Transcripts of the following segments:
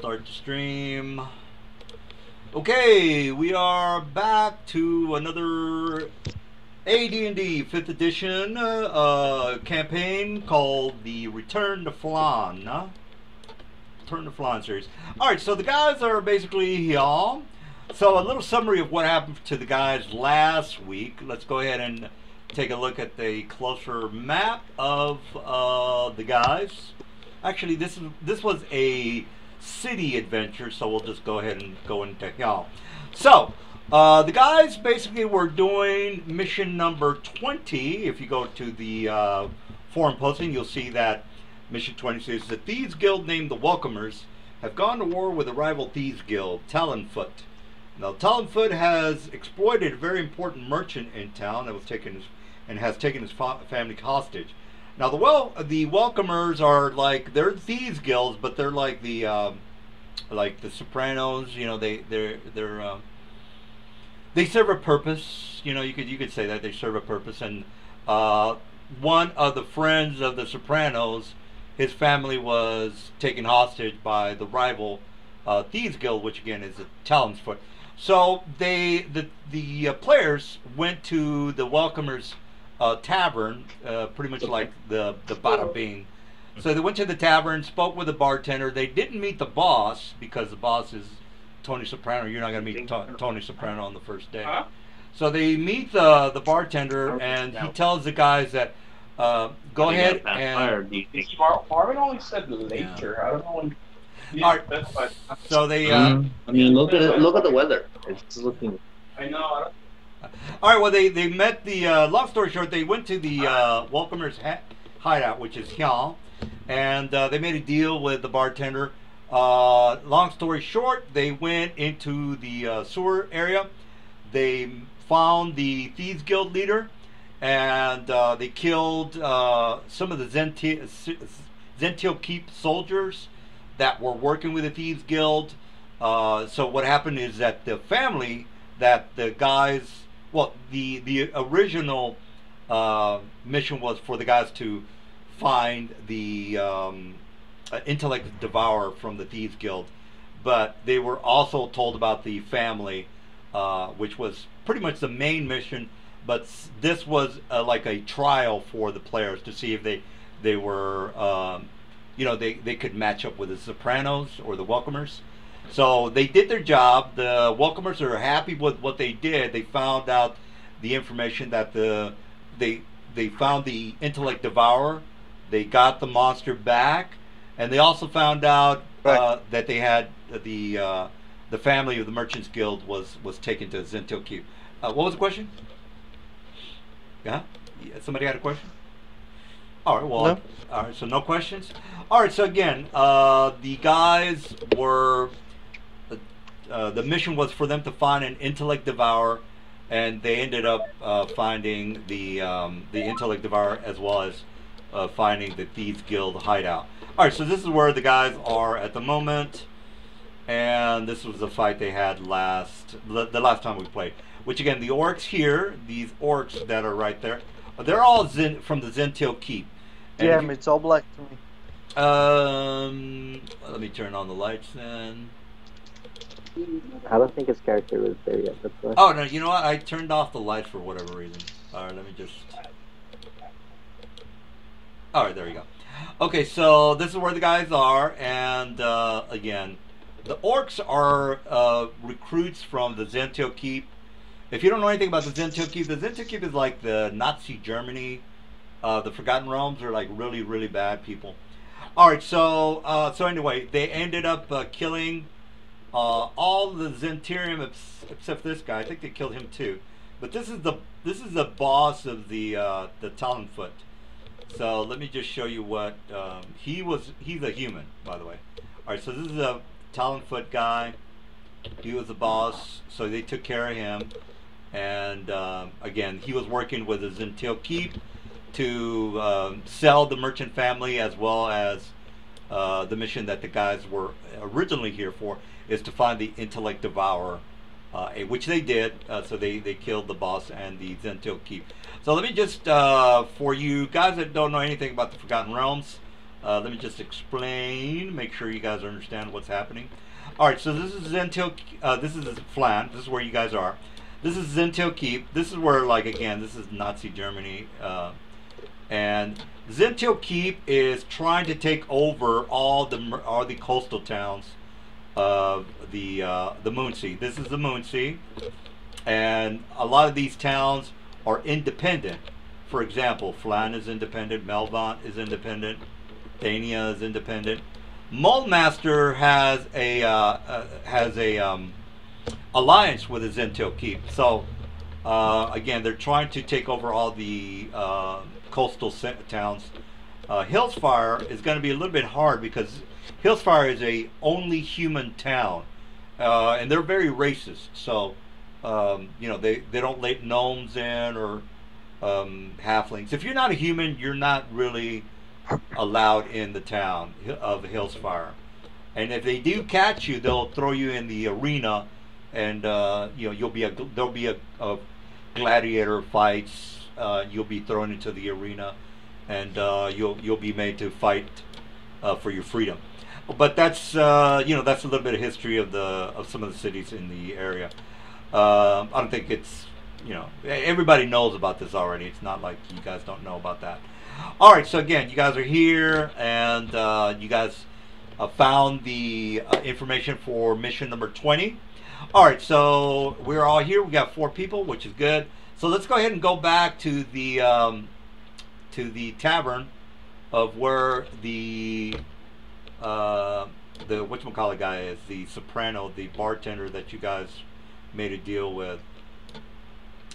start the stream. Okay, we are back to another AD&D 5th edition campaign called the Return to Phlan. Return to Phlan series. Alright, so the guys are basically here. So a little summary of what happened to the guys last week. Let's go ahead and take a look at the closer map of the guys. Actually, this was a city adventure, so we'll just go ahead and go into here. So, the guys basically were doing mission number 20. If you go to the forum posting, you'll see that mission 20 says the Thieves Guild named the Welcomers have gone to war with a rival Thieves Guild, Talonfoot. Now, Talonfoot has exploited a very important merchant in town that was taken and has taken his family hostage. Now, the Welcomers are like, they're Thieves Guilds, but they're like the Sopranos. You know, they serve a purpose. You know, you could say that they serve a purpose. And one of the friends of the Sopranos, his family was taken hostage by the rival Thieves Guild, which again is the Talonfoot. So the players went to the Welcomers tavern, pretty much like the Bada Bing. So they went to the tavern, spoke with the bartender. They didn't meet the boss because the boss is Tony Soprano. You're not going to meet Tony Soprano on the first day. So they meet the bartender, and he tells the guys that go ahead and. Marvin only said later. Yeah. I don't know when. Yeah, all right. That's fine. So they. I mean, look at the weather. It's looking. I know. All right. Well, they met the. Long story short, they went to the Welcomers hideout, which is here, and they made a deal with the bartender. Long story short, they went into the sewer area. They found the Thieves Guild leader, and they killed some of the Zential Keep soldiers that were working with the Thieves Guild. So what happened is that the family that the guys, well, the original mission was for the guys to find the intellect devourer from the Thieves Guild, but they were also told about the family, which was pretty much the main mission. But this was like a trial for the players to see if they were you know, they could match up with the Sopranos or the Welcomers. So they did their job. The Welcomers are happy with what they did. They found out the information that they found the intellect devourer. They got the monster back, and they also found out that they had the family of the Merchants Guild was taken to Zential Keep. What was the question? Yeah, somebody had a question. All right, well, no. All right, so no questions. All right, so again, the guys were, the mission was for them to find an intellect devourer, and they ended up finding the intellect devourer as well as finding the Thieves Guild hideout. All right, so this is where the guys are at the moment, and this was the fight they had the last time we played. Which again, the orcs here, these orcs that are right there, they're all from the Zential Keep. And yeah, it's all black to me. Let me turn on the lights then. I don't think his character was there yet. That's why. Oh no, you know what? I turned off the lights for whatever reason. All right, let me just. All right, there you go. Okay, so this is where the guys are, and again, the orcs are recruits from the Zential Keep. If you don't know anything about the Zential Keep is like the Nazi Germany. The Forgotten Realms are like really, really bad people. All right, so anyway, they ended up killing all the Zentirium except this guy. I think they killed him too. But this is the boss of the Talonfoot. So let me just show you what he's a human, by the way. All right, so this is a Talonfoot guy. He was the boss, so they took care of him. And again, he was working with the Zential Keep to sell the merchant family, as well as the mission that the guys were originally here for, is to find the intellect devourer, which they did. So they killed the boss and the Zential Keep. So let me just, for you guys that don't know anything about the Forgotten Realms, Let me just explain. Make sure you guys understand what's happening. All right, so this is Zentil. This is Phlan. This is where you guys are. This is Zentil Keep. This is where, like, again, this is Nazi Germany. And Zentil Keep is trying to take over all the coastal towns of the Moon Sea. This is the Moon Sea, and a lot of these towns are independent. For example, Phlan is independent. Melvant is independent. Dania is independent. Mulmaster has a alliance with the Zentil Keep. So again, they're trying to take over all the coastal towns. Hillsfire is going to be a little bit hard because Hillsfire is a only human town, and they're very racist. So you know, they don't let gnomes in or halflings. If you're not a human, you're not really allowed in the town of Hillsfire. And if they do catch you, they'll throw you in the arena, and you know, there'll be a gladiator fights. You'll be thrown into the arena, and you'll be made to fight for your freedom. But that's you know, that's a little bit of history of some of the cities in the area. I don't think it's, you know, everybody knows about this already. It's not like you guys don't know about that. All right, so again, you guys are here, and you guys found the information for mission number 20. All right, so we're all here. We got 4 people, which is good. So let's go ahead and go back to the tavern of where the whatchamacallit guy is, the soprano, the bartender that you guys made a deal with.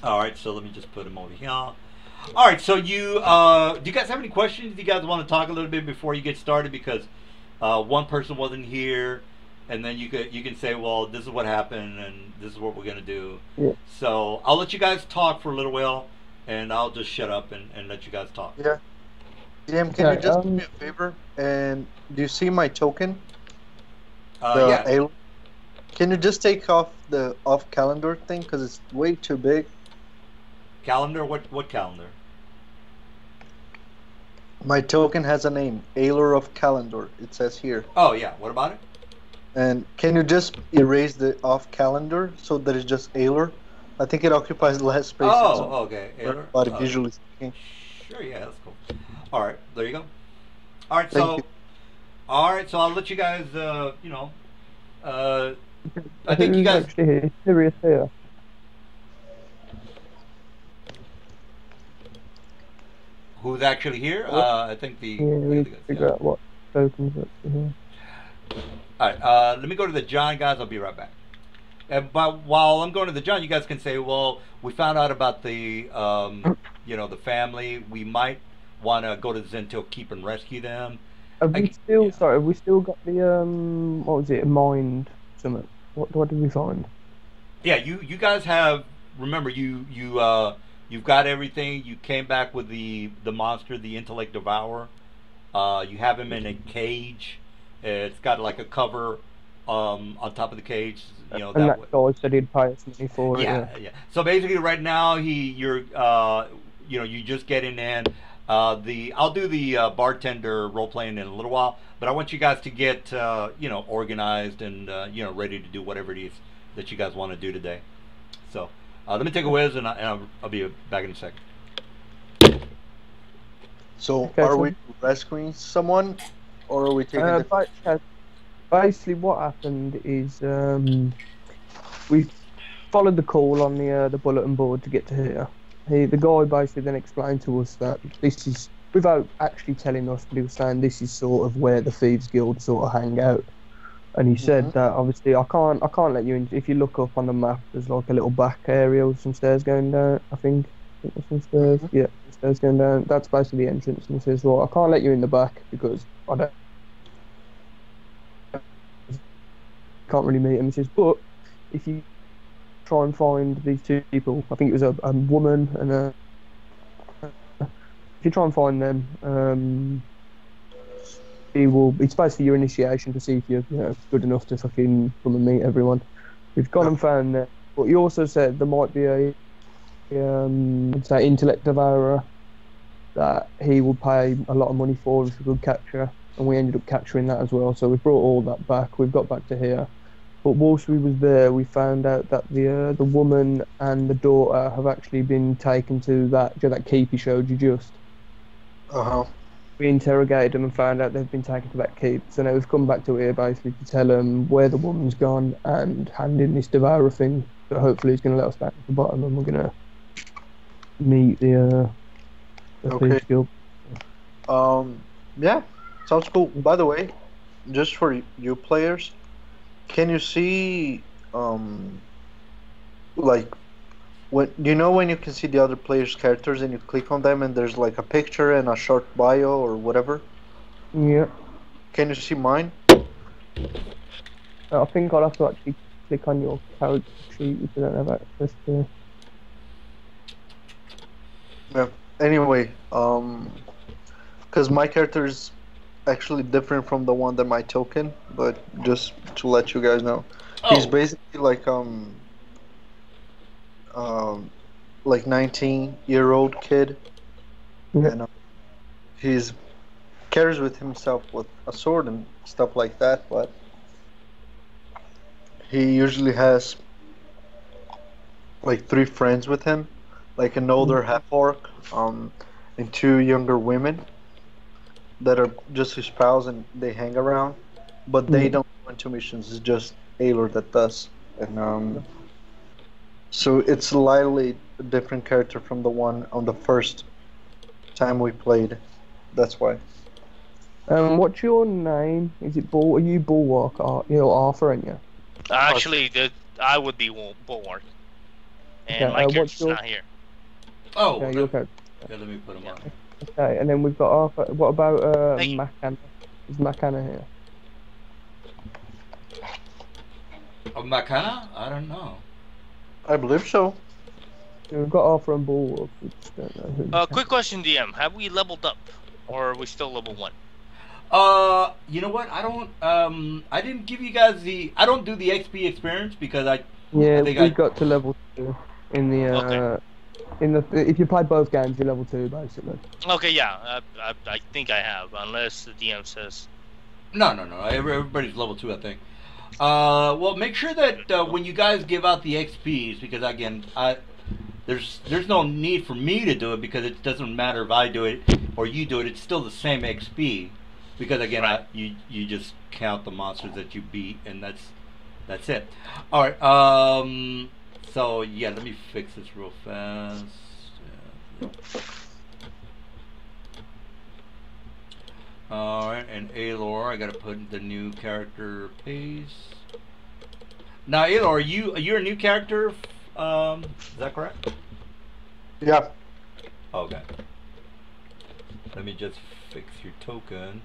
All right, so let me just put him over here. All right, so you do you guys have any questions? Do you guys want to talk a little bit before you get started? Because one person wasn't here, and then you can say, well, this is what happened, and this is what we're gonna do. Yeah. So I'll let you guys talk for a little while, and I'll just shut up and let you guys talk. Yeah. DM, can you just do me a favor? And do you see my token? Yeah. Can you just take off the off calendar thing because it's way too big? Calendar? What calendar? My token has a name, Ailer of Calendar. It says here. Oh yeah. What about it? And can you just erase the off calendar so that it's just Ailer? I think it occupies less space. Oh, okay. Ailer? But visually speaking. Sure. Yeah, that's cool. All right. There you go. All right. Thank you. All right. So I'll let you guys. You know. I think you guys. Actually here? Sirius here. Who's actually here? I think the. Yeah, we need to figure out what tokens actually here. All right. Let me go to the John, guys. I'll be right back. But while I'm going to the John, you guys can say, well, we found out about the, you know, the family. We might want to go to Zentil Keep and rescue them. Have we still? Yeah. Sorry, have we still got the what was it? Mind summit. What did we find? Yeah, you guys have. Remember, you've got everything. You came back with the monster, the Intellect Devourer. You have him in a cage. It's got like a cover on top of the cage. You know, and that guy said he'd pay us money for it. Yeah. So basically, right now you're you know, you just getting in. I'll do the bartender role playing in a little while, but I want you guys to get you know, organized and you know, ready to do whatever it is that you guys want to do today. So let me take a whiz, and I'll be back in a second. So are we rescuing someone, or are we taking? Basically, what happened is we followed the call on the bulletin board to get to here. The guy basically then explained to us that this is, without actually telling us, but he was saying this is sort of where the Thieves Guild sort of hang out. And he said that obviously I can't let you in. If you look up on the map, there's like a little back area with some stairs going down. I think there's some stairs. Yeah, stairs going down. That's basically the entrance. And he says, well, I can't let you in the back because I can't really meet him. He says, but if you try and find these 2 people, I think it was a woman and a. If you try and find them, it's basically your initiation to see if you're, you know, good enough to fucking come and meet everyone. We've gone and found that, but he also said there might be a Intellect Devourer that he would pay a lot of money for if we could capture, and we ended up capturing that as well. So we brought all that back. We've got back to here. But whilst we was there, we found out that the woman and the daughter have actually been taken to that keep he showed you just. Uh-huh. We interrogated them and found out they've been taken to that keep. So now we've come back to here basically to tell them where the woman's gone and hand in this devourer thing. So hopefully he's going to let us back to the bottom, and we're going to meet the Okay. Thieves Guild. Yeah, sounds cool. By the way, just for you players, can you see, like, when you can see the other players' characters and you click on them and there's like a picture and a short bio or whatever? Yeah. Can you see mine? I think I'll have to actually click on your character sheet if you don't have access to. Yeah. Anyway, because my character is actually different from the one that my token, but just to let you guys know, he's Oh. basically like 19-year-old kid, Yeah. and he's carries with himself with a sword and stuff like that, but he usually has like 3 friends with him, like an older half-orc, and 2 younger women that are just his pals and they hang around, but they don't go into missions. It's just Aelor that does, and so it's slightly a different character from the one on the first time we played. That's why. What's your name? Is it Bull? Are you Bulwark? You're Arthur, aren't you? Actually, I would be Bulwark. And Okay, my what's character's your- not here. Oh, Yeah, let, your character. yeah, let me put him on. Okay, and then we've got Arthur. What about Thank you. Macana? Is Macana here? Oh, Makana? I don't know. I believe so. So we've got Arthur and Bulwark. We just don't know who. Quick question, DM. Have we leveled up? Or are we still level 1? You know what? I don't. I didn't give you guys the. I don't do the XP experience because Yeah, I think we I- got to level 2 in the Okay. if you play both games, you're level 2 basically. Okay, yeah. I think I have, unless the DM says... No. Everybody's level 2, I think. Well, make sure that when you guys give out the XPs, because again, there's no need for me to do it because it doesn't matter if I do it or you do it. It's still the same XP, because again, Right. you just count the monsters that you beat, and that's it. All right. So yeah, let me fix this real fast. Alright, and Aelor, I gotta put the new character paste. Now, Aelor, you're a new character? Is that correct? Yeah. Okay. Let me just fix your token.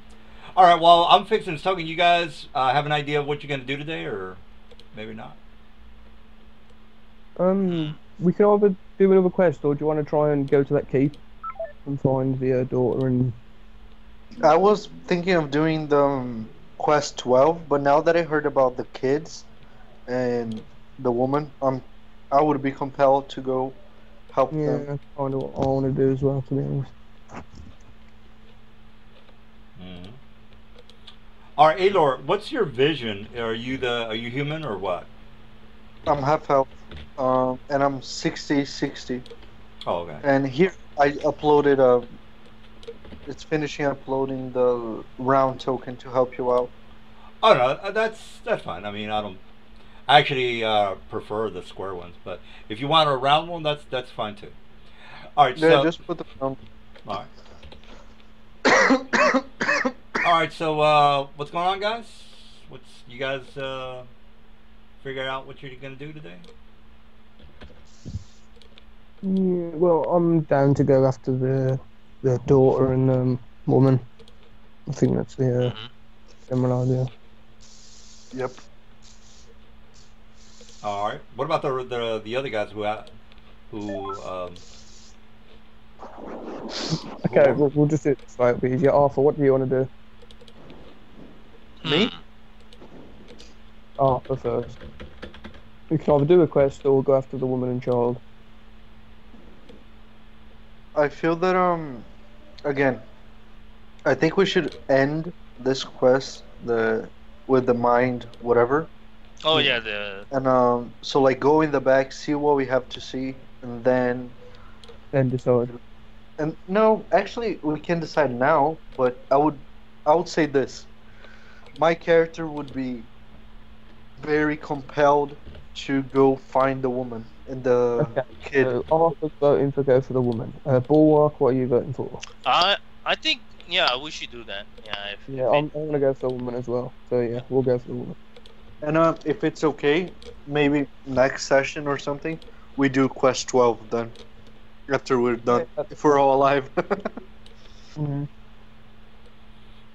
Alright, well, I'm fixing this token. You guys have an idea of what you're gonna do today, or maybe not? We can either do another quest, or do you want to try and go to that keep and find the daughter and? I was thinking of doing the quest 12, but now that I heard about the kids and the woman, I would be compelled to go help Yeah, them. that's kind of what I want to do as well, to be honest. Mm-hmm. Alright, Aelor, what's your vision? Are you human or what? I'm half health, and I'm 60-60. Oh, okay. And here I uploaded it's finishing uploading the round token to help you out. Oh no, that's fine. I mean, I actually prefer the square ones, but if you want a round one, that's fine too. All right, Yeah, so just put the round. all right, all right. So what's going on, guys? You guys figure out what you're gonna do today? Yeah, well, I'm down to go after the daughter and woman. I think that's the general idea. Yep. All right. What about the other guys who Okay, we'll just do it this way. It'll be easier. Arthur, what do you want to do? Me? Arthur first. We can either do a quest or go after the woman and child. I feel that again, I think we should end this quest with the mind whatever, Oh yeah, the and so like go in the back, see what we have to see, and then decide. and no, actually we can decide now. But I would say this: my character would be very compelled to go find the woman and the Okay. kid. So Arthur's voting for go for the woman. Bulwark, what are you voting for? I think yeah, we should do that. Yeah, Yeah, I'm gonna go for the woman as well. So yeah, we'll go for the woman. And if it's okay, maybe next session or something, we do quest 12 then. After we're done, if we're all alive. Mm-hmm.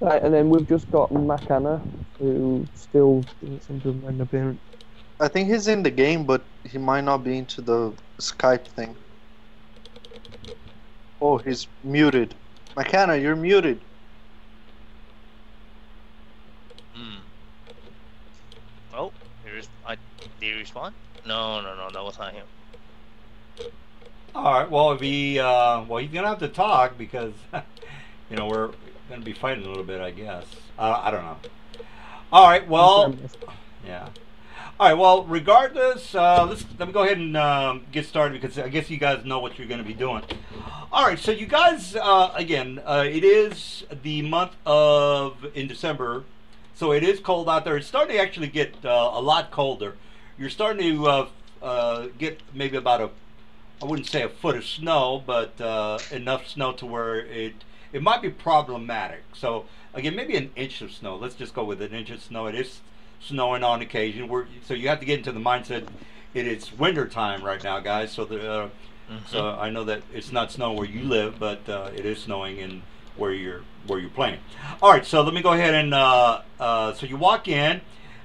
Right, and then we've just got McAnna, who still doesn't seem to have made an appearance. I think he's in the game, but he might not be into the Skype thing. Oh, he's muted. McAnna, you're muted. Oh, did he respond? No, that was not him. All right. Well, if he he's gonna have to talk because we're gonna be fighting a little bit, I guess. I don't know. All right. Well, yeah. All right. Well, regardless, let me go ahead and get started because I guess you guys know what you're going to be doing. All right. So you guys, again, it is the month in December, so it is cold out there. It's starting to actually get a lot colder. You're starting to get maybe about I wouldn't say a foot of snow, but enough snow to where it might be problematic. So again, maybe an inch of snow. Let's just go with an inch of snow. It is snowing on occasion. So you have to get into the mindset. It is winter time right now, guys. So so I know that it's not snowing where you live, but it is snowing in where you're playing. All right, so let me go ahead and so you walk in.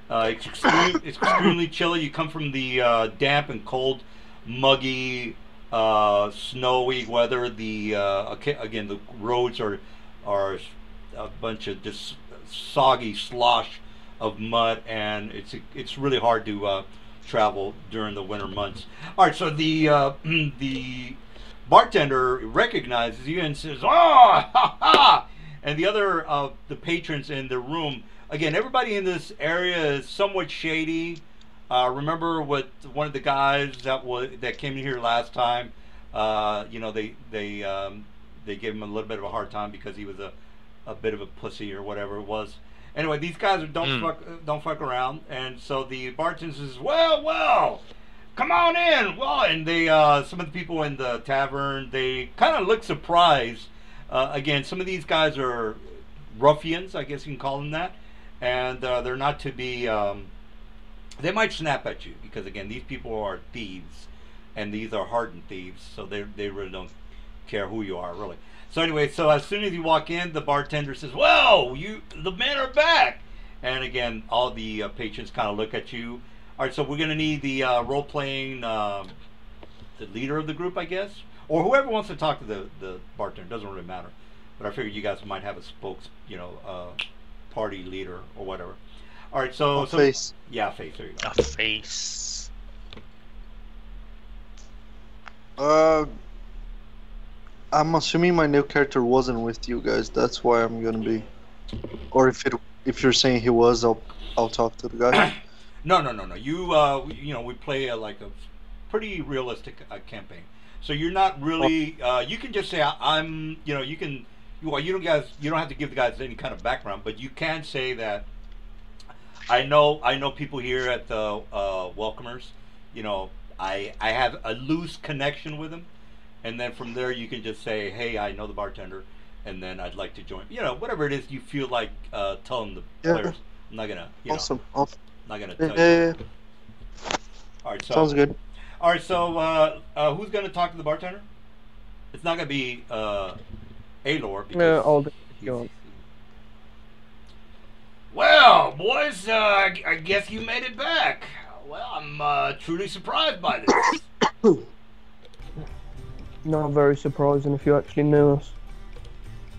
It's extremely chilly. You come from the damp and cold, muggy, snowy weather. Again, the roads are a bunch of just soggy slosh of mud, and it's really hard to travel during the winter months. All right, so the bartender recognizes you and says, "Oh, ha ha!" And the other the patrons in the room, again, everybody in this area is somewhat shady. Remember what one of the guys that came in here last time? They gave him a little bit of a hard time because he was a bit of a pussy or whatever it was. Anyway, these guys don't fuck around, and so the bartender says, "Well, come on in." Well, and they some of the people in the tavern, they kind of look surprised. Again, some of these guys are ruffians, I guess you can call them that, and they're not to be. They might snap at you because again, these people are thieves, and these are hardened thieves, so they really don't care who you are, really. So anyway, so as soon as you walk in, the bartender says, "Well, the men are back," and again, all the patrons kind of look at you. All right, so we're gonna need the role-playing, the leader of the group, I guess, or whoever wants to talk to the bartender. Doesn't really matter, but I figured you guys might have a party leader or whatever. All right, so Face. Yeah, face. There you go. A face. I'm assuming my new character wasn't with you guys. That's why I'm gonna be. Or if you're saying he was, I'll talk to the guy. No. You we play like a pretty realistic campaign. So you're not really. You can just say I'm. You can. Well, you don't have to give the guys any kind of background, but you can say that. I know people here at the Welcomers. I have a loose connection with them, and then from there you can just say, "Hey, I know the bartender," and then I'd like to join. Whatever it is you feel like telling the players. I'm not gonna. Awesome. Not gonna tell you. All right. So Sounds good. All right. So who's gonna talk to the bartender? It's not gonna be Alor because No, I'll do he's- it. Well, boys, I guess you made it back. Well, I'm truly surprised by this. Not very surprising if you actually knew us.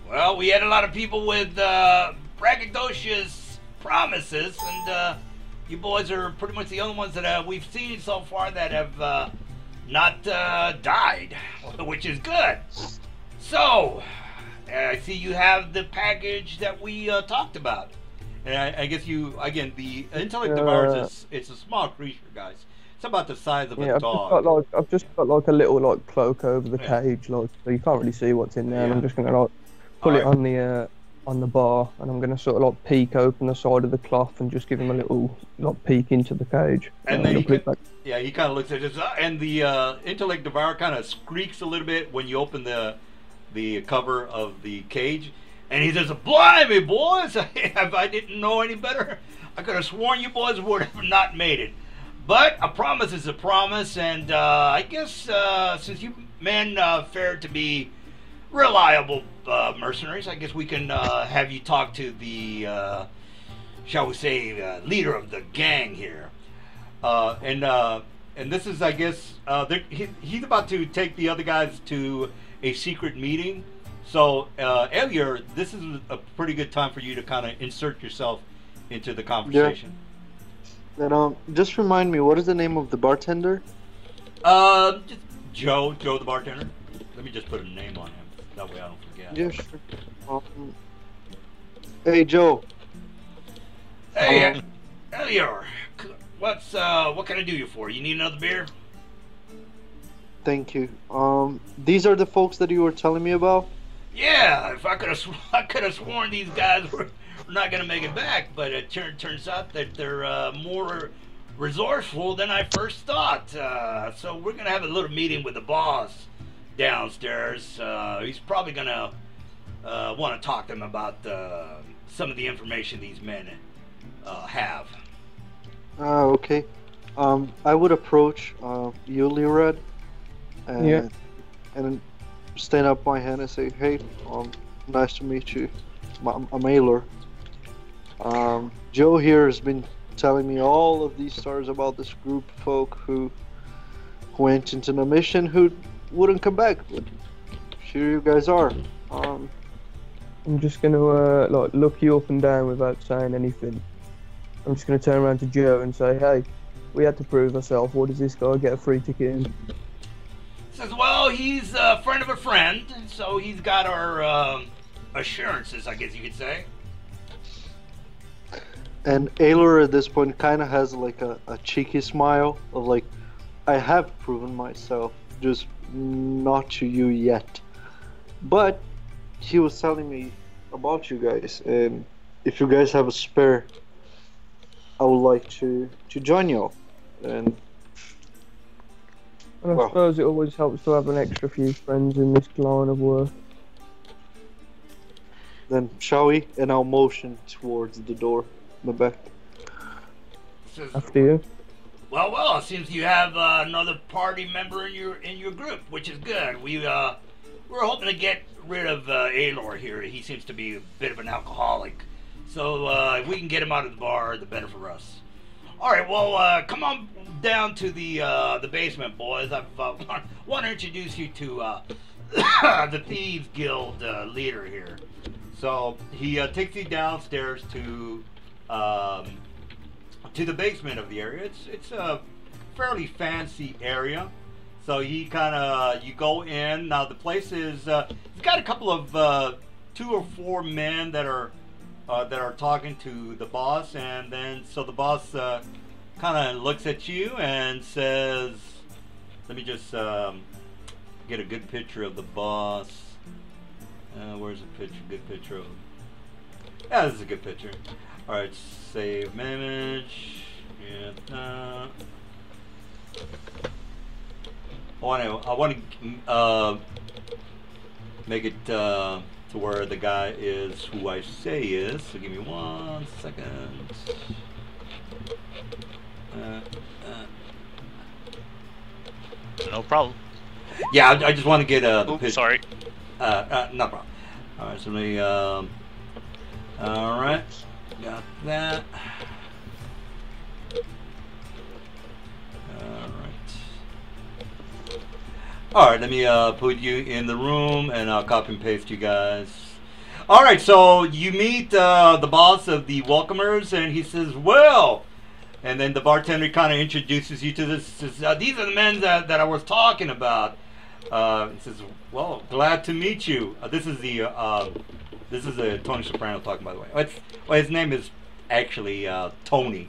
Well, we had a lot of people with braggadocious promises, and you boys are pretty much the only ones that we've seen so far that have not died, which is good. So, I see you have the package that we talked about. And I guess you, again, the intellect devourer is it's a small creature, guys. It's about the size of a dog. I've just got like a little like cloak over the Yeah. cage, like so you can't really see what's in there. And Yeah. I'm just gonna like pull it Alright. on the bar, and I'm gonna sort of like peek open the side of the cloth and just give him a little like peek into the cage. And then I'll he put it can, back. yeah, he kind of looks at this, and the intellect devourer kind of squeaks a little bit when you open the cover of the cage, and he says, "Blimey, boys! If I didn't know any better, I could have sworn you boys would have not made it. But a promise is a promise, and I guess since you men fared to be reliable mercenaries, I guess we can have you talk to the, shall we say, leader of the gang here." And this is, I guess, he's about to take the other guys to a secret meeting. So, Elior, this is a pretty good time for you to kind of insert yourself into the conversation. And just remind me, what is the name of the bartender? Just Joe the bartender. Let me just put a name on him. That way I don't forget. Yeah, sure. Hey, Joe. Hey, Elior, what can I do you for? You need another beer? Thank you. These are the folks that you were telling me about? Yeah, if I could have sworn these guys were not gonna make it back, but it turns out that they're more resourceful than I first thought. So we're gonna have a little meeting with the boss downstairs. He's probably gonna want to talk to them about some of the information these men have. Okay. I would approach you, Leorad, and stand up my hand and say, "Hey, nice to meet you. I'm Aylor. Joe here has been telling me all of these stories about this group of folk who went into the mission who wouldn't come back. But here you guys are. I'm just gonna like look you up and down without saying anything. I'm just gonna turn around to Joe and say, "Hey, we had to prove ourselves. What does this guy get a free ticket in?" Says, well, he's a friend of a friend, so he's got our assurances, I guess you could say. And Aylor at this point kind of has like a cheeky smile of like, I have proven myself, just not to you yet. But he was telling me about you guys, and if you guys have a spare, I would like to join you. And I suppose it always helps to have an extra few friends in this line of work. Then shall we? And I'll motion towards the door in the back. Says, After you. well, it seems you have another party member in your group, which is good. We're hoping to get rid of Aylor here. He seems to be a bit of an alcoholic. So if we can get him out of the bar, the better for us. All right, well, come on down to the basement, boys. I want to introduce you to the Thieves Guild leader here. So he takes you downstairs to the basement of the area. It's a fairly fancy area. So you go in. Now the place is it's got a couple of 2 or 4 men that are talking to the boss, and then so the boss kind of looks at you and says, "Let me just get a good picture of the boss. Where's the picture? Good picture of him. Yeah, this is a good picture. All right, save image. Yeah. I want to make it to where the guy is who I say is. So give me 1 second. No problem. Yeah, I just want to get the Oops, picture. sorry. No problem. All right, so let me. All right, got that. All right, let me put you in the room, and I'll copy and paste you guys. All right, so you meet the boss of the Welcomers, and he says, "Well," and then the bartender kind of introduces you to this. Says, "These are the men that I was talking about. He says, "Well, glad to meet you." This is Tony Soprano talking, by the way. His name is actually Tony,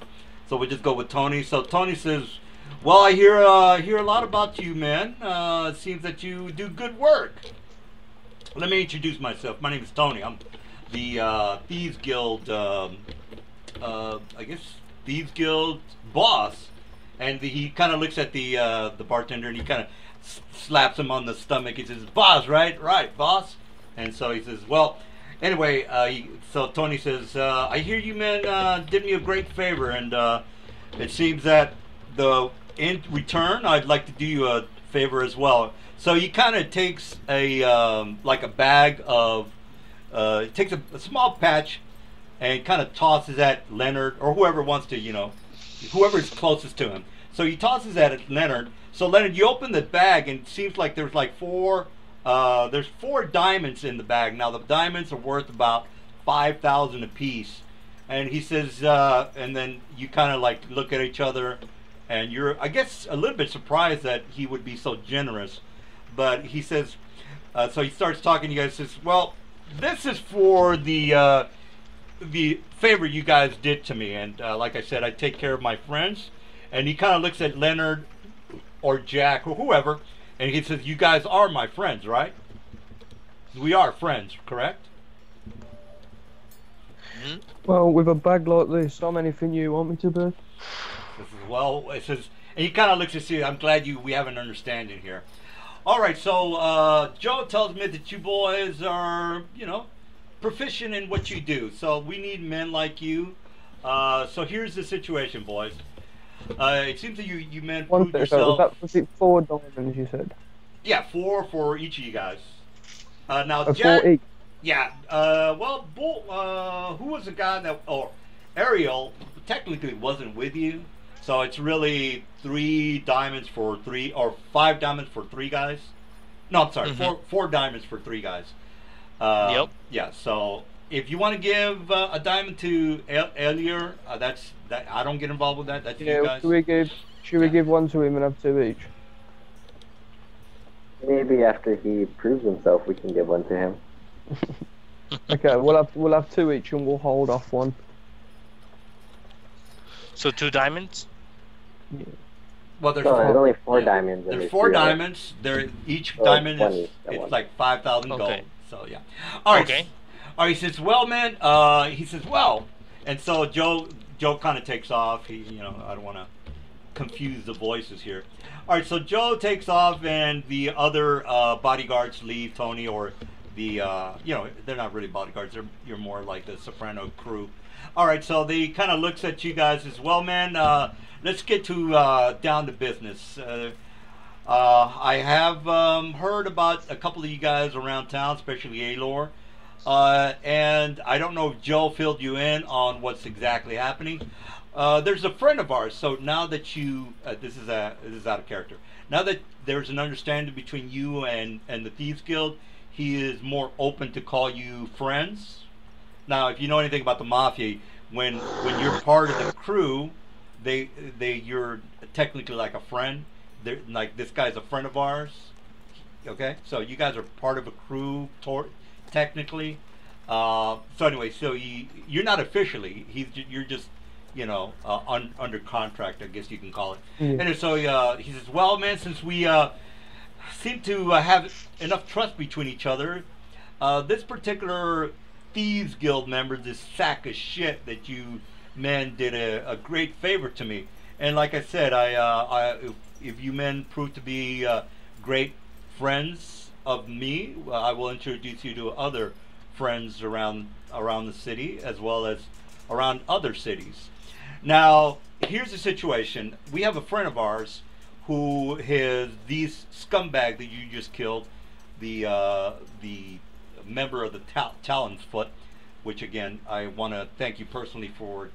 so we'll just go with Tony. So Tony says, "Well, I hear a lot about you, man. It seems that you do good work. Let me introduce myself. My name is Tony. I'm the Thieves Guild, I guess Thieves Guild boss." And he kind of looks at the bartender, and he kind of slaps him on the stomach. He says, "Boss, right, boss." And so he says, "Well, anyway." So Tony says, "I hear you men did me a great favor, and it seems that in return, I'd like to do you a favor as well." So he kind of takes like a bag of, takes a small patch, and kind of tosses at Leonard or whoever wants to, whoever's closest to him. So he tosses at Leonard. So Leonard, you open the bag, and it seems like there's like there's 4 diamonds in the bag. Now the diamonds are worth about 5,000 apiece. And he says, and then you kind of like look at each other, and you're, I guess, a little bit surprised that he would be so generous. But he says, so he starts talking to you guys. Says, "Well, this is for the favor you guys did to me, and like I said, I take care of my friends." And he kind of looks at Leonard or Jack or whoever, and he says, "You guys are my friends, right? We are friends, correct?" Hmm? Well, with a bag like this, I'm anything you want me to be. This is, well, it says, and he kind of looks at you. "I'm glad we have an understanding here." All right, so Joe tells me that you boys are, proficient in what you do. So we need men like you. So here's the situation, boys. It seems that you men One proved thing, so yourself. was it 4 diamonds you said? Yeah, 4 for each of you guys. Now, 4 Jack. each? Yeah. Well, who was the guy that? Oh, Ariel technically wasn't with you, so it's really 3 diamonds for 3, or 5 diamonds for 3 guys. No, I'm sorry, Mhm. four diamonds for 3 guys. Yep. Yeah. So if you want to give a diamond to Elier, that I don't get involved with that. That's you Yeah, guys. should we give 1 to him and have 2 each? Maybe after he proves himself, we can give one to him. Okay, we'll have 2 each and we'll hold off 1. So 2 diamonds. Well, there's No, there's 4, only 4 yeah. diamonds. And There's 4 3 others. diamonds. Each Oh, diamond 20, is that it's one. like 5,000 gold. Okay. So yeah. All right. Okay. All right. He says, "Well, man." He says, "Well," and so Joe kind of takes off. I don't want to confuse the voices here. All right. So Joe takes off, and the other bodyguards leave. Tony or the they're not really bodyguards. You're more like the Soprano crew. All right. So they kind of looks at you guys as well, man. Let's get to down to business. I have heard about a couple of you guys around town, especially Alor. And I don't know if Joe filled you in on what's exactly happening. There's a friend of ours. So now that you, this is out of character. Now that there's an understanding between you and the Thieves Guild, he is more open to call you friends. Now, if you know anything about the mafia, when you're part of the crew, you're technically like a friend. They're, like, this guy's a friend of ours. Okay, so you guys are part of a crew, technically. So anyway, so you're not officially. You're just under contract, I guess you can call it. Yeah. And so he says, "Well, man, since we seem to have enough trust between each other, this particular Thieves Guild member, this sack of shit that you men did a great favor to me. And like I said, if you men prove to be great friends of me, I will introduce you to other friends around the city, as well as around other cities. Now, here's the situation. We have a friend of ours who has these scumbag that you just killed, the member of the Talon's Foot, which again, I want to thank you personally for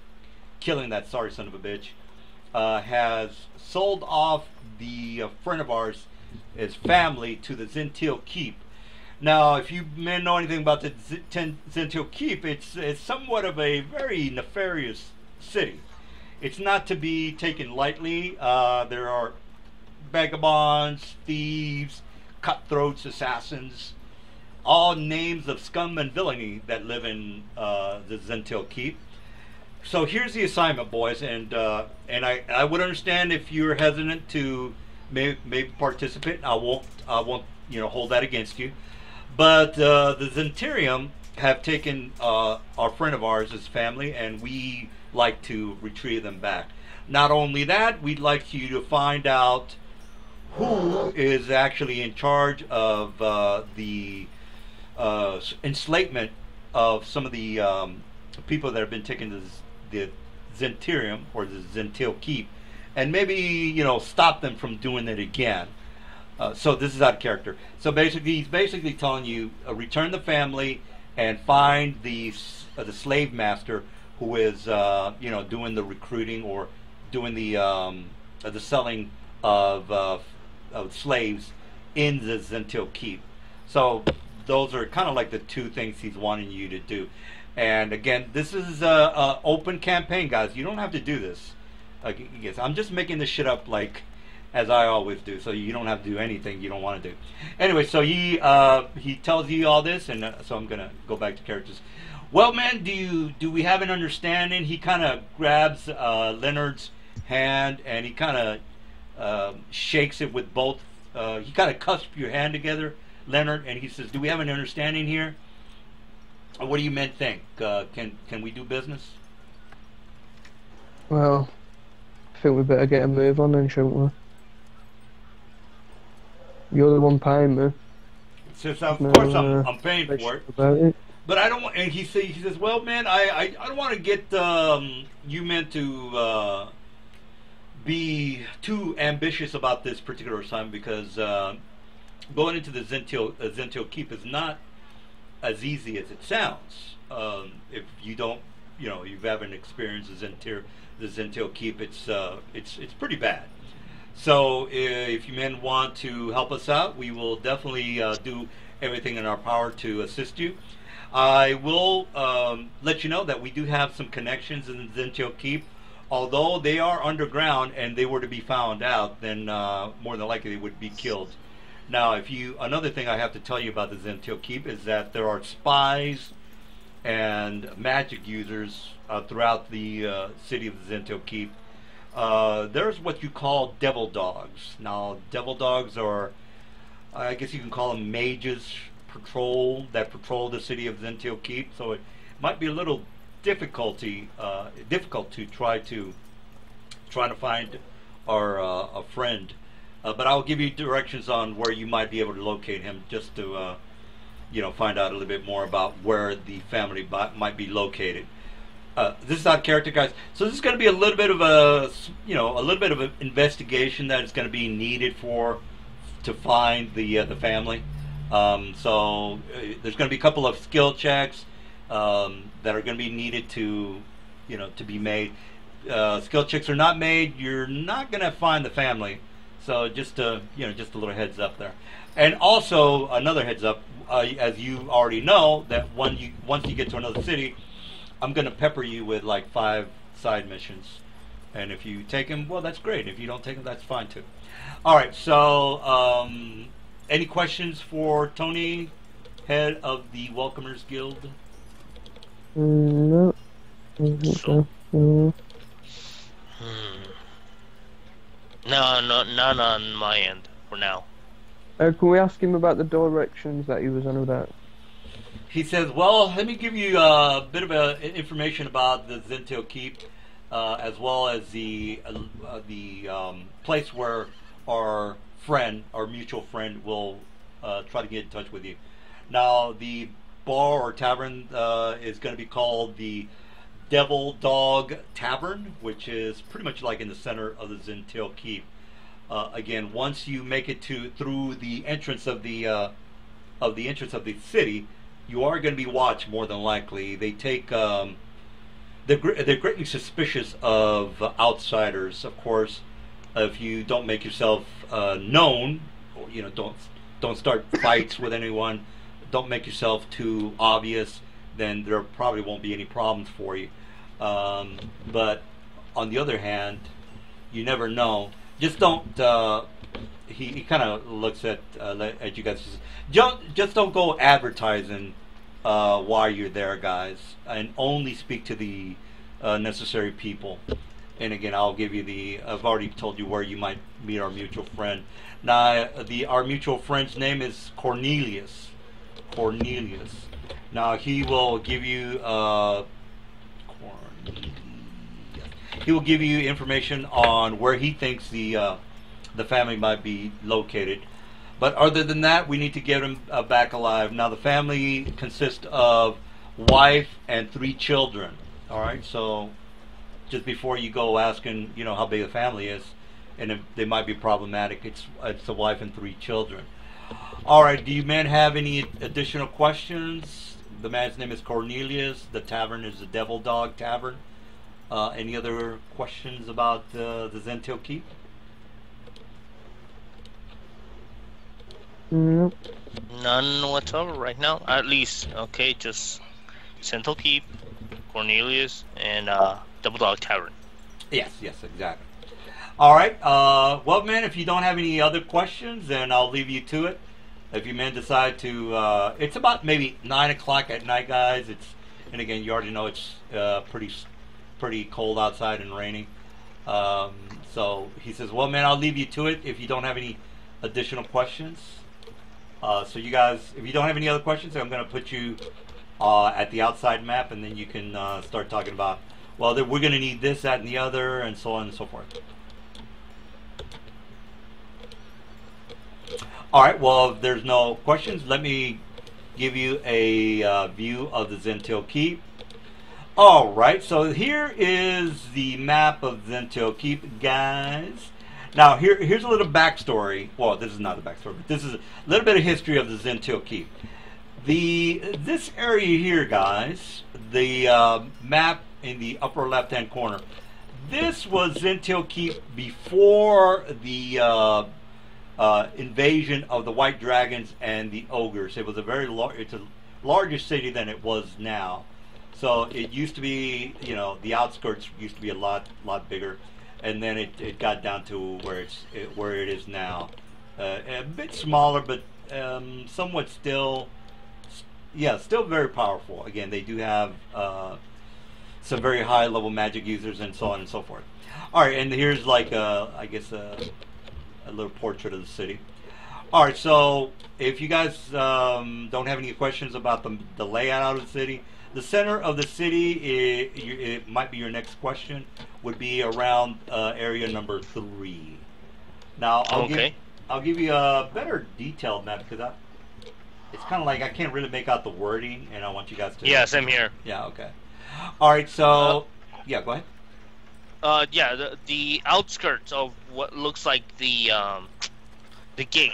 killing that sorry son of a bitch, has sold off the friend of ours, his family, to the Zentil Keep. Now, if you men know anything about the Zentil Keep, it's somewhat of a very nefarious city. It's not to be taken lightly. There are vagabonds, thieves, cutthroats, assassins, all names of scum and villainy that live in the Zentil Keep. So here's the assignment, boys, and I would understand if you're hesitant to maybe participate. I won't hold that against you. But the Zentirium have taken our friend of ours as family, and we like to retrieve them back. Not only that, we'd like you to find out who is actually in charge of the enslavement of some of the people that have been taken to the Zentirium or the Zentil Keep, and maybe stop them from doing it again. So this is out of character. So basically, he's basically telling you return the family and find the slave master who is doing the recruiting or doing the selling of slaves in the Zentil Keep. So those are kind of like the two things he's wanting you to do. And again, this is a open campaign, guys. You don't have to do this. Yes, I'm just making this shit up like as I always do, so you don't have to do anything you don't want to do. Anyway, so he tells you all this, and so I'm gonna go back to characters. Well, man, do we have an understanding? He kind of grabs Leonard's hand and he kind of shakes it with both. He kind of cusps your hand together, Leonard, and he says, "Do we have an understanding here? What do you men think? Can we do business?" Well, I think we better get a move on then, shouldn't we? You're the one paying me. Since of course I'm paying for it. About it. But I don't want. And he says, "Well, man, I don't want to get you men to be too ambitious about this particular assignment because going into the Zentil Keep is not as easy as it sounds. If you don't, you haven't experienced the Zentil Keep, it's pretty bad. So if you men want to help us out, we will definitely do everything in our power to assist you. I will let you know that we do have some connections in the Zentil Keep. Although they are underground and they were to be found out, then more than likely they would be killed. Now, another thing I have to tell you about the Zentil Keep is that there are spies and magic users throughout the city of the Zentil Keep. There's what you call devil dogs. Now, devil dogs are, I guess you can call them mages that patrol the city of Zentil Keep. So it might be a little difficult to try to find our friend. But I'll give you directions on where you might be able to locate him, just to find out a little bit more about where the family might be located. This is out of character, guys. So this is going to be a little bit of an investigation that is going to be needed to find the family. So there's going to be a couple of skill checks that are going to be needed to be made. Skill checks are not made, you're not going to find the family. So just a little heads up there. And also another heads up, as you already know, that once you get to another city, I'm going to pepper you with like 5 side missions. And if you take them, well, that's great. If you don't take them, that's fine too. All right. So, any questions for Tony, head of the Welcomers Guild? No. No. No, none on my end for now. Can we ask him about the directions that he was on about? He says, well, let me give you a bit of information about the Zentil Keep, as well as the place where our mutual friend, will try to get in touch with you. Now, the bar or tavern is going to be called the Devil Dog Tavern, which is pretty much like in the center of the Zentil Keep. Again, once you make it through the entrance of the city, you are going to be watched more than likely. They take they're greatly suspicious of outsiders, of course. If you don't make yourself known, or, don't start fights with anyone, don't make yourself too obvious, then there probably won't be any problems for you. But on the other hand, you never know. Just don't he kind of looks at you guys. Just don't go advertising while you're there, guys, and only speak to the necessary people. And again, I'll give you I've already told you where you might meet our mutual friend. Now, our mutual friend's name is Cornelius. Cornelius. Now, he will give you he will give you information on where he thinks the family might be located. But other than that, we need to get him back alive. Now, the family consists of wife and 3 children. All right, so just before you go asking, how big the family is, and if they might be problematic, it's the wife and 3 children. All right, do you men have any additional questions? The man's name is Cornelius. The tavern is the Devil Dog Tavern. Any other questions about the Zentil Keep? Nope. None whatsoever right now. At least, okay, just Central Keep, Cornelius, and Double Dog Tavern. Yes, exactly. All right. Well, man, if you don't have any other questions, then I'll leave you to it. If you men decide to, it's about maybe 9 o'clock at night, guys. And again, you already know it's pretty cold outside and raining. So he says, well, man, I'll leave you to it if you don't have any additional questions. So you guys, if you don't have any other questions, I'm going to put you at the outside map, and then you can start talking about, well, we're going to need this, that, and the other, and so on and so forth. All right, well, if there's no questions, let me give you a view of the Zentil Keep. All right, so here is the map of Zentil Keep, guys. Now, here's a little backstory. Well, this is not a backstory, but this is a little bit of history of the Zentil Keep. This area here, guys, the map in the upper left-hand corner, this was Zentil Keep before the invasion of the White Dragons and the Ogres. It was it's a larger city than it was now. So it used to be, the outskirts used to be a lot bigger, and then it got down to where it is now. A bit smaller, but somewhat still very powerful. Again, they do have some very high level magic users and so on and so forth. All right, and here's like I guess a little portrait of the city. All right, so if you guys don't have any questions about the layout of the city, the center of the city, it might be your next question, would be around area number 3. Now, I'll give you a better detailed map, because it's kind of like I can't really make out the wording, and I want you guys to... Yeah, same here. Yeah, okay. All right, so... yeah, go ahead. Yeah, the outskirts of what looks like the gate.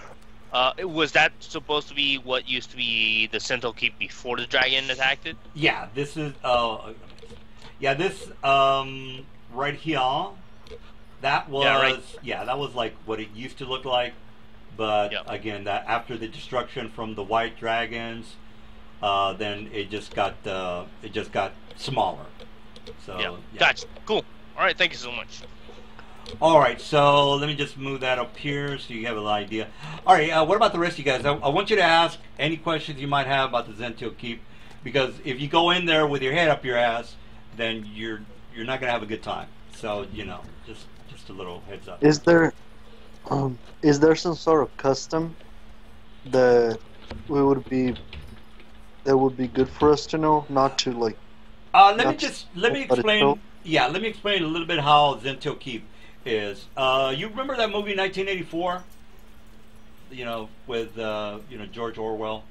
Was that supposed to be what used to be the Sentinel Keep before the dragon attacked it? Yeah, this is this right here. That was that was like what it used to look like, but again, that after the destruction from the White Dragons, then it just got smaller. So gotcha. Cool. All right, thank you so much. All right, so let me just move that up here so you have an idea. All right, what about the rest of you guys? I want you to ask any questions you might have about the Zentil Keep, because if you go in there with your head up your ass, then you're not gonna have a good time. So just a little heads up. Is there some sort of custom that would be good for us to know, not to like? Let me explain. Yeah, let me explain a little bit how Zentil Keep is. You remember that movie 1984? With George Orwell,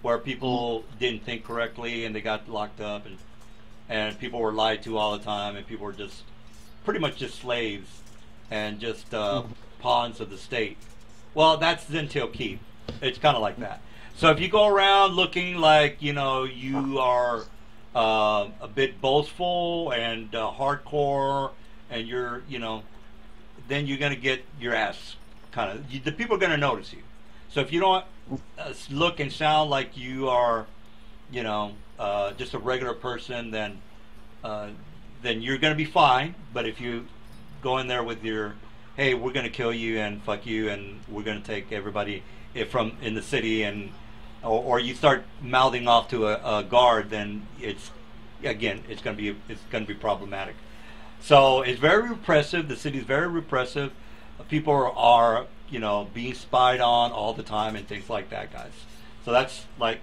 where people didn't think correctly and they got locked up, and people were lied to all the time, and people were just pretty much just slaves and just pawns of the state. Well, that's Zentil Keep. It's kind of like that. So if you go around looking like you are a bit boastful and hardcore, and then you're gonna get your ass the people are gonna notice you. So if you don't look and sound like you are, just a regular person, then you're gonna be fine. But if you go in there with your hey, we're gonna kill you and fuck you, and we're gonna take everybody from in the city, and or you start mouthing off to a guard, then it's gonna be problematic. So it's very repressive. The city's very repressive. People are being spied on all the time and things like that, guys. So that's what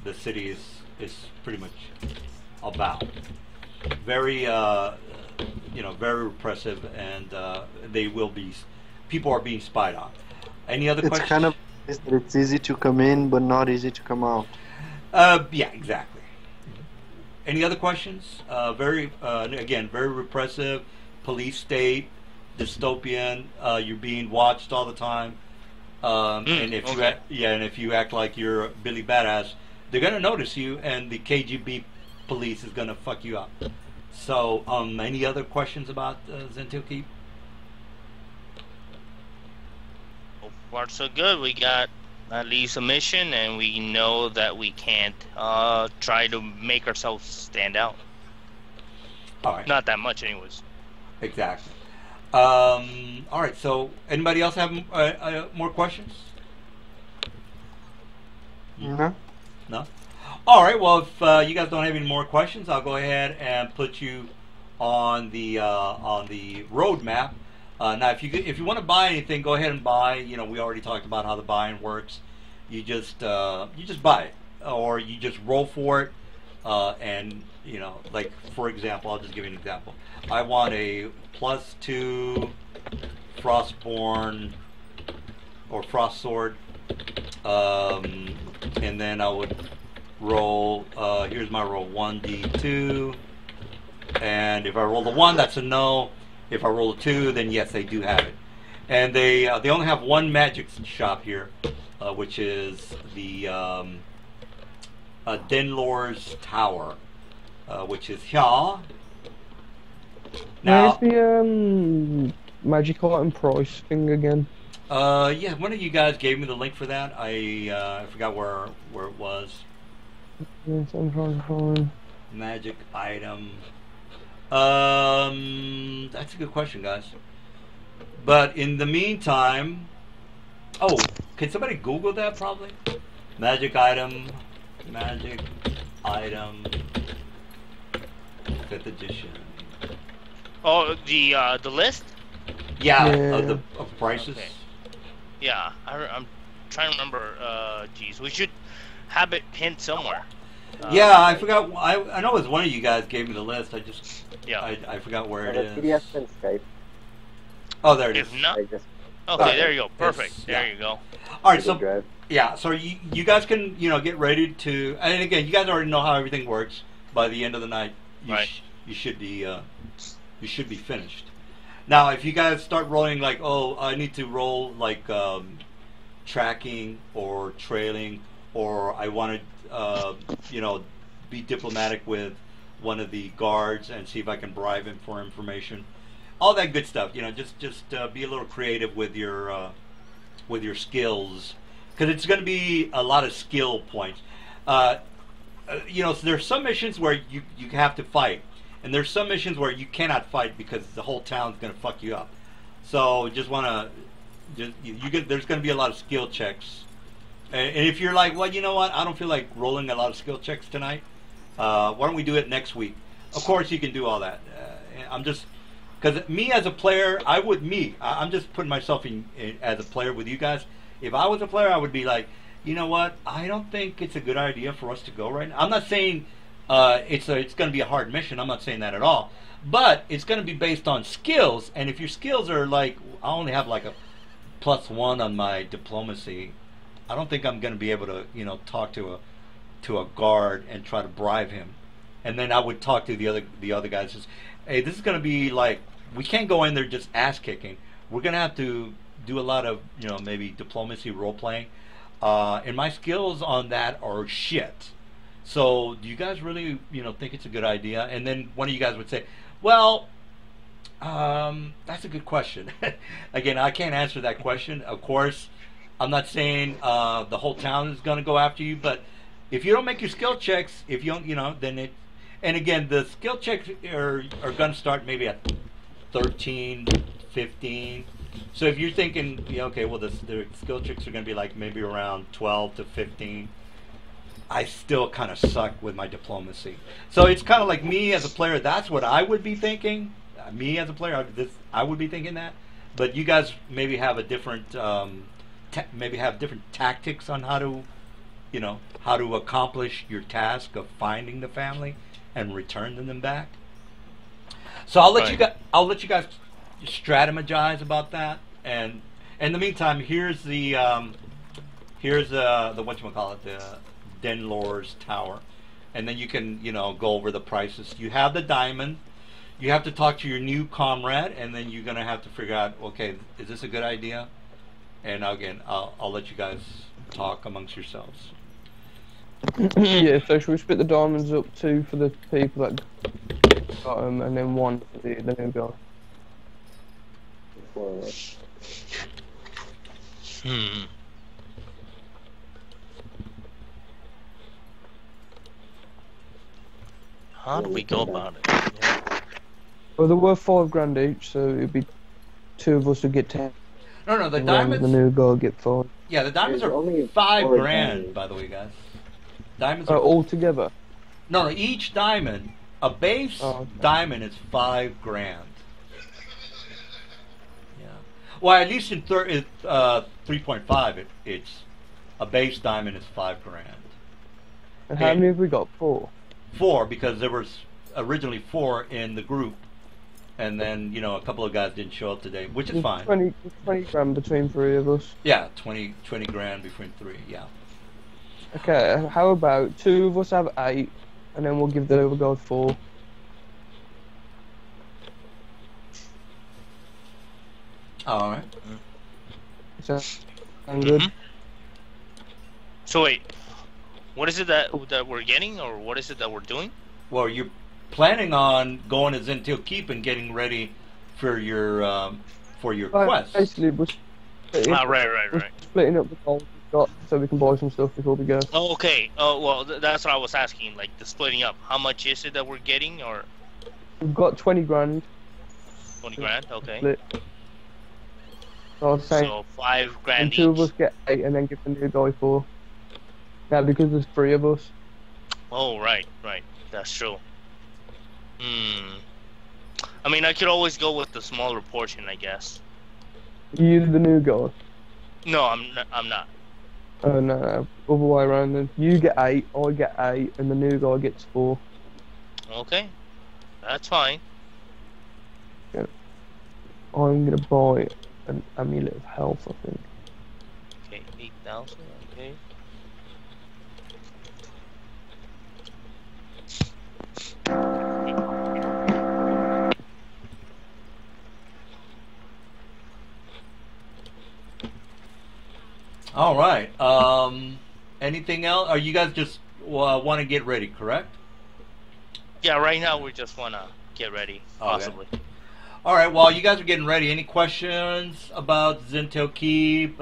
the city is pretty much about. Very very repressive, and people are being spied on. Any other It's questions? kind of it's easy to come in, but not easy to come out. Yeah, exactly. Any other questions? Very repressive, police state, dystopian. You're being watched all the time, and if you act like you're Billy Badass, they're gonna notice you, and the KGB police is gonna fuck you up. So, any other questions about Zentilkeep? So far, so good. We got at least a mission, and we know that we can't try to make ourselves stand out. All right. Not that much, anyways. Exactly. All right. So, anybody else have more questions? No. No. All right. Well, if you guys don't have any more questions, I'll go ahead and put you on the roadmap. Now, if you want to buy anything, go ahead and buy. We already talked about how the buying works. You just buy it, or you just roll for it, and like for example, I'll just give you an example. I want a +2 Frostborn or Frost Sword, and then I would roll. Here's my roll: 1d2, and if I roll the 1, that's a no. If I roll a 2, then yes, they do have it. And they only have one magic shop here, which is the Denlor's Tower, which is here. Now, Where's the magic item price thing again? yeah, one of you guys gave me the link for that. I forgot where it was. Yes, I'm trying to find. Magic item. That's a good question, guys. But in the meantime, can somebody Google that? Probably. Magic item, 5th edition. Oh, the list? Yeah, Yeah. of prices. Okay. Yeah, I'm trying to remember. Geez, we should have it pinned somewhere. Yeah, I forgot. I know it was one of you guys gave me the list. I forgot where it The is. PDF and Skype. Oh, there it is. If not, I just okay, there you go. Perfect. It's- There yeah. you go. All right, Google so Drive. yeah, so you guys can get ready to, and again, you guys already know how everything works. By the end of the night, Right. You should be finished. Now, if you guys start rolling like, I need to roll like tracking or trailing, or I want to be diplomatic with one of the guards and see if I can bribe him for information, all that good stuff. Just be a little creative with your skills, because it's going to be a lot of skill points. So there's some missions where you have to fight, and there's some missions where you cannot fight because the whole town's going to fuck you up. So just want to, there's going to be a lot of skill checks. And if you're like, well, you know what, I don't feel like rolling a lot of skill checks tonight, why don't we do it next week? Of course you can do all that. I'm just, because me as a player, I'm just putting myself in as a player with you guys. If I was a player, I would be like, you know what, I don't think it's a good idea for us to go right now. I'm not saying it's going to be a hard mission. I'm not saying that at all. But it's going to be based on skills. And if your skills are like, I only have like a +1 on my diplomacy, I don't think I'm going to be able to, talk to a guard and try to bribe him. And then I would talk to the other guys. Just, hey, this is going to be like, we can't go in there just ass kicking. We're going to have to do a lot of, maybe diplomacy role playing. And my skills on that are shit. So do you guys really, think it's a good idea? And then one of you guys would say, well, that's a good question. Again, I can't answer that question. Of course, I'm not saying the whole town is going to go after you, but if you don't make your skill checks, if you don't, then it. And again, the skill checks are going to start maybe at 13, 15. So if you're thinking, yeah, okay, well, the skill checks are going to be like maybe around 12 to 15. I still kind of suck with my diplomacy. So it's kind of like me as a player. That's what I would be thinking. Me as a player, I would be thinking that. But you guys maybe have a different, maybe have different tactics on how to, how to accomplish your task of finding the family and returning them back. So I'll let you guys strategize about that. And in the meantime, here's the whatchamacallit, the Denlore's Tower, and then you can go over the prices. You have the diamond. You have to talk to your new comrade, and then you're gonna have to figure out, okay, is this a good idea? And again, I'll let you guys talk amongst yourselves. Yeah, so should we split the diamonds up, 2 for the people that got them, and then 1 for the new guy? How do we go about it? Yeah. Well, they're worth $5,000 each, so it'd be 2 of us would get 10. No, the and diamonds. The new guy would get 5. Yeah, the diamonds There's are only $5,000, $4,000. by the way, guys. Diamonds are All together. no. Each diamond, a base diamond is $5,000. Yeah. Well, at least in 3.5, it's a base diamond is $5,000. And how many have we got? 4. 4, because there was originally 4 in the group, and then a couple of guys didn't show up today, which is fine. 20 grand between 3 of us. Yeah, 20 grand between 3. Yeah. Okay, how about 2 of us have 8, and then we'll give the other guy 4. All right. So, sound good? So wait, what is it that we're getting, or what is it that we're doing? Well, you're planning on going to Zentil Keep and getting ready for your quest. Basically, we're Right. splitting up the gold we've got so we can buy some stuff before we go. Oh, okay. Oh, well, that's what I was asking. Like the splitting up. How much is it that we're getting, or We've got 20 grand. 20 grand? Okay. Split. So I was saying, So 5 grand and 2 of each. us get 8 and then give the new guy 4. Now, because there's 3 of us. Oh, right. That's true. I mean, I could always go with the smaller portion, I guess. You the new guy. No, I'm not. Oh no, other way around then. You get 8, I get 8, and the new guy gets 4. Okay, that's fine. I'm gonna buy an amulet of health, I think. Okay, 8,000. Okay. All right. Anything else? Are you guys just want to get ready, correct? Yeah, right now we just wanna get ready, possibly. All right. While you guys are getting ready, any questions about Zentil Keep?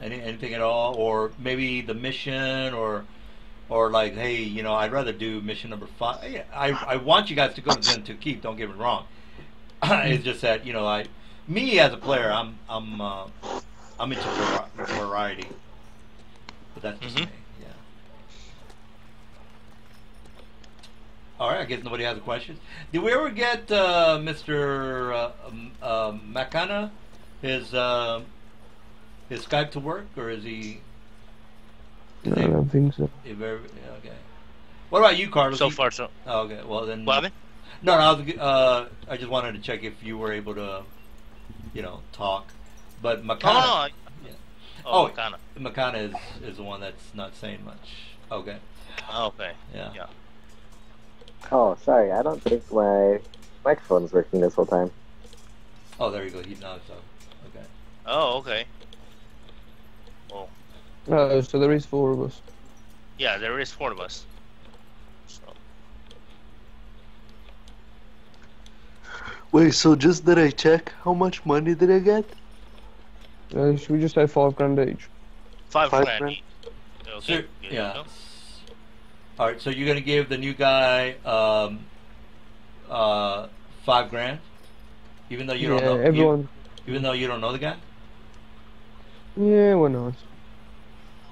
Anything at all, or maybe the mission, or like, hey, I'd rather do mission number 5. Yeah, I want you guys to go to Zentil Keep. Don't get me wrong. It's just that me as a player, I'm into variety, but that's just me. Yeah. All right. I guess nobody has a question. Did we ever get Mr. Makana his Skype to work, or is he? No, I don't think so. Okay. What about you, Carlos? So far, so. Oh, okay. Well then. What happened? No, I just wanted to check if you were able to, talk. But Makana. Oh, no. Yeah. Oh, Makana. Makana is the one that's not saying much. Okay. Okay. Yeah. Oh, sorry, I don't think my microphone's working this whole time. Oh, there you go. So. Okay. Oh, okay. Well, No, so there is 4 of us. yeah, there is 4 of us. So. Wait, so just did I check? How much money did I get? Should we just say $5,000 each? 5 5 grand grand? each. Okay. So, good to yeah. know. All right. So you're gonna give the new guy $5,000. Even though you Yeah, don't know. everyone. Even though you don't know the guy. Yeah, we're nice.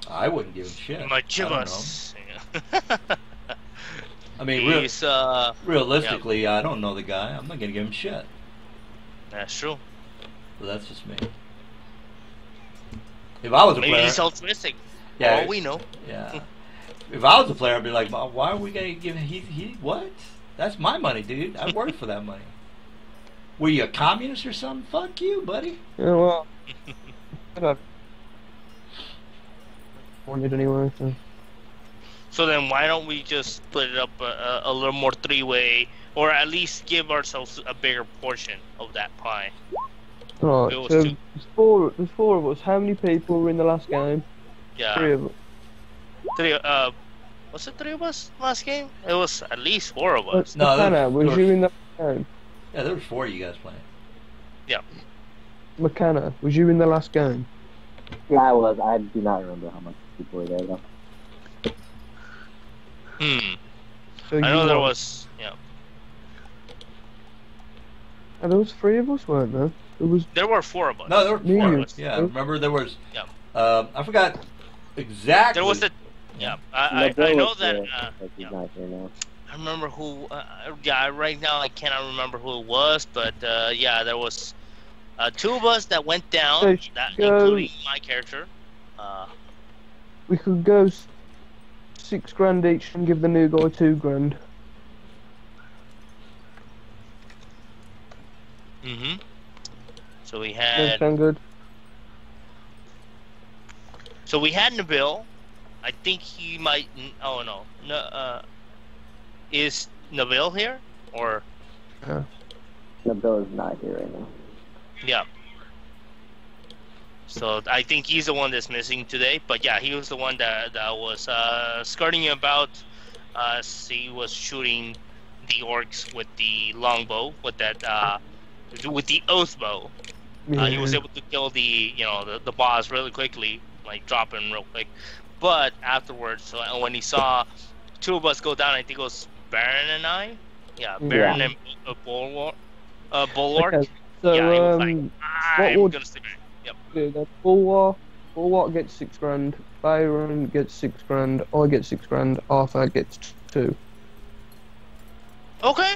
I wouldn't give him shit. My I don't know. chivas. I mean, He's realistically, I don't know the guy. I'm not gonna give him shit. that's true. But that's just me. If I was a Maybe player, he's altruistic. yeah, All we know. yeah. If I was a player, I'd be like, why are we gonna give him? He what? That's my money, dude. I worked for that money. Were you a communist or something? Fuck you, buddy. Yeah, well, I don't want it anyway. So. So then why don't we just split it up a little more three-way, or at least give ourselves a bigger portion of that pie? Right, It was so two. there's four of us. How many people were in the last game? Yeah. Three of us. Three. Was it three of us last game? It was at least four of us. No, McKenna, was there you in the last game? Yeah, there was 4 of you guys playing. McKenna, was you in the last game? Yeah, I was. I do not remember how much people were there though. So I you know there were. was. Yeah. And there was three of us, weren't there? There was. There were four of us. No, there were Me 4 and of you. us. Yeah, remember there was. Yeah. I forgot exactly. There was a. Yeah. I Bill know was that. there, but he's Yeah. not here now. I remember who. Yeah. Right now I cannot remember who it was, but yeah, there was 2 of us that went down, So that, go- including my character. We could go $6,000 each and give the new guy $2,000. Mm-hmm. So we Does had. that sound good? So we had Nabil. I think he might. Oh no. No. Is Nabil here or? The bill is not here right now. Yeah. So I think he's the one that's missing today. But yeah, he was the one that was skirting about. He was shooting the orcs with the longbow, with that with the oath bow. He was able to kill the the boss really quickly, like drop him real quick. But afterwards, so when he saw 2 of us go down, I think it was Baron and I. Yeah, Baron and Bulwark. Okay, so Yeah, he was like, what I'm would gonna stick around. Yep. do then? Bulwark gets $6,000, Byron gets $6,000, I get $6,000, Arthur gets 2. Okay.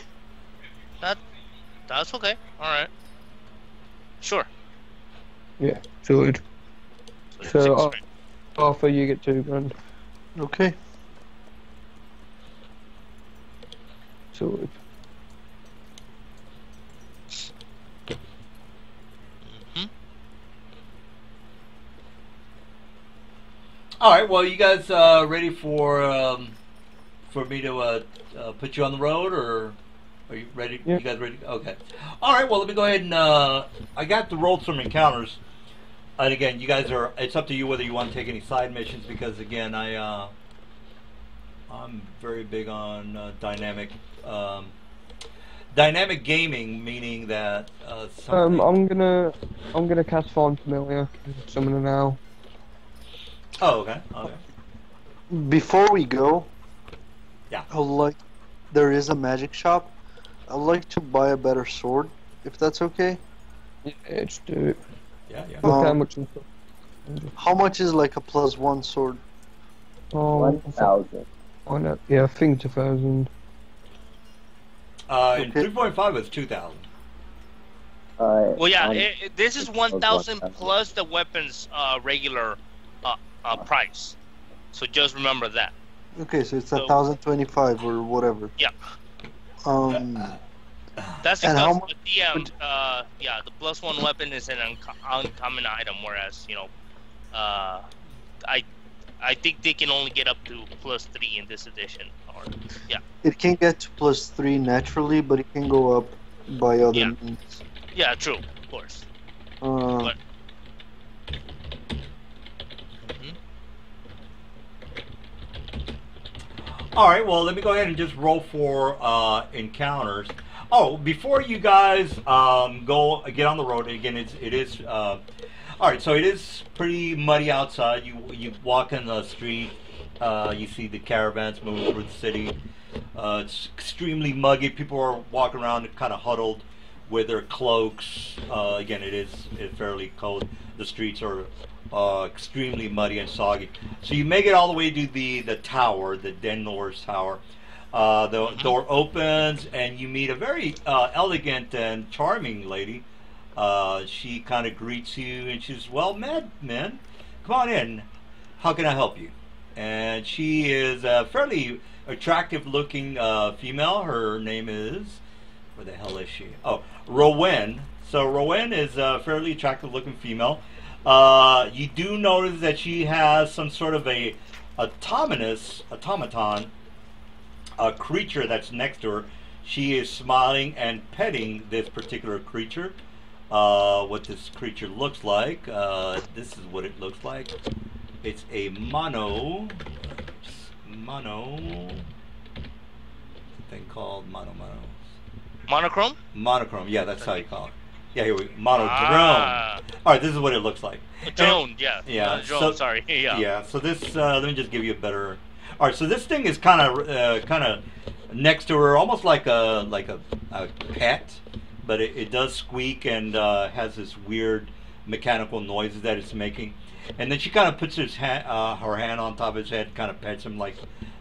That's okay. All right. Sure. Yeah, sorted. So, So, six grand. Arthur, you get $2,000. Okay. Sorted. Mhm. All right. Well, you guys ready for me to put you on the road, or are you ready? Yeah. You guys ready? Okay. All right. Well, let me go ahead and I got to roll some encounters. And again, you guys are. It's up to you whether you want to take any side missions, because again, I'm very big on dynamic gaming, meaning that something. I'm gonna cast Find Familiar, summon an owl. Oh, okay. Okay. Before we go, Yeah. there is a magic shop. I'd like to buy a better sword, if that's okay. Yeah, just do it. Yeah. Yeah. Look how Um, much. How much is like a +1 sword? Oh, 1,000. I know. Yeah, I think it's 1,000. In Okay. 3.5, it's 2,000. Well, yeah. on- This is it's 1,000 1,000. plus the weapon's regular price. So just remember that. Okay, so it's So- 1,025 or whatever. Yeah. That's And how because the DM, yeah, the +1 weapon is an uncommon item, whereas I think they can only get up to +3 in this edition. Or yeah, It can get to +3 naturally, but it can go up by other Yeah. means. yeah, true, of course. Uh, Mhm. All right, well, let me go ahead and just roll for encounters. Oh, before you guys go get on the road again, it is all right. So it is pretty muddy outside. You walk in the street, you see the caravans moving through the city. It's extremely muggy. People are walking around kind of huddled. with their cloaks. Again, it's fairly cold. The streets are extremely muddy and soggy. So you make it all the way to the tower, the Den Nor's tower. The door opens and you meet a very elegant and charming lady. She kind of greets you and she says, "Well, men, come on in. How can I help you?" And she is a fairly attractive-looking female. Her name is, where the hell is she? Oh, Rowan. So Rowan is a fairly attractive-looking female. You do notice that she has some sort of a automaton, a creature that's next to her. She is smiling and petting this particular creature. What this creature looks like. This is what it looks like. It's a mono thing called Monochrome? monochrome. Yeah, that's how you call it. Yeah, here we go. Monodrone. All right, this is what it looks like. A drone, yeah. Yeah, Drone, so- sorry. Yeah. Yeah. So this, let me just give you a better. All right, so this thing is kind of next to her, almost like a pet, but it does squeak and has this weird mechanical noises that it's making. And then she kind of puts her hand on top of his head, kind of pets him like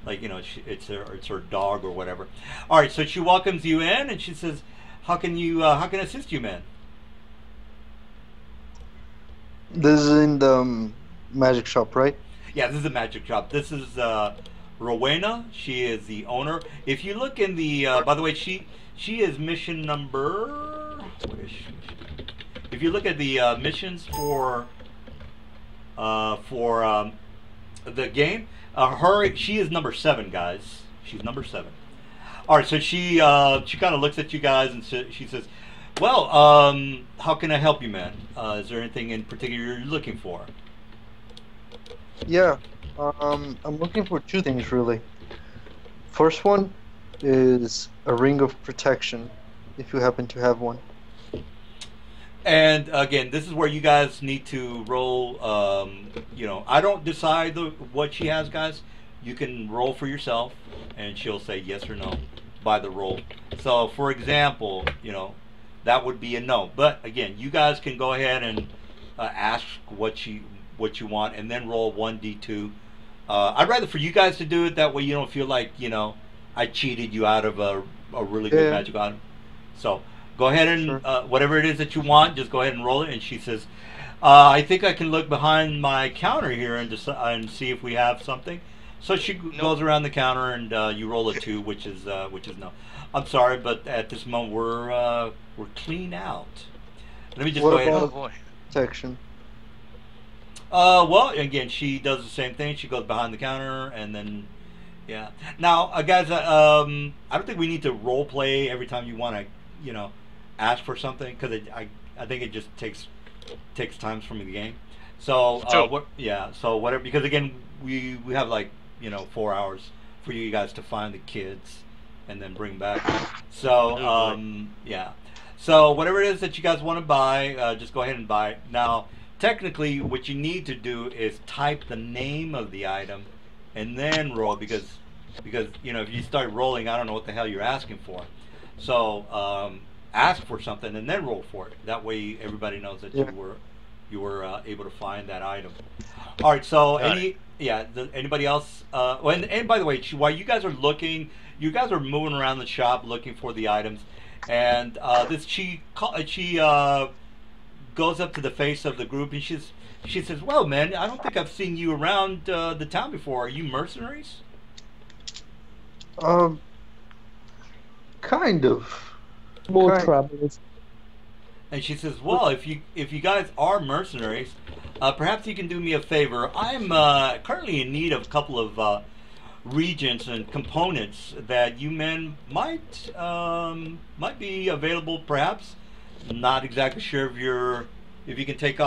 it's her dog or whatever. All right, so she welcomes you in and she says, how can I assist you, man?" This is in the magic shop, right? Yeah, this is a magic shop. This is Rowena. She is the owner. If you look in the, by the way, she is mission number. What is she? If you look at the missions for the game, she is number 7, guys. She's number 7. All right, so she kind of looks at you guys and she says, "Well, how can I help you, man? Is there anything in particular you're looking for?" Yeah. I'm looking for 2 things really. First one is a ring of protection, if you happen to have one. And again, this is where you guys need to roll. I don't decide what she has, guys. You can roll for yourself, and she'll say yes or no by the roll. So, for example, that would be a no. But again, you guys can go ahead and ask what you want, and then roll 1d2. I'd rather for you guys to do it. That way, you don't feel like I cheated you out of a really good magic item. So. Go ahead and whatever it is that you want, just go ahead and roll it. And she says, "I think I can look behind my counter here and see if we have something." So she goes around the counter and you roll a 2, which is no. I'm sorry, but at this moment we're clean out. Let me just What go ahead. about- Oh boy. Protection. Well, again, she does the same thing. She goes behind the counter and then, yeah. Now, guys, I don't think we need to role play every time you want to, ask for something, because I think it just takes times from the game. So so whatever, because again we have 4 hours for you guys to find the kids and then bring back. So yeah. So whatever it is that you guys want to buy, just go ahead and buy it. Now, technically, what you need to do is type the name of the item and then roll, because if you start rolling, I don't know what the hell you're asking for. So ask for something and then roll for it. That way everybody knows that you were able to find that item. All right. So anybody else? And by the way, while you guys are looking, you guys are moving around the shop looking for the items, and she goes up to the face of the group and she says, "Well, man, I don't think I've seen you around the town before. Are you mercenaries?" Kind of. More Right. travelers. And she says, "Well, if you guys are mercenaries, perhaps you can do me a favor. I'm currently in need of a couple of regents and components that you men might be available. Perhaps, I'm not exactly sure if you can take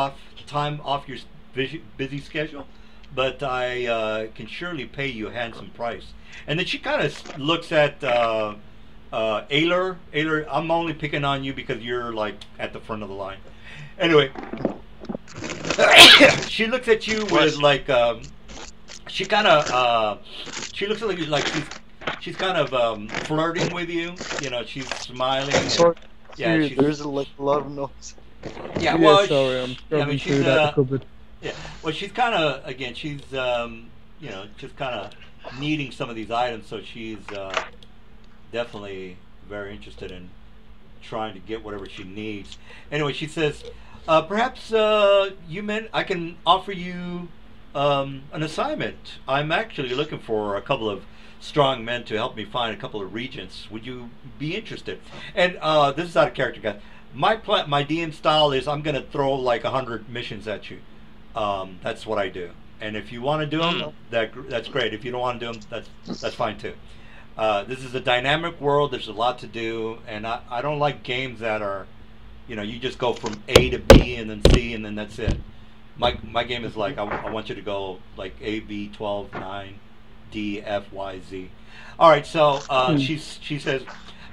time off your busy schedule, but I can surely pay you a handsome price." And then she kind of looks at Ayler, I'm only picking on you because you're at the front of the line. Anyway, she looks at you with she looks like she's kind of flirting with you. She's smiling. Sorry, Yeah, Seriously, she's there's like a lot of noise. yeah. Yeah, Well, sorry, I'm yeah, I mean scrubbing she's through that cupboard. yeah. Well, she's kind of again. She's just kind of needing some of these items, so she's definitely very interested in trying to get whatever she needs. Anyway, she says, perhaps you meant I can offer you an assignment. I'm actually looking for a couple of strong men to help me find a couple of regents. Would you be interested? And this is out of character, guys. My DM style is I'm gonna throw like 100 missions at you. That's what I do. And if you want to do them, that's great. If you don't want to do them, that's fine too. This is a dynamic world. There's a lot to do, and I don't like games that are, you just go from A to B and then C and then that's it. My game is like I want you to go like A, B, 12, 9, D, F, Y, Z. All right, so she says,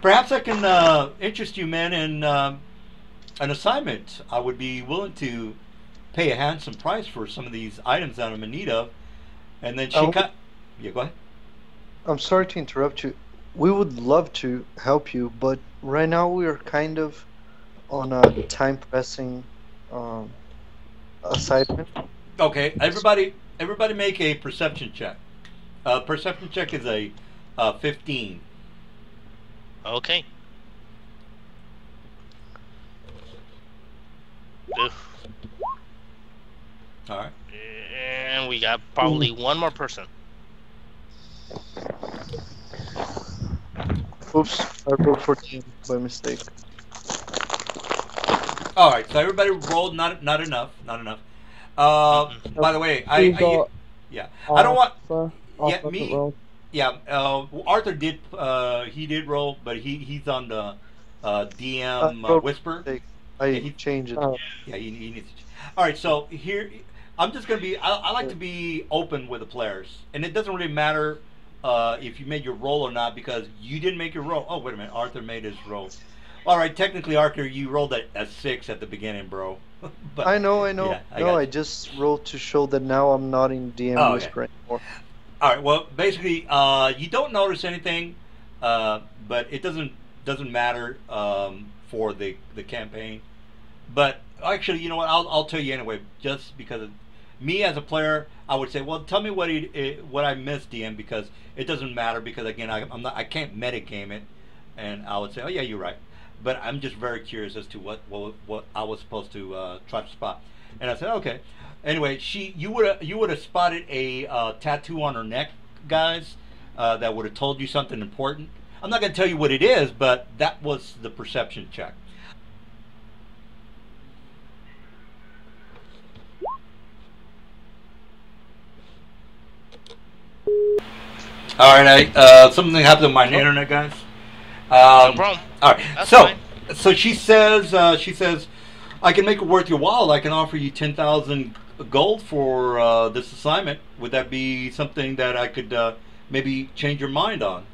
perhaps I can interest you men in an assignment. I would be willing to pay a handsome price for some of these items that I'm in need of. And then yeah, go ahead. I'm sorry to interrupt you. We would love to help you, but right now we are kind of on a time pressing assignment. Okay, everybody make a perception check. Perception check is a 15. Okay. Oof. All right. And we got probably one more person. Oops, I rolled 14 by mistake. All right, so everybody rolled not enough. By the way, I don't want Arthur did he did roll, but he's on the DM whisper. I changed it. Yeah, he needs to. All right, so here I'm just gonna be. I like to be open with the players, and it doesn't really matter if you made your roll or not because you didn't make your roll. Oh wait a minute, Arthur made his roll. All right, technically, Arthur, you rolled a 6 at the beginning, bro. But, I know. Yeah, I just rolled to show that now I'm not in DM whisper anymore. All right. Well, basically, you don't notice anything, but it doesn't matter for the campaign. But actually, you know what? I'll tell you anyway, just because of me as a player, I would say, well, tell me what I missed, DM, because it doesn't matter. Because again, I can't metagame it, and I would say, oh yeah, you're right. But I'm just very curious as to what I was supposed to try to spot. And I said, okay. Anyway, you would have spotted a tattoo on her neck, guys, that would have told you something important. I'm not going to tell you what it is, but that was the perception check. All right, something happened with my internet, guys. No problem. All right, That's so fine. so she says I can make it worth your while. I can offer you 10,000 gold for this assignment. Would that be something that I could maybe change your mind on?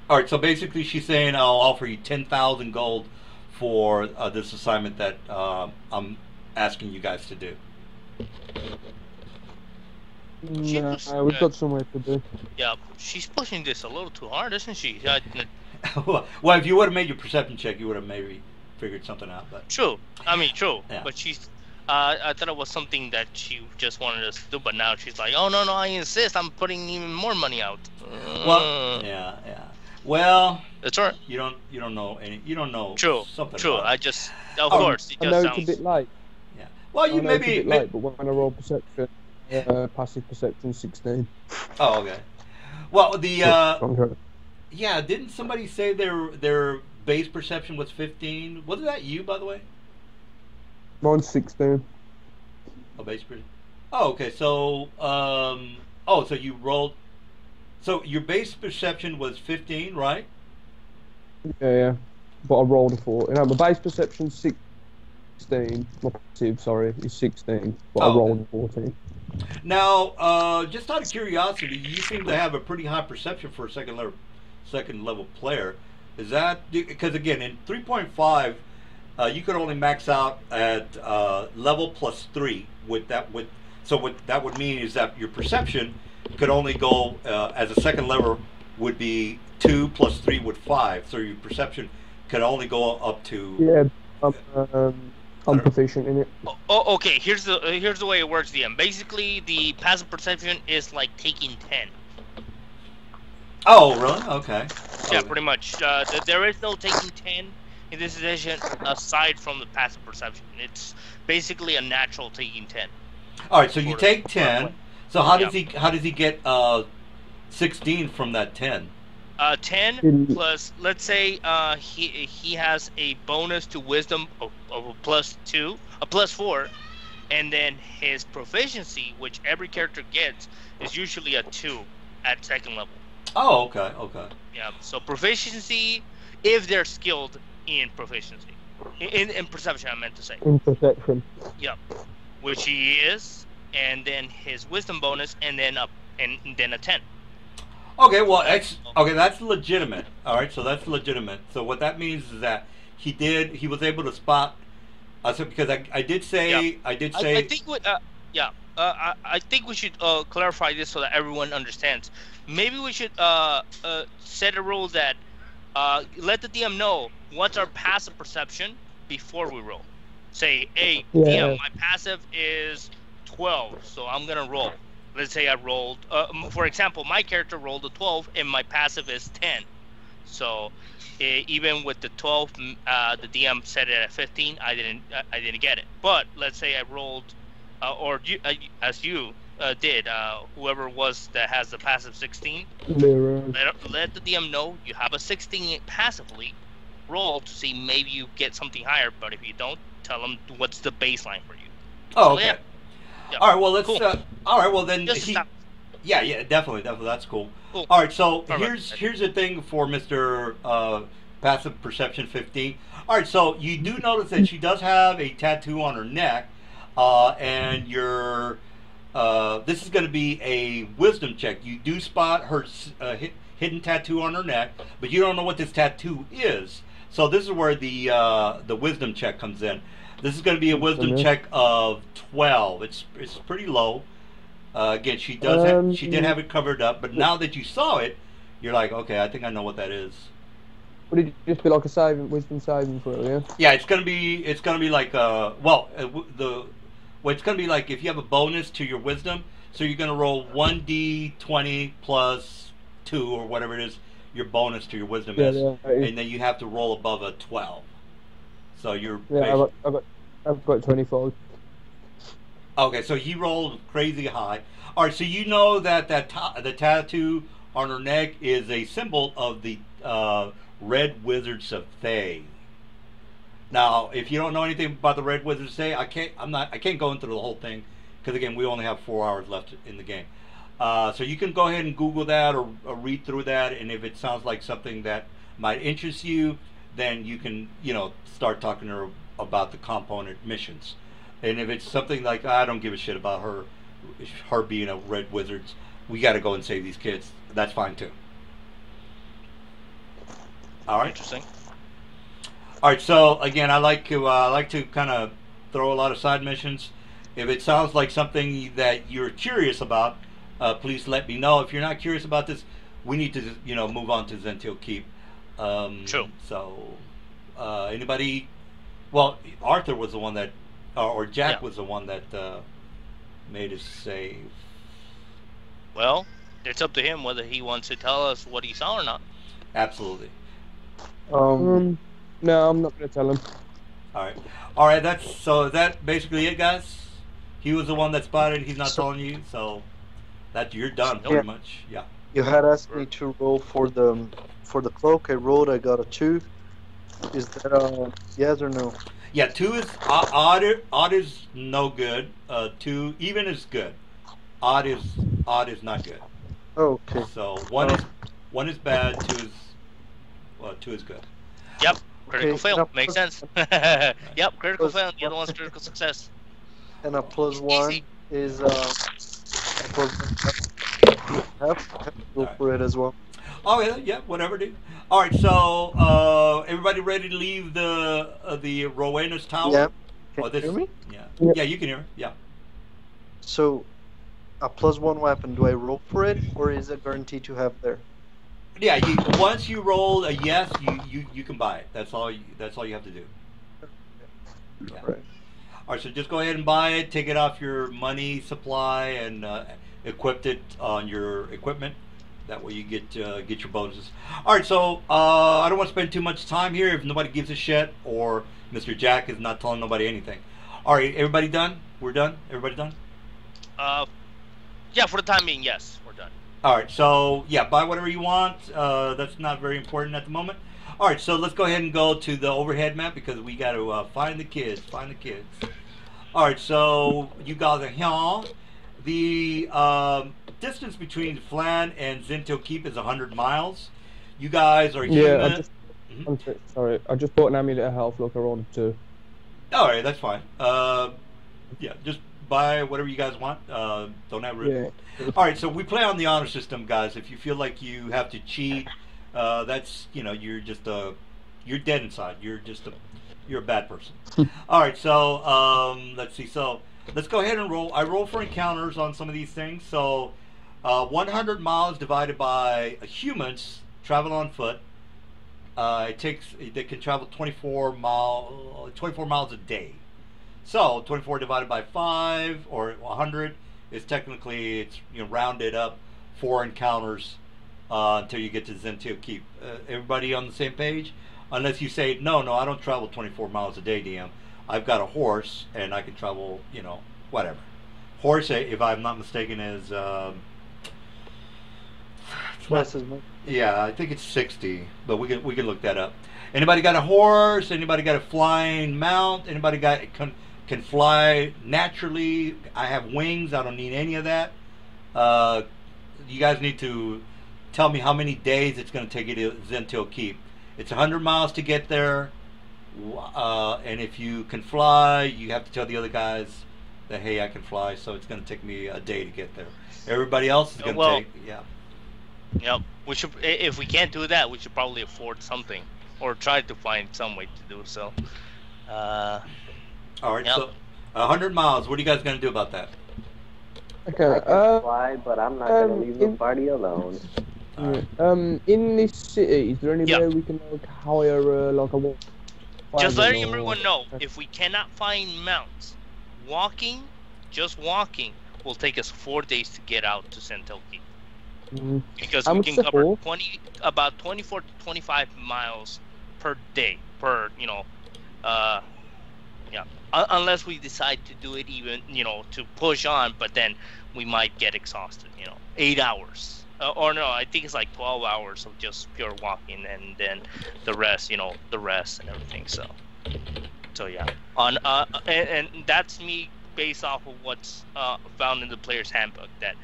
All right, so basically she's saying I'll offer you 10,000 gold for this assignment that I'm asking you guys to do. We've got some work to do. Yeah, she's pushing this a little too hard, isn't she? Well, if you would have made your perception check, you would have maybe figured something out. But True. I mean, true. Yeah. But she's. I thought it was something that she just wanted us to do, but now she's like, oh no, I insist. I'm putting even more money out. Well, yeah. Well, That's right. you don't know any. You don't know. True. Something. True. About I it. just, of Oh, course, it I just know sounds. it's a bit late. Yeah. Well, you I know it's a maybe. bit late, but when I roll perception, passive perception 16. Oh, okay. Well, the Okay. yeah, didn't somebody say their base perception was 15? Wasn't that you, by the way? Mine's 16. Oh, base perception. Oh, okay. So so you rolled. So your base perception was 15, right? Yeah. But I rolled a 4. My base perception 16. My passive, sorry, is 16. But I rolled a 14. Now, just out of curiosity, you seem to have a pretty high perception for a second level player. Is that because again in 3.5, you could only max out at level +3 so what that would mean is that your perception could only go as a second level would be 2 plus 3 would 5. So your perception could only go up to. Yeah, I'm proficient in it. Oh, okay. Here's the way it works, DM. Basically, the passive perception is like taking 10. Oh, really? Okay. Yeah, Okay. pretty much. There is no taking 10 in this edition aside from the passive perception. It's basically a natural taking 10. All right. So you For the- take for 10. play. So how does he get 16 from that 10? 10 plus, let's say he has a bonus to wisdom of a +2, a +4, and then his proficiency, which every character gets, is usually a 2 at second level. Oh, okay. Okay. Yeah, so proficiency, if they're skilled in proficiency. In perception, I meant to say. In perception. Yep. Which he is, and then his wisdom bonus, and then a 10. Okay, well, that's legitimate. All right, so that's legitimate. So what that means is that he was able to spot. So because I did say, I think I think we should clarify this so that everyone understands. Maybe we should set a rule that let the DM know what's our passive perception before we roll. Say, hey, DM, my passive is 12, so I'm gonna roll. Let's say I rolled, for example, my character rolled a 12 and my passive is 10. So even with the 12, the DM set it at 15. I didn't get it. But let's say I rolled, or you, as you did, whoever was that has the passive 16. Let the DM know you have a 16 passively. Roll to see maybe you get something higher. But if you don't, tell them what's the baseline for you. Oh, So, okay. yeah. Yeah. All right. Well, let's. Cool. All right. Well, then. Just stop. Yeah. Definitely. That's cool. Cool. All right. So All right. here's the thing for Mr. Passive Perception 15. All right. So you do notice that she does have a tattoo on her neck, and this is going to be a wisdom check. You do spot her hidden tattoo on her neck, but you don't know what this tattoo is. So this is where the wisdom check comes in. This is going to be a wisdom check of 12. It's pretty low. Again, she did have it covered up, but now that you saw it, you're like, okay, I think I know what that is. Would it just be like a wisdom saving throw? Yeah. Yeah, it's gonna be like it's gonna be like if you have a bonus to your wisdom, so you're gonna roll 1d20 plus 2 or whatever it is your bonus to your wisdom is, and then you have to roll above a 12. So you're I've got 25. Okay, so he rolled crazy high. All right, so you know that the tattoo on her neck is a symbol of the Red Wizards of Thay. Now, if you don't know anything about the Red Wizards of Thay, I can't go into the whole thing because again, we only have 4 hours left in the game. So you can go ahead and Google that or read through that, and if it sounds like something that might interest you, then you can start talking to her about the component missions. And if it's something like I don't give a shit about her being a Red Wizards, we got to go and save these kids. That's fine too. All right. Interesting. All right. So again, I like to kind of throw a lot of side missions. If it sounds like something that you're curious about, please let me know. If you're not curious about this, we need to move on to Zential Keep. True. So anybody? Well, Arthur was the one that. Or Jack was the one that made his save. Well, it's up to him whether he wants to tell us what he saw or not. Absolutely. No, I'm not going to tell him. All right. That basically it, guys. He was the one that spotted. He's not telling you, so you're done pretty much. Yeah. You had asked me to roll for the cloak. I rolled. I got a 2. Is that a yes or no? Yeah, 2 is odd. Odd is no good. 2 even is good. Odd is not good. Okay. So 1 is bad. 2 is good. Yep. Critical fail. No, Makes sense. Yep. Critical fail. The other one's critical success. And a +1 Easy. is have go for it as well. Oh yeah, whatever, dude. All right, so everybody ready to leave the Rowena's tower? Yeah. Can you hear me? Yeah, you can hear. Yeah. So, a +1 weapon. Do I roll for it, or is it guaranteed to have there? Yeah, once you roll a yes, you can buy it. That's all. That's all you have to do. Yeah. Right. All right, so just go ahead and buy it. Take it off your money supply and equip it on your equipment. That way you get your bonuses. All right, so I don't want to spend too much time here if nobody gives a shit or Mr. Jack is not telling nobody anything. All right, everybody done? We're done. Everybody done? Yeah, for the time being, yes, we're done. All right, so yeah, buy whatever you want. That's not very important at the moment. All right, so let's go ahead and go to the overhead map because we got to find the kids. Find the kids. All right, so you guys are here. The distance between Phlan and Zinto Keep is 100 miles. You guys are Yeah, human. I'm sorry. I just bought an amulet of health. Look, I ordered 2. All right, that's fine. Yeah, just buy whatever you guys want. Don't have room. Yeah. All right, so we play on the honor system, guys. If you feel like you have to cheat, that's you're just you're dead inside. You're a bad person. All right, so let's see. So let's go ahead and roll. I roll for encounters on some of these things. So 100 miles divided by humans travel on foot. They can travel 24 miles a day. So 24 divided by 5 or 100 is technically it's rounded up 4 encounters until you get to Zentil Keep. Everybody on the same page? Unless you say no, I don't travel 24 miles a day, DM. I've got a horse and I can travel, whatever. Horse, if I'm not mistaken, is yeah, I think it's 60, but we can look that up. Anybody got a horse? Anybody got a flying mount? Anybody can fly naturally? I have wings. I don't need any of that. You guys need to tell me how many days it's going to take you to Zentil Keep. It's 100 miles to get there, and if you can fly, you have to tell the other guys that hey, I can fly. So it's going to take me a day to get there. Everybody else is going to take Yep. We should, if we can't do that, we should probably afford something, or try to find some way to do so. All right, yep. so 100 miles. What are you guys going to do about that? I Okay. can fly, but I'm not gonna leave the party alone. In this city, is there any way we can hire like a? Just letting everyone know, if we cannot find mounts, just walking will take us 4 days to get out to Sentoki. Because we can cover about 24 to 25 miles per day, unless we decide to do it even, to push on, but then we might get exhausted, 8 hours. Or no, I think it's like 12 hours of just pure walking, and then the rest, the rest and everything. So yeah. And that's me based off of what's found in the player's handbook. That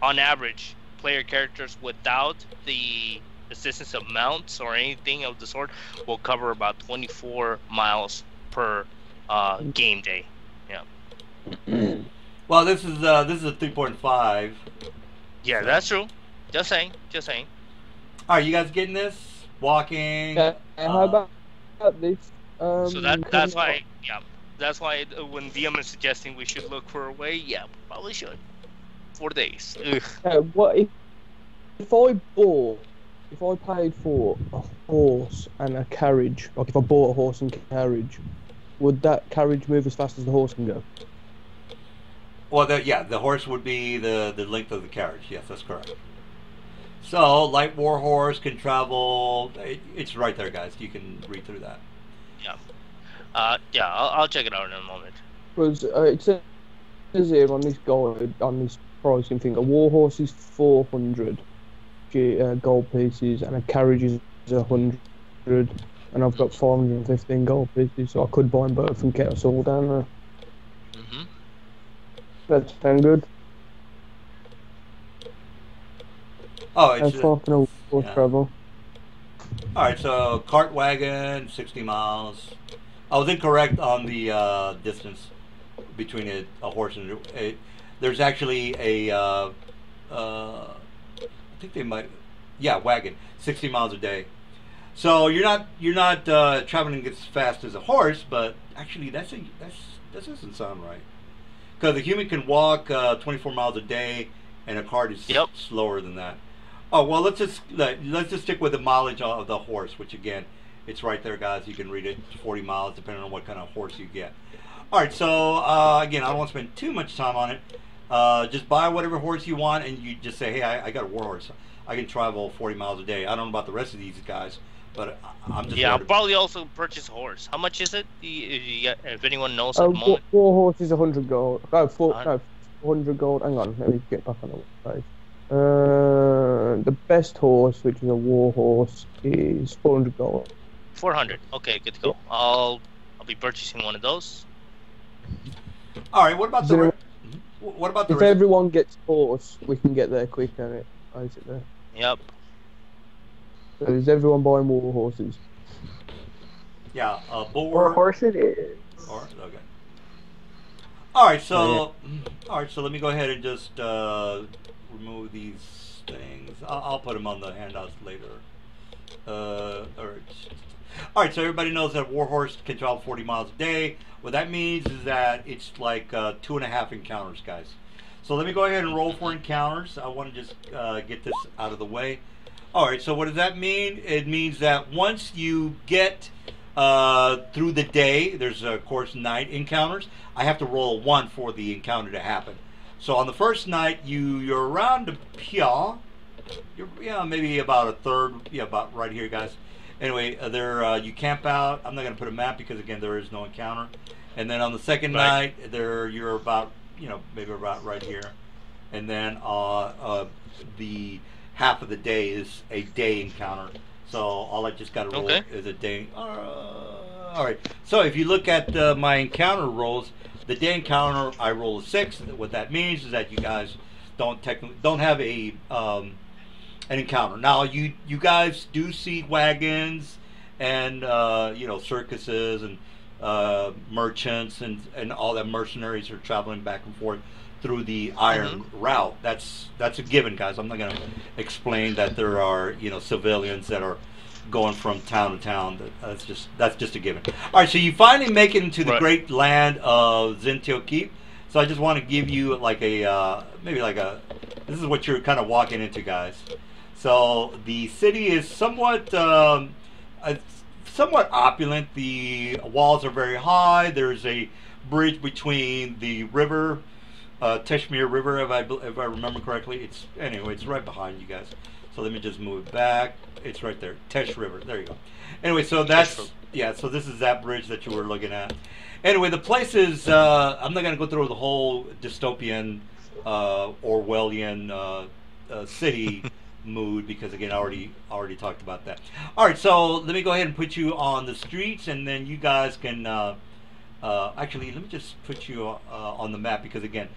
on average, player characters without the assistance of mounts or anything of the sort will cover about 24 miles per game day. Yeah. Well, this is a 3.5. Yeah, that's true. Just saying. All right, you guys getting this? Walking. How about this? So that's why. Yeah, that's why when DM is suggesting we should look for a way, yeah, probably should. 4 days. What if I paid for a horse and a carriage? Like if I bought a horse and carriage, would that carriage move as fast as the horse can go? Well, the horse would be the length of the carriage. Yes, that's correct. So, light war horse can travel. It's right there, guys. You can read through that. Yeah. I'll check it out in a moment. Because it says here on this guide, on this pricing thing, a war horse is 400 gold pieces, and a carriage is 100, and I've got 415 gold pieces, so I could buy them both and get us all down there. That's sound good. Oh, it's fucking travel. All right, so cart wagon, 60 miles. I was incorrect on the distance between a horse and there's actually a I think they might, wagon, 60 miles a day. So you're not traveling as fast as a horse, but actually that doesn't sound right. Because a human can walk 24 miles a day, and a cart is slower than that. Oh well, let's just stick with the mileage of the horse, which again, it's right there, guys. You can read it. It's 40 miles, depending on what kind of horse you get. All right, so again, I don't want to spend too much time on it. Just buy whatever horse you want, and you just say, hey, I got a war horse. I can travel 40 miles a day. I don't know about the rest of these guys, but I'm just Yeah, I'll probably also purchase a horse. How much is it? If anyone knows at the moment. War horse is 100 gold. No, 400 gold. Hang on, let me get back on the website. The best horse, which is a war horse, is 400 gold. 400. Okay, good to go. I'll be purchasing one of those. All right. What about the rest? If everyone gets horse, we can get there quicker. Basically. Yep. So is everyone buying war horses? Yeah, War horse it is. Okay. All right. So, let me go ahead and just remove these things. I'll put them on the handouts later. All right. So everybody knows that war horse can travel 40 miles a day. What that means is that it's like 2.5 encounters, guys. So let me go ahead and roll for encounters. I want to just get this out of the way. All right, so what does that mean? It means that once you get through the day, there's of course night encounters. I have to roll a 1 for the encounter to happen. So on the first night, you're around the Phlan. You're maybe about a third, about right here, guys. Anyway, you camp out. I'm not going to put a map because again there is no encounter. And then on the second night, you're about maybe about right here. And then the half of the day is a day encounter. So all I just got to roll is a day. All right. So if you look at my encounter rolls, the day encounter I roll a 6. What that means is that you guys don't have a an encounter. Now you guys do see wagons and circuses and merchants and all that mercenaries are traveling back and forth through the iron route. That's a given, guys. I'm not going to explain that there are civilians that are going from town to town. That's just a given. All right, so you finally make it into the great land of Zentio Keep. So I just want to give you like a this is what you're kind of walking into, guys. So the city is somewhat opulent. The walls are very high. There's a bridge between the river, Teshmere River, if I remember correctly. It's right behind you guys. So let me just move it back. It's right there, Tesh River. There you go. Anyway, so that's So this is that bridge that you were looking at. Anyway, the place is. I'm not going to go through the whole dystopian, Orwellian city mood because again I already talked about that. All right, so let me go ahead and put you on the streets, and then you guys can actually let me just put you on the map because again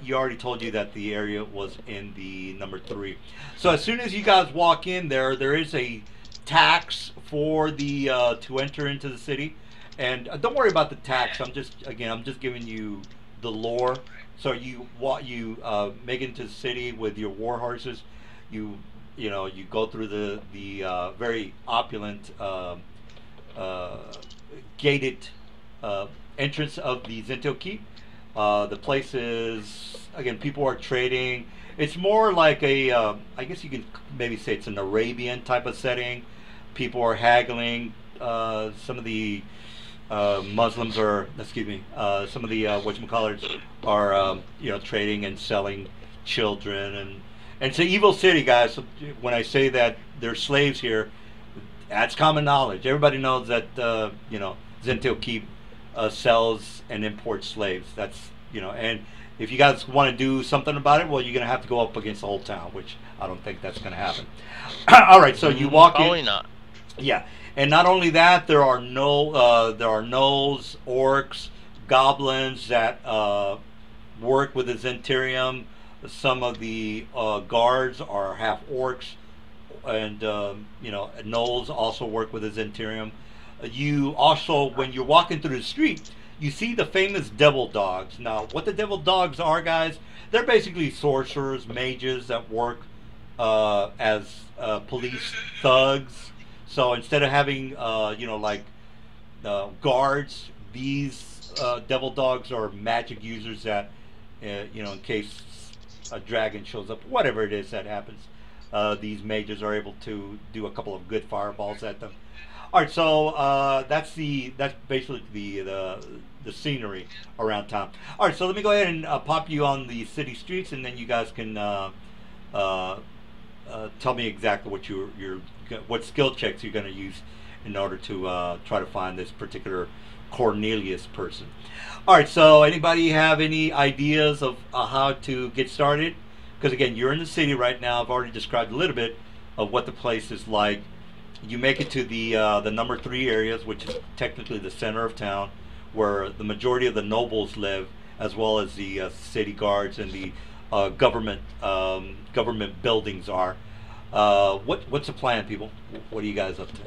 you already told you that the area was in the number 3. So as soon as you guys walk in there is a tax for the to enter into the city, and don't worry about the tax. I'm just giving you the lore. So you make it into the city with your war horses. You go through the very opulent gated entrance of the Zentio Keep. The place is again people are trading. It's more like a I guess you can maybe say it's an Arabian type of setting. People are haggling. Some of the Muslims are some of the whatchamacallits are trading and selling children and it's an evil city, guys. When I say that there's slaves here, that's common knowledge. Everybody knows that Zentio Keep sells and imports slaves. That's and if you guys want to do something about it, well, you're gonna have to go up against the whole town, which I don't think that's gonna happen. All right, so you walk in. Probably not. Yeah, and not only that, there are gnolls, orcs, goblins that work with the Zentirium. Some of the guards are half orcs, and gnolls also work with the Zentirium. You also, when you're walking through the street, you see the famous devil dogs. Now, what the devil dogs are, guys, they're basically sorcerers, mages that work as police thugs. So instead of having, guards, these devil dogs are magic users that, in case a dragon shows up, whatever it is that happens, these mages are able to do a couple of good fireballs at them. All right, so that's basically the scenery around town. All right, so let me go ahead and pop you on the city streets, and then you guys can tell me exactly what skill checks you're going to use in order to try to find this particular Cornelius person. All right, so anybody have any ideas of how to get started? Because again, you're in the city right now. I've already described a little bit of what the place is like. You make it to the number 3 areas, which is technically the center of town, where the majority of the nobles live, as well as the city guards and the government buildings are. What's the plan, people? What are you guys up to?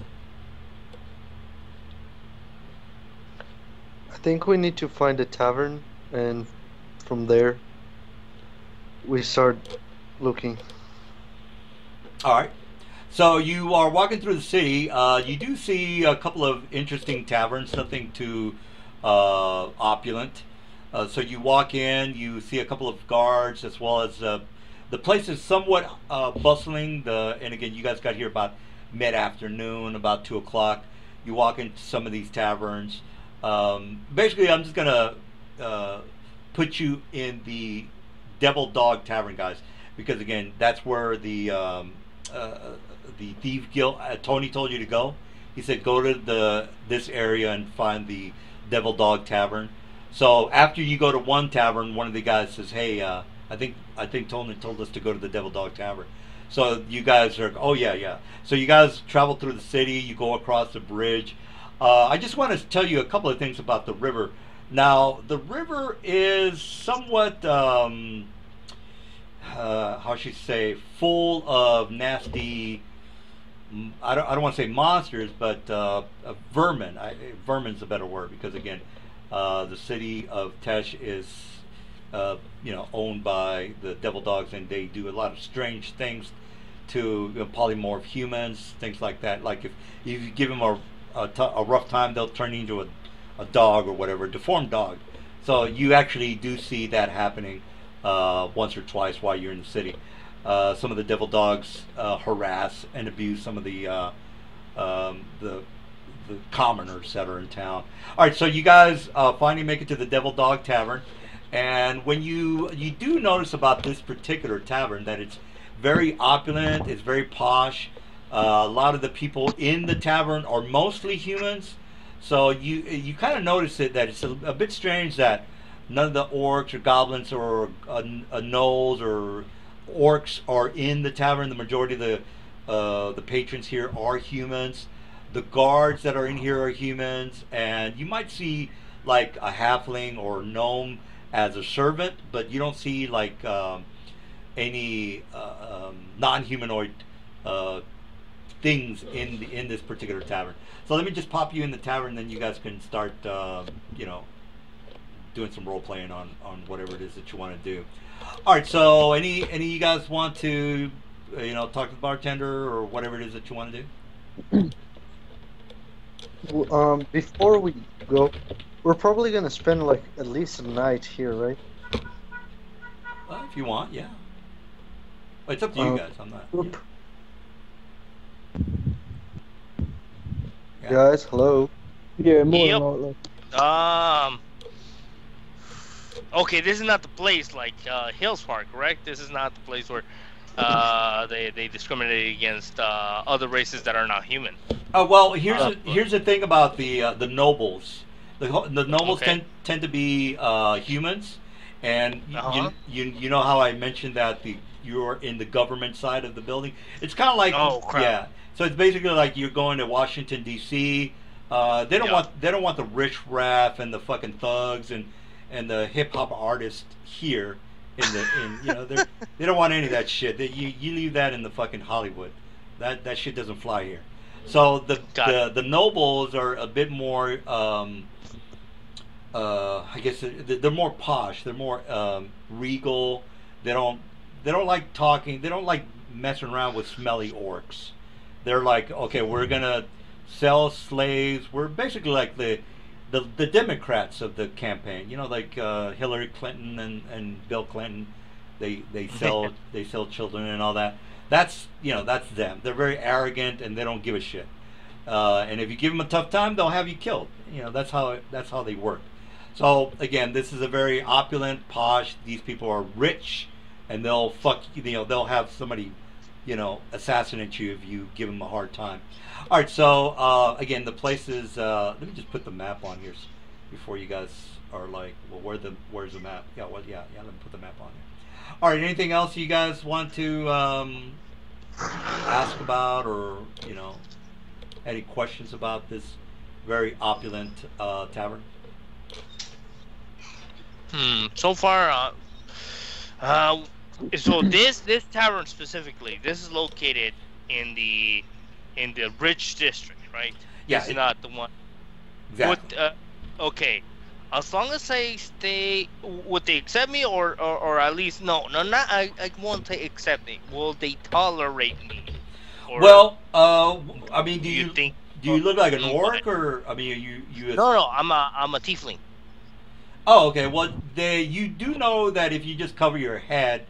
I think we need to find a tavern, and from there we start looking. All right. So you are walking through the city. You do see a couple of interesting taverns, nothing too opulent. So you walk in, you see a couple of guards, as well as the place is somewhat bustling. And again, you guys got here about mid-afternoon, about 2 o'clock. You walk into some of these taverns. Basically, I'm just gonna put you in the Devil Dog Tavern, guys, because again, that's where the Thief Guild. Tony told you to go. He said go to this area and find the Devil Dog Tavern. So after you go to one tavern, one of the guys says, "Hey, I think Tony told us to go to the Devil Dog Tavern." So you guys are, oh yeah. So you guys travel through the city. You go across the bridge. I just want to tell you a couple of things about the river. Now, the river is somewhat, how should I say, full of nasty, I don't want to say monsters, but vermin. Vermin's a better word, because again, the city of Tesh is, owned by the Devil Dogs, and they do a lot of strange things to polymorph humans, things like that. Like if you give them a rough time, they'll turn into a dog or whatever, a deformed dog. So you actually do see that happening once or twice while you're in the city. Some of the Devil Dogs harass and abuse some of the commoners that are in town. All right, so you guys finally make it to the Devil Dog Tavern, and when you do notice about this particular tavern that it's very opulent, it's very posh. A lot of the people in the tavern are mostly humans, so you kind of notice that it's a bit strange that none of the orcs or goblins or gnolls or orcs are in the tavern. The majority of the patrons here are humans. The guards that are in here are humans, and you might see like a halfling or gnome as a servant, but you don't see like any non-humanoid things in this particular tavern. So let me just pop you in the tavern, then you guys can start doing some role playing on whatever it is that you want to do. All right, so any of you guys want to talk to the bartender or whatever it is that you want to do? Before we go, we're probably gonna spend like at least a night here, right? If you want, yeah. It's up to you guys. I'm not. Yeah. Yeah. Guys, hello. Yeah, more Yep. than likely. Okay, this is not the place like Hills Park, correct? This is not the place where they discriminate against other races that are not human. Well, here's the thing about the nobles. The nobles Okay. tend to be humans, and Uh-huh. you know how I mentioned that you're in the government side of the building. It's kind of like, Oh, crap. yeah. So it's basically like you're going to Washington D.C. They don't Yeah. want the riffraff and the fucking thugs and the hip hop artists here they don't want any of that shit. You leave that in the fucking Hollywood. That shit doesn't fly here. So the nobles are a bit more I guess they're more posh. They're more regal. They don't like talking. They don't like messing around with smelly orcs. They're like, okay, we're gonna sell slaves. We're basically like the Democrats of the campaign. Like Hillary Clinton and Bill Clinton. They sell children and all that. That's that's them. They're very arrogant and they don't give a shit. And if you give them a tough time, they'll have you killed. That's how they work. So again, this is a very opulent, posh. These people are rich, and they'll fuck you. They'll have somebody, assassinate you if you give them a hard time. All right. So again, the place is. Let me just put the map on here before you guys are like, well, where's the map? Yeah. Well, yeah. Let me put the map on here. All right. Anything else you guys want to ask about, or any questions about this very opulent tavern? So far, so this tavern specifically, this is located in the rich district, right? Yeah, it's not the one. Exactly. Okay, as long as I stay, would they accept me, or at least no, not I won't say accept me. Will they tolerate me? Or, well, I mean, do you think? Do you look like an orc, or I mean, are you? No, I'm a tiefling. Oh, okay. Well, you do know that if you just cover your head,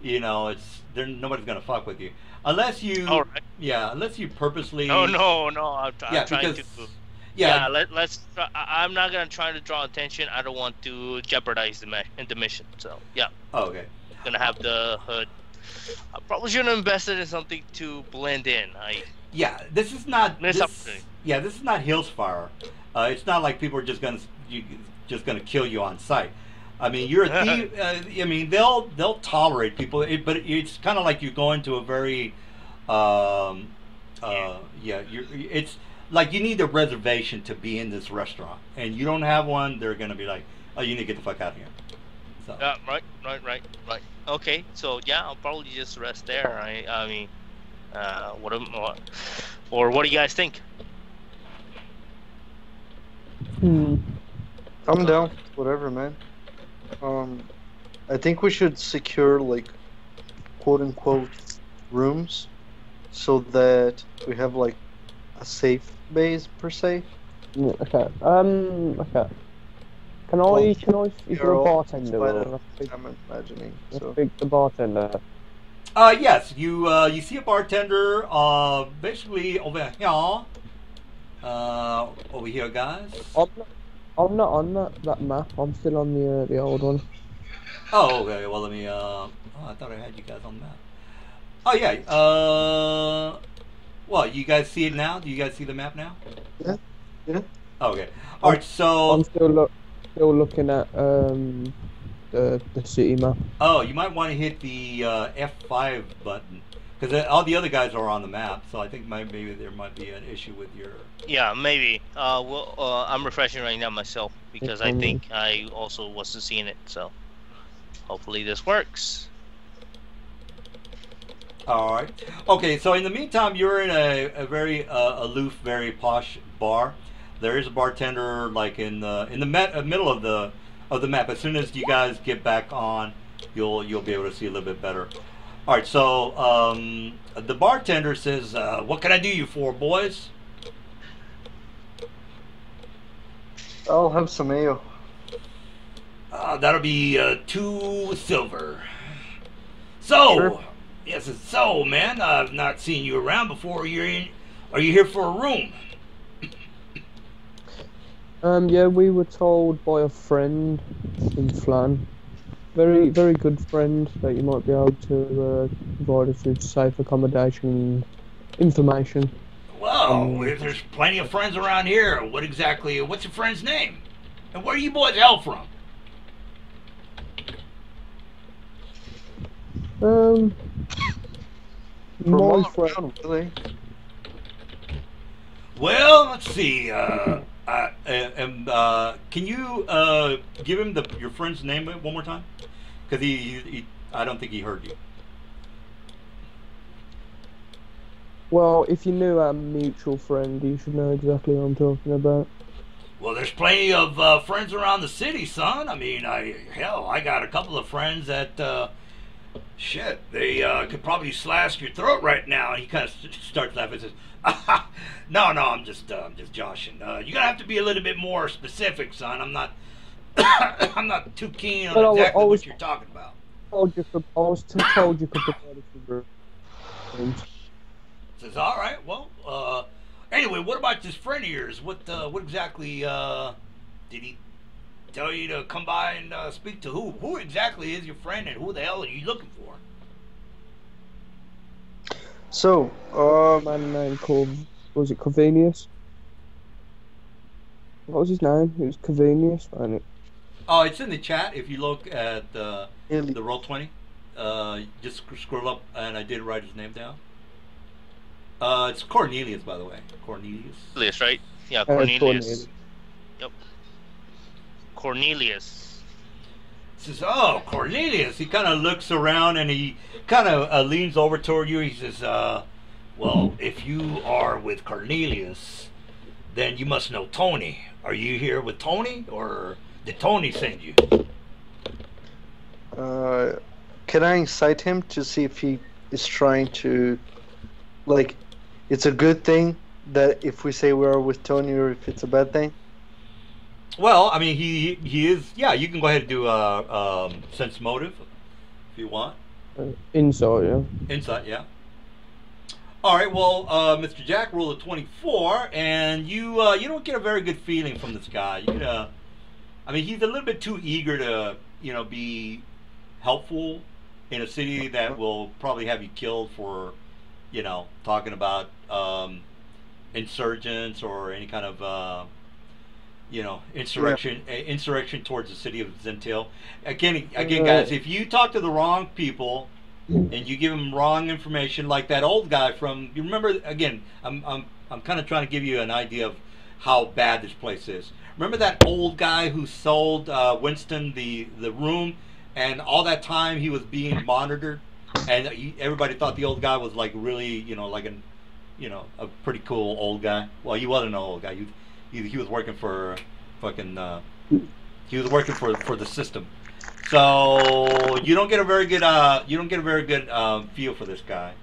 nobody's gonna fuck with you unless you. All right. Yeah, unless you purposely. No. I'm trying to. Yeah. Let's. I'm not gonna try to draw attention. I don't want to jeopardize the mission. So yeah. Oh, okay. Gonna have the hood. I probably shouldn't have invested in something to blend in. Yeah, this is not. This is not Hillsfire. It's not like people are just gonna kill you on sight. I mean, you're a thief. I mean, they'll tolerate people, but it's kind of like you go into a very, it's like you need a reservation to be in this restaurant, and you don't have one. They're gonna be like, oh, you need to get the fuck out of here. So. Right. Okay, so yeah, I'll probably just rest there. I mean, what do you guys think? I'm down. Whatever, man. I think we should secure, like, quote unquote rooms, so that we have like a safe base per se. Yeah, okay. Okay. Can I? Is there a bartender? I'm imagining. So. Speak the bartender. Yes. You see a bartender. Basically over here. Over here, guys. I'm not on that map. I'm still on the old one. Oh, okay. Well, let me. I thought I had you guys on the map. Oh yeah. Well, you guys see it now? Do you guys see the map now? Yeah. Okay. All right. So. I'm still looking at the city map. Oh, you might want to hit the F5 button, because all the other guys are on the map. So I think maybe there might be an issue with your. Yeah, maybe. I'm refreshing right now myself because I think I also wasn't seeing it. So hopefully this works. All right. Okay. So in the meantime, you're in a very aloof, very posh bar. There is a bartender like in the middle of the map. As soon as you guys get back on, you'll be able to see a little bit better. All right. So the bartender says, "What can I do you for, boys?" I'll have some ale. That'll be 2 silver. So, sure. Yes, it's so, man. I've not seen you around before. Are you here for a room? Yeah, we were told by a friend in Phlan, very, very good friend, that you might be able to provide us with safe accommodation information. Well, there's plenty of friends around here. What's your friend's name? And where are you boys hail from? My friend. Really? Well, let's see. Can you give him your friend's name one more time? Because I don't think he heard you. Well, if you knew our mutual friend, you should know exactly what I'm talking about. Well, there's plenty of friends around the city, son. I mean, I got a couple of friends that, they could probably slash your throat right now. And he kind of starts laughing and says, No, I'm just joshing. You're gonna have to be a little bit more specific, son. I'm not, I'm not too keen on exactly what you're talking about. I was told you could provide us with. Says, all right, well, anyway, what about this friend of yours? What exactly did he tell you to come by and speak to? Who exactly is your friend, and who the hell are you looking for? So, A man named called, was it Covenius? What was his name? It was Covenius, wasn't it? Oh, it's in the chat. If you look at Nearly. the Roll20, just scroll up, and I did write his name down. It's Cornelius, by the way. Cornelius. Cornelius, right? Yeah, Cornelius. Cornelius. Yep. Cornelius. Says, oh, Cornelius. He kind of looks around and he kind of leans over toward you. He says, well, if you are with Cornelius, then you must know Tony. Are you here with Tony, or did Tony send you? Can I incite him to see if he is trying to, like, it's a good thing that if we say we are with Tony, or if it's a bad thing? Well, I mean, he is. Yeah, you can go ahead and do sense motive if you want. Insight, yeah. Insight, yeah. All right. Well, Mr. Jack rolled a 24, and you don't get a very good feeling from this guy. I mean, he's a little bit too eager to be helpful in a city that will probably have you killed for talking about insurgents or any kind of insurrection towards the city of Zentil. Again, guys, if you talk to the wrong people and you give them wrong information, like that old guy from, you remember, again, I'm kind of trying to give you an idea of how bad this place is. Remember that old guy who sold Winston the room, and all that time he was being monitored, and everybody thought the old guy was like really, like a pretty cool old guy. Well, he wasn't an old guy. He was working for fucking. He was working for the system. So you don't get a very good feel for this guy.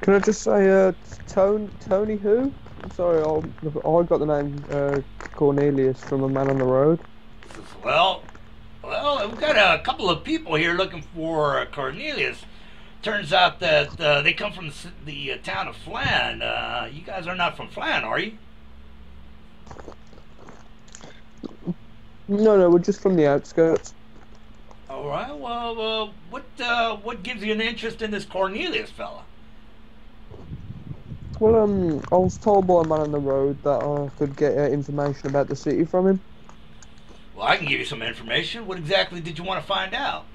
Can I just say, Tony who? I'm sorry, I got the name Cornelius from A Man on the Road. Well, we've got a couple of people here looking for Cornelius. Turns out that they come from the town of Phlan. You guys are not from Phlan, are you? No, we're just from the outskirts. All right. Well, what gives you an interest in this Cornelius fella? Well, I was told by a man on the road that I could get information about the city from him. Well, I can give you some information. What exactly did you want to find out?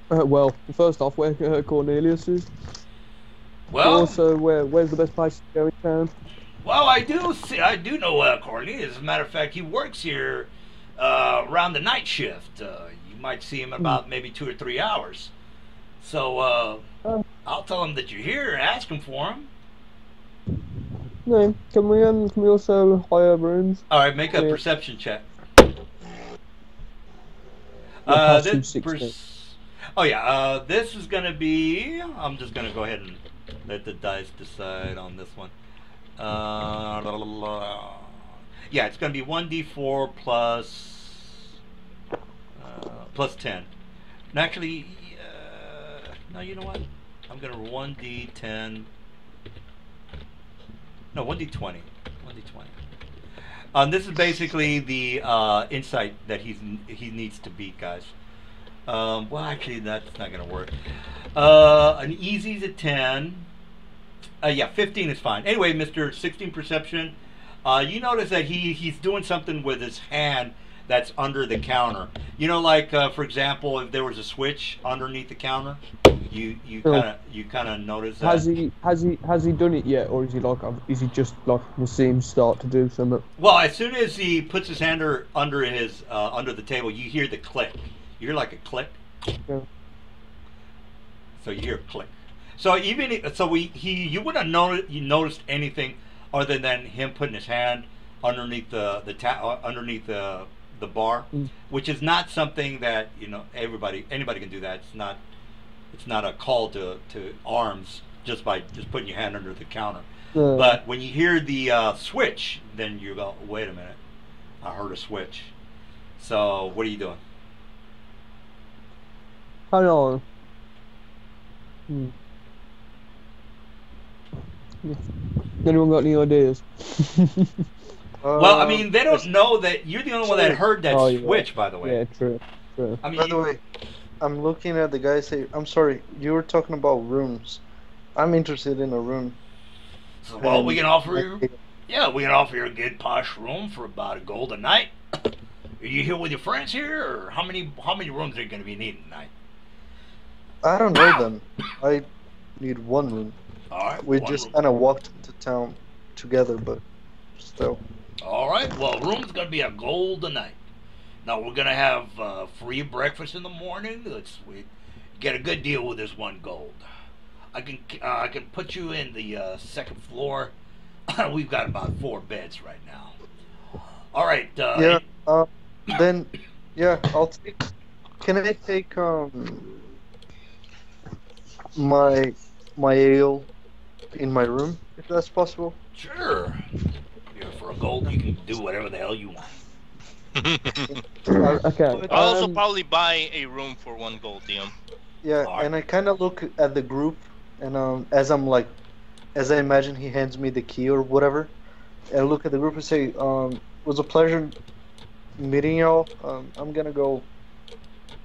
Well, first off, where Cornelius is. Well, also, where's the best place to go in town? Well, I do know Cornelius. As a matter of fact, he works here around the night shift. You might see him about maybe 2 or 3 hours. So I'll tell him that you're here and ask him for him. Yeah, can we also hire rooms? All right, make a perception check. This is gonna be. I'm just gonna go ahead and let the dice decide on this one. Yeah, it's gonna be 1d4 plus 10. And actually, no, you know what? I'm gonna 1d10. No, 1d20. 1d20. This is basically the insight that he needs to beat, guys. Well, actually, that's not gonna work. An easy's a 10. Yeah, 15 is fine. Anyway, Mr. 16 perception. You notice that he's doing something with his hand that's under the counter. Like for example, if there was a switch underneath the counter, you kind of notice that. Has he done it yet, or is he just like we'll see him start to do something? Well, as soon as he puts his hand under the table, you hear the click. You hear like a click. Yeah. So you hear a click. So you wouldn't have noticed anything other than him putting his hand underneath underneath the bar, which is not something that anybody can do that. It's not a call to arms just by putting your hand under the counter. But when you hear the switch, then you go, wait a minute, I heard a switch. So what are you doing? Hang on. Hmm. Anyone got any ideas? Well, I mean, they don't Yes. know that you're the only one that Sorry. heard that Oh, yeah. switch, by the way. Yeah, true. True. I mean, By the way, I'm looking at the guy say, I'm sorry, you were talking about rooms. I'm interested in a room. so, well, we And can offer you. Yeah, we can offer you a good posh room for about $1 a night. Are you here with your friends here, or how many rooms are you going to be needing tonight? I don't know them. I need one room. All right, We one just room. kind of walked into town together, but still. All right, well, room's going to be $1 a night. Now we're going to have free breakfast in the morning. We get a good deal with this $1. I can put you in the second floor. We've got about 4 beds right now. All right. Yeah. Then, yeah, I'll take. Can I take my ale in my room if that's possible? Sure. Yeah, for $1, you can do whatever the hell you want. Okay. I'll also probably buy a room for $1, DM. Yeah, Alright. and I kind of look at the group, and as I imagine he hands me the key or whatever, and I look at the group and say, it was a pleasure meeting y'all. I'm gonna go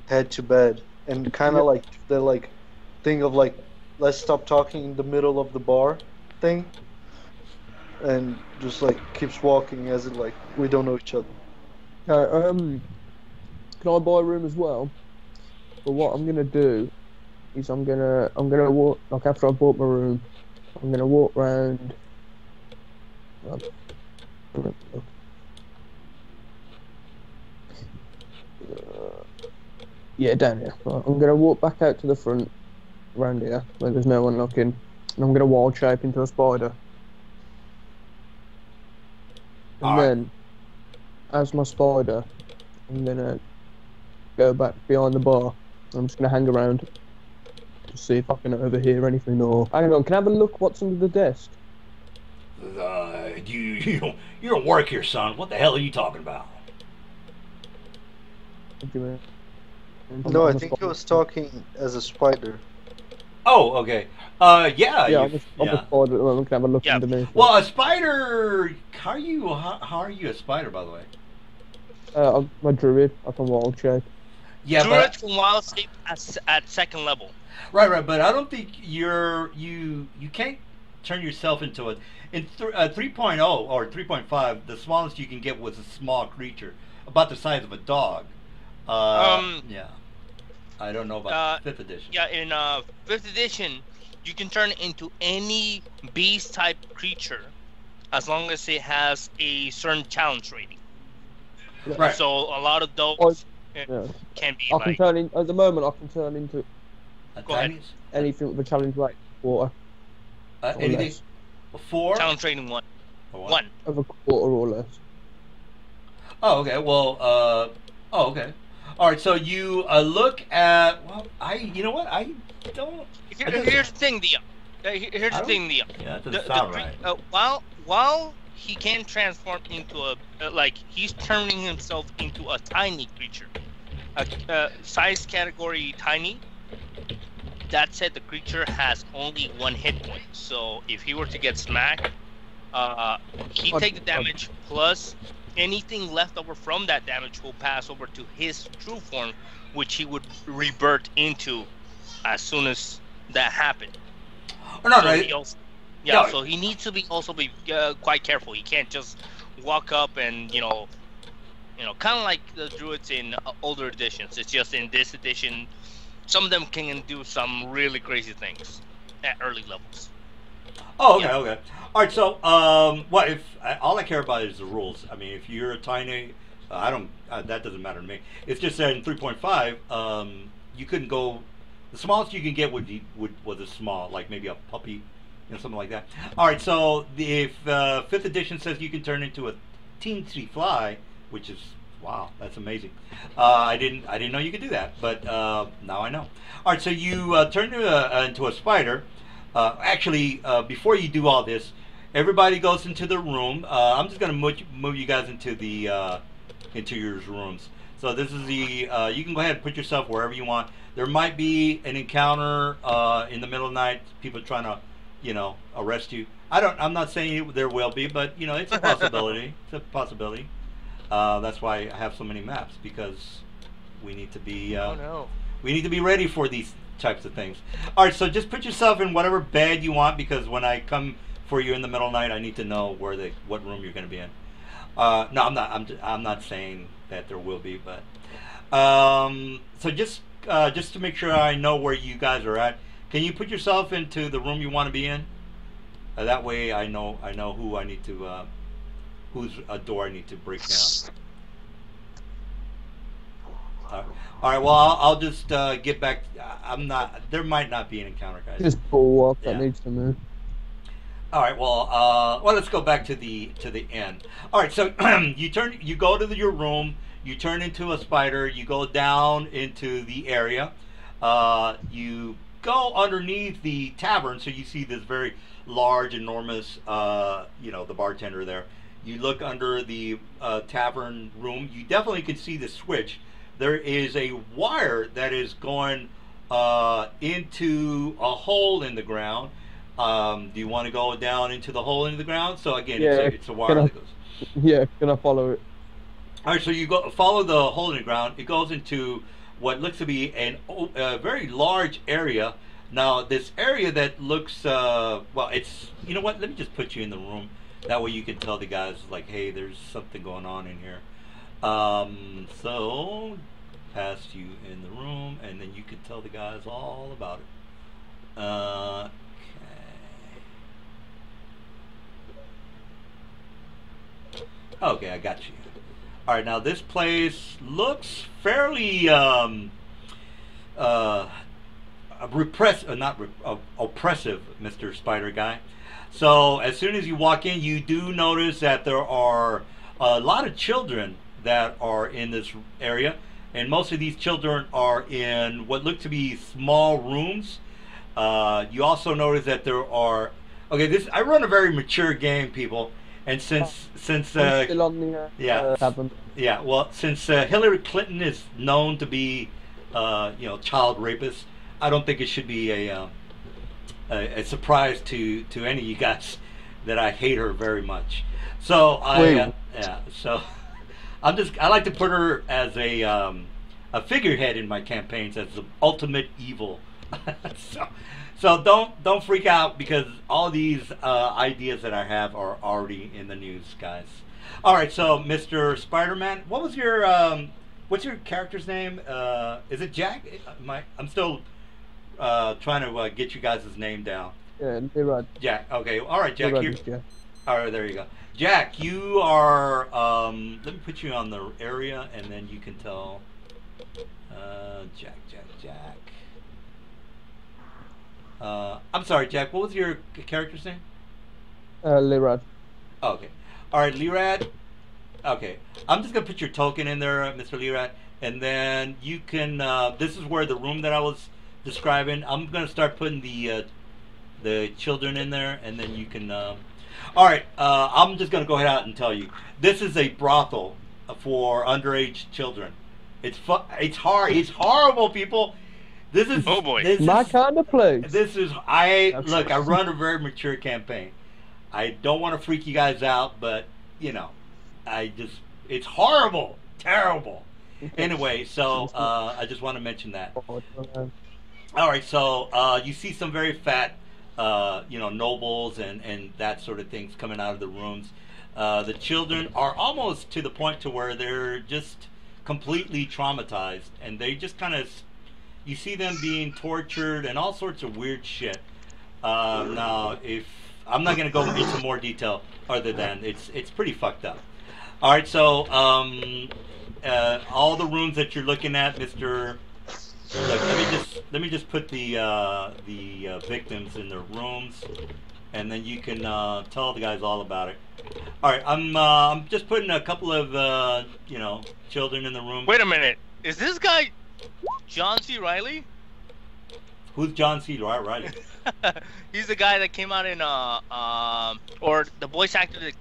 head to bed, and kind of like the thing of let's stop talking in the middle of the bar thing, and just keeps walking as it we don't know each other. Okay, can I buy a room as well? But what I'm gonna do is I'm gonna walk after I bought my room. I'm gonna walk round. Yeah, down here. Right, I'm gonna walk back out to the front, round here where there's no one looking, and I'm gonna wild shape into a spider. And Alright. then, as my spider, I'm gonna go back behind the bar. I'm just gonna hang around to see if I can overhear anything or. Hang on, can I have a look what's under the desk? You don't work here, son. What the hell are you talking about? What do you mean? No, I I'm a think he spider. was talking as a spider. Oh, okay. Yeah. Yeah, I'm a spider at the moment. Can I have a look Yeah. underneath? Well, a spider. How are you a spider, by the way? I'm a druid. I can wild shape. Yeah, Druids can wild shape at second level. right. But I don't think you can't turn yourself into a. In 3.0 or 3.5, the smallest you can get was a small creature, about the size of a dog. Yeah. I don't know about 5th edition. Yeah, in 5th edition, you can turn it into any beast type creature as long as it has a certain challenge rating. Right. So a lot of those Oh, Yeah. can be I can like turn in at the moment. I can turn into A Go ahead. tiny- anything with a challenge rate water or anything less. 4 challenge rating 1. or 1. Of a quarter or less. Oh, okay. Well, okay. All right. So you look at. Well, you know what? I don't. Here's the thing, Dia. Here's the thing, Dia. Yeah, that doesn't sound right. While he can transform into he's turning himself into a tiny creature, size category tiny. That said, the creature has only 1 hit point. So if he were to get smacked, he take the damage plus anything left over from that damage will pass over to his true form, which he would revert into as soon as that happened. Oh, no, So no. he also, Yeah. so he needs to be quite careful. He can't just walk up and kind of like the druids in older editions. It's just in this edition, some of them can do some really crazy things at early levels. Oh, okay, Yeah. okay. All right. So, what if all I care about is the rules? I mean, if you're a tiny, I don't. That doesn't matter to me. It's just that in 3.5, you couldn't go. The smallest you can get was a small, like maybe a puppy, something like that. All right. So if 5th edition says you can turn into a teensy fly, which is wow, that's amazing. I didn't know you could do that, but now I know. All right. So you turn into a spider. Actually, before you do all this, everybody goes into the room. I'm just gonna move you guys into the into your rooms. So this is the you can go ahead and put yourself wherever you want. There might be an encounter in the middle of the night, people trying to, arrest you. I'm not saying there will be, but it's a possibility. It's a possibility. That's why I have so many maps, because we need to be Oh no. we need to be ready for these types of things. All right, so just put yourself in whatever bed you want, because when I come for you in the middle of the night, I need to know what room you're going to be in. No, I'm not saying that there will be, but so just to make sure I know where you guys are at, can you put yourself into the room you want to be in? That way, I know who I need to whose door I need to break down. All right. Well, I'll just get back. I'm not. There might not be an encounter, guys. Just pull up that Yeah. needs to move. All right. Well, let's go back to the end. All right. So you go to your room. You turn into a spider. You go down into the area. You go underneath the tavern, so you see this very large, enormous, the bartender there. You look under the tavern room. You definitely can see the switch. There is a wire that is going into a hole in the ground. Do you want to go down into the hole in the ground? So again, Yeah, it's a wire that goes. Yeah, can I follow it? All right, so you go follow the hole in the ground. It goes into what looks to be a very large area. Now, this area that looks it's what? Let me just put you in the room. That way you can tell the guys like, hey, there's something going on in here. So pass you in the room, and then you can tell the guys all about it. Okay, I got you. All right, now this place looks fairly oppressive, Mr. Spider Guy. So as soon as you walk in, you do notice that there are a lot of children that are in this area, and most of these children are in what look to be small rooms. You also notice that there are I run a very mature game, people, and since I'm still on the tavern. yeah, well, since Hillary Clinton is known to be child rapist, I don't think it should be a surprise to any of you guys that I hate her very much. So so I like to put her as a figurehead in my campaigns as the ultimate evil. so don't freak out, because all these ideas that I have are already in the news, guys. All right, so Mr. Spider-Man, what was your what's your character's name? Is it Jack? I'm still trying to get you guys' name down. Yeah, they're right. Jack. Okay. All right, Jack. They're Here. right, yeah. All right, there you go. Jack, you are. Let me put you on the area, and then you can tell. Jack. I'm sorry, Jack. What was your character's name? Lirad. Okay. All right, Lirad. Okay. I'm just gonna put your token in there, Mr. Lirad, and then you can. This is where the room that I was describing. I'm gonna start putting the children in there, and then you can. All right. I'm just gonna go ahead out and tell you. This is a brothel for underage children. It's hard. It's horrible, people. This is Oh boy. This My is, kind of place. This is I run a very mature campaign. I don't want to freak you guys out, but it's horrible, terrible. Anyway, so I just want to mention that. All right, so you see some very fat, nobles and that sort of things coming out of the rooms. The children are almost to the point to where they're just completely traumatized, and they just kind of, you see them being tortured and all sorts of weird shit. Now, if I'm not going to go into more detail other than it's pretty fucked up. All right, so all the rooms that you're looking at, Mr. Look, let me just put the victims in their rooms, and then you can tell the guys all about it. All right, I'm just putting a couple of children in the room. Wait a minute. Is this guy John C. Riley? Who's John C. Riley? He's the guy that came out in or the voice actor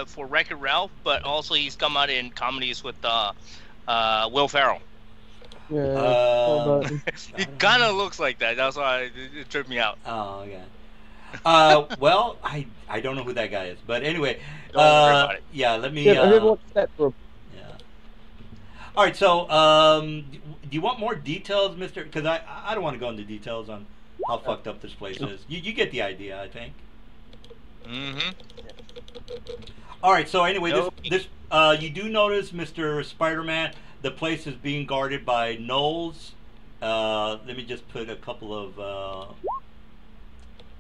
for Wreck-It Ralph, but also he's come out in comedies with Will Ferrell. Yeah. Um, It kind of looks like that. That's why it tripped me out. Oh, yeah. Well, I don't know who that guy is, but anyway, Don't worry about it. yeah. Let me. Yeah, have you ever watched Step Bro? Yeah. All right. So, do you want more details, Mister? Because I don't want to go into details on how fucked up this place is. You get the idea, I think. Mm-hmm. All right. So anyway, No. this you do notice, Mister Spider-Man, the place is being guarded by gnolls. Let me just put a couple of.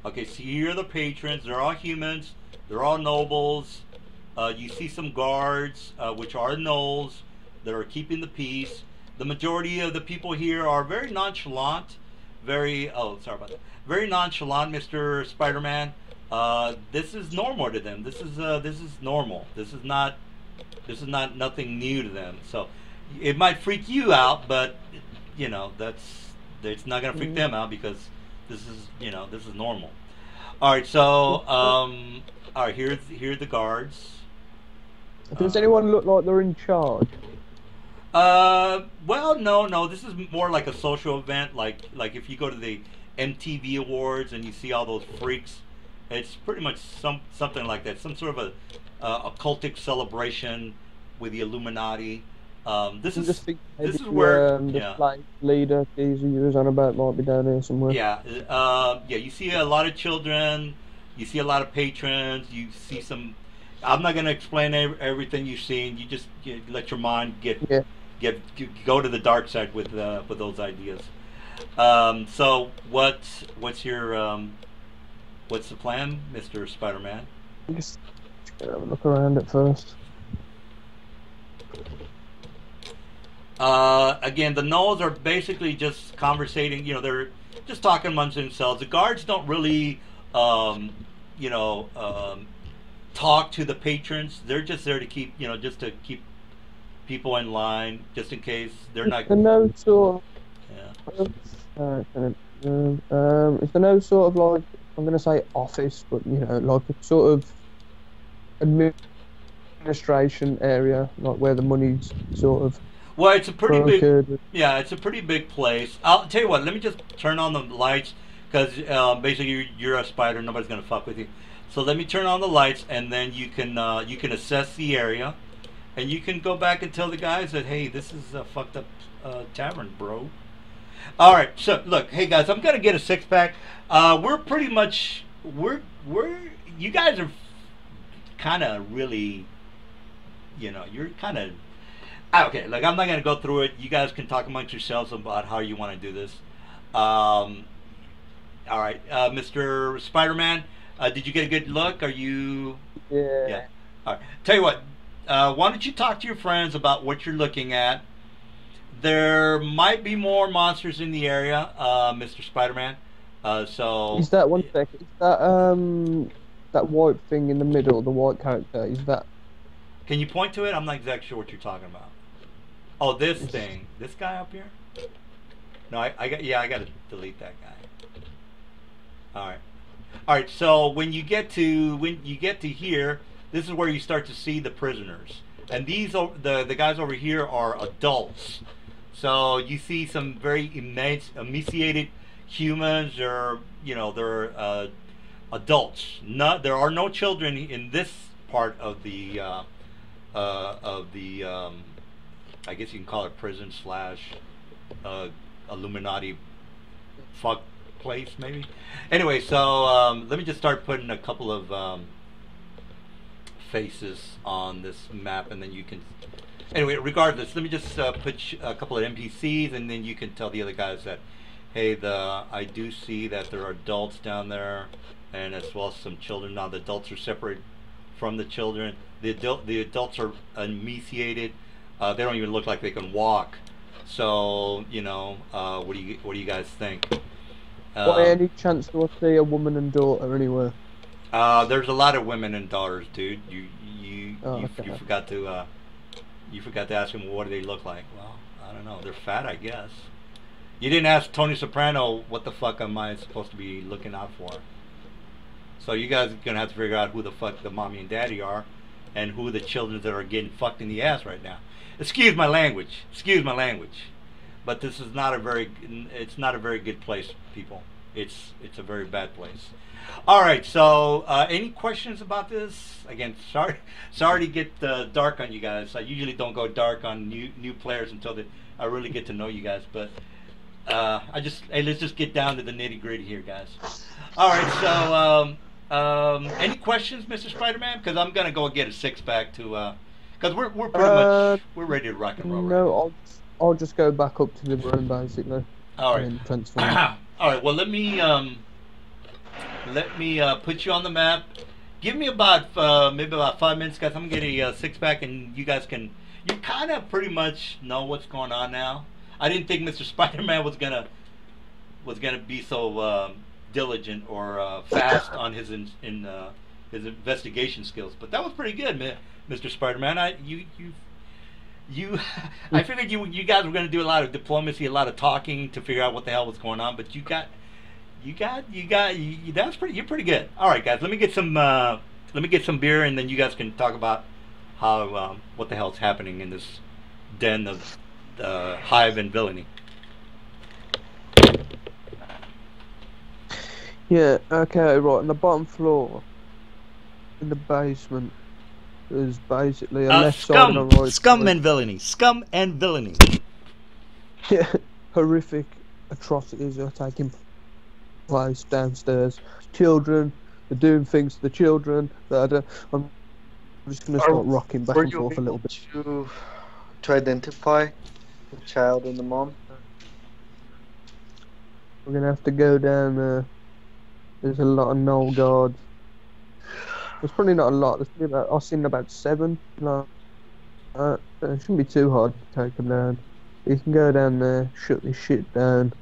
Okay, so here are the patrons. They're all humans. They're all nobles. You see some guards, which are gnolls, that are keeping the peace. The majority of the people here are very nonchalant. Very, oh, sorry about that. Very nonchalant, Mr. Spider-Man. This is normal to them. This is normal. This is not nothing new to them. So it might freak you out, but you know it's not gonna freak them out because this is normal. All right, so all right, here's the guards. Does anyone look like they're in charge? Well, no. This is more like a social event, like if you go to the MTV Awards and you see all those freaks. It's pretty much something like that. Some sort of a cultic celebration with the Illuminati. This is where the flight leader Daisy was on about might be down here somewhere. Yeah, yeah. You see a lot of children. You see a lot of patrons. You see some. I'm not going to explain everything you've seen. You just let your mind go to the dark side with those ideas. So what's your what's the plan, Mr. Spider-Man? Just have a look around at first. Again, the gnolls are basically just conversating. They're just talking amongst themselves. The guards don't really, talk to the patrons. They're just there to keep, just to keep people in line, just in case they're not. The no sort. Yeah. Is there no sort of like, I'm going to say office, but like a sort of administration area, like where the money's sort of. Well, it's a pretty big. Big. Yeah, it's a pretty big place. I'll tell you what. Let me just turn on the lights because basically you're a spider. Nobody's gonna fuck with you. So let me turn on the lights, and then you can assess the area, and you can go back and tell the guys that, hey, this is a fucked up tavern, bro. All right. So look, hey guys, I'm gonna get a 6-pack. We're pretty much you guys are kind of really, you're kind of. Okay, look, I'm not going to go through it. You guys can talk amongst yourselves about how you want to do this. All right, Mr. Spider-Man, did you get a good look? Are you... Yeah. All right. Tell you what, why don't you talk to your friends about what you're looking at? There might be more monsters in the area, Mr. Spider-Man. So... Is that one second? Is that white thing in the middle, the white character, is that... Can you point to it? I'm not exactly sure what you're talking about. Oh, this thing. This guy up here? No, I got to delete that guy. All right. So when you get to here, this is where you start to see the prisoners, and these the guys over here are adults. So you see some very emaciated humans. They're adults. There are no children in this part of the. I guess you can call it prison / Illuminati fuck place, maybe. Anyway, so let me just start putting a couple of faces on this map, and then you can. Anyway, regardless, let me just put a couple of NPCs, and then you can tell the other guys that, hey, I do see that there are adults down there, and as well as some children. Now the adults are separate from the children. The adults are emaciated. They don't even look like they can walk. So what do you guys think? By any chance do I see a woman and daughter anywhere? There's a lot of women and daughters, dude. You forgot to ask them what do they look like. Well, I don't know. They're fat, I guess. You didn't ask Tony Soprano what the fuck am I supposed to be looking out for. So you guys are gonna have to figure out who the fuck the mommy and daddy are, and who are the children that are getting fucked in the ass right now. Excuse my language. Excuse my language. But this is not a very. It's not a very good place, people. It's a very bad place. All right. So, any questions about this? Again, sorry to get dark on you guys. I usually don't go dark on new players until I really get to know you guys. But hey, let's just get down to the nitty gritty here, guys. All right. So, any questions, Mr. Spider-Man? Because I'm gonna go get a six-pack to. Because we're pretty much we're ready to rock and roll. No, right? I'll just go back up to the room basically. All right. And transform. All right. Well, let me put you on the map. Give me about maybe about 5 minutes, guys. I'm gonna get a six-pack, and you guys you kind of pretty much know what's going on now. I didn't think Mr. Spider-Man was gonna be so diligent or fast on his his investigation skills, but that was pretty good, man. Mr. Spider-Man, I figured you guys were going to do a lot of diplomacy, a lot of talking to figure out what the hell was going on, but you're pretty good. All right, guys, let me get some beer, and then you guys can talk about how what the hell's happening in this den of hive and villainy. Yeah. Okay. Right. On the bottom floor, in the basement. There's basically a left side and a right scum side. and villainy. Scum and villainy. Yeah, horrific atrocities are taking place downstairs. Children, they're doing things to the children. I'm just going to start rocking back and forth a little bit. To identify the child and the mom? We're going to have to go down there. There's a lot of null guards. There's probably not a lot. I've seen about 7. Like, it shouldn't be too hard to take them down. You can go down there, shut this shit down.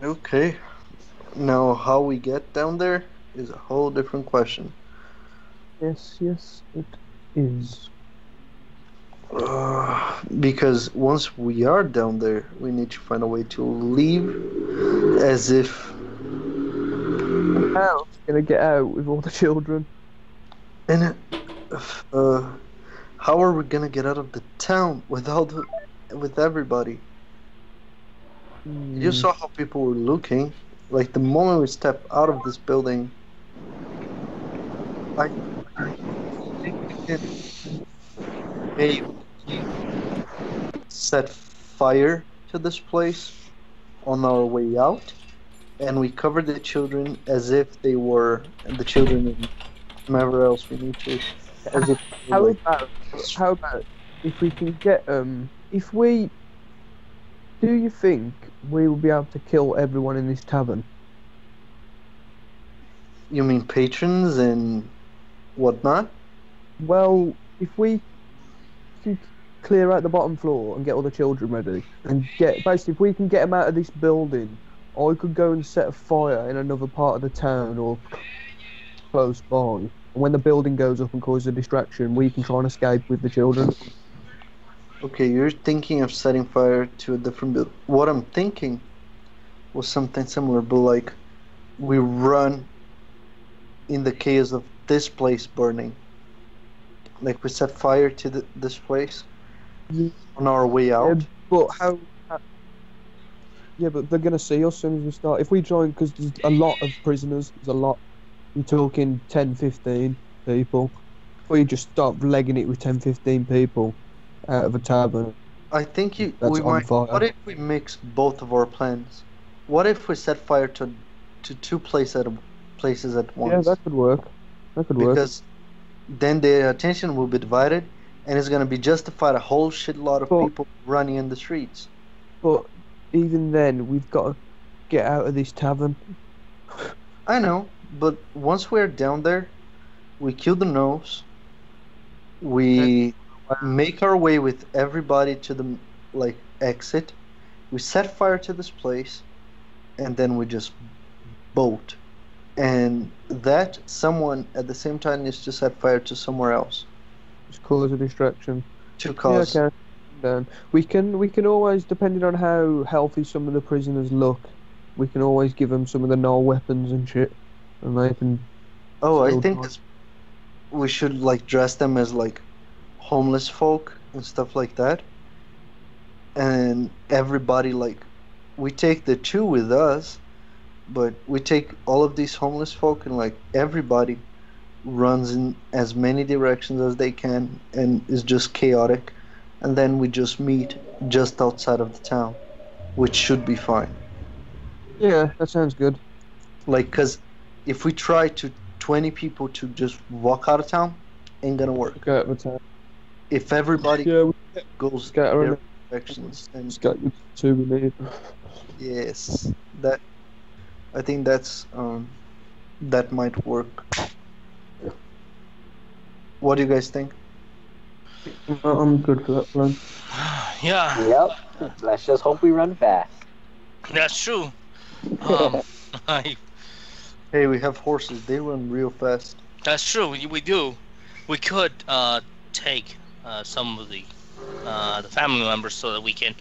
Okay. Now, how we get down there is a whole different question. Yes, it is. Because once we are down there, we need to find a way to leave as if... How? Gonna get out with all the children? And how are we gonna get out of the town with everybody? You saw how people were looking. Like the moment we step out of this building, I think we can maybe set fire to this place on our way out. And we cover the children as if they were the children and whomever else we need to. As if how about if we can get do you think we will be able to kill everyone in this tavern? You mean patrons and whatnot? Well, if we can clear out the bottom floor and get all the children ready, and if we can get them out of this building. I could go and set a fire in another part of the town or close by. And when the building goes up and causes a distraction, we can try and escape with the children. Okay, you're thinking of setting fire to a different building. What I'm thinking was something similar, but like we run in the chaos of this place burning. Like we set fire to this place on our way out. But how? Yeah, but they're going to see us as soon as we start. If we join, because there's a lot of prisoners, there's a lot. You're talking 10, 15 people. Or you just start legging it with 10, 15 people out of a tavern. I think That's we on might. fire. What if we mix both of our plans? What if we set fire to two places at once? Yeah, that could work. Because then the attention will be divided, and it's going to be justified a whole shitload of people running in the streets. But even then, we've got to get out of this tavern. I know, but once we're down there, we kill the nose. We make our way with everybody to the exit. We set fire to this place, and then we just bolt. And that someone at the same time needs to set fire to somewhere else. Just cause a distraction. To cause. Yeah, okay. Then we can always, depending on how healthy some of the prisoners look, we can always give them some of the null weapons and shit, and they can. Oh, I still think die. we should like dress them as like homeless folk and stuff like that. And everybody like we take the two with us, but we take all of these homeless folk and like everybody runs in as many directions as they can and is just chaotic, and then we just meet just outside of the town, which should be fine. Yeah, that sounds good. Like, cause if we try to 20 people to just walk out of town, ain't gonna work. Go out of town. If everybody Yeah, we goes scatter their around. directions, and Just got you two we need. yes, that I think that might work. What do you guys think? I'm good for that plan. Yeah, Yep. Let's just hope we run fast. that's true. I, Hey, we have horses. They run real fast. that's true. We do. We could take some of the family members so that we can,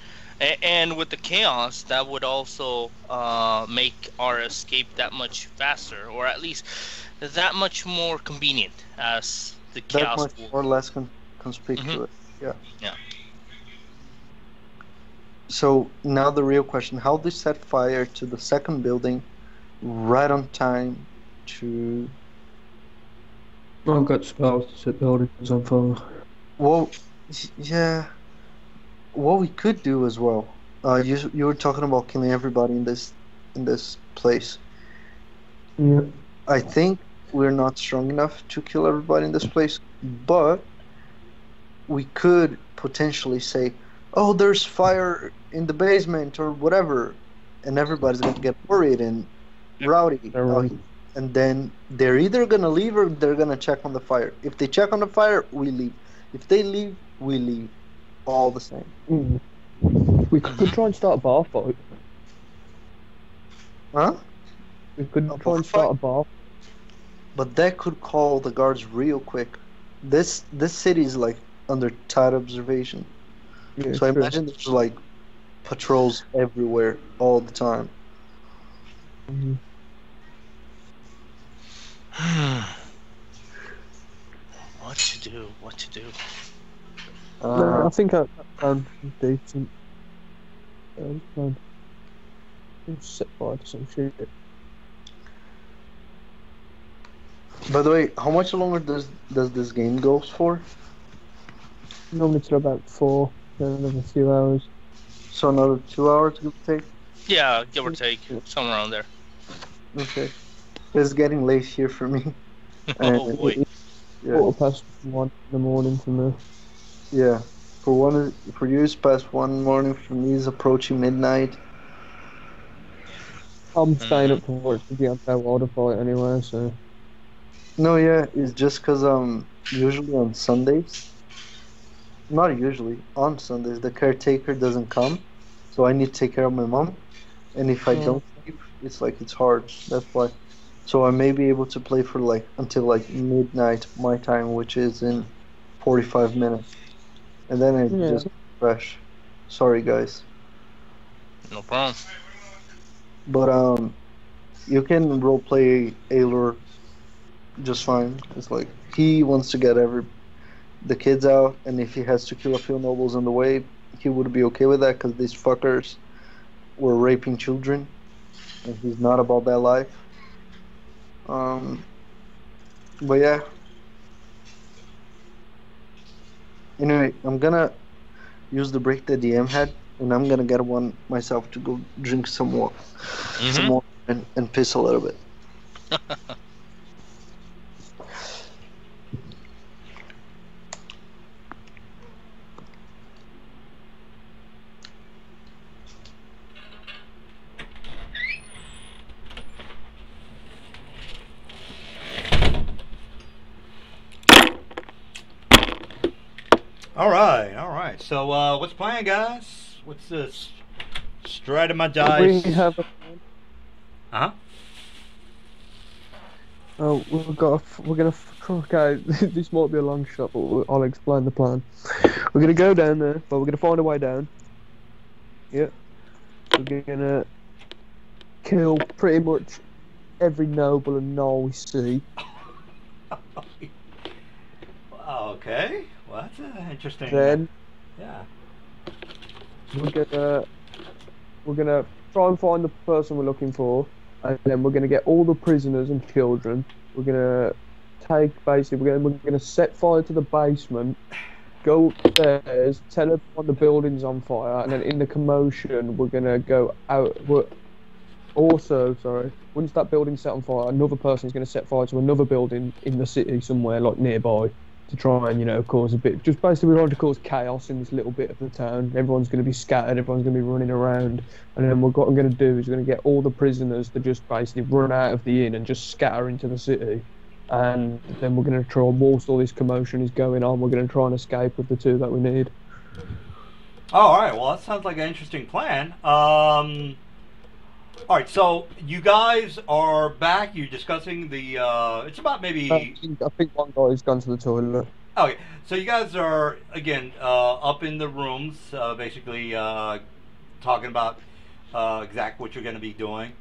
and with the chaos, that would also make our escape that much faster, or at least that much more convenient as the That chaos. much more or less conspicuous. Yeah. Yeah. So now the real question: how do you set fire to the second building right on time to? I've got spells to set buildings on fire. Well, yeah. What we could do as well. You were talking about killing everybody in this place. Yeah. I think we're not strong enough to kill everybody in this place, but we could potentially say, "Oh, there's fire in the basement or whatever," and everybody's gonna get worried and rowdy. Alright. And then they're either gonna leave or they're gonna check on the fire. If they check on the fire, we leave. If they leave, we leave. All the same. We could try and start a bar fight. Huh? We could A try bar and start a bar. But that could call the guards real quick. This city is like under tight observation. Yeah, So I true. imagine there's like patrols everywhere all the time. Mhm. What to do? What to do? No, I think that plan is decent. Plan. Just set fire to some shit. By the way, how much longer does this game goes for? Normally till about 4, then another few hours. So another 2 hours, give or take. Yeah, give or take, somewhere around there. Okay. It's getting late here for me. Oh boy. Yeah. 1:15 in the morning from there. Yeah. For you, it's past 1 morning. For me, it's approaching midnight. I'm staying up to watch the Deontay Wilder fight anyway, so. No, yeah, it's just because usually on Sundays, not usually, on Sundays, the caretaker doesn't come, so I need to take care of my mom, and if I don't sleep, it's like it's hard. That's why. So I may be able to play for like until like midnight my time, which is in 45 minutes, and then I Yeah. just fresh. Sorry, guys, No problem. but you can roleplay Aylor just fine. It's like he wants to get the kids out, and if he has to kill a few nobles on the way, he would be okay with that because these fuckers were raping children, and he's not about that life. But yeah. Anyway, I'm gonna use the break that DM had, and I'm gonna get one myself to go drink some more, some more, and piss a little bit. All right, all right. So, what's playing, guys? What's this? Strategize. We have a Huh? Oh, we're gonna. Okay, this might be a long shot, but I'll explain the plan. We're gonna go down there, but we're gonna find a way down. Yeah. We're gonna kill pretty much every noble and gnoll we see. Okay. Well, that's interesting. Then Yeah. we're gonna try and find the person we're looking for, and then we're gonna get all the prisoners and children. We're gonna we're gonna set fire to the basement, go upstairs, tell everyone the building's on fire, and then in the commotion we're gonna go out. Sorry, once that building's set on fire, another person's gonna set fire to another building in the city somewhere like nearby, to try and, you know, cause a bit, just basically we're trying to cause chaos in this little bit of the town. Everyone's going to be scattered, everyone's going to be running around, and then what I'm going to do is we're going to get all the prisoners to just basically run out of the inn and just scatter into the city, and then we're going to try, whilst all this commotion is going on, we're going to try and escape with the two that we need. Oh, all right. Well, that sounds like an interesting plan. All right, so you guys are back. You're discussing the. It's about maybe. I think one guy's gone to the toilet. Okay, so you guys are again up in the rooms, basically talking about exactly what you're going to be doing.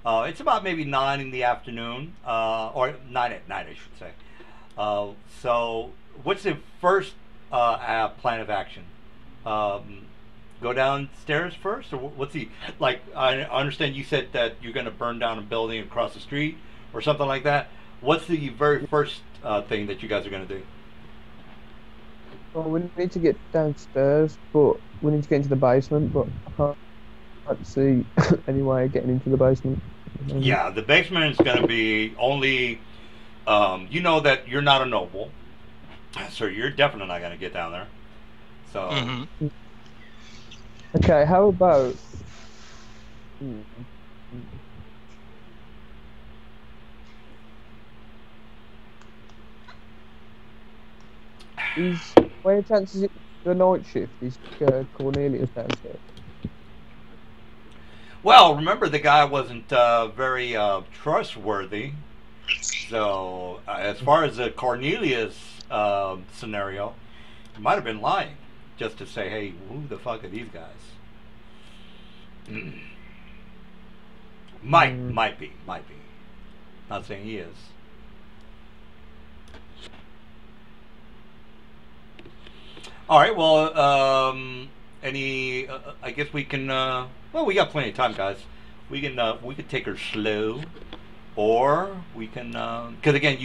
It's about maybe 9 in the afternoon, or 9 at night, I should say. So, what's the first plan of action? Go downstairs first, or what's the, like, I understand you said that you're going to burn down a building across the street or something like that. What's the very first thing that you guys are going to do? Well, we need to get downstairs, but we need to get into the basement, but I can't see any way of getting into the basement. Yeah, the basement is going to be only, you know that you're not a noble, so you're definitely not going to get down there. So... Mm-hmm. Okay, how about... Where chances it the night shift is Cornelius downstairs? Well, remember the guy wasn't very trustworthy. So, as far as the Cornelius scenario, he might have been lying just to say, "Hey, who the fuck are these guys?" Might be. Not saying he is. All right. Well, any? I guess we can. Well, we got plenty of time, guys. We could take her slow, or we can. Because again,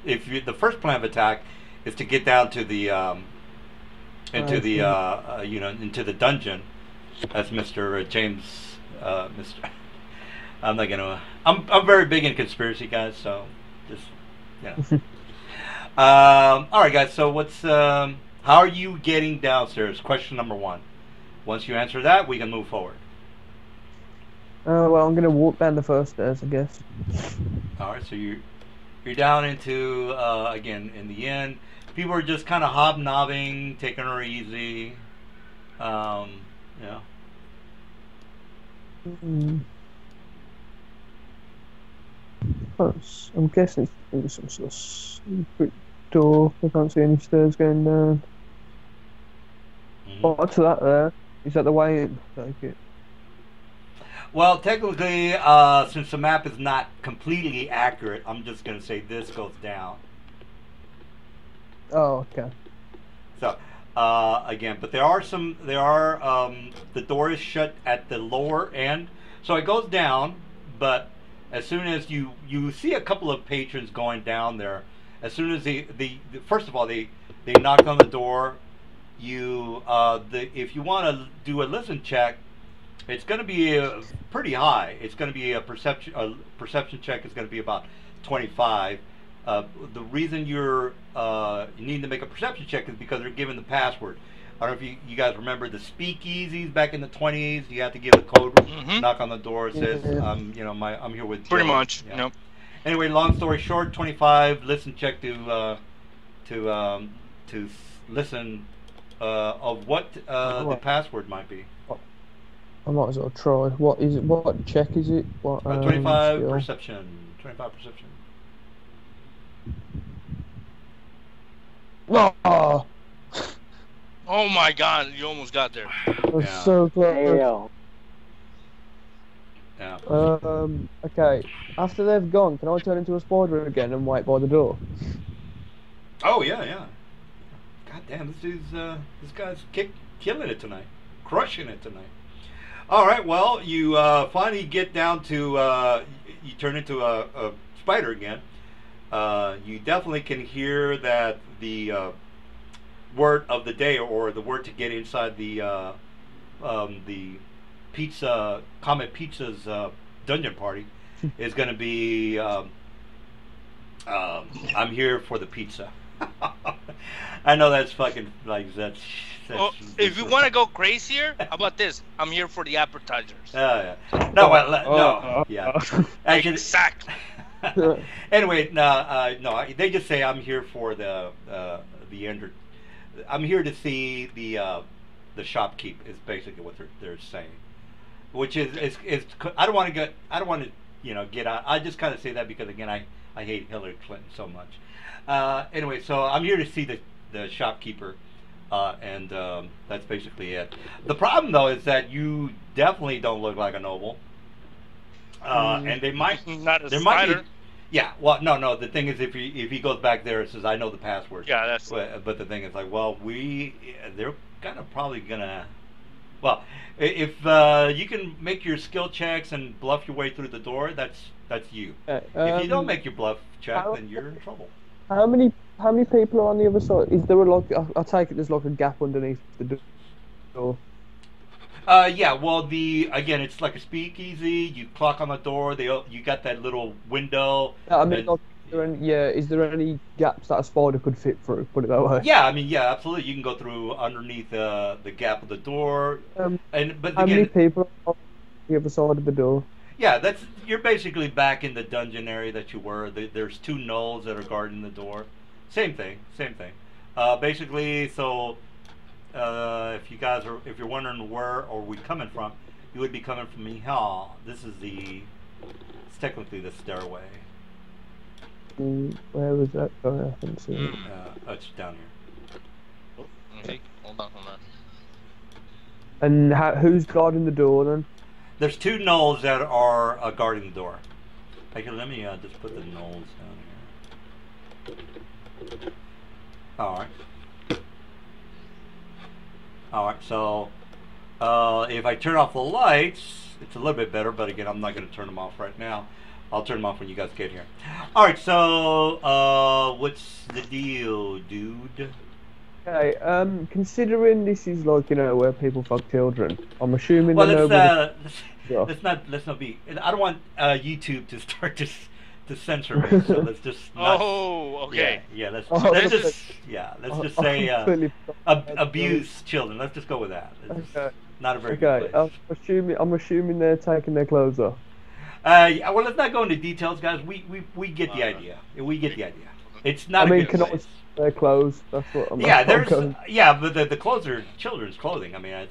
the first plan of attack is to get down to the into the dungeon. That's Mr. James. Mr. I'm not gonna. I'm very big in conspiracy, guys. So just all right, guys. So what's how are you getting downstairs? Question number 1. Once you answer that, we can move forward. Well, I'm gonna walk down the first stairs, I guess. All right. So you're down into again in the inn. People are just kind of hobnobbing, taking her easy. Yeah. I'm guessing it's maybe some sort of secret door. I can't see any stairs going down. What's that there? Is that the way in? Take it. Well, technically, since the map is not completely accurate, I'm just going to say this goes down. Oh, okay. So, again, but the door is shut at the lower end, so it goes down, but as soon as you see a couple of patrons going down there, as soon as first of all, they knock on the door, if you want to do a listen check, it's going to be pretty high. It's going to be a perception check is going to be about 25. The reason you need to make a perception check is because they're given the password. I don't know if you guys remember the speakeasies back in the 20s. You have to give a code, knock on the door. It says, I'm here with pretty Joe. much. Yeah. Yep. Anyway, long story short, 25. Listen check to listen of what the password might be. I might as well try. What is it? What check is it? What? 25 skill? perception. 25 perception. Oh, Oh my God! You almost got there. I was Yeah. so close. Yeah. Okay. After they've gone, can I turn into a spider again and wait by the door? Oh yeah, yeah. damn, this guy's killing it tonight, crushing it tonight. All right, well, you finally get down to you turn into a spider again. You definitely can hear that the word of the day, or the word to get inside the pizza Comet Pizza's dungeon party is going to be I'm here for the pizza. I know that's fucking like that's Well, if you want to go crazier, how about this? I'm here for the appetizers. yeah. No, no, yeah. Actually, Exactly. anyway, no. They just say I'm here for the ender. I'm here to see the shopkeep is basically what they're saying, which is I don't want to get get out. I just kind of say that because again I hate Hillary Clinton so much. Anyway, so I'm here to see the shopkeeper. And that's basically it. The problem, though, is that you definitely don't look like a noble, and they might Not a there spider. might be. Yeah, well, no. The thing is, if he goes back there and says, "I know the password," Yeah, that's. but the thing is, like, well, they're kind of probably gonna. Well, if you can make your skill checks and bluff your way through the door, that's you. If you don't make your bluff check, then you're in trouble. How many people are on the other side? Is there I take it there's like a gap underneath the door. Yeah, well, again, it's like a speakeasy. You clock on the door. You got that little window. I mean, is there any gaps that a spider could fit through? Put it that way. Yeah, I mean, yeah, absolutely. You can go through underneath the gap of the door. But how again, many people are on the other side of the door? yeah, you're basically back in the dungeon area that you were. There's two gnolls that are guarding the door. Same thing. Basically, so if you're wondering where are we coming from, you would be coming from here. This is it's technically the stairway. Where was that? Oh, I haven't seen it. It's down here. Okay, hold on. And who's guarding the door then? There's two gnolls that are guarding the door. Okay, let me just put the gnolls down here. All right. So if I turn off the lights, it's a little bit better. But again, I'm not going to turn them off right now. I'll turn them off when you guys get here. All right. So what's the deal, dude? Okay. Considering this is like where people fuck children, I'm assuming. Well, let's not be. I don't want YouTube to start to censor me. So let's just. Okay. Yeah. Let's Oh, just say abuse children. Let's just go with that. It's Okay. not a very good place. I'm assuming they're taking their clothes off. Yeah, well, let's not go into details, guys. We get the idea. We get the idea. It's not a good can place. their clothes? That's what I'm. Yeah, going. but the clothes are children's clothing. I mean,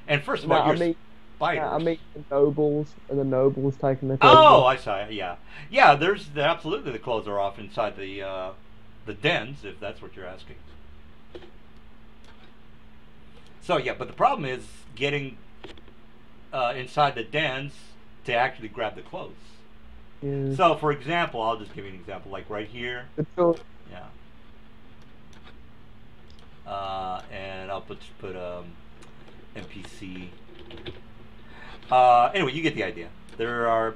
and first of all, you're spiders. I mean the nobles, and the nobles taking their clothes Oh, off. I see. Yeah. There's absolutely the clothes are off inside the dens, if that's what you're asking. So yeah, but the problem is getting inside the dens to actually grab the clothes. Yeah. So, for example, I'll just give you an example, like right here. Yeah. And I'll put NPC. Anyway, you get the idea. There are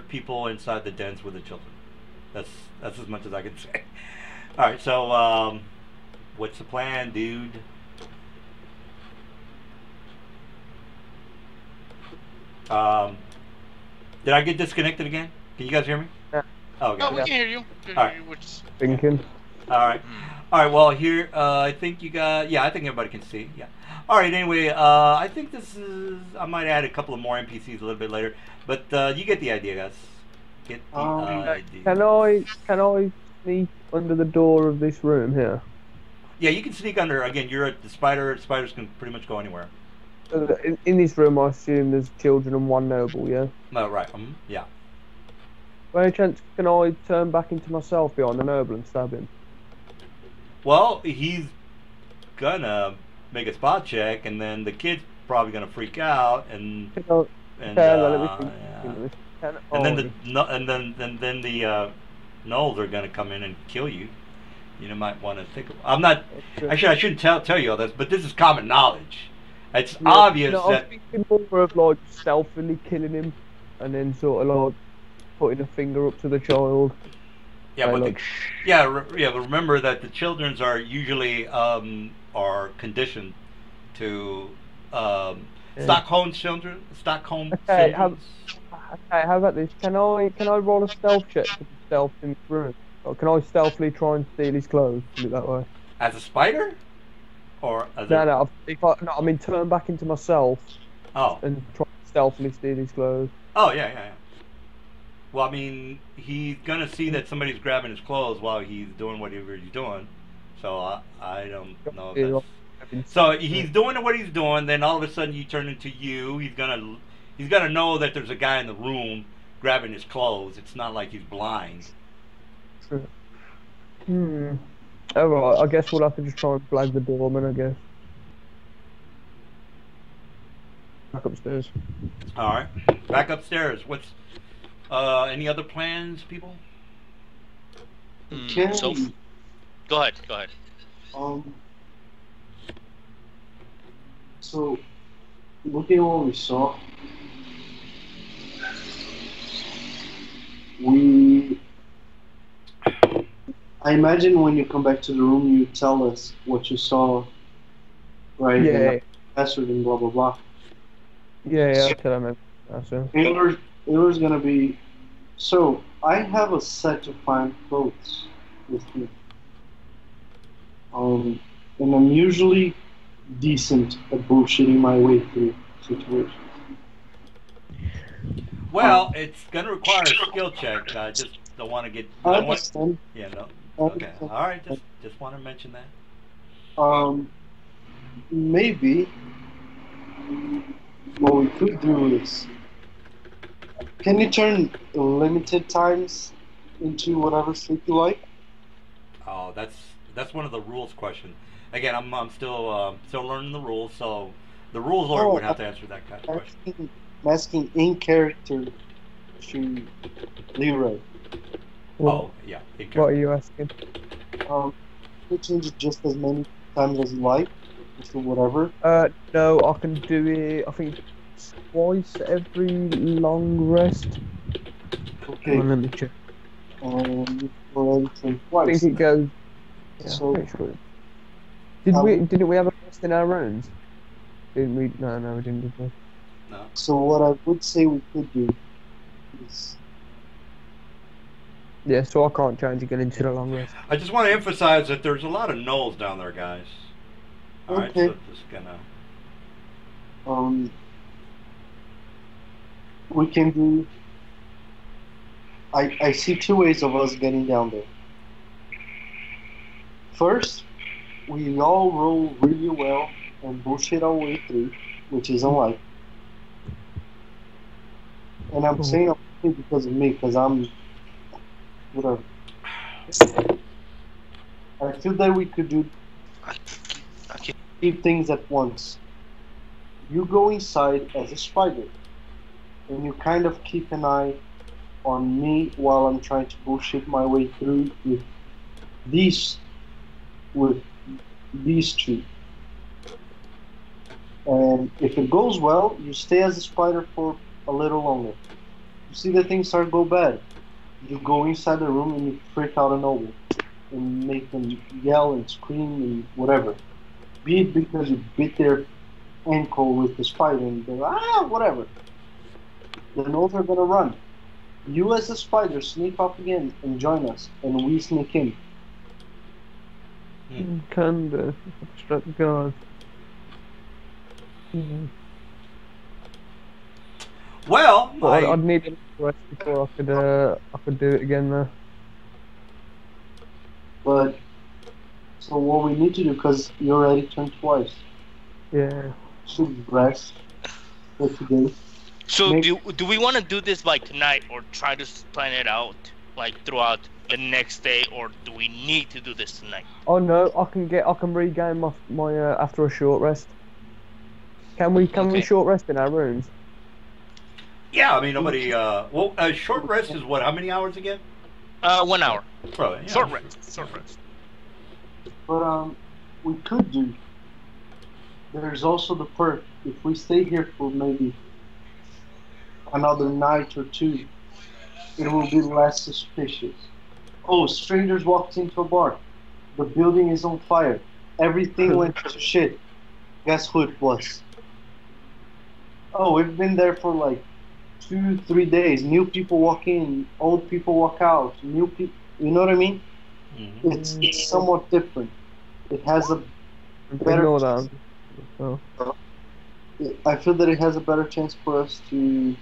people inside the dens with the children. That's as much as I can say. All right. So, what's the plan, dude? Did I get disconnected again? Can you guys hear me? Yeah. Oh, okay. No, we can hear you. We're just... Thinking. All right. Well, here I think you got. Yeah, I think everybody can see. Yeah. All right. Anyway, I think this is. I might add a couple of more NPCs a little bit later, but you get the idea, guys. Get the idea. Can I sneak under the door of this room here? Yeah, you can sneak under. Again, you're at the spider. Spiders can pretty much go anywhere. In this room, I assume there's children and one noble. Yeah. No, right. Yeah. By any chance, can I turn back into myself behind the noble and stab him? Well, he's gonna make a spot check, and then the kid's probably gonna freak out, and then the gnolls are gonna come in and kill you. You might want to think. I'm not. Actually, I shouldn't tell you all this, but this is common knowledge. It's obvious no, that. I'm thinking more of like stealthily killing him, and then sort of like putting a finger up to the child. Yeah, but like, but remember that the children's are usually are conditioned to Stockholm children. Stockholm Okay, syndromes. okay, how about this? Can I roll a stealth check to be stealth in the room? Or can I stealthily try and steal his clothes? Put it that way. As a spider, or as No, a no. I mean, turn back into myself oh and try and stealthily steal his clothes. oh yeah. Well, I mean, he's gonna see that somebody's grabbing his clothes while he's doing whatever he's doing. So I don't know. If that's... So he's doing what he's doing. Then all of a sudden you turn into you. He's gonna know that there's a guy in the room grabbing his clothes. It's not like he's blind. True. Alright, I guess we'll have to just try and flag the doorman, I guess. Back upstairs. Alright. Back upstairs. What's any other plans, people? Can So, we, go ahead. Go ahead. So, looking at what we saw, I imagine when you come back to the room, you tell us what you saw, right? Yeah. And password and blah blah blah. Yeah, I'll tell him. So. Taylor's gonna be. So I have a set of fine clothes with me. And I'm usually decent at bullshitting my way through situations. Well, it's gonna require a skill check. I just don't want to get. I understand. Yeah, no. Okay. All right. Just want to mention that. Maybe what we could do is, can you turn limited times into whatever sleep you like? Oh, that's one of the rules question. Again, I'm still learning the rules, so the rules lawyer would have to answer that kind of question. I'm asking in character to Leroy. Oh, yeah. What are you asking? You change it just as many times as you like, just whatever. No, I can do it. I think twice every long rest. Okay. Let me check. Already I twice. think it goes. Yeah, So- pretty sure. Didn't we have a rest in our rounds? Didn't we? No, we didn't. Did we? No. So what I would say we could do is, Yeah, so I can't change again into the long rest. I just want to emphasize that there's a lot of nulls down there, guys. All right, Okay. so just gonna. we can do. I see two ways of us getting down there. First, we all roll really well and bullshit our way through, which is unlikely. And I'm saying unlikely because of me, because I'm whatever. I feel that we could do Okay. 3 things at once. You go inside as a spider, and you kind of keep an eye on me while I'm trying to bullshit my way through with these two. And if it goes well, you stay as a spider for a little longer. You see that things start to go bad, you go inside the room and you freak out a noble and make them yell and scream and whatever. Be it because you bit their ankle with the spider and they're whatever. The nobles are gonna run. You as a spider sneak up again and join us, and we sneak in. Can do. Obstruct the guard. Well, Well, I'd need a rest before I could do it again though. But so what we need to do, because you already turned twice, Yeah. should rest for today. So Make- do we want to do this by tonight, or try to plan it out like throughout the next day, or do we need to do this tonight? Oh no, I can regain my after a short rest. Can we Okay. short rest in our rooms? yeah, I mean nobody. Well, a short rest is what? How many hours again? 1 hour. Probably. Yeah. Short rest. Short rest. But we could do. There's also the perk. If we stay here for maybe another night or two, it will be less suspicious. Oh, strangers walked into a bar. The building is on fire. Everything went to shit. Guess who it was? Oh, we've been there for like 2, 3 days. New people walk in, old people walk out. New people, you know what I mean? Mhm. It's somewhat different. It has a better. Ignore that. Oh. I feel that it has a better chance for us to.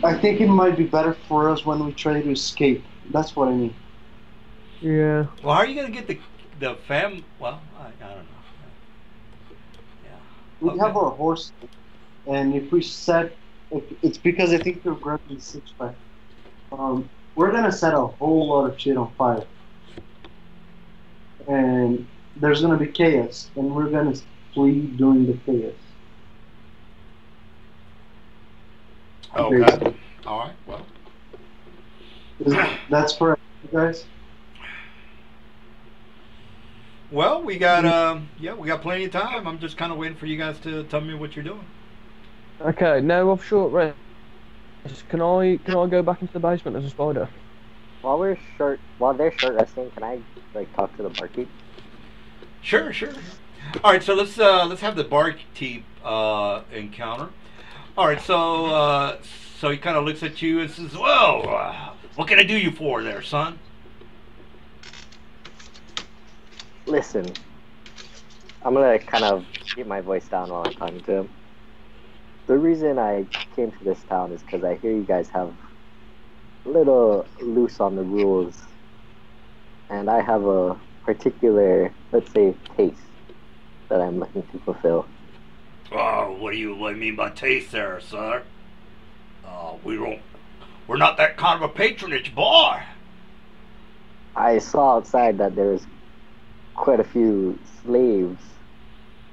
I think it might be better for us when we try to escape. That's what I mean. Yeah. Well, how are you gonna get the fam? Well, I don't know. Yeah. We Okay. have our horse, and if we set, it's because I think we're grabbing 6 pack. We're gonna set a whole lot of shit on fire, and there's gonna be chaos, and we're gonna flee during the chaos. Okay. All right. Well. That's correct, you guys. Well, we got we got plenty of time. I'm just kind of waiting for you guys to tell me what you're doing. Okay, now off short rest. Can I go back into the basement as a spider? While they're short resting, can I like talk to the barkeep? Sure, sure. All right, so let's have the barkeep encounter. All right, so he kind of looks at you and says, "Well, what can I do you for, there, son?" Listen, I'm gonna kind of keep my voice down while I'm talking to him. The reason I came to this town is because I hear you guys have a little loose on the rules, and I have a particular, let's say, taste that I'm looking to fulfill. Oh, what do you mean by taste, there, sir? We're not that kind of a patronage bar. I saw outside that there was quite a few slaves.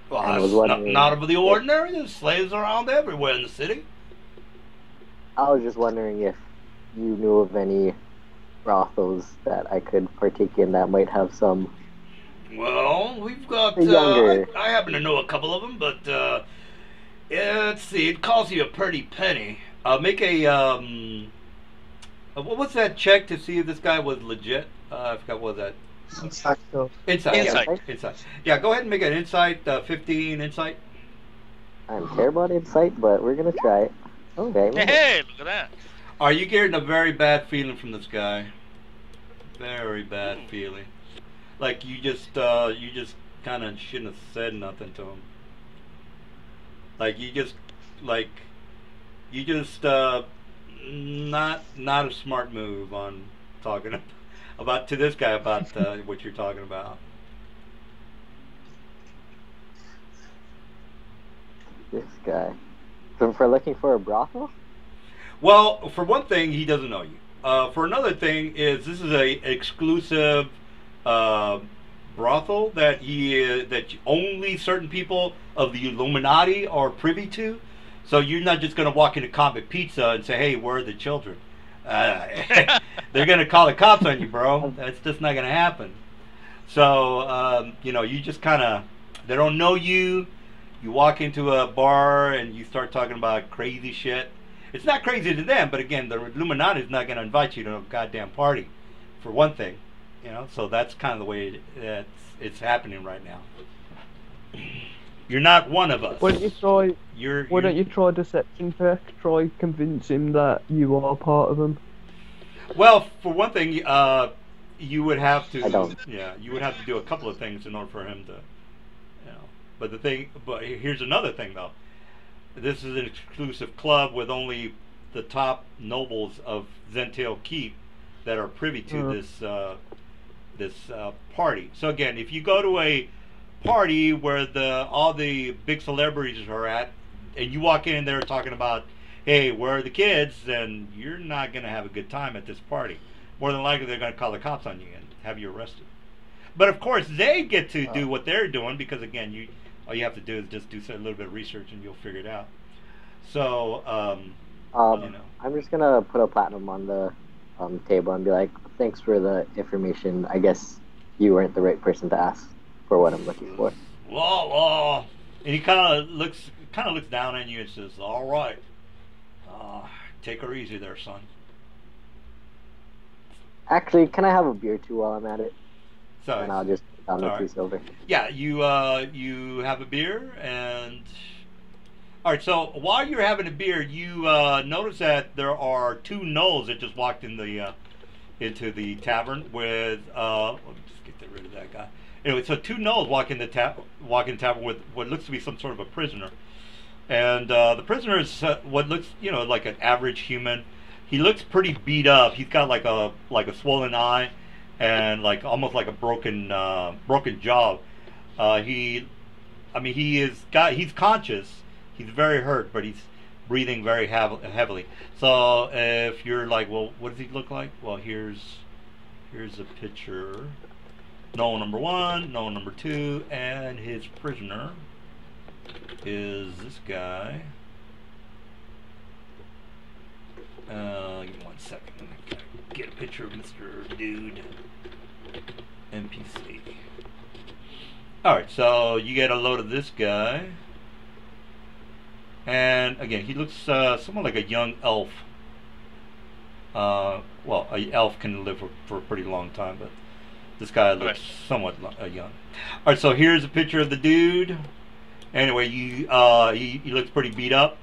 Well, I that's was wondering not of the ordinary. There's slaves around everywhere in the city. I was just wondering if you knew of any brothels that I could partake in that might have some. Well, we've got. Younger. I happen to know a couple of them, but yeah, let's see. It costs you a pretty penny. Make a what was that check to see if this guy was legit? I forgot what was that. Insight. Insight. Yeah, insight. Yeah, go ahead and make an insight. 15 insight. I don't care about insight, but we're gonna try it. Okay. Hey, look at that. Are you getting a very bad feeling from this guy? Very bad feeling. Like you just kind of shouldn't have said nothing to him. Like you just not a smart move on talking about to this guy about what you're talking about. This guy. For looking for a brothel? Well, for one thing, he doesn't know you. For another thing, is this is a exclusive brothel that that only certain people of the Illuminati are privy to. So you're not just going to walk into Comet Pizza and say, "Hey, where are the children?" They're going to call the cops on you, bro. That's just not going to happen. So you just kind of they don't know you. You walk into a bar and you start talking about crazy shit. It's not crazy to them, but again, the Illuminati is not going to invite you to a goddamn party, for one thing. So that's kind of the way it's happening right now. You're not one of us. Why don't you try? Why don't you try deception check? Try convince him that you are part of them. Well, for one thing, you would have to. I don't. Yeah, you would have to do a couple of things in order for him to. But here's another thing though. This is an exclusive club with only the top nobles of Zentil Keep that are privy to this party. So again, if you go to a party where all the big celebrities are at, and you walk in there talking about, "Hey, where are the kids?" then you're not going to have a good time at this party. More than likely, they're going to call the cops on you and have you arrested. But of course, they get to do what they're doing because again, all you have to do is just do a little bit of research and you'll figure it out. So, I'm just gonna put a platinum on the table and be like, "Thanks for the information. I guess you weren't the right person to ask for what I'm looking for." Whoa. And he kind of looks down on you and says, "All right, take her easy there, son." Actually, can I have a beer too while I'm at it? So And I'll just put down the all two right. silver. Yeah, you have a beer, and all right. So while you're having a beer, you notice that there are two gnolls that just walked in the into the tavern with. Let me just get rid of that guy. Anyway, so two gnolls walk in the tavern with what looks to be some sort of a prisoner, and the prisoner is what looks, like an average human. He looks pretty beat up. He's got like a swollen eye, and like almost like a broken jaw. He's conscious. He's very hurt, but he's breathing very heavily. So if you're like, well, what does he look like? Well, here's a picture. Null number 1, null number 2, and his prisoner is this guy. Give me 1 second. I gotta get a picture of Mr. Dude. NPC. Alright, so you get a load of this guy. And again, he looks somewhat like a young elf. Well, an elf can live for a pretty long time, but this guy looks somewhat young. Alright, so here's a picture of the dude. Anyway, he looks pretty beat up.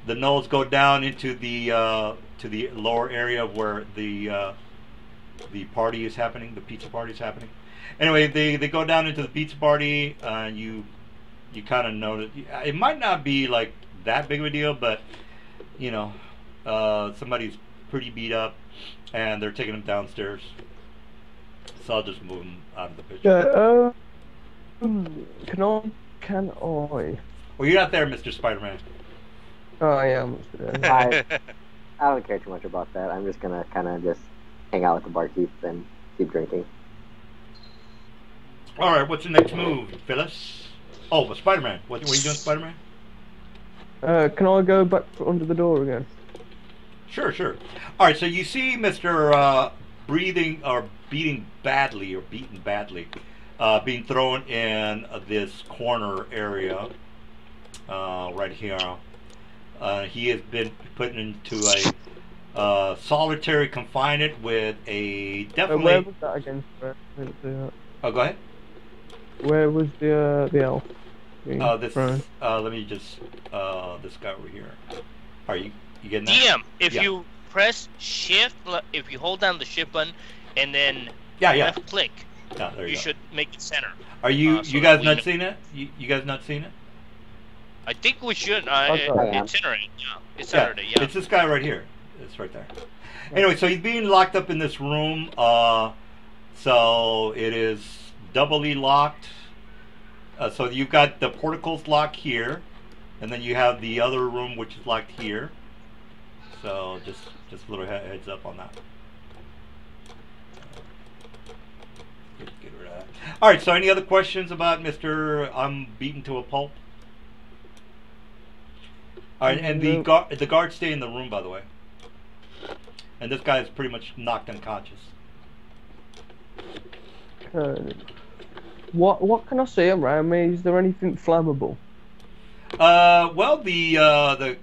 The gnolls go down into the lower area where the party is happening, the pizza party is happening. Anyway, they go down into the pizza party, and you kind of notice it might not be like that big of a deal, but somebody's pretty beat up, and they're taking him downstairs. So I'll just move him out of the picture. Can I? Well, you're not there, Mr. Spider-Man. Oh yeah, I'm I don't care too much about that. I'm just gonna kind of just hang out with the barkeep and keep drinking. All right, what's the next move, Phyllis? Oh, but Spider-Man. What are you doing, Spider-Man? Can I go back under the door again? Sure. All right, so you see Mr. Beaten badly, being thrown in this corner area right here. He has been put into a solitary confinement with a definitely. Where was that again? Oh, go ahead. Where was the elf? Let me just this guy over here. Are you getting that? DM, if you press shift, if you hold down the shift button and then left click, you should make it center. Are you guys not seeing it? You guys not seeing it? I think we should. It's centered. Yeah, it's centered. Yeah. It's this guy right here. It's right there. Anyway, so he's being locked up in this room. So it is doubly locked. So you've got the porticles locked here, and then you have the other room which is locked here. So just a little heads up on that. Get rid of that. All right. So any other questions about Mr. I'm beaten to a pulp? All right, and the guards stay in the room, by the way. And this guy is pretty much knocked unconscious. What can I see around me? Is there anything flammable? Well, the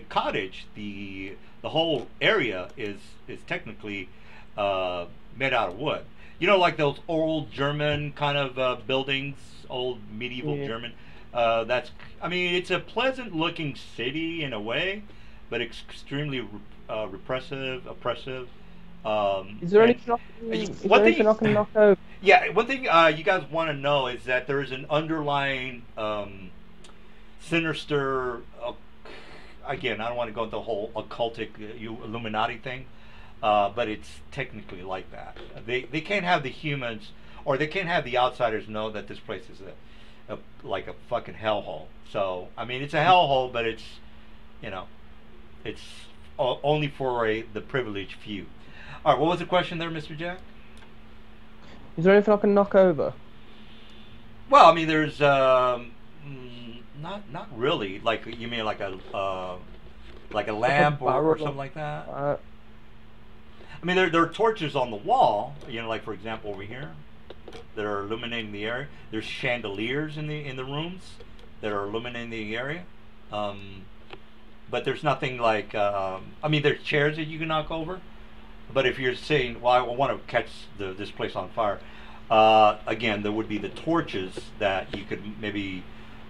cottage, the whole area is technically made out of wood. Like those old German kind of buildings, old medieval German. It's a pleasant looking city in a way, but extremely oppressive. Is there anything I can knock over? Yeah, one thing you guys want to know is that there is an underlying sinister. Again, I don't want to go into the whole occultic Illuminati thing, but it's technically like that. They can't have the humans, or they can't have the outsiders know that this place is like a fucking hellhole. So it's a hellhole, but it's it's only for the privileged few. All right, what was the question there, Mr. Jack? Is there anything I can knock over? Well, there's not really. Like, you mean like a lamp or something like that? I mean, there are torches on the wall. You know, like for example over here, that are illuminating the area. There's chandeliers in the rooms that are illuminating the area. But there's nothing like. I mean, there's chairs that you can knock over. But if you're saying, well, I want to catch this place on fire, again, there would be the torches that you could maybe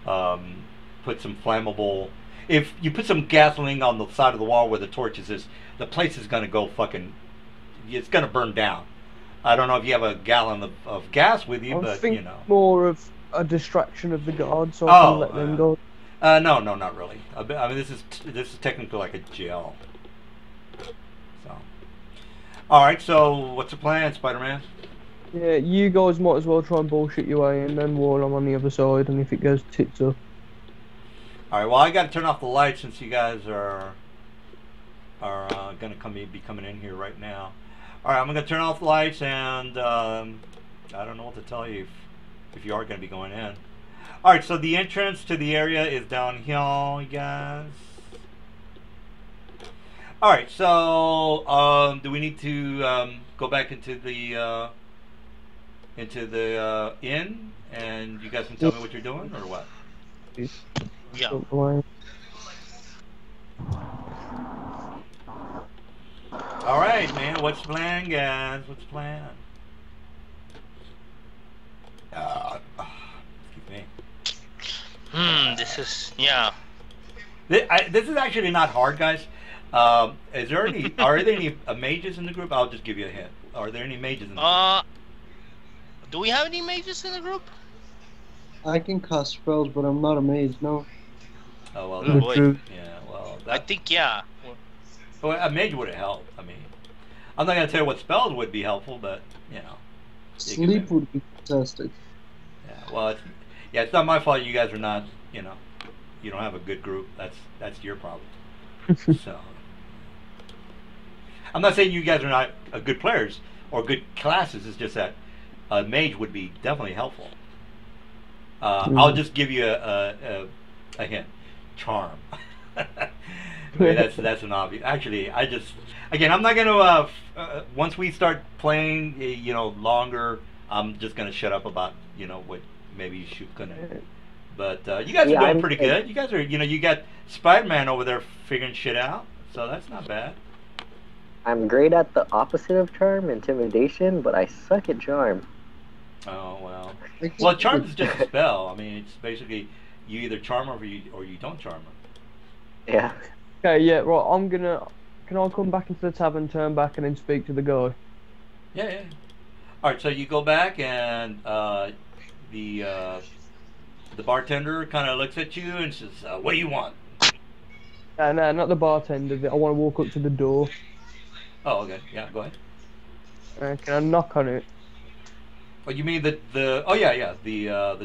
put some flammable. If you put some gasoline on the side of the wall where the torches is, the place is gonna go fucking. It's gonna burn down. I don't know if you have a gallon of gas with you, I but think you know. more of a distraction of the guards, so I can let them go. No, not really. I mean, this is technically like a jail. So, all right. So, what's the plan, Spider-Man? Yeah, you guys might as well try and bullshit your way in then while I'm on the other side, and if it goes tits up. All right. Well, I got to turn off the lights since you guys are gonna be coming in here right now. All right. I'm gonna turn off the lights, and I don't know what to tell you if you are gonna be going in. All right. So the entrance to the area is down here, you guys. All right. So do we need to go back into the inn, and you guys can tell me what you're doing or what? Yeah. All right, man. What's the plan, guys? What's the plan? Excuse me. This is This is actually not hard, guys. Is there any? Are there any mages in the group? I'll just give you a hint. Are there any mages in the group? Do we have any mages in the group? I can cast spells, but I'm not a mage, no. Oh well. Oh, boy. Yeah. Well. I think yeah. Well, a mage would have helped. I mean, I'm not gonna tell you what spells would be helpful, but you know. Sleep would be fantastic. Yeah. Well, it's not my fault. You guys are not. You know, you don't have a good group. That's your problem. So. I'm not saying you guys are not good players or good classes. It's just that a mage would be definitely helpful. I'll just give you a hint. Charm. I mean, that's an obvious. Actually, I'm not gonna. Once we start playing, you know, longer, I'm just gonna shut up about what maybe you should couldn't. But you guys are doing pretty good. You guys are, you got Spider-Man over there figuring shit out, so that's not bad. I'm great at the opposite of charm, intimidation, but I suck at charm. Oh well. Well, charm is just a spell. I mean, it's basically you either charm her or you don't charm her. Yeah. Okay, yeah, right, can I come back into the tavern, turn back, and then speak to the guy? Yeah. Alright, so you go back and the bartender kind of looks at you and says, what do you want? No, not the bartender. I want to walk up to the door. Oh, okay. Yeah, go ahead. Can I knock on it? Oh, you mean the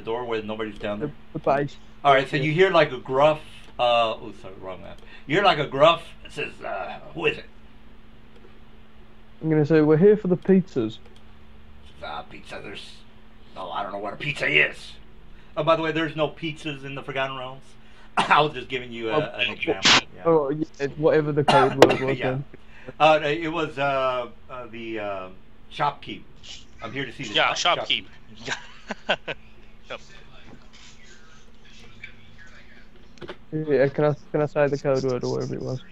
door where nobody's down there? The base. Alright, so you hear like a gruff, oh, sorry, wrong map. You hear like a gruff, it says, who is it? I'm going to say, we're here for the pizzas. Pizza, I don't know what a pizza is. Oh, by the way, there's no pizzas in the Forgotten Realms. I was just giving you an example. Yeah. Oh, yeah, whatever the code word was. Yeah. It was the shopkeep. I'm here to see the shopkeep. Yep. Yeah, can I say the code word or whatever it was?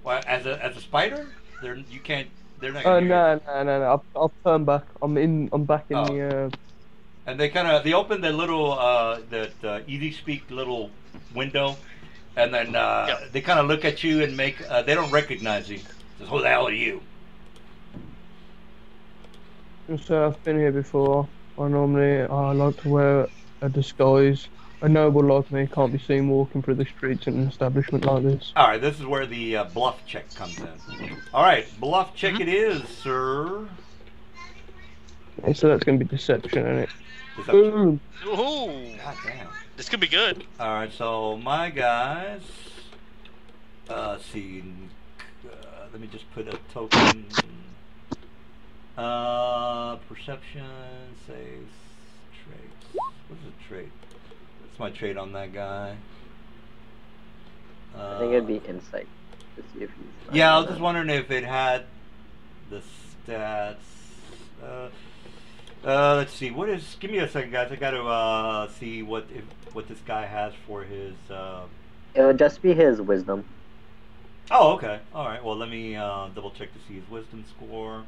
Well, as a spider, you can't. They're not. Gonna hear No. I'll turn back. I'm back in the. And they open the little that easy speak little window, and then they kind of look at you and make. They don't recognize you. Says, who the hell are you? So I've been here before. I like to wear a disguise. A noble like me can't be seen walking through the streets in an establishment like this. All right, this is where the bluff check comes in. All right, bluff check it is, sir. Okay, so that's going to be deception, isn't it? Deception. Boom. Ooh. God damn. This could be good. All right, so my guys. Let's see. Let me just put a token. Perception, saves, traits. What's a trait? What's my trait on that guy? I think it'd be insight to see if he's. Yeah, I was just wondering if it had the stats. Let's see. What is? Give me a second, guys. I got to see what this guy has for his. It would just be his wisdom. Oh, okay. All right. Well, let me double check to see his wisdom score.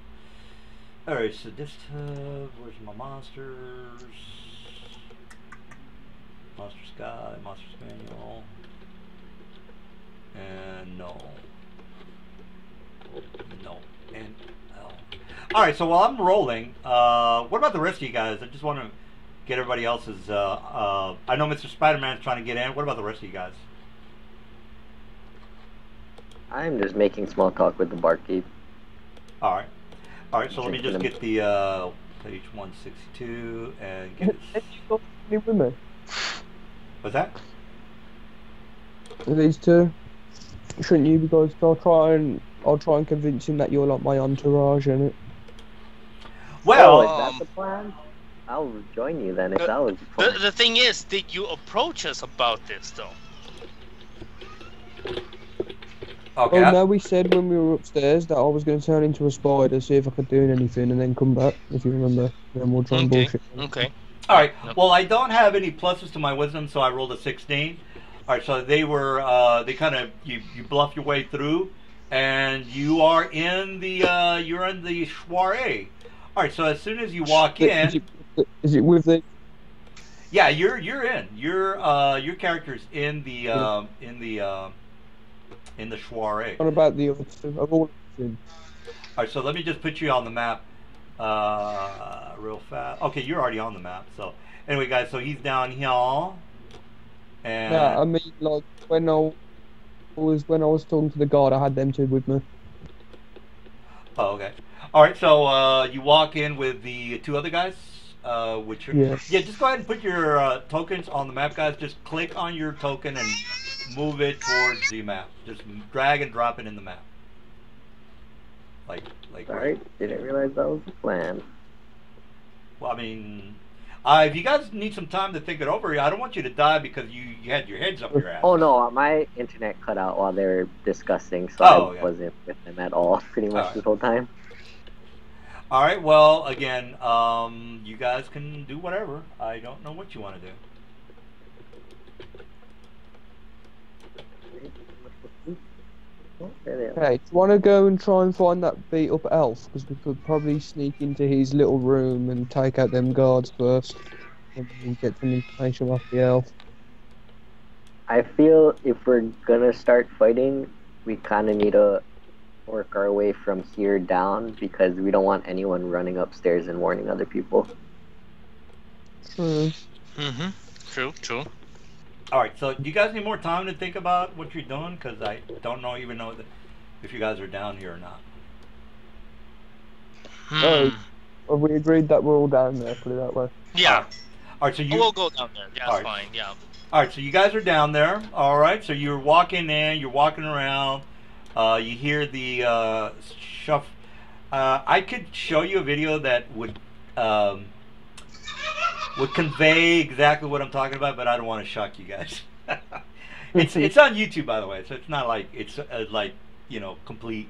All right. So this. Where's my monsters? Monsters guy, monsters manual, and no, and no. All right. So while I'm rolling, what about the rest of you guys? I just want to get everybody else's. I know Mr. Spider-Man's trying to get in. What about the rest of you guys? I'm just making small talk with the barkeep. All right. All right. So let me just get the page 162 and get. Have you got any women? What's that? These two. Shouldn't you? Because I'll try and convince him that you're like my entourage, innit? Well, is that the plan? I'll join you then if that was the plan. The thing is, did you approach us about this though? okay. Oh no, we said when we were upstairs that I was going to turn into a spider, see if I could do anything, and then come back. If you remember, then we'll try and bullshit. Okay. All right. Well, I don't have any pluses to my wisdom, so I rolled a 16. All right. So they were they kind of you bluff your way through, and you are in the you're in the soiree. All right. So as soon as you walk in, Is it with the? yeah, you're in. Your character's in the soiree. What about the other two? I've all seen. All right. So let me just put you on the map. Real fast. Okay, you're already on the map. So anyway, guys, so he's down here, and Yeah, I mean, like when I was talking to the guard, I had them two with me. oh, okay. All right, so you walk in with the two other guys, which are Yes. yeah. Just go ahead and put your tokens on the map, guys. Just click on your token and move it towards the map. Just drag and drop it in the map. Like. Sorry, didn't realize that was the plan. Well, I mean, if you guys need some time to think it over, I don't want you to die because you had your heads up your ass. Oh no, my internet cut out while they were discussing, so Oh, I yeah. wasn't with them at all pretty much Alright. this whole time. All right. Well, again, you guys can do whatever. I don't know what you want to do. There they are. Okay, do you want to go and try and find that beat up elf? Because we could probably sneak into his little room and take out them guards first, and then get some information off the elf. I feel if we're gonna start fighting, we kind of need to work our way from here down because we don't want anyone running upstairs and warning other people. True. Mm-hmm. True. All right. So, do you guys need more time to think about what you're doing? Because I don't even know if you guys are down here or not. Oh, have we agreed that we're all down there? Put it that way. Yeah. All right. So you. We'll go down there. That's Alright. fine. Yeah. All right. So you guys are down there. All right. So you're walking in. You're walking around. You hear the shuff. I could show you a video that would convey exactly what I'm talking about, but I don't want to shock you guys. It's on YouTube, by the way, so it's not like it's like complete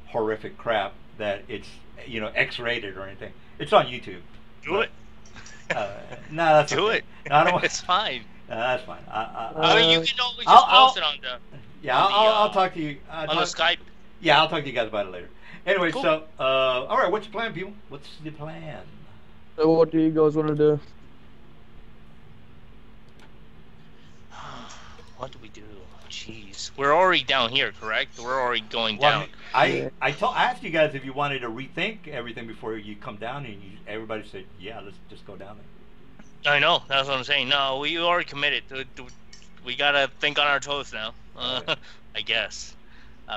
horrific crap that it's X-rated or anything. It's on YouTube. Do it. No, that's Do okay. it. No, I don't want. It's fine. No, that's fine. I mean, you can always just I'll- post it on the Yeah, on the, I'll talk to you. on the Skype. Yeah, I'll talk to you guys about it later. Anyway, Cool. so all right, what's your plan, people? What's the plan? So what do you guys want to do? What do we do? Jeez, we're already down here, correct? We're already going Well, down. I asked you guys if you wanted to rethink everything before you come down, and everybody said, yeah, let's just go down there. I know. That's what I'm saying. No, we already committed. We gotta think on our toes now. Alright. I guess.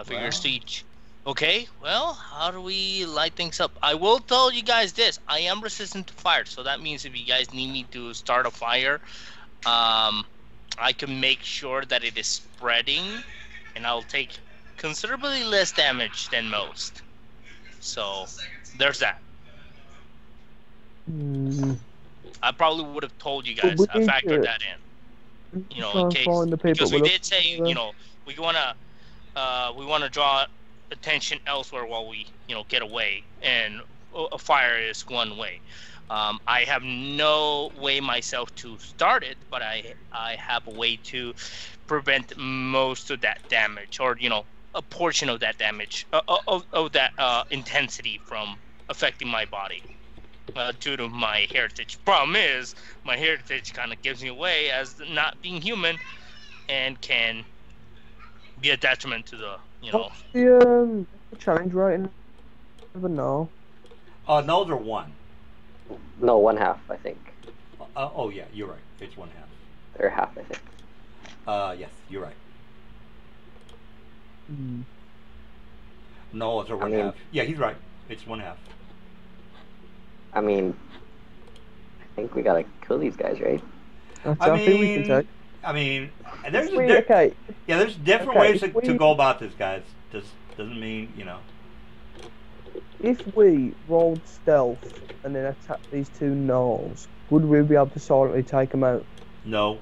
Figure Well. speech. Okay. Well, how do we light things up? I will tell you guys this. I am resistant to fire, so that means if you guys need me to start a fire, I can make sure that it is spreading, and I'll take considerably less damage than most. So, there's that. I probably would have told you guys. But I we need factored to- that in. You know, Try in and case, find the people because we with did say, us. we wanna draw attention elsewhere while we, get away, and a fire is one way. I have no way myself to start it, but I have a way to prevent most of that damage, or a portion of that damage, of that intensity from affecting my body, due to my heritage. Problem is, my heritage kind of gives me away as not being human, and can be a detriment to the, What's the challenge rating? Never know. Those are 1. No, 1/2, I think. Oh yeah, you're right. It's 1/2. Or half, I think. Yes, you're right. Hmm. No, it's a 1/2. Yeah, he's right. It's 1/2. I mean, I think we gotta kill these guys, right? That's I something we can mean, take. There's Okay. yeah, there's different Okay, ways if to we- go about this, guys. Just doesn't mean If we rolled stealth and then attacked these 2 gnolls, would we be able to silently take them out? No.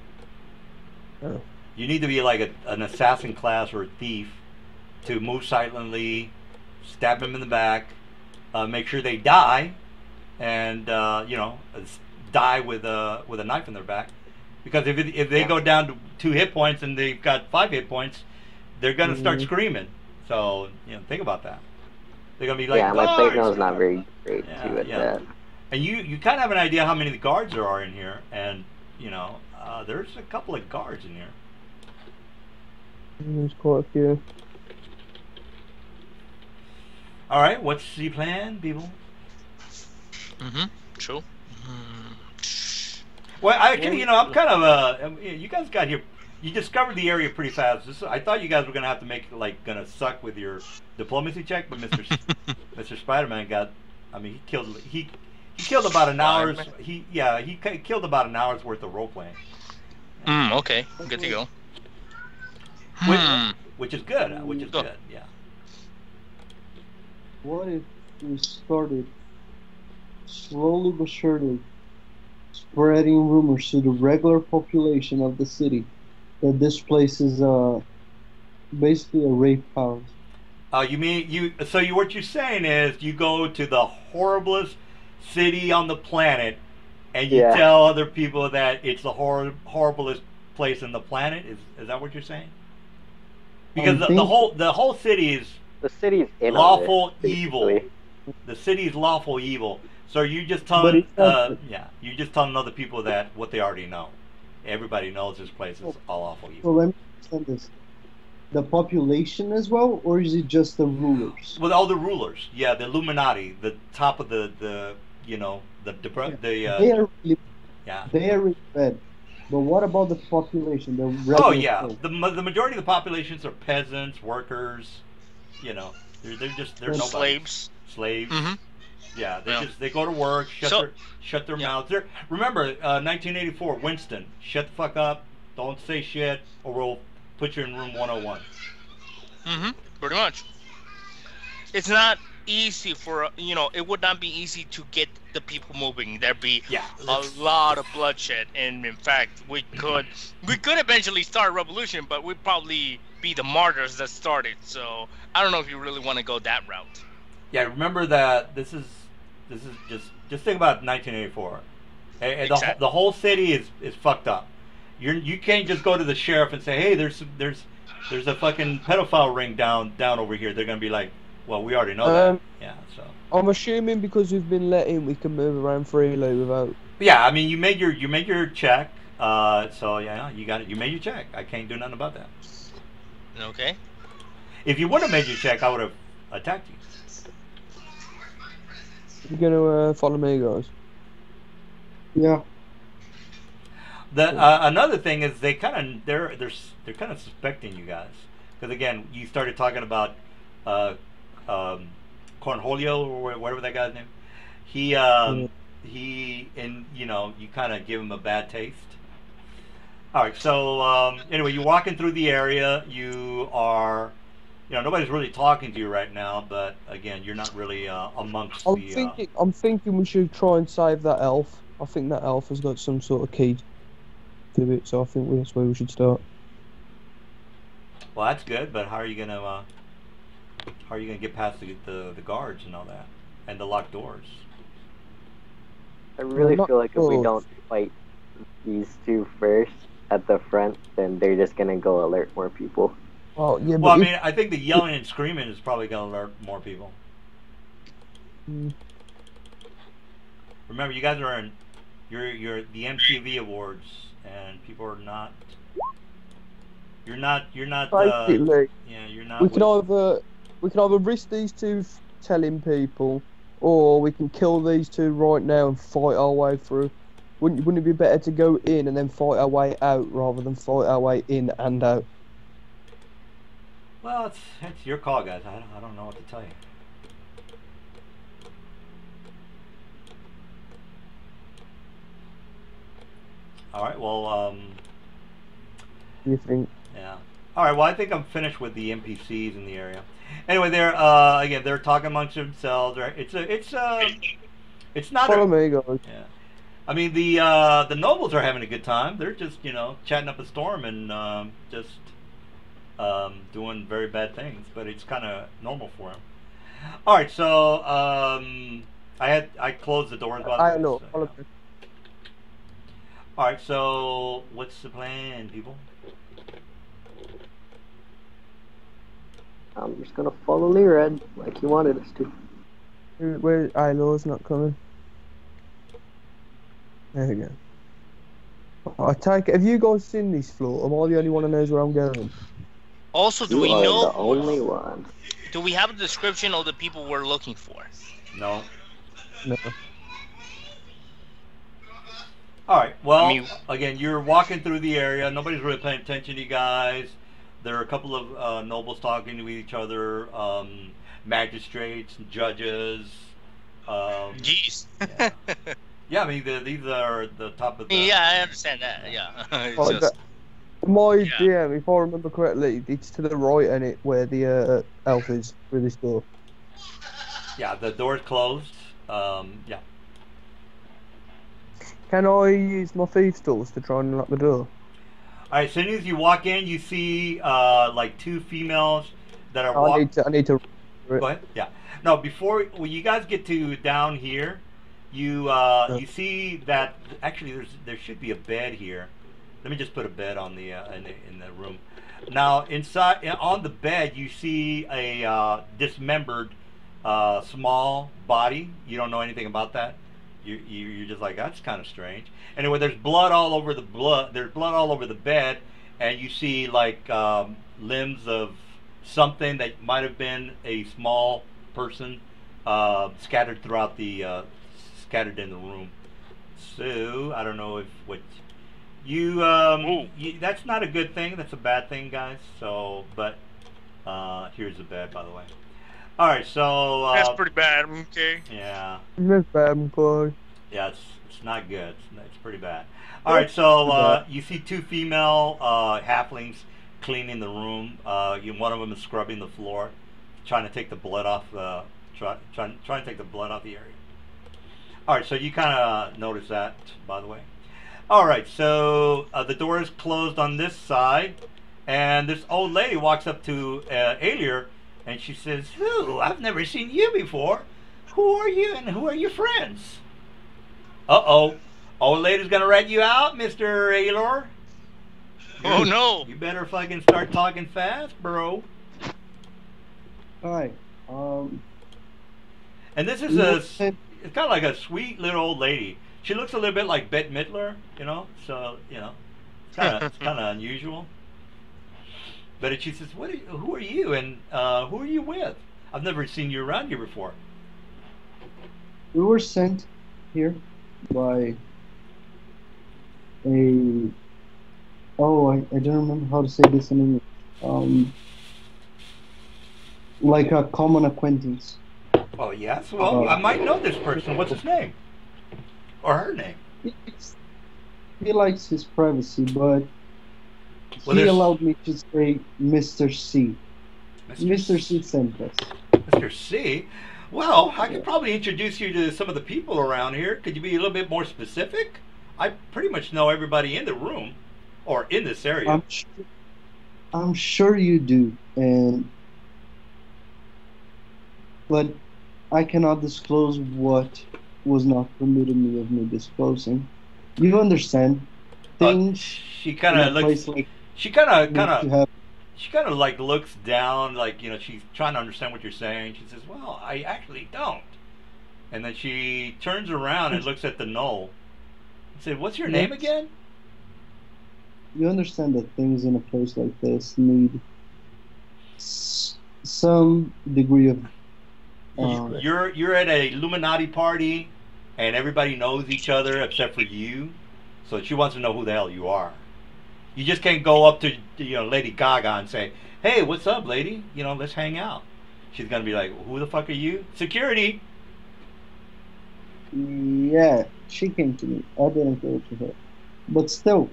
Oh. You need to be like an assassin class or a thief to move silently, stab them in the back, make sure they die, and die with a knife in their back. Because if they go down to 2 hit points and they've got 5 hit points, they're gonna start screaming. So think about that. They're gonna be like, yeah, my "Guards!" plate nose not very great Yeah, too at yeah. that. And you kind of have an idea how many guards there are in here, and there's a couple of guards in here. There's quite a few. All right, what's the plan, people? True. Well, actually, I'm kind of you guys got here. You discovered the area pretty fast. I thought you guys were gonna have to make gonna suck with your diplomacy check, but Mr. Spider-Man got. I mean, he killed about an hour's. He killed about an hour's worth of role playing. Okay, good to go. Which is good. Which is good. Yeah. What if we started slowly but surely spreading rumors to the regular population of the city that this place is basically a rape house? You mean what you're saying is you go to the horriblest city on the planet, and you tell other people that it's the horriblest place on the planet. Is that what you're saying? Because the whole city is lawful evil. The city is lawful evil. So you're just telling you're just telling other people that what they already know. Everybody knows this place is all awful evil. So let me understand this. The population as well, or is it just the rulers? Well, all the rulers. Yeah, the Illuminati, the top of the they are really, they are really bad. But what about the population? The regular folk? the majority of the populations are peasants, workers. They're nobody. Slaves. Mm-hmm. Yeah, they go to work, shut their mouths. Remember, 1984, Winston, shut the fuck up, don't say shit, or we'll put you in room 101. Pretty much. It's not easy it would not be easy to get the people moving. There'd be a lot of bloodshed, and in fact, we could eventually start a revolution, but we'd probably be the martyrs that started. So I don't know if you really want to go that route. Yeah, remember that this is just think about 1984. And Exactly. the whole city is fucked up. You can't just go to the sheriff and say, hey, there's a fucking pedophile ring down over here. They're gonna be like, well, we already know that. Yeah, so. I'm assuming because we've been let in, we can move around freely without. Yeah, I mean, you made your check. So yeah, you got it. You made your check. I can't do nothing about that. Okay. If you wouldn't have made your check, I would have attacked you. You're gonna follow me, guys. Yeah. Another thing is they're kind of suspecting you guys, because again, you started talking about Cornholio or whatever that guy's name. He you kind of give him a bad taste. All right, so anyway, you're walking through the area. You are, nobody's really talking to you right now, but again, you're not really amongst I'm thinking we should try and save that elf. I think that elf has got some sort of key to it, so I think that's where we should start. Well, that's good, but how are you gonna How are you gonna get past the guards and all that, and the locked doors? I really not feel like if we sure. don't fight these two first at the front, then they're just gonna go alert more people. Well, yeah, Well, but I mean, I think the yelling and screaming is probably gonna alert more people. Mm. Remember, you guys are in, you're the MTV awards, and people are not. You're not. basically, Yeah, you're not. we can either risk these two telling people, or we can kill these two right now and fight our way through. Wouldn't it be better to go in and then fight our way out rather than fight our way in and out? Well, it's your call, guys. I don't know what to tell you. All right. Well, Do you think? yeah. All right. Well, I think I'm finished with the NPCs in the area. Anyway, they're again they're talking amongst themselves. Right? It's not. Follow me, guys. Yeah. I mean the nobles are having a good time. They're just chatting up a storm and just doing very bad things. But it's kind of normal for them. All right. So I closed the doors by the way. I know. So, Follow yeah. me. All right. So what's the plan, people? I'm just gonna follow Red like you wanted us to. Where Ilo's not coming? There we go. I take it. Have you guys seen this floor? Am I the only one who knows where I'm going? Also, do You we are know? the only one. Do we have a description of the people we're looking for? No. No. All right. Well, I mean- again, you're walking through the area. Nobody's really paying attention to you guys. There are a couple of nobles talking to each other, magistrates, judges. Jeez. Yeah. Yeah, I mean, these are the top of the. Yeah, I understand that. Yeah. It's Oh, just- My Yeah. DM, if I remember correctly, it's to the right and it where the elf is through this door. Yeah, the door's closed. Yeah. Can I use my thieves' tools to try and unlock the door? All right. As soon as you walk in, you see like two females that are I walking. need to. Go ahead. Yeah. No, before when you guys get to down here, you you see that actually there should be a bed here. Let me just put a bed on the in the room. Now inside on the bed you see a dismembered small body. You don't know anything about that. You're just like, that's kind of strange. Anyway, there's blood all over the There's blood all over the bed, and you see like limbs of something that might have been a small person scattered throughout the scattered in the room. So I don't know if what you that's not a good thing. That's a bad thing, guys. So, but here's the bed, by the way. All right, so That's pretty bad. Okay. yeah. Miss Bad Boy. Yeah, it's not good. It's pretty bad. All right, so you see two female halflings cleaning the room. One of them is scrubbing the floor, trying to take the blood off. Trying to take the blood off the area. All right, so you kind of notice that, by the way. All right, so the door is closed on this side, and this old lady walks up to Alier, and she says, "Who? I've never seen you before. Who are you, and who are your friends?" Uh-oh. Old lady's gonna rat you out, Mr. Aylor. Oh no. You better fucking start talking fast, bro. Hi. And this is it's kind of like a sweet little old lady. She looks a little bit like Bette Midler, so, it's kind of unusual. But she says, who are you, and who are you with? I've never seen you around here before. We were sent here by a. Oh, I don't remember how to say this in English. Like a common acquaintance. Oh, yes? Well, I might know this person. What's his name? Or her name? He likes his privacy, but Well, he there's- allowed me to say Mr. C. Mr. C sent us. Mr. C? Well, I could probably introduce you to some of the people around here. Could you be a little bit more specific? I pretty much know everybody in the room, or in this area. I'm sure you do, and but I cannot disclose what was not permitted me of me disclosing. You understand? Things She kind in a of looks. place like She kind need to of have. she kind of like looks down, like she's trying to understand what you're saying. She says, "Well, I actually don't." And then she turns around and looks at the knoll. And said, "What's your name again?" You understand that things in a place like this need some degree of. You're at a Illuminati party, and everybody knows each other except for you. So she wants to know who the hell you are. You just can't go up to Lady Gaga and say, "Hey, what's up, lady? Let's hang out." She's gonna be like, "Who the fuck are you?" Security. Yeah, she came to me. I didn't go to her. But still,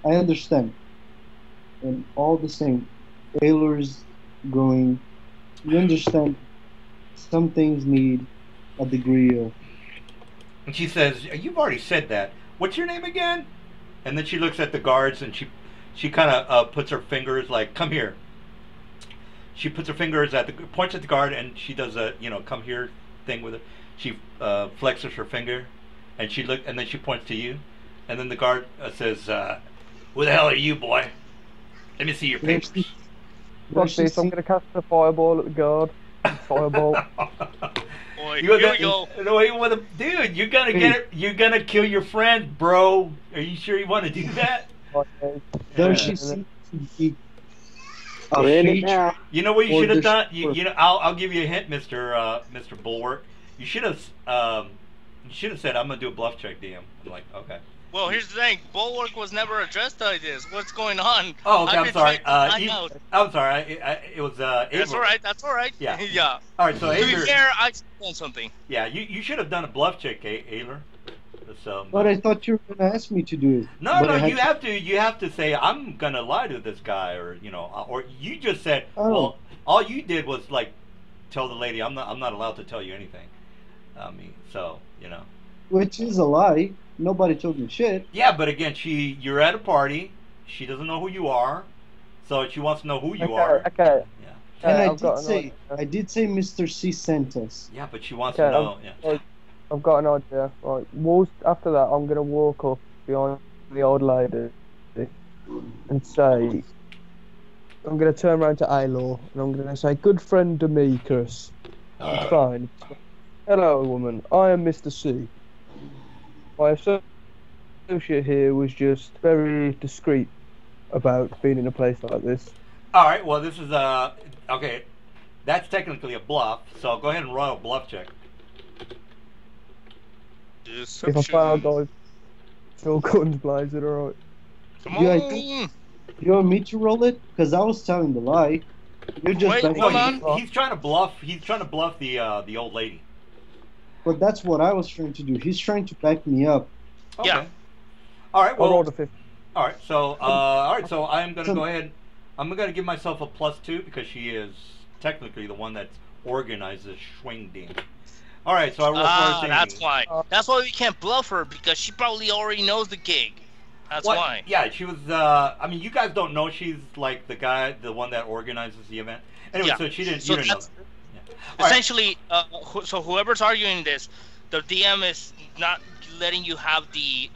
I understand. And all the same, Taylor's going. You understand, some things need a degree of. And she says, "You've already said that. What's your name again?" And then she looks at the guards and she kind of puts her fingers like, "Come here." She puts her fingers points at the guard, and she does a come here thing with it. She flexes her finger, and and then she points to you, and then the guard says, "Who the hell are you, boy? Let me see your papers." Fuck this, I'm gonna cast a fireball at the guard. Fireball. Boy, here we go. Dude, you're gonna get it. You're gonna kill your friend, bro. Are you sure you want to do that? Does she seem to be a Ready feature? now. You know what you Or should have this- done? I'll give you a hint, Mr. Bulwark. You should have said, "I'm gonna do a bluff check, DM." I'm like, okay. Well, here's the thing. Bulwark was never addressed like this. What's going on? Oh, okay. I've I'm been sorry. trying to find out. I'm sorry. It was That's Abel. all right. That's all right. Yeah. Yeah. All right. So To be Ayler, fair, I done something. yeah, you should have done a bluff check, Ayler. So, But I thought you were gonna ask me to do it. no, But I had you have to say, "I'm gonna lie to this guy," or or you just said, Oh. well, all you did was like tell the lady, I'm not allowed to tell you anything. I mean, so Which is a lie. Nobody told me shit. Yeah, but again, you're at a party. She doesn't know who you are, so she wants to know who you are. Okay. Yeah. And I've got an I did say Mr. C sent us. Yeah, but she wants Okay, to know. Yeah. I've got an idea. Right, after that, I'm gonna walk up behind the old lady and say, I'm gonna turn around to Aylor and I'm gonna say, "Good friend Demetrius, it's fine. Hello, woman. I am Mr. C. My associate here was just very discreet about being in a place like this. All right. Well, this is okay. That's technically a bluff. So go ahead and roll a bluff check. If I fail, guys, it's all guns blazing, alright." Come Yeah, I on. think- You want me to roll it? Because I was telling the lie. You're just Wait, backing No, hold me on. he's trying to bluff. He's trying to bluff the old lady. But that's what I was trying to do. He's trying to back me up. Okay. Yeah. All right. I Well. rolled a 50. All right. So I'm gonna So- go ahead. I'm gonna give myself a +2 because she is technically the one that organizes Schwing Ding. All right. So I roll 14. That's why. That's why we can't bluff her, because she probably already knows the gig. That's What? why. Yeah, she was. I mean, you guys don't know she's like the one that organizes the event. Anyway, Yeah. so she didn't. So You didn't know. that's- Yeah. All right. Essentially, so whoever's arguing this, the DM is not letting you have the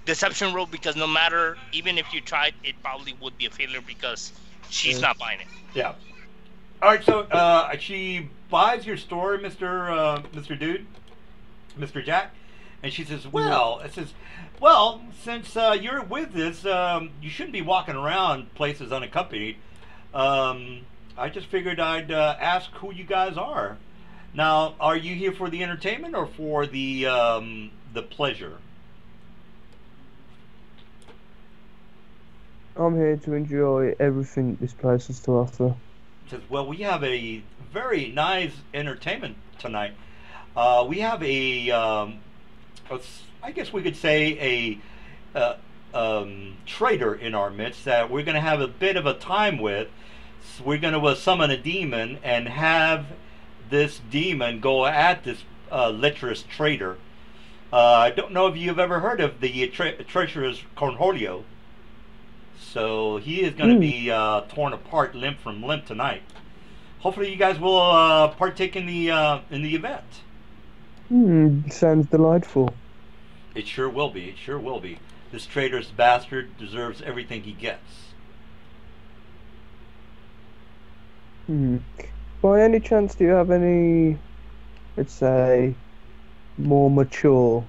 deception roll, because no matter, even if you tried, it probably would be a failure because she's not buying it. Yeah. All right. So she buys your story, Mr. Dude, Mr. Jack, and she says, "Well," since you're with this, you shouldn't be walking around places unaccompanied. I just figured I'd ask who you guys are. Now, are you here for the entertainment or for the pleasure?" I'm here to enjoy everything this place has to offer. Says, "Well, we have a very nice entertainment tonight. We have I guess we could say a traitor in our midst that we're going to have a bit of a time with. So we're going to summon a demon and have this demon go at this lecherous traitor. I don't know if you've ever heard of the treacherous Cornholio. So he is going to be torn apart limb from limb tonight. hopefully you guys will partake in the event. Sounds delightful. It sure will be. It sure will be. This traitorous bastard deserves everything he gets. By any chance, do you have any, let's say, more mature?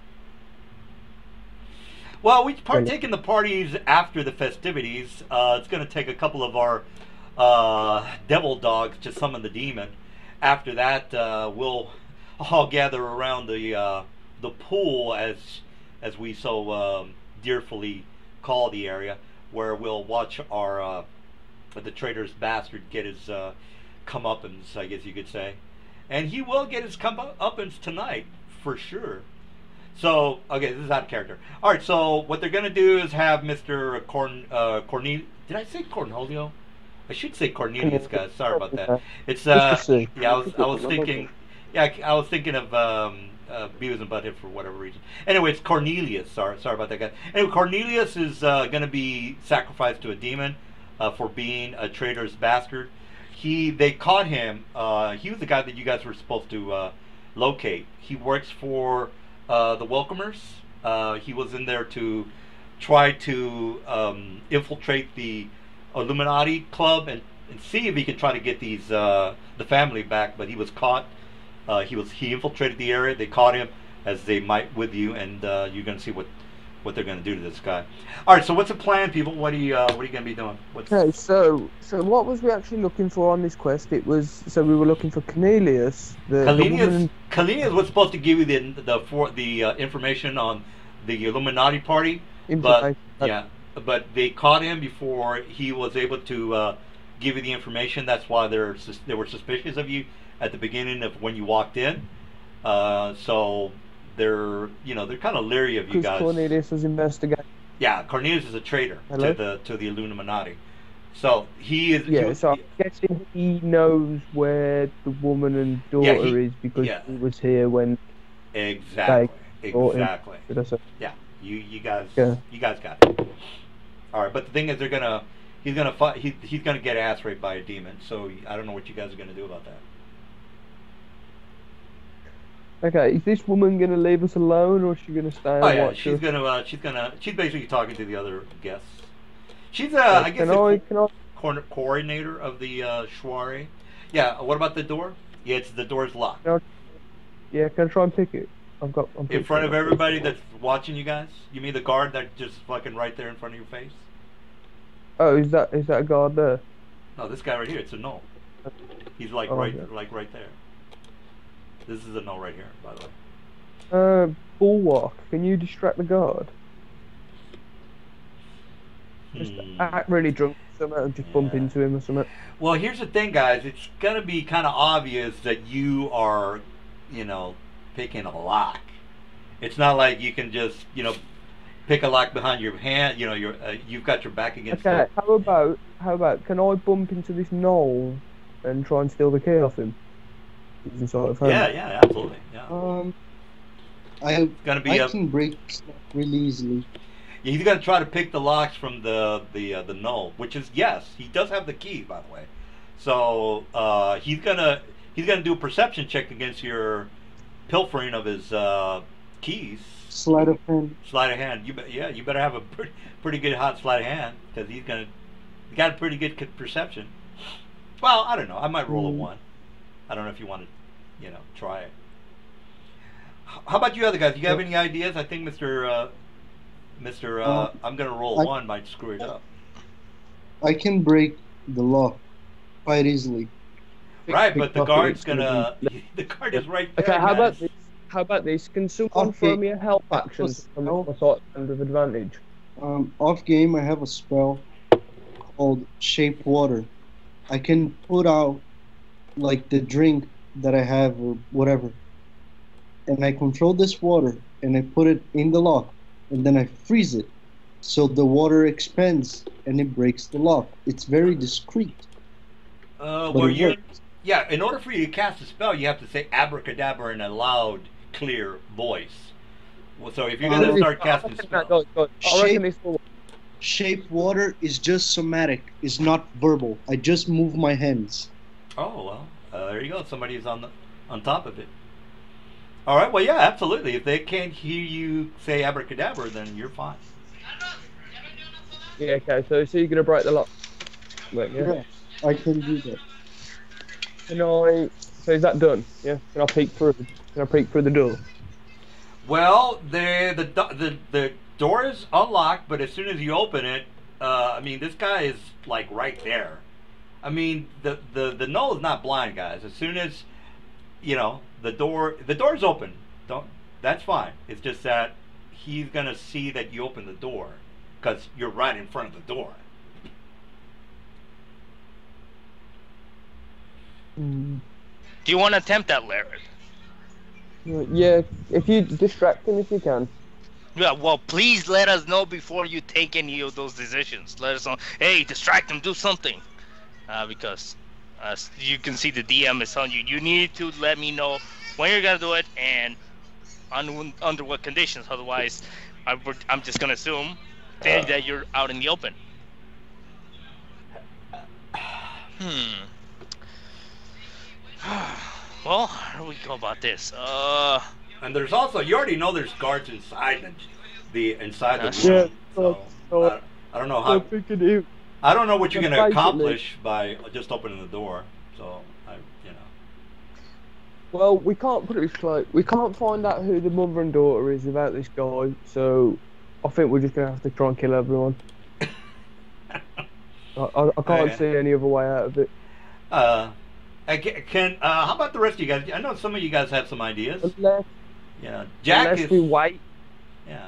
Well, we partake in the parties after the festivities. It's going to take a couple of our devil dogs to summon the demon. After that, we'll all gather around the pool, as we so dearfully call the area, where we'll watch our the traitorous bastard get his comeuppance, I guess you could say, and he will get his comeuppance tonight for sure. So, okay, this is out of character. All right, so what they're gonna do is have Mr. Cornelius. Did I say Cornholio? I should say Cornelius, guys. Sorry about that. It's yeah, I was thinking, yeah, I was thinking of Beavis and Butthead for whatever reason. Anyway, it's Cornelius. Sorry about that, guy. Anyway, Cornelius is gonna be sacrificed to a demon for being a traitorous bastard. They caught him. He was the guy that you guys were supposed to locate. He works for the Welcomers. He was in there to try to infiltrate the Illuminati club and see if he could try to get these the family back. But he was caught. He infiltrated the area. They caught him, as they might with you, and you're gonna see what they're gonna do to this guy. All right. So what's the plan, people? What are you gonna be doing? Okay. So what was we actually looking for on this quest? It was we were looking for Cornelius. Cornelius was supposed to give you the information on the Illuminati party, but they caught him before he was able to give you the information. That's why they were suspicious of you at the beginning of when you walked in. So they're kind of leery of you guys. Cornelius was investigating. Yeah, Cornelius is a traitor to the Illuminati. So he is. Yeah, so I'm guessing he knows where the woman and daughter is because he was here when. Exactly. Yeah, you guys got it. All right, but the thing is, he's gonna fight. He's gonna get ass raped by a demon. So I don't know what you guys are gonna do about that. Okay, is this woman gonna leave us alone, or is she gonna stay? Oh yeah, she's basically talking to the other guests. She's I guess coordinator of the soiree. Yeah. What about the door? Yeah, the door's locked. Can I try and pick it? I'm in front of everybody that's watching you guys. You mean the guard that just fucking right there in front of your face? Oh, is that a guard there? No, this guy right here. It's a no. He's like right there. This is a no right here, by the way. Bulwark. Can you distract the guard? Just act really drunk or something, just bump into him or something. Well, here's the thing, guys. It's gonna be kind of obvious that you are, picking a lock. It's not like you can just, pick a lock behind your hand. You've got your back against. Okay. How about? Can I bump into this knoll and try and steal the key off him? He's inside of home. Yeah, absolutely. Yeah. I can break stuff really easily. Yeah, he's gonna try to pick the locks from the knoll, which is he does have the key, by the way. So he's gonna do a perception check against your pilfering of his keys. Sleight of hand. Sleight of hand. You better have a pretty good hot sleight of hand because he got a pretty good perception. Well, I don't know. I might roll a 1. I don't know if you want to, try it. How about you other guys? Do you have any ideas? I think Mr. I'm gonna roll 1 might screw it up. I can break the lock quite easily. Right, but the guard's gonna. The guard is right there. Okay, how about this? Can someone throw me a help action from my side of advantage? Off game, I have a spell called Shape Water. I can put out like the drink that I have or whatever, and I control this water and I put it in the lock, and then I freeze it, so the water expands and it breaks the lock. It's very discreet. In order for you to cast a spell, you have to say abracadabra in a loud, clear voice. Well, so if you're going to start casting spells... Shape Water is just somatic, it's not verbal. I just move my hands. Oh well, there you go. Somebody's on top of it. All right. Well, yeah, absolutely. If they can't hear you say abracadabra, then you're fine. Yeah, okay, so you're gonna break the lock. Right, yeah. Yeah, I can do that. So is that done? Yeah. Can I peek through? Can I peek through the door? Well, the door is unlocked, but as soon as you open it, I mean, this guy is like right there. I mean, the null is not blind, guys. As soon as the door's open. Don't That's fine. It's just that he's gonna see that you open the door because you're right in front of the door. Mm. Do you want to attempt that, Larry? Yeah, if you distract him if you can. Yeah, well, please let us know before you take any of those decisions. Let us know. Hey, distract him, do something. Because you can see the DM is telling you, you need to let me know when you're going to do it and under what conditions. Otherwise, I'm just going to assume that you're out in the open. Well, how do we go about this? And there's also, you already know there's guards inside the room. Yeah, So I don't know how. I don't know what you're going to accomplish by just opening the door. So Well, we can't put it this way. We can't find out who the mother and daughter is without this guy. So I think we're just gonna have to try and kill everyone. I can't see any other way out of it. How about the rest of you guys? I know some of you guys have some ideas. Jack we wait. Yeah.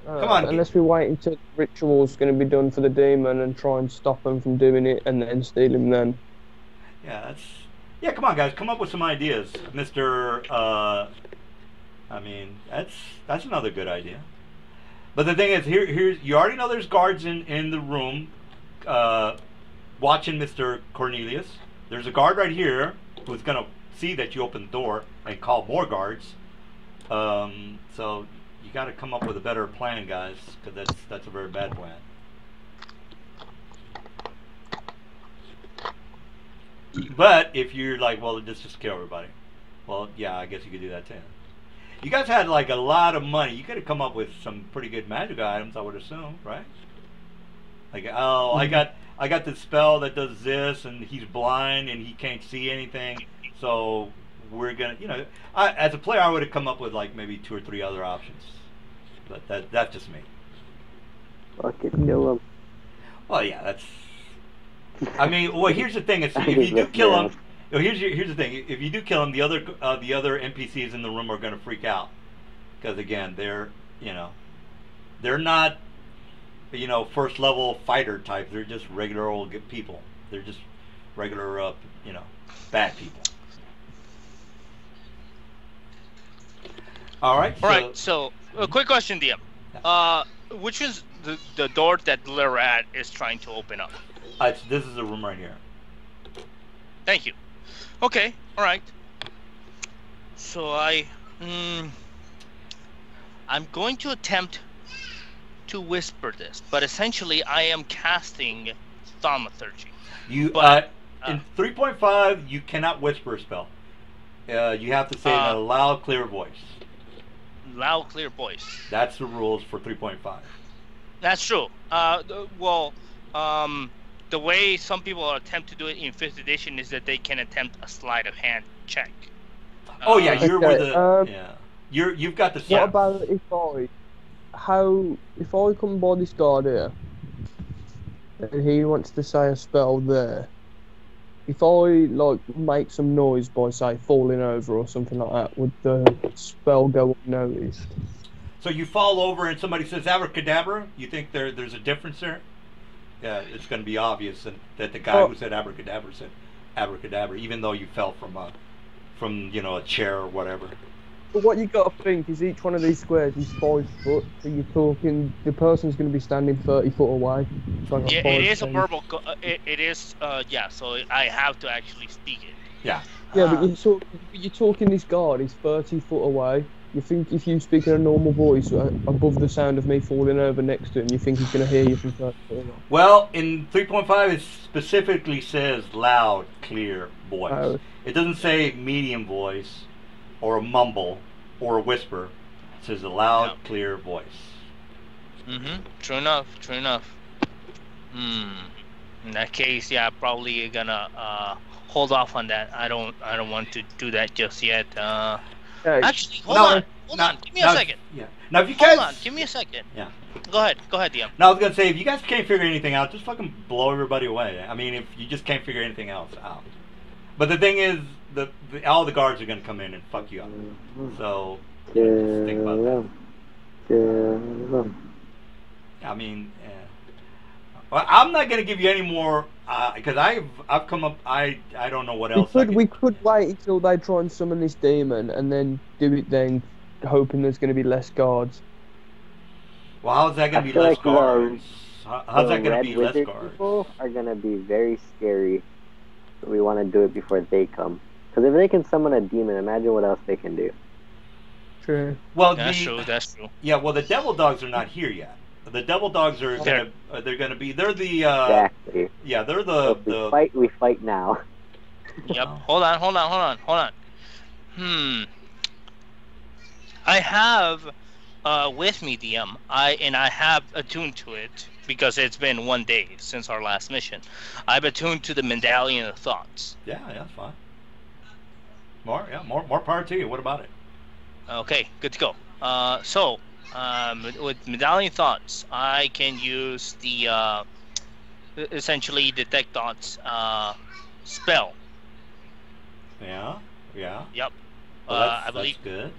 Come on. Unless we wait until the ritual's going to be done for the demon and try and stop him from doing it and then steal him then. Yeah, come on, guys. Come up with some ideas, Mr. I mean, that's another good idea. But the thing is, here's you already know there's guards in the room watching Mr. Cornelius. There's a guard right here who's going to see that you open the door and call more guards. So you got to come up with a better plan, guys, because that's a very bad plan. But if you're like, well, just kill everybody. Well, yeah, I guess you could do that too. You guys had like a lot of money. You could have come up with some pretty good magic items, I would assume, right? Like, oh, I got this spell that does this, and he's blind and he can't see anything. So we're gonna, as a player, I would have come up with like maybe 2 or 3 other options. But that's just me. Fucking kill him. Well, yeah, that's. I mean, well, here's the thing: if you do kill him, here's the thing: if you do kill him, the other NPCs in the room are going to freak out because again, they're not first level fighter type. They're just regular old people. They're just regular bad people. All right. So a quick question, DM. Which is the door that Lorad is trying to open up? This is a room right here. Thank you. Okay, all right. So I'm going to attempt to whisper this, but essentially I am casting thaumaturgy. In 3.5 you cannot whisper a spell. You have to say it in a loud, clear voice. Loud, clear voice. That's the rules for 3.5. That's true. The way some people attempt to do it in 5th edition is that they can attempt a sleight of hand check. Oh yeah, you're with the you've got the. What about if I come by this guard here, and he wants to say a spell there? If I make some noise by say falling over or something like that, would the spell go unnoticed? So you fall over and somebody says abracadabra. You think there's a difference there? Yeah, it's going to be obvious that the guy who said abracadabra, even though you fell from a chair or whatever. But what you got to think is each one of these squares is 5 foot, so you're talking the person's going to be standing 30 foot away. Yeah, it is a verbal. It is. Yeah, so I have to actually speak it. Yeah. Yeah, but you're talking this guard is 30 foot away. You think if you speak in a normal voice above the sound of me falling over next to him, you think he's going to hear you from 30 foot away? Well, in 3.5, it specifically says loud, clear voice. Oh. It doesn't say medium voice or a mumble or a whisper. It says a loud, Yep. clear voice. True enough. True enough. In that case, yeah, probably gonna hold off on that. I don't want to do that just yet. Actually, hold on. Give me a second. Yeah. Now, if you guys, Hold on. Give me a second. Yeah. Go ahead, DM. Now, I was gonna say, if you guys can't figure anything out, just fucking blow everybody away. I mean, if you just can't figure anything else out. But the thing is, all the guards are gonna come in and fuck you up. So just think about that. I mean, well, I'm not gonna give you any more because I've come up. I don't know what else. We could wait until they try and summon this demon and then do it then, hoping there's going to be less guards. Well, how's that gonna be less guards? How's that gonna be less guards? People are gonna be very scary. So we want to do it before they come. Because if they can summon a demon, imagine what else they can do. True. Well, That's true. Yeah, well, the devil dogs are not here yet. The devil dogs are they're gonna be. They're the. Exactly. Yeah, they're So if we fight now. Yep. Hold on. I have with me DM. I have attuned to it because it's been 1 day since our last mission. I've attuned to the medallion of thoughts. Yeah, that's fine. More power to you. What about it? Okay, good to go. So with medallion thoughts, I can use the essentially detect thoughts spell. Yeah. Yep. Well, I believe. That's good.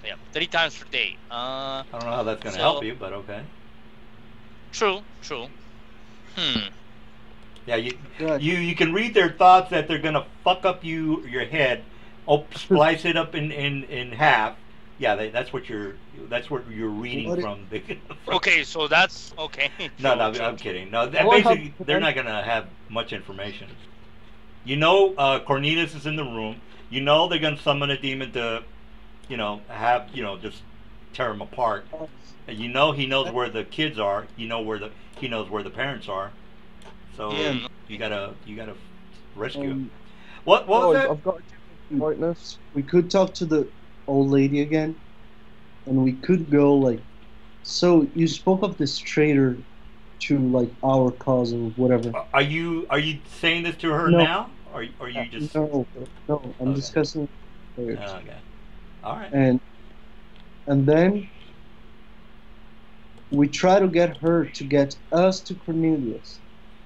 Yep. 3 times per day. I don't know how that's gonna help you, but okay. True. Yeah, you can read their thoughts that they're gonna fuck up your head, splice it up in half. Yeah, that's what you're reading from. Okay, so that's okay. No, I'm kidding. No, basically they're not gonna have much information. You know, Cornelius is in the room. You know they're gonna summon a demon to, just tear them apart. And you know he knows where the kids are. He knows where the parents are. So you gotta rescue him. What was that? I've got brightness. We could talk to the old lady again, and we could go like. So you spoke of this traitor to like our cause or whatever. Are you saying this to her now? Or are you just? No. I'm discussing. Okay. All right. And then we try to get her to get us to Cornelius.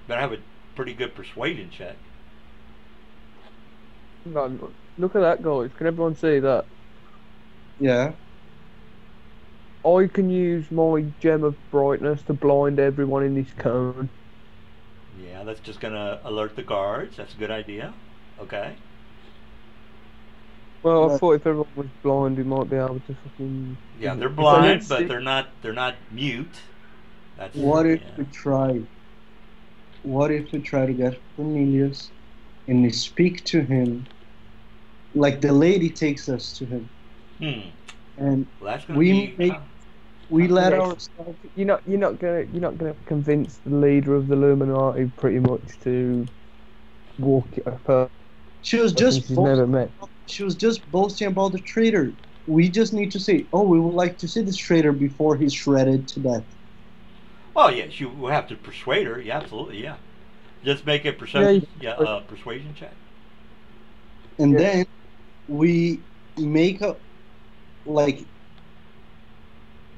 Better have a pretty good persuasion check. No, look at that, guys. Can everyone see that? Yeah. I can use my gem of brightness to blind everyone in this cone. Yeah, that's just gonna alert the guards. That's a good idea. Okay. Well, I thought if everyone was blind, we might be able to fucking. Yeah, they're blind, but they're not mute. That's. What if we try? What if we try to get Cornelius, and we speak to him, like the lady takes us to him, and well, that's gonna we let ourselves. You're not gonna convince the leader of the Illuminati pretty much to walk a She was just she's never met. She was just boasting about the traitor. We just need to say, "Oh, we would like to see this traitor before he's shredded to death." Well, yes, you will have to persuade her. Yeah, absolutely. Yeah, just make a persuasion check. And then we make a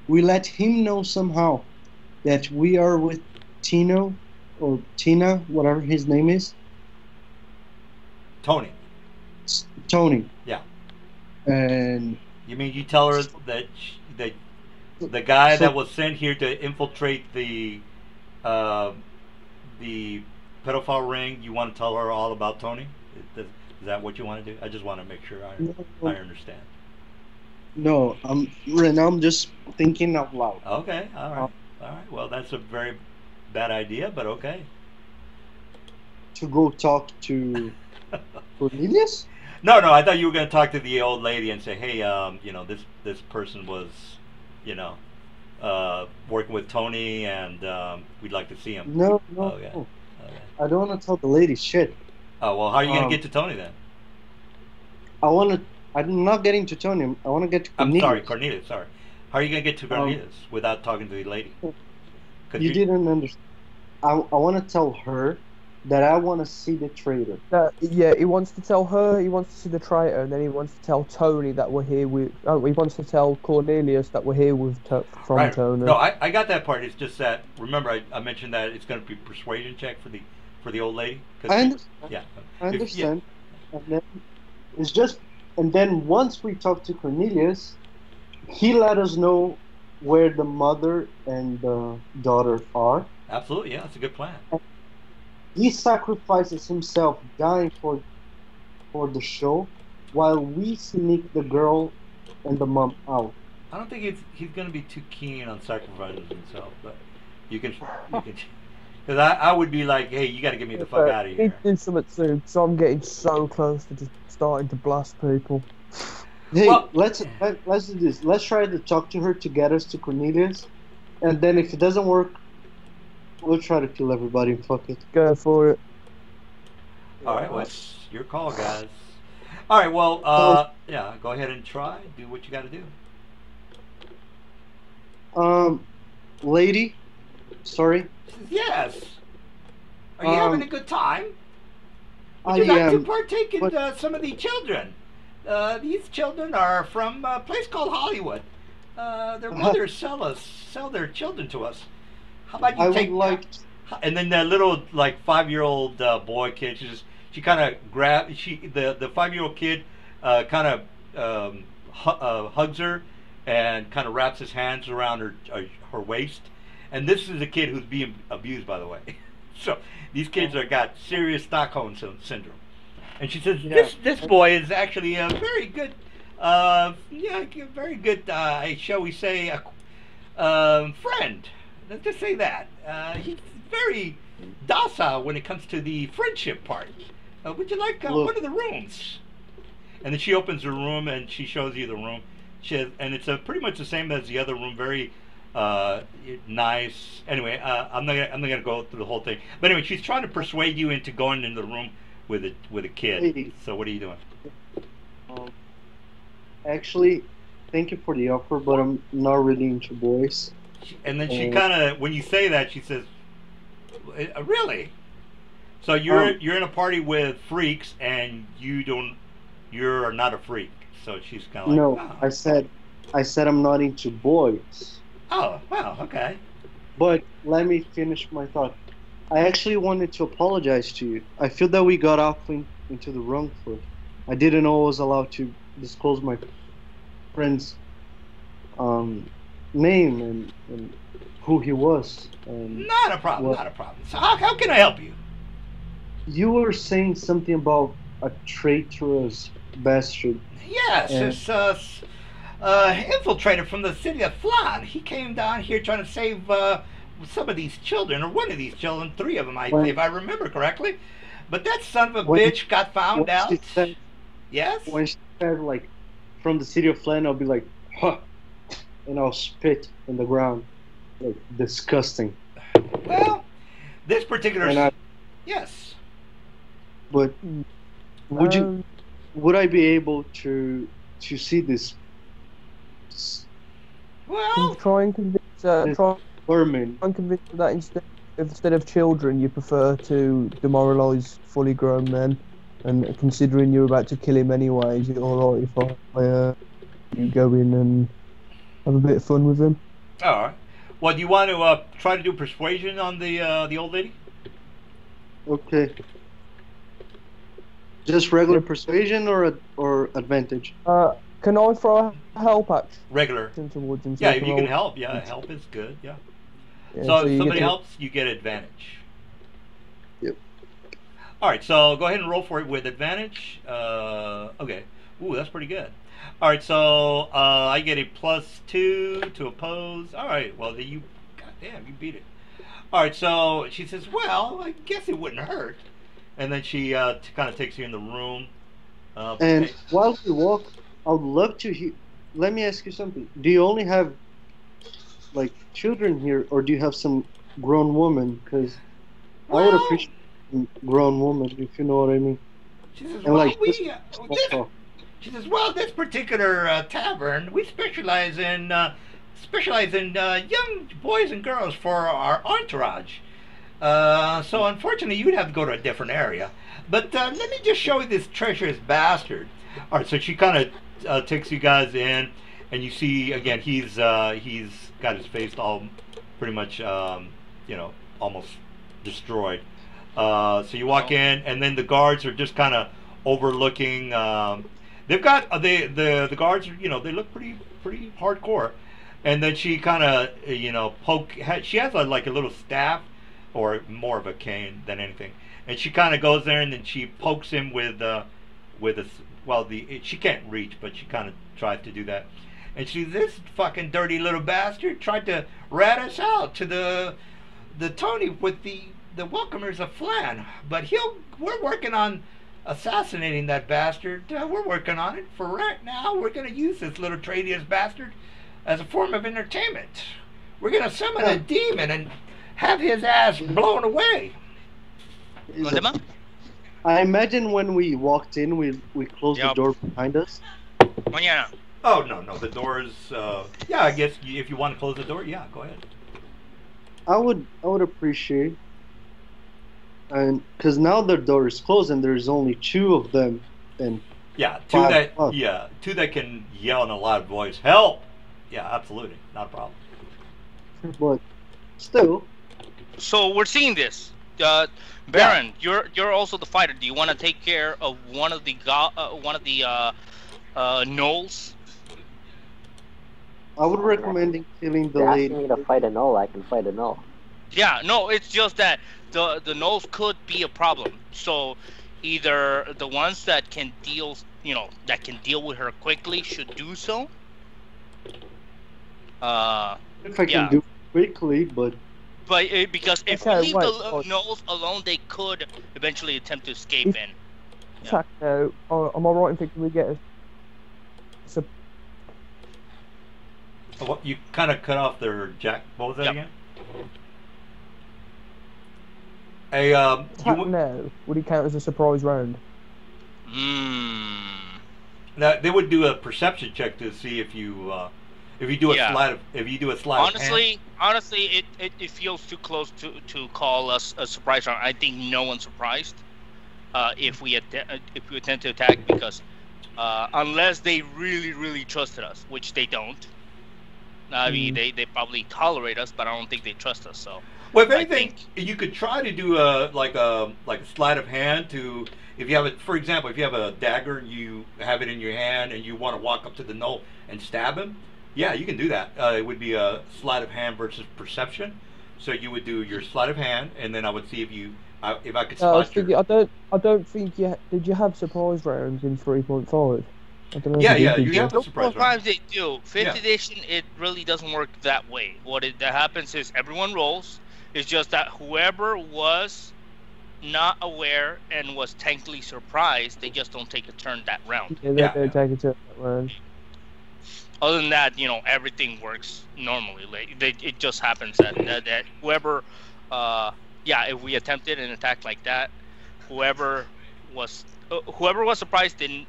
we let him know somehow that we are with Tino or Tina, whatever his name is. Tony. Yeah. And you mean you tell her that the guy that was sent here to infiltrate the pedophile ring, you want to tell her all about Tony? Is that what you want to do? I just want to make sure I understand. No, right now I'm just thinking out loud. Okay, all right. Well, that's a very bad idea, but okay. To go talk to Cornelius? No, no, I thought you were going to talk to the old lady and say, hey, you know, this person was, you know, working with Tony, and we'd like to see him. No, Oh, yeah. no. Okay. I don't want to tell the lady shit. Oh, well, how are you going to get to Tony then? I'm not getting to Tony. I want to get to I'm Cornelius. sorry, Cornelius, sorry. How are you going to get to Cornelius without talking to the lady? You didn't understand. I want to tell her that I want to see the traitor. Yeah, he wants to tell her, he wants to see the traitor, and then he wants to tell Tony that we're here with. Oh, he wants to tell Cornelius that we're here with from Right. Tony. No, I got that part. It's just that, remember, I mentioned that it's going to be persuasion check for the old lady. I understand. Yeah. I understand. And then it's just, and then once we talk to Cornelius, he let us know where the mother and the daughter are. Absolutely, yeah, that's a good plan. He sacrifices himself, dying for the show, while we sneak the girl and the mom out. I don't think he's going to be too keen on sacrificing himself, but you can, because I would be like, hey, you got to get me the fuck out of here. Need to do something soon, so I'm getting so close to just starting to blast people. Hey, Well- let's do this. Let's try to talk to her to get us to Cornelius, and then if it doesn't work, we'll try to kill everybody and fuck it. Go for it. All right, well, it's your call, guys. All right, well, yeah, go ahead and try. Do what you got to do. Lady, sorry. She says, yes. Are you having a good time? Would I you like to am. partake in but- some of the children? These children are from a place called Hollywood. Their mothers sell their children to us. How about you I take would like. And then that little like 5-year-old boy kid, she kind of the 5-year-old kid kind of hugs her and kind of wraps his hands around her waist. And this is a kid who's being abused, by the way. So these kids are got serious Stockholm syndrome. And she says this boy is actually a very good, very good, shall we say, friend. Let's just say that. He's very docile when it comes to the friendship part. Would you like one of the rooms? And then she opens her room and she shows you the room. And it's pretty much the same as the other room. Very nice. Anyway, I'm not gonna go through the whole thing. But anyway, she's trying to persuade you into going into the room with a kid. Lady. So what are you doing? Actually, thank you for the offer, but I'm not really into boys. And then she kind of, when you say that, she says, "Really? So you're in a party with freaks, and you're not a freak." So she's kind of like, No, "Oh. I said I'm not into boys. Oh, wow, okay." But let me finish my thought. I actually wanted to apologize to you. I feel that we got off into the wrong foot. I didn't know I was allowed to disclose my friend's name and who he was. And Not a problem, not a problem. So how can I help you? you were saying something about a traitorous bastard. Yes, Yeah. this infiltrator from the city of Phlan. He came down here trying to save some of these children, or one of these children, 3 of them, if I remember correctly. But that son of a bitch got found when out. she said- Yes? When she said, like, from the city of Phlan, I'll be like, huh, and I'll spit in the ground. Like, disgusting. Well, this particular... And yes. but would I be able to see this Well, Try and convince vermin? I'm convinced that instead of children, you prefer to demoralise fully grown men. And considering you're about to kill him anyway, is it alright if you go in and have a bit of fun with him? all right. Well, do you want to try to do persuasion on the old lady? Okay. Just regular persuasion or advantage? Can I throw a help action Regular. towards him? Yeah, if you can help. Yeah, help is good. Yeah. Yeah, So if you somebody get to- helps, you get advantage. Yep. All right, so go ahead and roll for it with advantage. Okay. Ooh, that's pretty good. All right, so I get a +2 to oppose. All right, well, goddamn, you beat it. All right, so she says, well, I guess it wouldn't hurt. and then she kind of takes you in the room. And Hey, while we walk, I would love to hear. Let me ask you something. Do you only have like children here, or do you have some grown women? Because I would well, appreciate a grown woman, if you know what I mean. she says, And well, like just small this talk. she says, well, this particular tavern, we specialize in young boys and girls for our entourage. So unfortunately, you'd have to go to a different area. But let me just show you this treacherous bastard. All right, so she kind of takes you guys in, and you see again he's got his face all pretty much almost destroyed. So you walk in, and then the guards are just kind of overlooking. They've got the guards. They look pretty hardcore. And then she kind of she has like a little staff, or more of a cane than anything. And she kind of goes there, and then she pokes him with she can't reach, but she kind of tries to do that. And she's, this fucking dirty little bastard tried to rat us out to the Tony with the welcomers of Phlan, but we're working on assassinating that bastard. We're working on it. For right now, we're gonna use this little traitorous bastard as a form of entertainment. We're gonna summon a demon and have his ass blown away. Warte. I imagine when we walked in, we closed the Yep. door behind us. Mañana. Oh no, the door is. Yeah, I guess if you want to close the door, yeah, go ahead. I would appreciate, and because now the door is closed and there's only two of them, and Yeah, Five. two that can yell in a loud voice, help! Yeah, absolutely, not a problem. but still, So we're seeing this. Baron, you're also the fighter. Do you want to take care of one of the gnolls? I would recommend killing the They're lady. asking me to fight a null. I can fight a null. Yeah, no, it's just that the gnolls could be a problem. So either the ones that can deal with her quickly should do so. If I can yeah. do it quickly, but Because if we Okay, leave wait, the wait. gnolls alone, they could eventually attempt to escape If- in. Yeah. Check now. Am I right in thinking we get a What, you kind of cut off their jack. What was that Yep. again? Hey, attack now? Would it count as a surprise round? now they would do a perception check to see if you do a Yeah. slide of hand. Honestly, it feels too close to call us a surprise round. I think no one's surprised if we attempt to attack, because unless they really trusted us, which they don't. I mean, they probably tolerate us, but I don't think they trust us. So Well, if I anything, you could try to do a sleight of hand to, if you have it, for example, if you have a dagger, you have it in your hand, and you want to walk up to the gnoll and stab him. Yeah, you can do that. It would be a sleight of hand versus perception. So you would do your sleight of hand, and then I would see if I could No, I was spot your. thinking, I don't think did you have surprise rounds in 3.5? I don't know. Yeah, if you yeah, did, you did have the surprise round. sometimes they do. Fifth Yeah. edition, it really doesn't work that way. That happens is everyone rolls. It's just that whoever was not aware and was technically surprised, they just don't take a turn that round. Yeah, they Yeah, don't yeah. take it to that round. Other than that, everything works normally. It just happens that whoever, if we attempted an attack like that, whoever was surprised didn't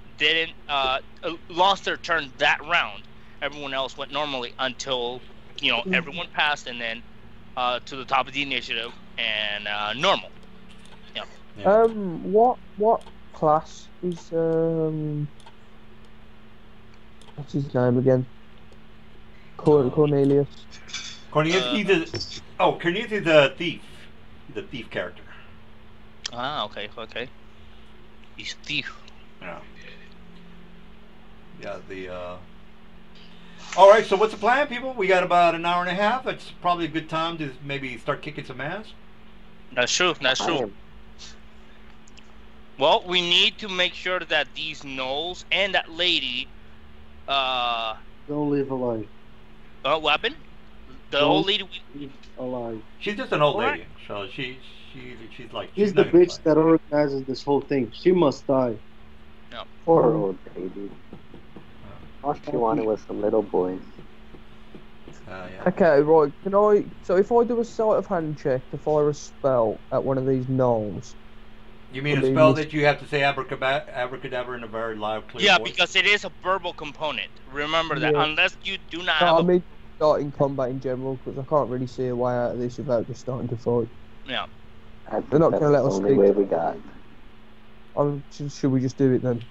lost their turn that round. Everyone else went normally until everyone passed, and then to the top of the initiative and normal. Yeah. Yeah. What class is what's his name again? Cornelius. Cornelius, Cornelius is a thief. The thief character. Ah, okay. He's thief. Yeah. Yeah, All right, so what's the plan, people? We got about an hour and a half. It's probably a good time to maybe start kicking some ass. That's true. That's I true. am- Well, we need to make sure that these gnolls and that lady, don't live alive. weapon, The old lady. She's alive. She's just an old What? lady, so she's like She's she's the not gonna bitch fight. that organizes this whole thing. She must die. Poor old lady. All she wanted was some little boys. Yeah. Okay, right. Can I? So if I do a sleight of hand check to fire a spell at one of these gnomes, You mean a Would they spell miss- that you have to say abracadabra in a very loud, clear Yeah, voice? because it is a verbal component. Remember that. Yeah. Unless you do not no, have I mean starting combat in general, because I can't really see a way out of this without just starting to fight. yeah. I think They're not that's gonna let the us only speak. way we got. Should we just do it then?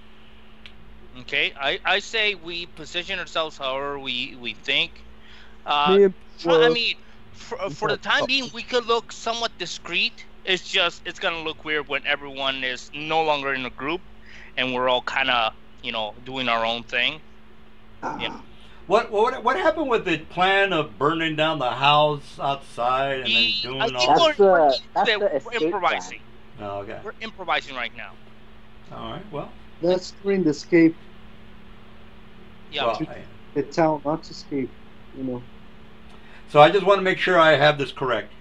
Okay. I say we position ourselves however we think. Me and I Worf- mean, for the time being, we could look somewhat discreet. It's just it's gonna look weird when everyone is no longer in a group, and we're all kind of doing our own thing. Yeah. What happened with the plan of burning down the house outside and then doing I all? think That's we're the escape improvising. Oh, okay. We're improvising right now. All right. Well. That's during the escape. Yeah. Well, The town, not to escape. so I just want to make sure I have this correct.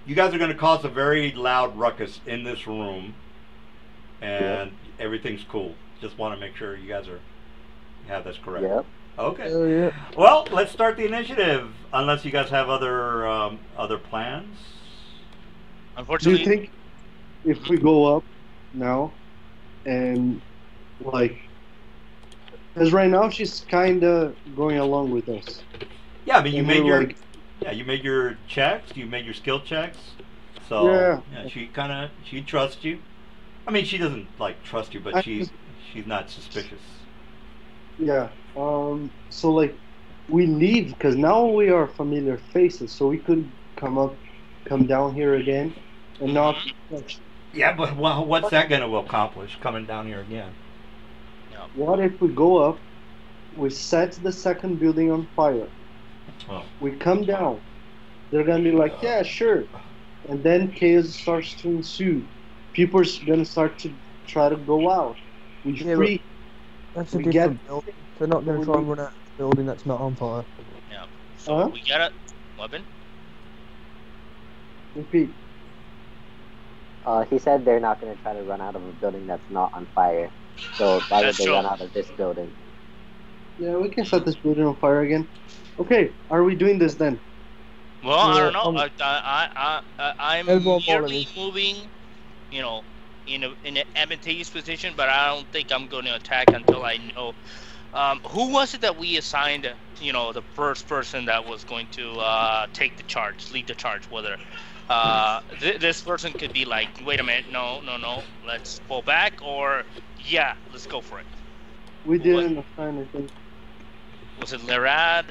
You guys are going to cause a very loud ruckus in this room, and everything's cool. Just want to make sure you guys have this correct. Yep. Okay. Oh yeah. Well, let's start the initiative. Unless you guys have other plans. Do Unfortunately, you think if we go up now and because right now she's kind of going along with us. Yeah, I mean you And made we're your you made your checks. You made your skill checks. So Yeah. she trusts you. I mean she doesn't trust you, but I she's not suspicious. Yeah. So we leave because now we are familiar faces, so we could come down here again, and not. Yeah, but what's that going to accomplish coming down here again? What if we go up, we set the second building on fire, Oh. we come down, they're gonna be like, yeah, sure, and then chaos starts to ensue. People are gonna start to try to go out. We Yeah, free. That's a We different get- building. They're not going to try and run out of the building that's not on fire. yeah. So Huh? we got a weapon. Repeat. He said they're not going to try to run out of a building that's not on fire. So why would That's they true. run out of this building? Yeah, we can set this building on fire again. Okay, are we doing this then? Well, I Yeah, don't know. I'm Elbow merely volley. moving, in an advantageous position, but I don't think I'm going to attack until I know. Who was it that we assigned? The first person that was going to take the charge, lead the charge. Whether this person could be like, wait a minute, no, let's pull back, or yeah, let's go for it. We didn't assign anything. Was it Lerad?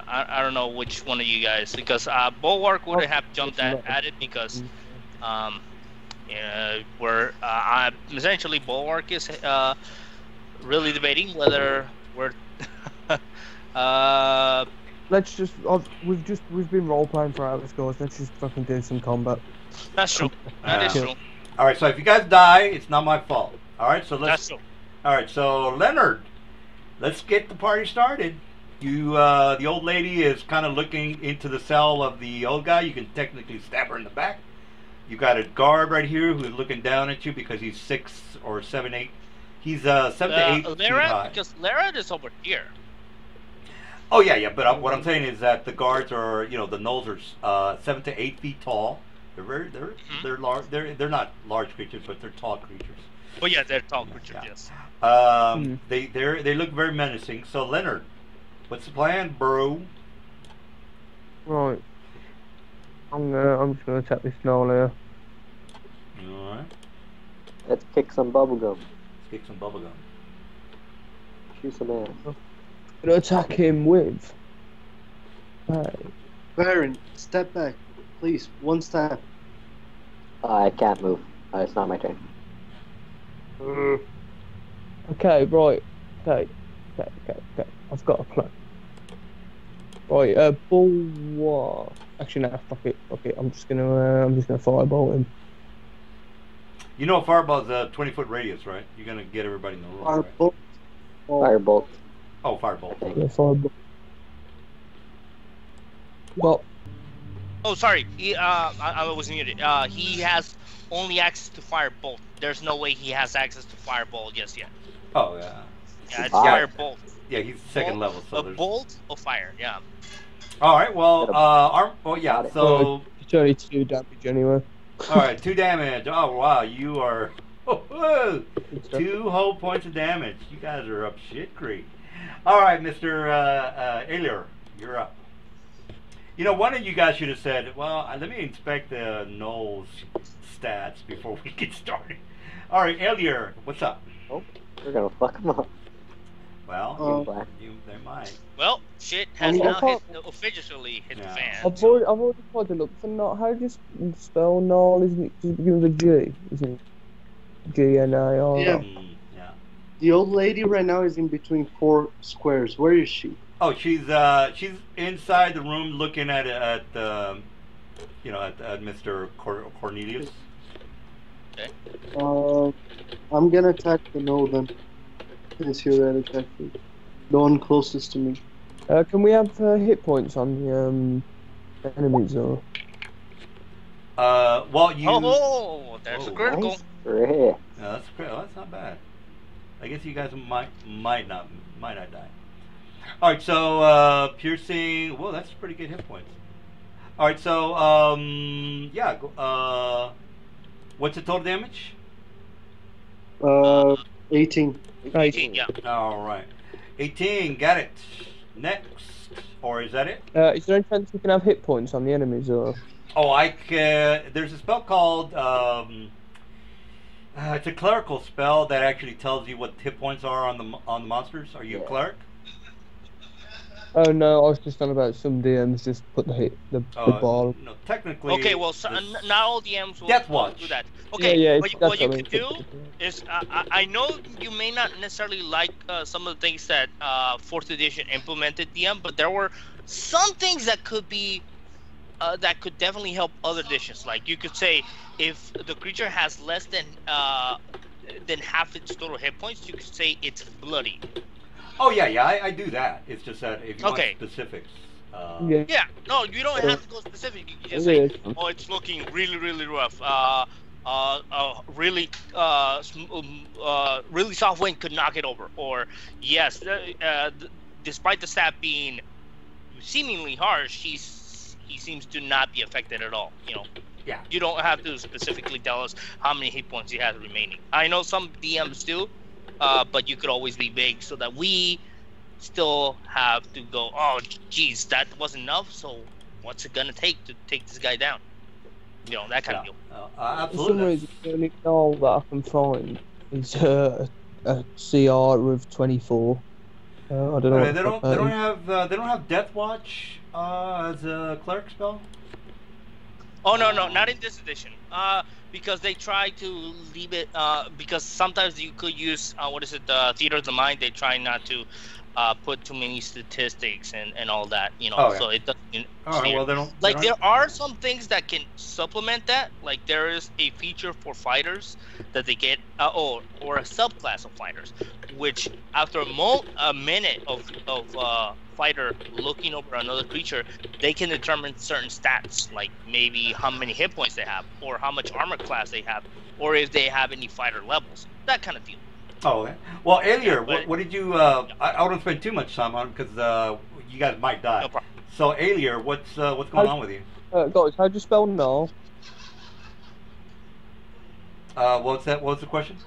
I don't know which one of you guys, because Bulwark would have jumped at it because we're essentially Bulwark is really debating whether we're Let's just. We've been role playing for hours, guys. Let's just fucking do some combat. that's true. That is true. All right, so if you guys die, it's not my fault. All right, so That's true. All right, so Leonard, let's get the party started. You, the old lady is kind of looking into the cell of the old guy. You can technically stab her in the back. You got a guard right here who's looking down at you because he's 6 or 7, 8. He's 7 to 8 feet high. Because Lerad is over here. Oh yeah. But what I'm saying is that the guards are, the gnolls are 7 to 8 feet tall. They're large. They're not large creatures, but they're tall creatures. Well, yeah, they're tall creatures. Yeah. Yes. They look very menacing. So Leonard, what's the plan, bro? Right. I'm just gonna attack this gnoll here. All right. Let's kick some bubblegum. Let's kick some bubblegum. Shoot some ass. I'm gonna attack him with. Hey. Baron, step back, please. One step. I can't move. It's not my turn. Okay, right. Okay. I've got a plan. Right, Bulwark. Actually, no, fuck it. I'm just gonna fireball him. You know, a fireball is a 20-foot radius, right? You're gonna get everybody in the room. Right? Firebolt. Firebolt. Oh, firebolt. Yeah, fireball. Well, Oh, sorry. I was muted. He has only access to firebolt. There's no way he has access to fireball just yet. Oh yeah. Yeah, it's Ah. firebolt. Yeah, he's second level, so A there's. bolt of fire. Yeah. All right. Well, Get a- oh yeah. Got it. So it's only 2 damage anyway. all right, 2 damage. Oh wow, you are. Oh, 2 whole points of damage. You guys are up shit creek. All right, Mr. Alier, you're up. You know, one of you guys should have said, well, let me inspect the Knoll's stats before we get started. All right, Alier, what's up? Oh, we're gonna fuck him up. Well, Black. they might. Well, shit has I now can't- officially hit the Yeah. fan. I've already tried to look for Null. How do you spell Null? Isn't it just begin with a G? Isn't it? G-N-A-R? Yeah. Yeah. The old lady right now is in between 4 squares. Where is she? Oh, she's inside the room looking at you know, at Mr. Cornelius. I'm gonna attack the no then. Since you're already attacking. The one closest to me. Can we have hit points on the enemies or? Well, you. Oh, there's a Oh. critical. Nice. Great. No, that's great. Well, that's not bad. I guess you guys might not die. All right, so piercing. Well, that's pretty good hit points. All right, so yeah. What's the total damage? 18. 18, yeah. All right, 18. Got it. Next, or is that it? Is there any chance we can have hit points on the enemies or? Oh, I can. There's a spell called. It's a clerical spell that actually tells you what hit points are on the monsters. Are you a cleric? Oh no, I was just on about some DMs just put the ball. No, technically. Okay, well, so, not all DMs will Death Watch. do that. Okay, Yeah, what that's you what I could mean. do is, I know you may not necessarily like some of the things that 4th edition implemented DM, but there were some things that could be, that could definitely help other editions. Like, you could say, if the creature has less than half its total hit points, you could say it's bloody. Oh yeah, I do that. It's just that if you Okay. want specifics. Yeah. Yeah, no, you don't have to go specific. You can just Yeah. say, oh, it's looking really, really rough. Really, really soft wind could knock it over. Or, yes, despite the stat being seemingly harsh, he seems to not be affected at all. You know. Yeah. You don't have to specifically tell us how many hit points he has remaining. I know some DMs do, but you could always be vague so that we still have to go, oh, geez, that wasn't enough, so what's it gonna take to take this guy down? You know, that kind of deal. For some Absolutely. reason, the only null that I can find is a CR of 24. I don't know. They don't have Death Watch as a cleric spell. Oh, no, not in this edition. Because they try to leave it, because sometimes you could use, Theater of the Mind, they try not to put too many statistics and all that, you know, Oh, yeah. so it doesn't. All right, well they don't. Like, there are some things that can supplement that. Like, there is a feature for fighters that they get, or a subclass of fighters, which after a minute of fighter looking over another creature, they can determine certain stats, like maybe how many hit points they have, or how much armor class they have, or if they have any fighter levels, that kind of deal. Oh, okay. Well, Alier, but- what did you? I don't spend too much time on it because you guys might die. No problem. So, Alier, what's going on with you? Guys, how'd you spell null? What's that? What's the question?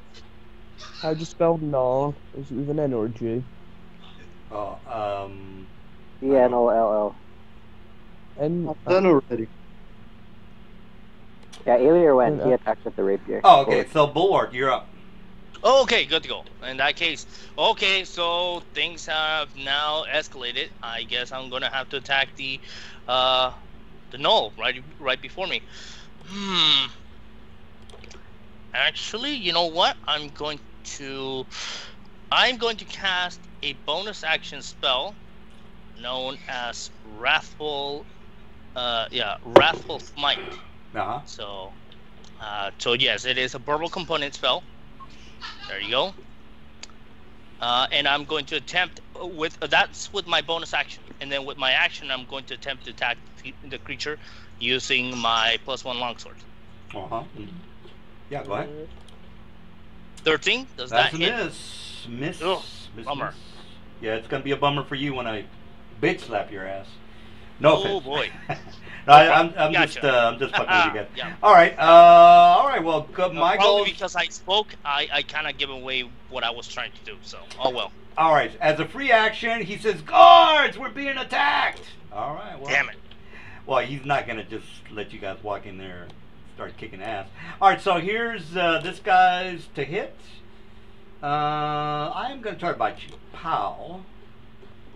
How'd you spell null? Is it with an N or a G? Oh, E-N-O-L-L. N. I've done already. Yeah, Alier went. He attacked with the rapier. Oh, okay. So, Bulwark, you're up. Okay, good to go. In that case, okay, so things have now escalated. I guess I'm gonna have to attack the null right before me. Actually, you know what? I'm going to cast a bonus action spell known as Wrathful Smite. Uh-huh. So yes, it is a verbal component spell. There you go. And I'm going to attempt with that's with my bonus action, and then with my action, I'm going to attempt to attack the creature using my +1 longsword. Yeah, go ahead. 13. Does That's that a hit? miss. Ugh, Miss. bummer. Yeah, it's gonna be a bummer for you when I bitch slap your ass. No Oh offense. boy. No, I'm Gotcha. just fucking with you guys. Yeah. All right. Well, good. My Probably goal. because I spoke, I kind of give away what I was trying to do. So, oh well. All right. As a free action, he says, "Guards, we're being attacked." All right. Well, Damn it. Well, he's not gonna just let you guys walk in there and start kicking ass. All right. So here's this guy's to hit. I am gonna try to bite you, pal.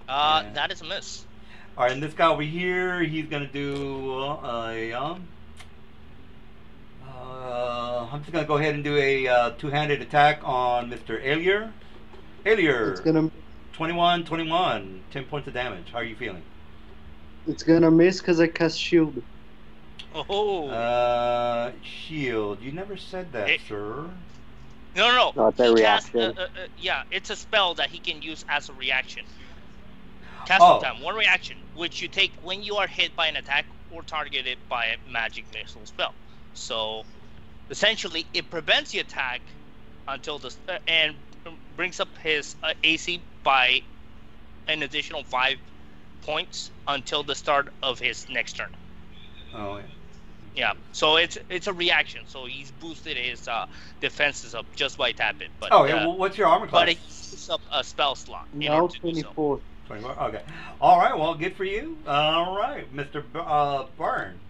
That is a miss. All right, and this guy over here, he's gonna do I'm just gonna go ahead and do a two-handed attack on Mr. Alier. It's gonna 21, 10 points of damage. How are you feeling? miss because I cast shield. Oh. Shield. You never said that, sir. No. No, it's a He casts, reaction. yeah, it's a spell that he can use as a reaction. Casting time, one reaction, which you take when you are hit by an attack or targeted by a magic missile spell. So, essentially, it prevents the attack until the and brings up his AC by an additional 5 points until the start of his next turn. Oh, yeah. Yeah, so it's a reaction. So he's boosted his defenses up just by tapping. But well, what's your armor class? but it uses up a spell slot. in Now order to do so. 24. 24. Okay. All right. Well, good for you. All right, Mr. Baron.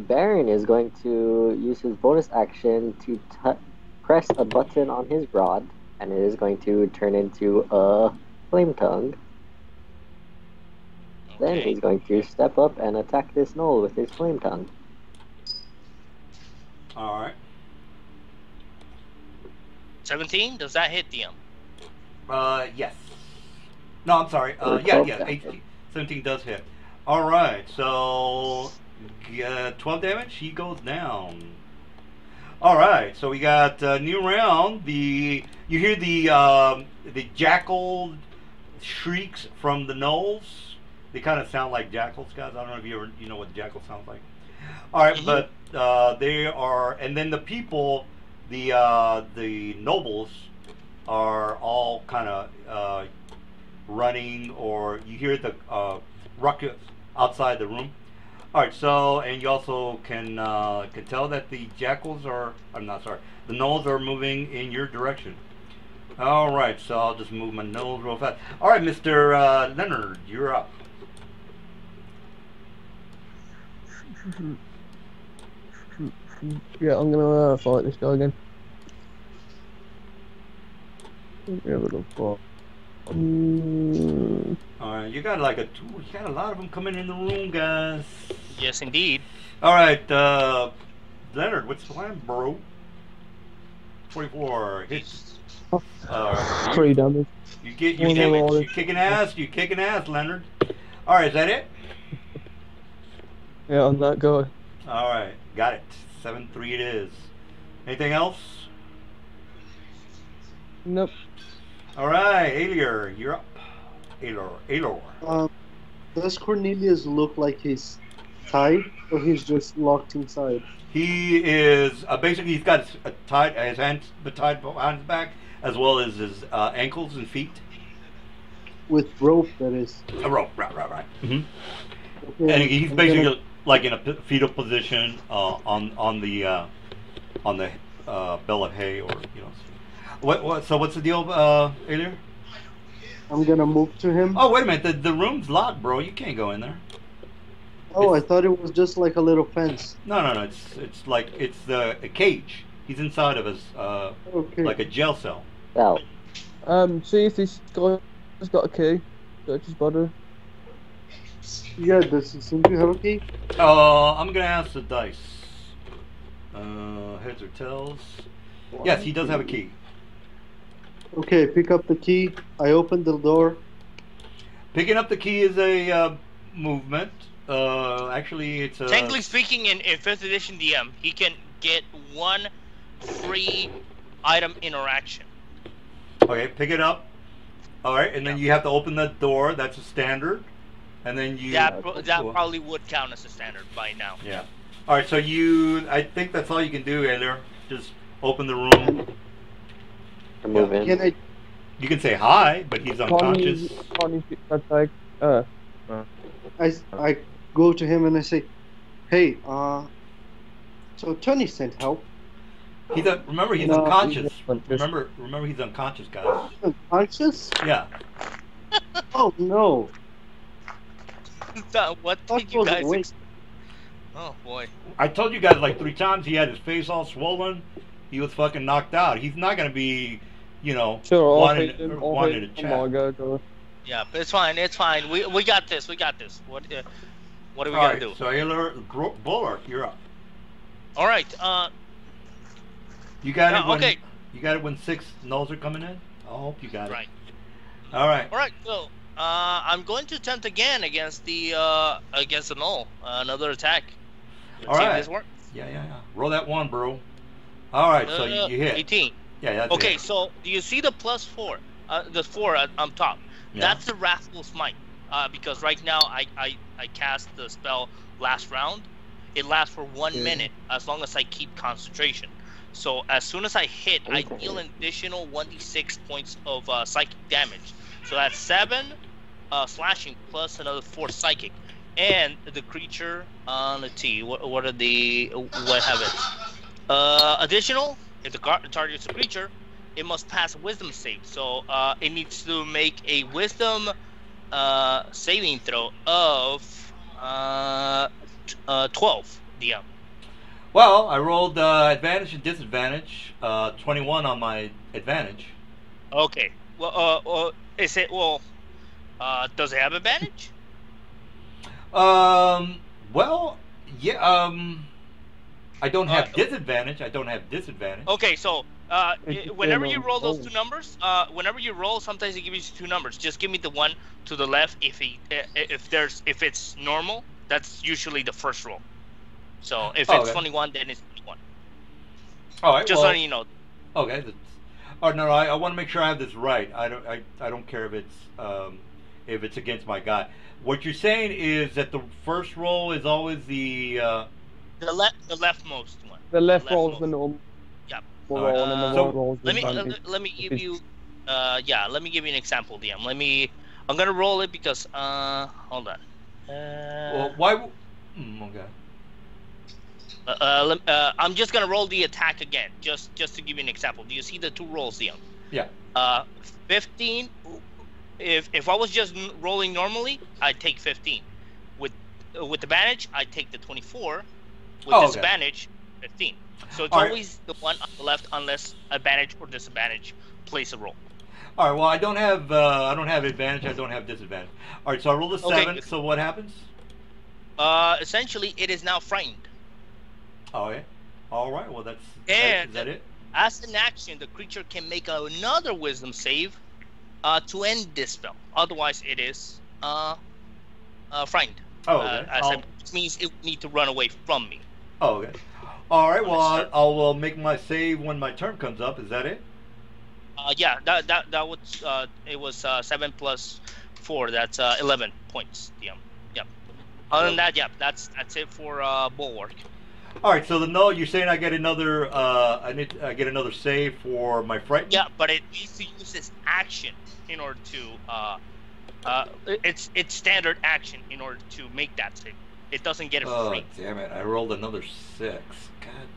Baron is going to use his bonus action to press a button on his rod, and it is going to turn into a flame tongue. Then Okay. he's going to step up and attack this gnoll with his flame tongue. All right. 17. Does that hit DM? Yes. No, I'm sorry. Or Yeah, 12 yeah. damage. 17 does hit. All right. So, 12 damage. He goes down. All right. So we got new round. You hear the jackal shrieks from the gnolls. They kind of sound like jackals, guys. I don't know if you know what jackal sounds like. All right, but they are, and then the people, the nobles, are all kind of running, or you hear the ruckus outside the room. All right, so and you also can tell that the jackals are. I'm not sorry. The gnolls are moving in your direction. All right, so I'll just move my nose real fast. All right, Mr. Leonard, you're up. Yeah, I'm gonna fight this guy again. Let me have a look for. All right, you got a lot of them coming in the room, guys. Yes, indeed. All right, Leonard, what's the plan, bro? 24 hits. 3 damage. You One more. you kicking ass, Leonard. All right, is that it? Yeah, on that guy. All right, got it. 7-3 it is. Anything else? Nope. All right, Alier, you're up. Alor. Does Cornelius look like he's tied, or he's just locked inside? He is basically he's got his hands tied behind his back, as well as his ankles and feet. With rope, that is. A rope, right. Mm-hmm. Okay, And he's I'm basically gonna- like in a fetal position on the bale of hay, or you know. What? So what's the deal, Alier? I'm gonna move to him. Oh, wait a minute. The room's locked, bro. You can't go in there. Oh, I thought it was just like a little fence. No. It's like it's a cage. He's inside of his Okay. like a jail cell. Well, See if this guy's got a key. Search his body. Yeah, does he seem to have a key? I'm gonna ask the dice. Heads or tails? Yes, he does have a key. Okay, pick up the key. I open the door. Picking up the key is a movement. Actually, it's a. Technically speaking, in 5th edition DM, he can get one free item interaction. Okay, pick it up. All right, and then you have to open the door. That's a standard. And then you. That probably would count as a standard by now. Yeah. All right, so I think that's all you can do, Ailer. Just open the room. Move in. Can I? You can say hi, but he's unconscious. I go to him and I say, "Hey, so Tony sent help. Remember, he's No, unconscious. Remember, he's unconscious, guys. Unconscious? Yeah. Oh no! What That did you was guys? waste. Oh boy. I told you guys like 3 times. He had his face all swollen. He was fucking knocked out. He's not gonna be, Sure, wanting to chat. Yeah, but it's fine. It's fine. We got this. We got this. What are we All gonna right, do? so Ailer, Bulwark, you're up. All right. You got it. Okay. You got it when 6 nulls are coming in. I hope you got it. Right. All right. All right. So I'm going to attempt again against the null. Another attack. Let's All see right. if this works. Yeah. Roll that 1, bro. All right, so you hit. 18. Yeah, that's Okay, it. so do you see the +4? The 4 on top. Yeah. That's the Wrathful Smite. Because right now I cast the spell last round. It lasts for 1 minute as long as I keep concentration. So as soon as I hit, I deal an additional 1d6 points of psychic damage. So that's 7 slashing plus another 4 psychic. And the creature, let's see, what have it? Additional, if the target's a creature, it must pass a wisdom save. So it needs to make a wisdom saving throw of 12 DM. Well, I rolled advantage and disadvantage. 21 on my advantage. Okay. Well, is it does it have advantage? Well, yeah. I don't have disadvantage. Okay, so whenever you roll those 2 numbers, whenever you roll, sometimes it gives you 2 numbers. Just give me the one to the left. If it's normal, that's usually the first roll. So if it's 21, then it's 21. All right. Just letting you know. Okay. No. I want to make sure I have this right. I don't care if it's against my guy. What you're saying is that the first roll is always the leftmost one. The left roll's the normal. Yep. Roll, and then the right roll's the Let me give you let me give you an example, DM. I'm gonna roll it because hold on. Well, why? Okay. I'm just gonna roll the attack again, just to give you an example. Do you see the 2 rolls, DM? Yeah. 15. If I was just rolling normally, I'd take 15. With advantage, I'd take the 24. With disadvantage, 15. So it's always the one on the left, unless advantage or disadvantage plays a role. All right. Well, I don't have advantage. I don't have disadvantage. All right. So I rolled a 7. So what happens? Essentially, it is now frightened. Okay. All right. Well, is that it? As an action, the creature can make another Wisdom save to end this spell. Otherwise, it is frightened. Oh, okay. Which means it would need to run away from me. Oh, okay. All right. Well, I'll make my save when my turn comes up. Is that it? Yeah. That would it was 7 plus 4. That's 11 points. DM. Yep. Other than that, that's it for Bulwark. All right. So you're saying I get another I get another save for my fright? Yeah, but it needs to use its action in order to it's standard action in order to make that save. It doesn't get it for free. Oh, damn it. I rolled another 6. God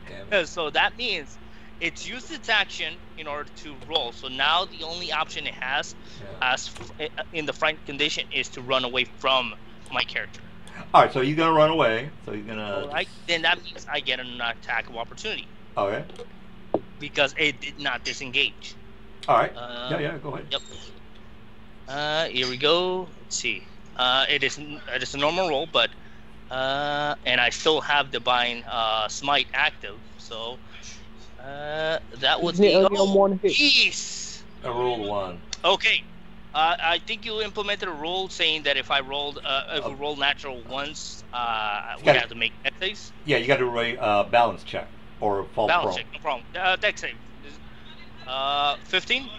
damn it. So that means it's used its action in order to roll. So now the only option it has in the frightened condition is to run away from my character. All right, so he's going to run away. So he's going to... All right, then that means I get an attack of opportunity. Okay. Because it did not disengage. All right. Yeah, go ahead. Yep. Here we go. Let's see. It is a normal roll, but and I still have Divine Smite active, so that would be only on 1 hit? Jeez. I rolled 1. Okay. I think you implemented a rule saying that if we roll natural once, we have to make dex saves. Yeah, you got to roll a balance check or fall balance prone. check, no problem. Dex save. 15.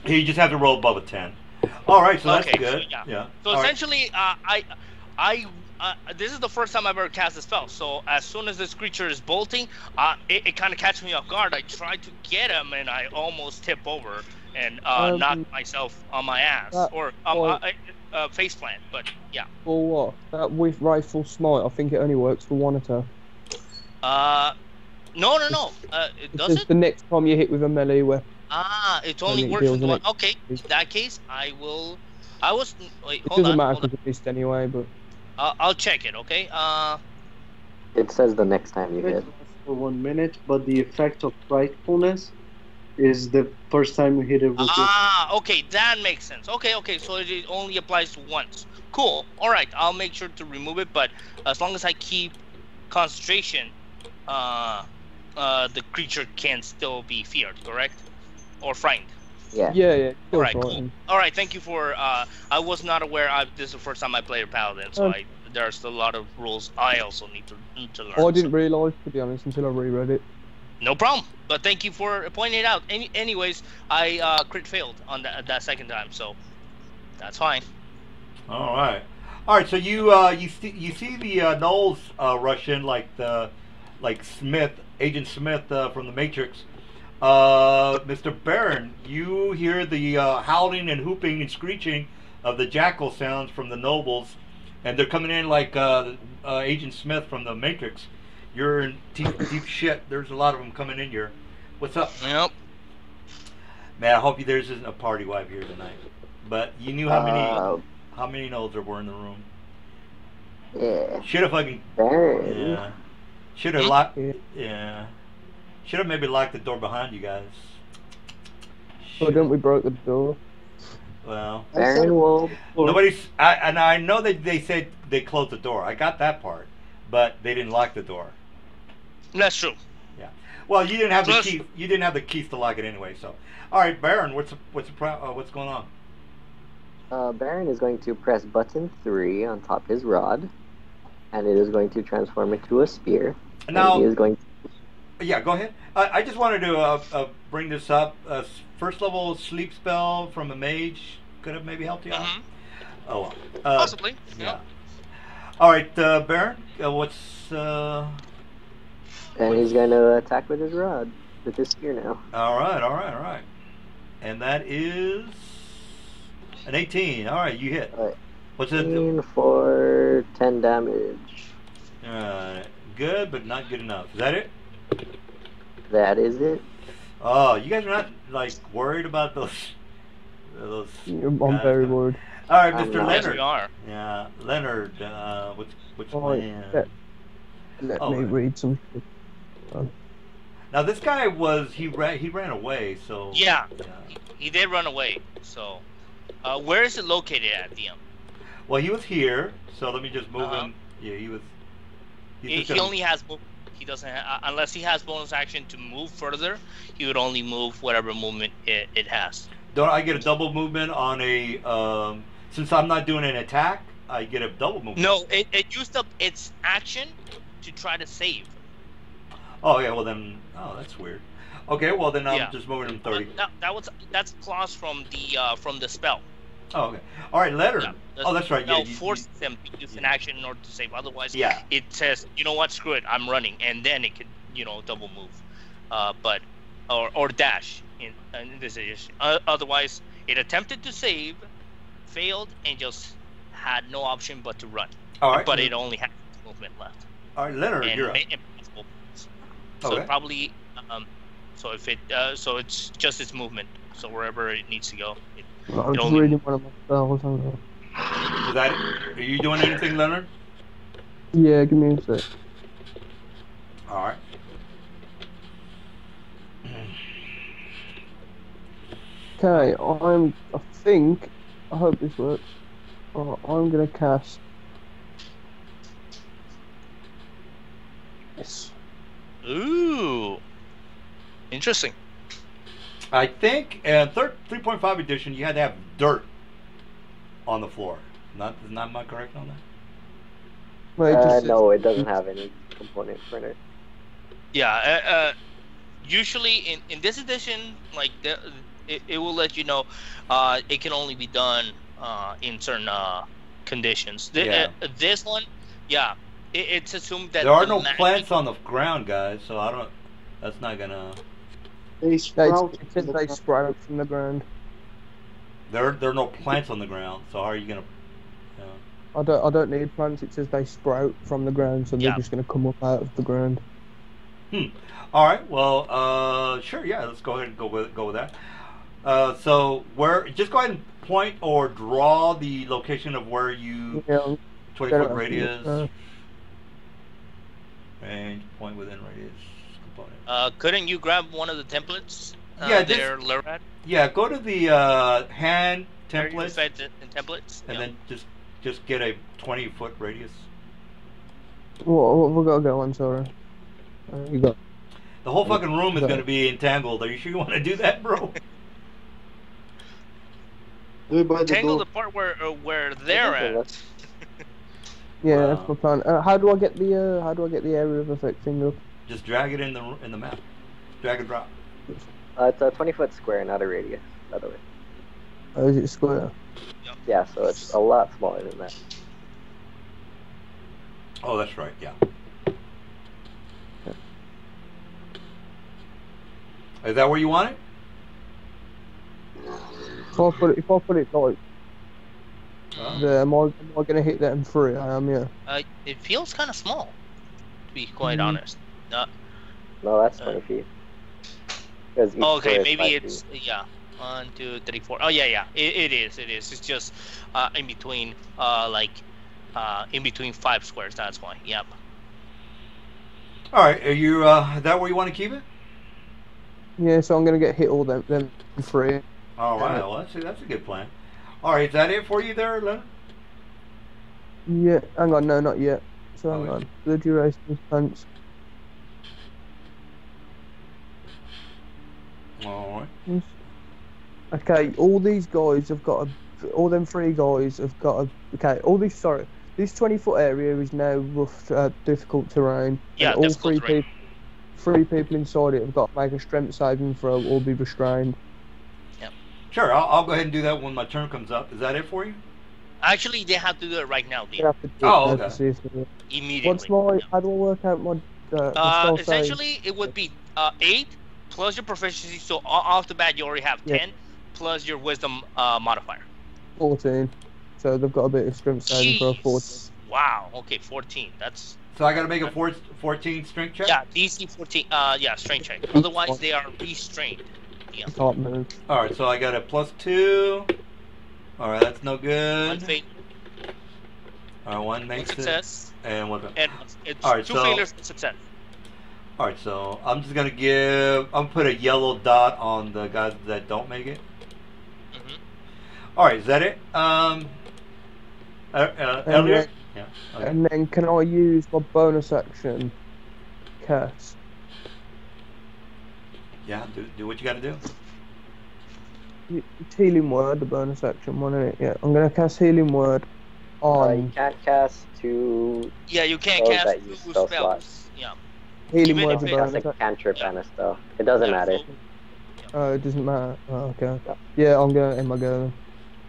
You just have to roll above a 10. All right, so that's Okay, good. so yeah. Yeah. So All right. essentially, this is the first time I've ever cast a spell. So as soon as this creature is bolting, it kind of catches me off guard. I try to get him, and I almost tip over and knock myself on my ass or face plant. But yeah. For what? That with rifle smite, I think it only works for one attack. No. Does it? The next time you hit with a melee weapon. It only it works deals with an one. Okay, in that case, I will. Wait, It hold doesn't on. matter Hold on. because it's missed anyway, but I'll check it. Okay. It says the next time you hit. For 1 minute, but the effect of frightfulness is the first time you hit it with Okay, that makes sense. Okay, so it only applies once. Cool. All right, I'll make sure to remove it, but as long as I keep concentration, the creature can still be feared, correct? Or frightened. Yeah. yeah. All right, cool. All right, thank you for. I was not aware. This is the first time I played a paladin, so there's a lot of rules I also need to learn. I didn't realise, to be honest, until I reread it. No problem. But thank you for pointing it out. Anyways, I crit failed on that second time, so that's fine. All right. So you see the Knowles rush in like Smith, Agent Smith from the Matrix. Mr. Baron, you hear the howling and whooping and screeching of the jackal sounds from the nobles, and they're coming in like Agent Smith from the Matrix. You're in deep shit. There's a lot of them coming in here. What's up? Yep. Man, I hope there isn't a party wipe here tonight. But you knew how many nodes there were in the room. Yeah. Should have fucking. Baron. Yeah. Should have locked. Yeah. Should have maybe locked the door behind you guys. But don't we broke the door? Well. Baron will. Nobody's. I know that they said they closed the door. I got that part, but they didn't lock the door. That's true. Yeah. Well, you didn't have the key. You didn't have the keys to lock it anyway. So, all right, Baron, what's going on? Baron is going to press button 3 on top his rod, and it is going to transform into a spear. Now, and he is going to... Yeah, go ahead. I just wanted to bring this up. First level sleep spell from a mage could have maybe helped you out. Oh, well. Possibly. Yeah. All right, Baron, what's? And he's going to attack with his rod, with his spear now. All right. And that is an 18. All right, you hit. All right. What's it? 18 for 10 damage. Good, but not good enough. Is that it? That is it. Oh, you guys are not like worried about those. I'm very worried. All right, I'm Mr. not. Leonard. Yes, we are. Yeah, Leonard. Which plan? Let me read some. Now this guy he ran away. So Yeah. He did run away. So, where is it located at, DM? Well, he was here. So let me just move him. Yeah, he was. He only has. He doesn't unless he has bonus action to move further. He would only move whatever movement it has. Don't I get a double movement on a? Since I'm not doing an attack, I get a double movement. No, it used up its action to try to save. Oh yeah, well then, that's weird. Okay, well then I'm just moving him 30. That's clause from the spell. Oh, okay. All right, Leonard. Yeah, That's right. No, force them to use an action in order to save. Otherwise, yeah, it says, you know what, screw it, I'm running, and then it could, double move, or dash in this edition. Otherwise, it attempted to save, failed, and just had no option but to run. All right. But it only had movement left. All right, Leonard, you're up. So Okay. probably, so if so it's just its movement. So wherever it needs to go. I'm just reading one of my spells. Are you doing anything, Leonard? Yeah, give me a sec. All right. Okay, I hope this works. I'm gonna cast. Yes. Ooh. Interesting. I think in 3.5 edition you had to have dirt on the floor. Not am I correct on that? Well, No, it doesn't have any component for it. Yeah. usually in this edition, like it will let you know, it can only be done in certain conditions. Yeah. This one, yeah, it's assumed that There are the no magic. plants on the ground, guys, so I don't. That's not gonna. They No, sprout. it says they sprout from the ground. There are no plants on the ground, so how are you gonna? I don't need plants. It says they sprout from the ground, so they're Yeah. just gonna come up out of the ground. All right. Well, sure. Yeah. Let's go ahead and go with that. So just go ahead and point or draw the location of where you Yeah. 20-foot radius. Uh, Range, point within radius component. Couldn't you grab one of the templates? Yeah, there, Lurad. Yeah, go to the hand template And templates. and yeah. then just get a 20-foot radius. what we gotta go on? Sorry. You got. The whole fucking room is going to be entangled. Are you sure you want to do that, bro? Do it by the Tangle door. the part where they're at. Yeah, Wow. that's my plan. How do I get the area of effect thing up? Just drag it in the map. Drag and drop. It's a 20-foot square, not a radius, by the way. Oh, is it square? Yeah, so it's a lot smaller than that. Oh, that's right. Yeah. Is that where you want it? If I put it like there, am I gonna hit that in 3? I am, yeah. It feels kind of small, to be quite honest. No, that's 20 feet. 'Cause each Okay, square is maybe 5 it's feet. 1, 2, 3, 4. Oh yeah. It is. It's just in between in between 5 squares. That's why. Yep. All right. Are you? Is that where you want to keep it? Yeah, so I'm gonna get hit all them 3. All right. Well, that's a good plan. All right. Is that it for you there, Leonard? Yeah, hang on, no, not yet. So hang Okay. on. The duration is pants. All right. Okay, all these guys have got all them 3 guys have got okay, this 20-foot area is now rough, difficult terrain. Yeah, and all difficult 3 terrain. people, 3 people inside it have got to make a strength saving throw or be restrained. Sure. I'll go ahead and do that when my turn comes up. Is that it for you? Actually, they have to do it right now, You Dean. have to do Oh, it okay. to see if they- Immediately. What's my? How do I work out my? spell save? Essentially, it would be 8 plus your proficiency. So off the bat, you already have Yeah. 10 plus your wisdom modifier. 14. So they've got a bit of strength saving for a 14. Jeez. Wow. Okay, 14. That's So I got to make a 14 strength check. yeah. DC 14. Yeah, strength check. Otherwise, they are restrained. Yeah. Can't move. All right. So I got a +2. All right. That's no One good. fail, All right. One one makes it. success, And one. and it's All right, 2 so- failures and success. All right. So I'm just gonna give. I'm gonna put a yellow dot on the guys that don't make it. hmm All right. Is that it? Elliot. Yeah. Okay. And then can I use my bonus action cast? Yeah. Do what you got to do. It's healing word, the bonus action one, isn't it? Yeah, I'm gonna cast healing word You on can't cast 2 Yeah, you can't Spells cast that 2 use spell spells. slots. Yeah. healing even word. if You it- cast a cantrip and a spell. It doesn't Yeah, matter. so- Oh, it doesn't matter. Oh, okay. Yeah, I'm gonna end my go then.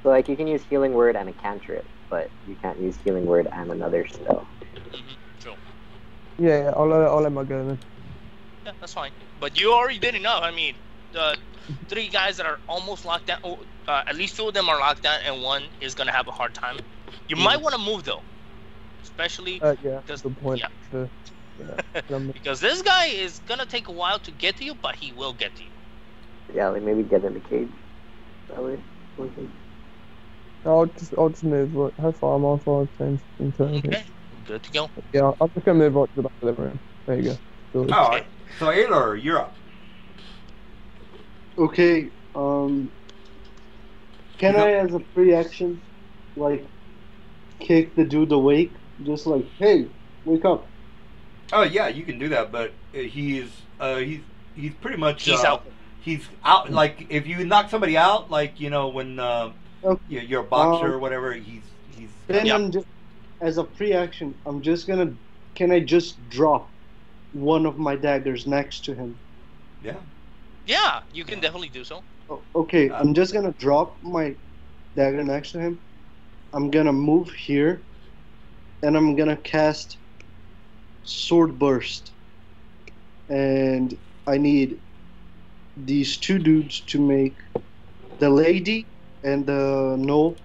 So like you can use healing word and a cantrip, but you can't use healing word and another spell. True. Yeah, I'll end my go then. Yeah, that's fine. But you already did enough. I mean, the 3 guys that are almost locked down, at least 2 of them are locked down, and 1 is gonna have a hard time. You might want to move though, especially Yeah, Just- good point. yeah. actually. Yeah, because this guy is gonna take a while to get to you, but he will get to you. Yeah, like maybe get in the cage. That way. I'll just move. Right. How far am I? 5, 10, 15, 20. Okay, good to go. Yeah, I'm just gonna move right to the back of the room. There you go. Sorted. All right. So Aylar, you're up. Okay, can I, as a free action, like, kick the dude awake? Just like, hey, wake up. Oh yeah, you can do that, but he's pretty much He's out. He's out. Like if you knock somebody out, like when you're a boxer or whatever, he's Then Yep. I'm just, as a free action, can I just drop one of my daggers next to him? Yeah. Yeah, you can definitely do so. Okay, I'm just gonna drop my dagger next to him. I'm gonna move here, and I'm gonna cast Sword Burst. And I need these two dudes to make the lady and the no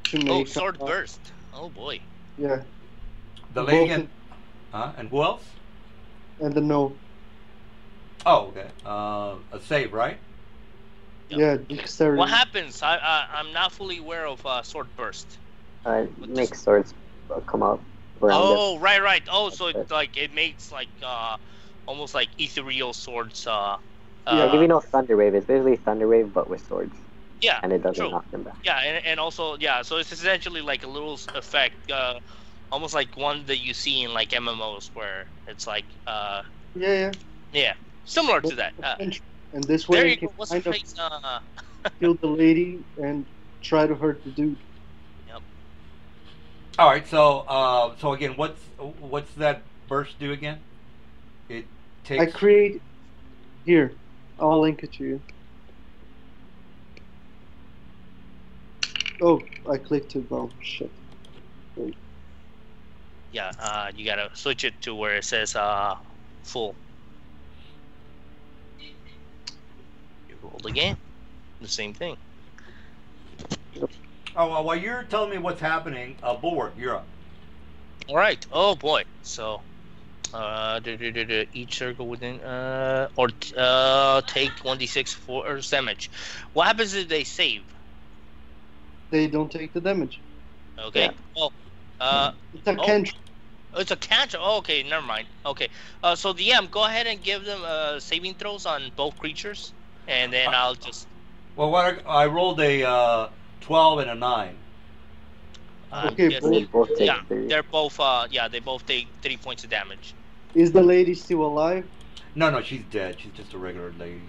to Oh, make sword burst. Oh boy. yeah, The lady both and who else? and the no. Oh, okay. A save, right? Yep. Yeah, dexterity. What happens? I'm not fully aware of sword burst. Make swords come up around it. Oh, right. Oh, so it makes like almost like ethereal swords. I'll give you no thunder wave. It's basically thunder wave, but with swords. Yeah, and it doesn't true. knock them back. Yeah, and also so it's essentially like a little effect, almost like one that you see in like MMOs where it's like yeah, similar to that. And this There way you you can go. What's kind the of face? kill the lady and try to hurt the dude. Yep. All right. So again, what's that burst do again? It takes. I create here. I'll link it to you. Oh, I clicked it wrong. Shit. Yeah, you gotta switch it to where it says full. You rolled again. The same thing. Oh, well, while you're telling me what's happening, Bulwark, you're up. All right. Oh boy. So, each circle within or take 1d6 force damage. What happens if they save? They don't take the damage. Okay. Yeah. Well, It's a cantrip. it's a cantrip. Oh, okay, never mind. Okay. So DM, go ahead and give them saving throws on both creatures, and then I'll just. Well, I rolled a 12 and a 9. Okay, yes, They both take yeah, 3. they're both. They both take 3 points of damage. Is the lady still alive? No, she's dead. She's just a regular lady.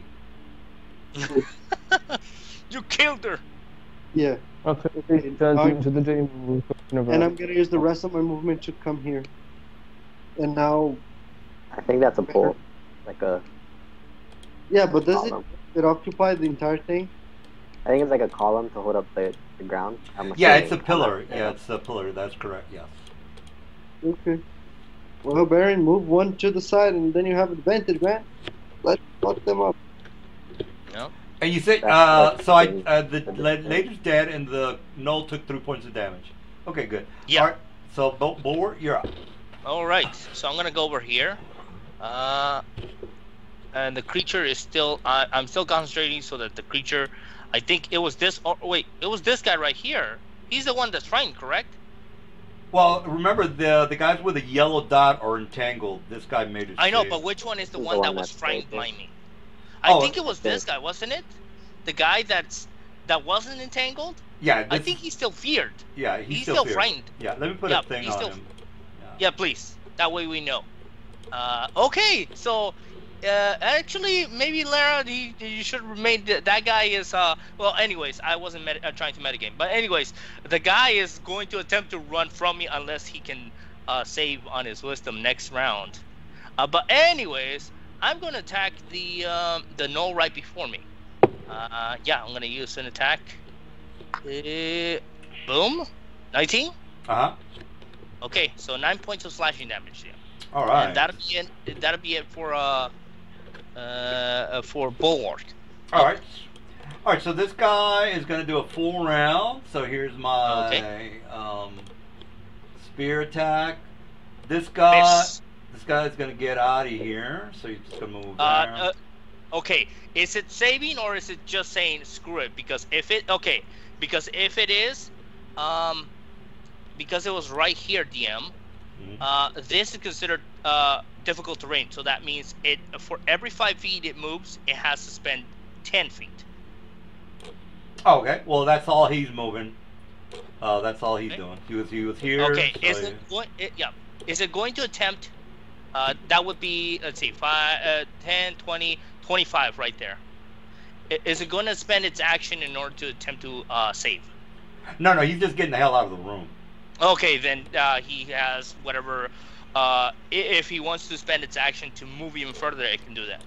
You killed her. Yeah. Okay, Okay, turns alright. into the demon we were talking about. And I'm gonna use the rest of my movement to come here. And now, I think that's a pole, like a yeah, but does column. it occupy the entire thing? I think it's like a column to hold up the ground. Yeah, it's a assuming. pillar. Yeah, it's a pillar. That's correct. Yes. Okay. Well, Baron, move one to the side, and then you have advantage, man. Let's fuck them up. No. And you say, That's so the the lady's dead, and the Null took 3 points of damage. Okay, good. Yeah. All right. So Bulwark, you're up. All right. So I'm gonna go over here. And the creature is still. I'm still concentrating so that the creature. I think it was this. Oh wait, it was this guy right here. He's the one that's frightened, correct? Well, remember the guys with a yellow dot are entangled. This guy made it. I know, but which one is the He's one the that one was that's frightened by frightened. me? I Oh, think it was this okay. guy, wasn't it? The guy that wasn't entangled. Yeah, I think he's still feared. Yeah, He's still still feared. frightened. Yeah, let me put Yeah, a thing he's on still- him. Yeah, please. That way we know. Okay, so actually, maybe Lara, you should have made that guy is well. Anyways, I wasn't trying to metagame, but anyways, the guy is going to attempt to run from me unless he can save on his wisdom next round. But anyways, I'm gonna attack the null right before me. Yeah, I'm gonna use an attack. Boom, 19. Uh huh. Okay, so 9 points of slashing damage. Yeah. All right. And that'll be it for Bulwark. All right. All right. So this guy is going to do a full round. So here's my Okay. spear attack. This guy. Miss. This guy is going to get out of here. So he's just going to move down. Okay, is it saving or is it just saying screw it? Because if it is, because it was right here, DM. This is considered difficult terrain, so that means it for every 5 feet it moves, it has to spend 10 feet. Oh, okay. Well, that's all he's moving. That's all he's doing. He was here. Okay, so is it going? Is it going to attempt? That would be, let's see, 5, 10, 20, 25 right there. Is it going to spend its action in order to attempt to save? No, he's just getting the hell out of the room. Okay, then he has whatever. If he wants to spend its action to move even further, it can do that.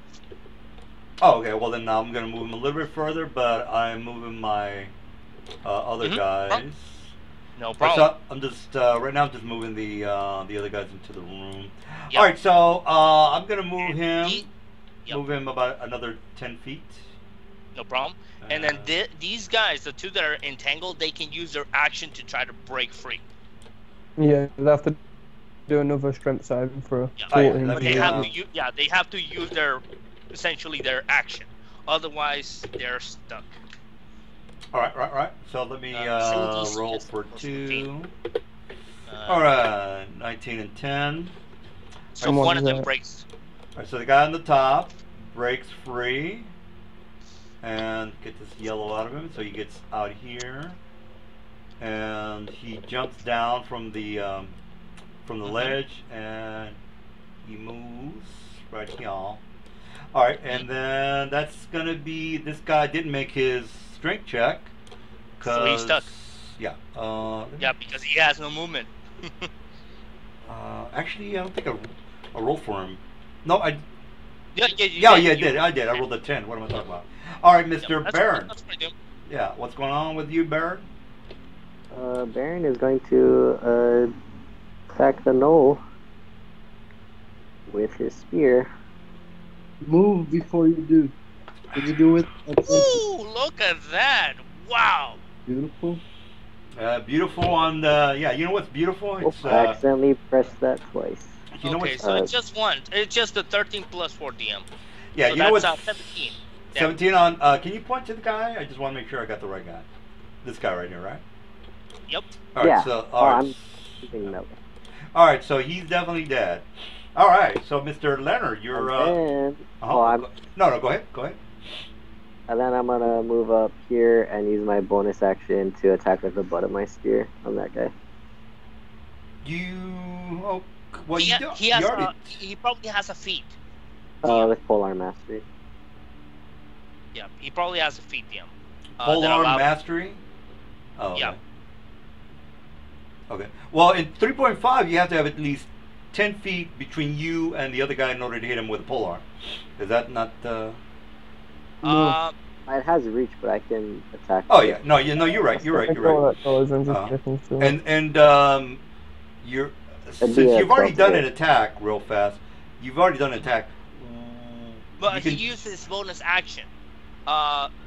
Oh, okay. Well, then I'm gonna move him a little bit further, but I'm moving my other guys. No problem. So I'm just right now. I'm just moving the other guys into the room. Yep. All right. So I'm gonna move him. Yep. Move him about another 10 feet. No problem. And then these guys, the two that are entangled, they can use their action to try to break free. Yeah, they have to do another strength saving for a Yeah. 14. Let But me, they have to use, they have to use essentially their action. Otherwise, they're stuck. All right. So let me roll for 2. All right, 19 and 10. So And one of them that? breaks. All right, so the guy on the top breaks free, and get this yellow out of him. So he gets out here, and he jumps down from the ledge, and he moves right here. All right, and then that's gonna be, this guy didn't make his strength check, So he's stuck. Yeah. Yeah, because he has no movement. Actually, I don't think I rolled for him. No, I. Yeah, I did. I rolled a 10. What am I talking about? All right, Mr. Baron. That's what I do. Yeah, what's going on with you, Baron? Baron is going to attack the knoll with his spear. Move before you do. Did you do it? Ooh, look at that! Wow. Beautiful. Beautiful on the. Yeah, you know what's beautiful? It's. I accidentally pressed that twice. You know Okay, what's. so it's just one. It's just the 13 plus 4 DM. Yeah, So you know what's. that's 17. 17 on. Can you point to the guy? I just want to make sure I got the right guy. This guy right here, right? Yep. All right. Yeah. So. Oh, All right. I'm thinking that way. All right. So he's definitely dead. All right. So Mr. Leonard, you're. And then, No. Go ahead. Go ahead. And then I'm gonna move up here and use my bonus action to attack with the butt of my spear on that guy. You. Oh, well, he, you do. he You has already. he probably has a feat. With Polar Mastery. Yeah, he probably has a feat DM. Pole that arm allow- mastery. Oh. Yeah. Okay. Well, in 3.5, you have to have at least 10 feet between you and the other guy in order to hit him with a pole arm. Is that not? It has reach, but I can attack. Oh yeah. No, you're right. You're right. And you're since be a you've already 12 done hit. an attack real fast. You've already done an attack. But You he can- used his bonus action.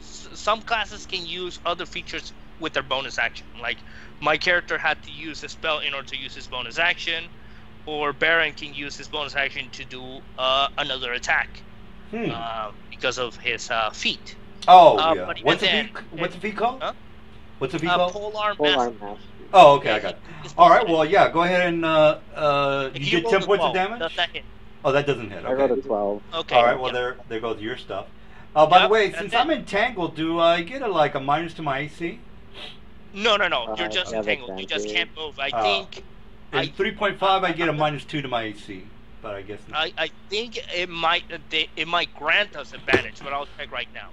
Some classes can use other features with their bonus action. Like my character had to use a spell in order to use his bonus action, or Baron can use his bonus action to do another attack because of his feat. Oh yeah. but even What's the then- feat? What's the feat called? Huh? What's the feat called? Polar Polar Mastery. Mastery. Oh, okay, I got it. It's All right. bonus Well, yeah. Go ahead and action. you did 10 rolled a points of 12. damage. Does that hit? Oh, that doesn't hit. I rolled Okay. a 12. Okay. All right. Well, yep. there goes your stuff. By the Yep, way, and since then- I'm entangled, do I get a minus to my AC? No. You're just I have entangled. You just advantage. can't move. I think. In 3.5, I get a minus 2 to my AC, but I guess not. I think it might grant us advantage, but I'll check right now.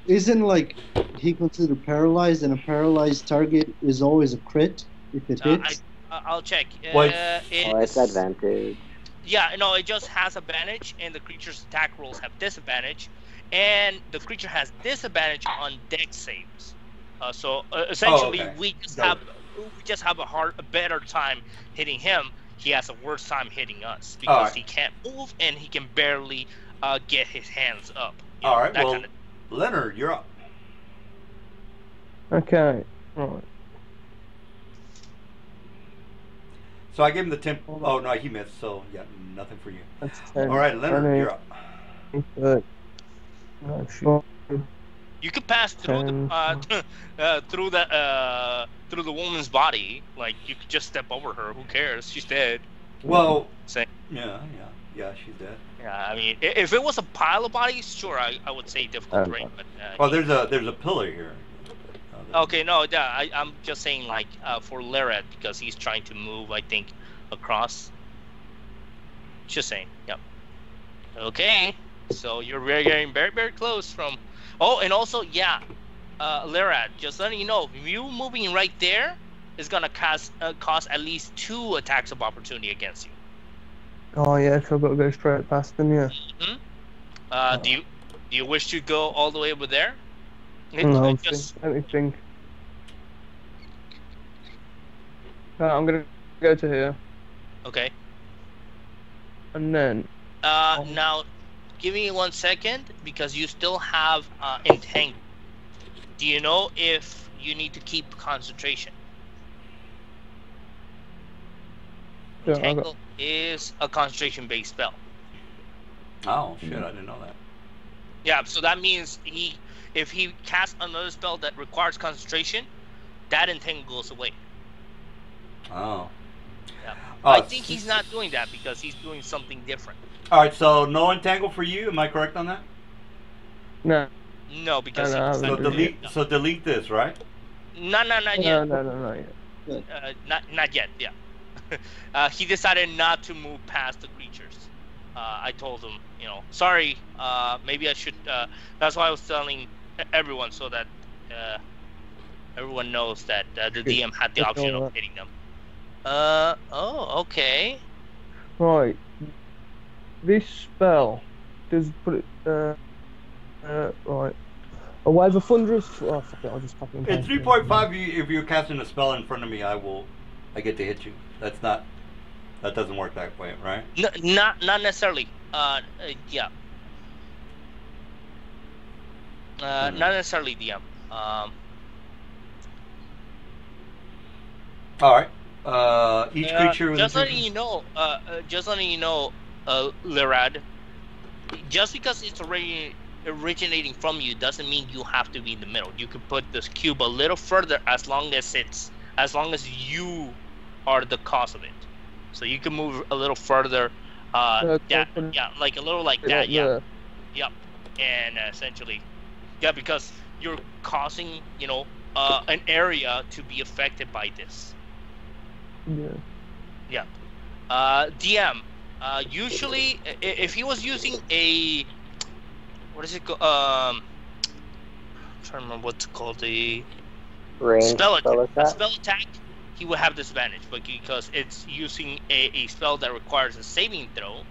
Isn't like he considered paralyzed, and a paralyzed target is always a crit if it hits? I'll check. What? It's advantage. Yeah, no, it just has advantage, and the creature's attack rolls have disadvantage, and the creature has disadvantage on dex saves. So essentially, okay. we just Got have a better time hitting him. He has a worse time hitting us because Alright. he can't move and he can barely get his hands up. You All know, right. that Well, kind of- Leonard, you're up. Okay. Right. So I gave him the 10. Oh no, he missed. So yeah, nothing for you. That's 10. All right, Leonard, 20, you're up. 30. No, sure. You could pass through through the woman's body. Like you could just step over her. Who cares? She's dead. Well, Same. yeah, she's dead. Yeah, I mean, if it was a pile of bodies, sure, I would say difficult terrain. But Well, there's a pillar here. okay, no, yeah, I'm just saying like for Leret because he's trying to move, I think, across. Just saying, yep. Okay, so you're getting very, very close from. Oh, and also, yeah, Leret, just letting you know, you moving right there is gonna cost at least 2 attacks of opportunity against you. Oh yeah, so I've got to go straight past them. Yeah. Do Do you wish to go all the way over there? No, Just let me think. No, I'm gonna go to here, okay. and then Now, give me 1 second because you still have entangle. Do you know if you need to keep concentration? Yeah, I got- Entangle is a concentration-based spell. Oh shit! I didn't know that. Yeah, so that means if he casts another spell that requires concentration, that entangle goes away. Oh. Yeah. Oh, I think he's not doing that because he's doing something different. All right, so no entangle for you. Am I correct on that? no, No, because No, he So no, decided delete. no. So delete this, right? Not no, yet. no, yeah. Not yet. Yeah. He decided not to move past the creatures. I told him, sorry. Maybe I should. That's why I was telling everyone so that everyone knows that the DM had the That's option all of right. hitting them. Okay. Right. This spell does put it. Right. A wave of thunderous. Oh fuck it! I'll just copy and In paste 3.5, if you're casting a spell in front of me, I get to hit you. That doesn't work that way, right? Not necessarily. Yeah. Not necessarily DM. All right. Each creature with just letting you know, Lirad, just because it's already originating from you doesn't mean you have to be in the middle. You can put this cube a little further as long as you are the cause of it. So you can move a little further, like a little like that, yeah. Yep. And essentially, yeah, because you're causing, an area to be affected by this. Yeah. DM. Usually, if he was using a, what is it called? I'm trying to remember what's called the Range spell spell attack. A attack? spell attack, he would have disadvantage, but because it's using a spell that requires a saving throw,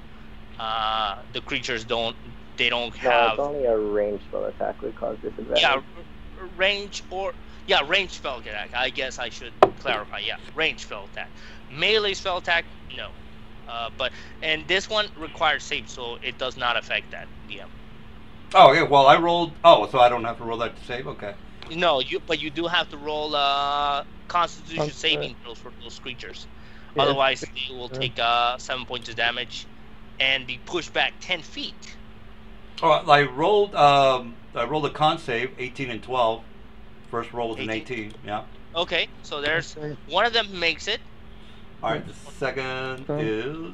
the creatures don't No, have. it's only a range spell attack would cause disadvantage. Yeah, range range spell attack. I guess I should clarify. Yeah, range spell attack. Melee spell attack, no. And this one requires save, so it does not affect that DM. Oh, okay. Well, I rolled. Oh, so I don't have to roll that to save. Okay. No, but you do have to roll Constitution saving throws for those creatures. Yeah. Otherwise, they will take 7 points of damage and be pushed back 10 feet. Oh, I rolled a con save, 18 and 12. First roll was an 18. Yeah. Okay, so there's one of them makes it. All right. The second is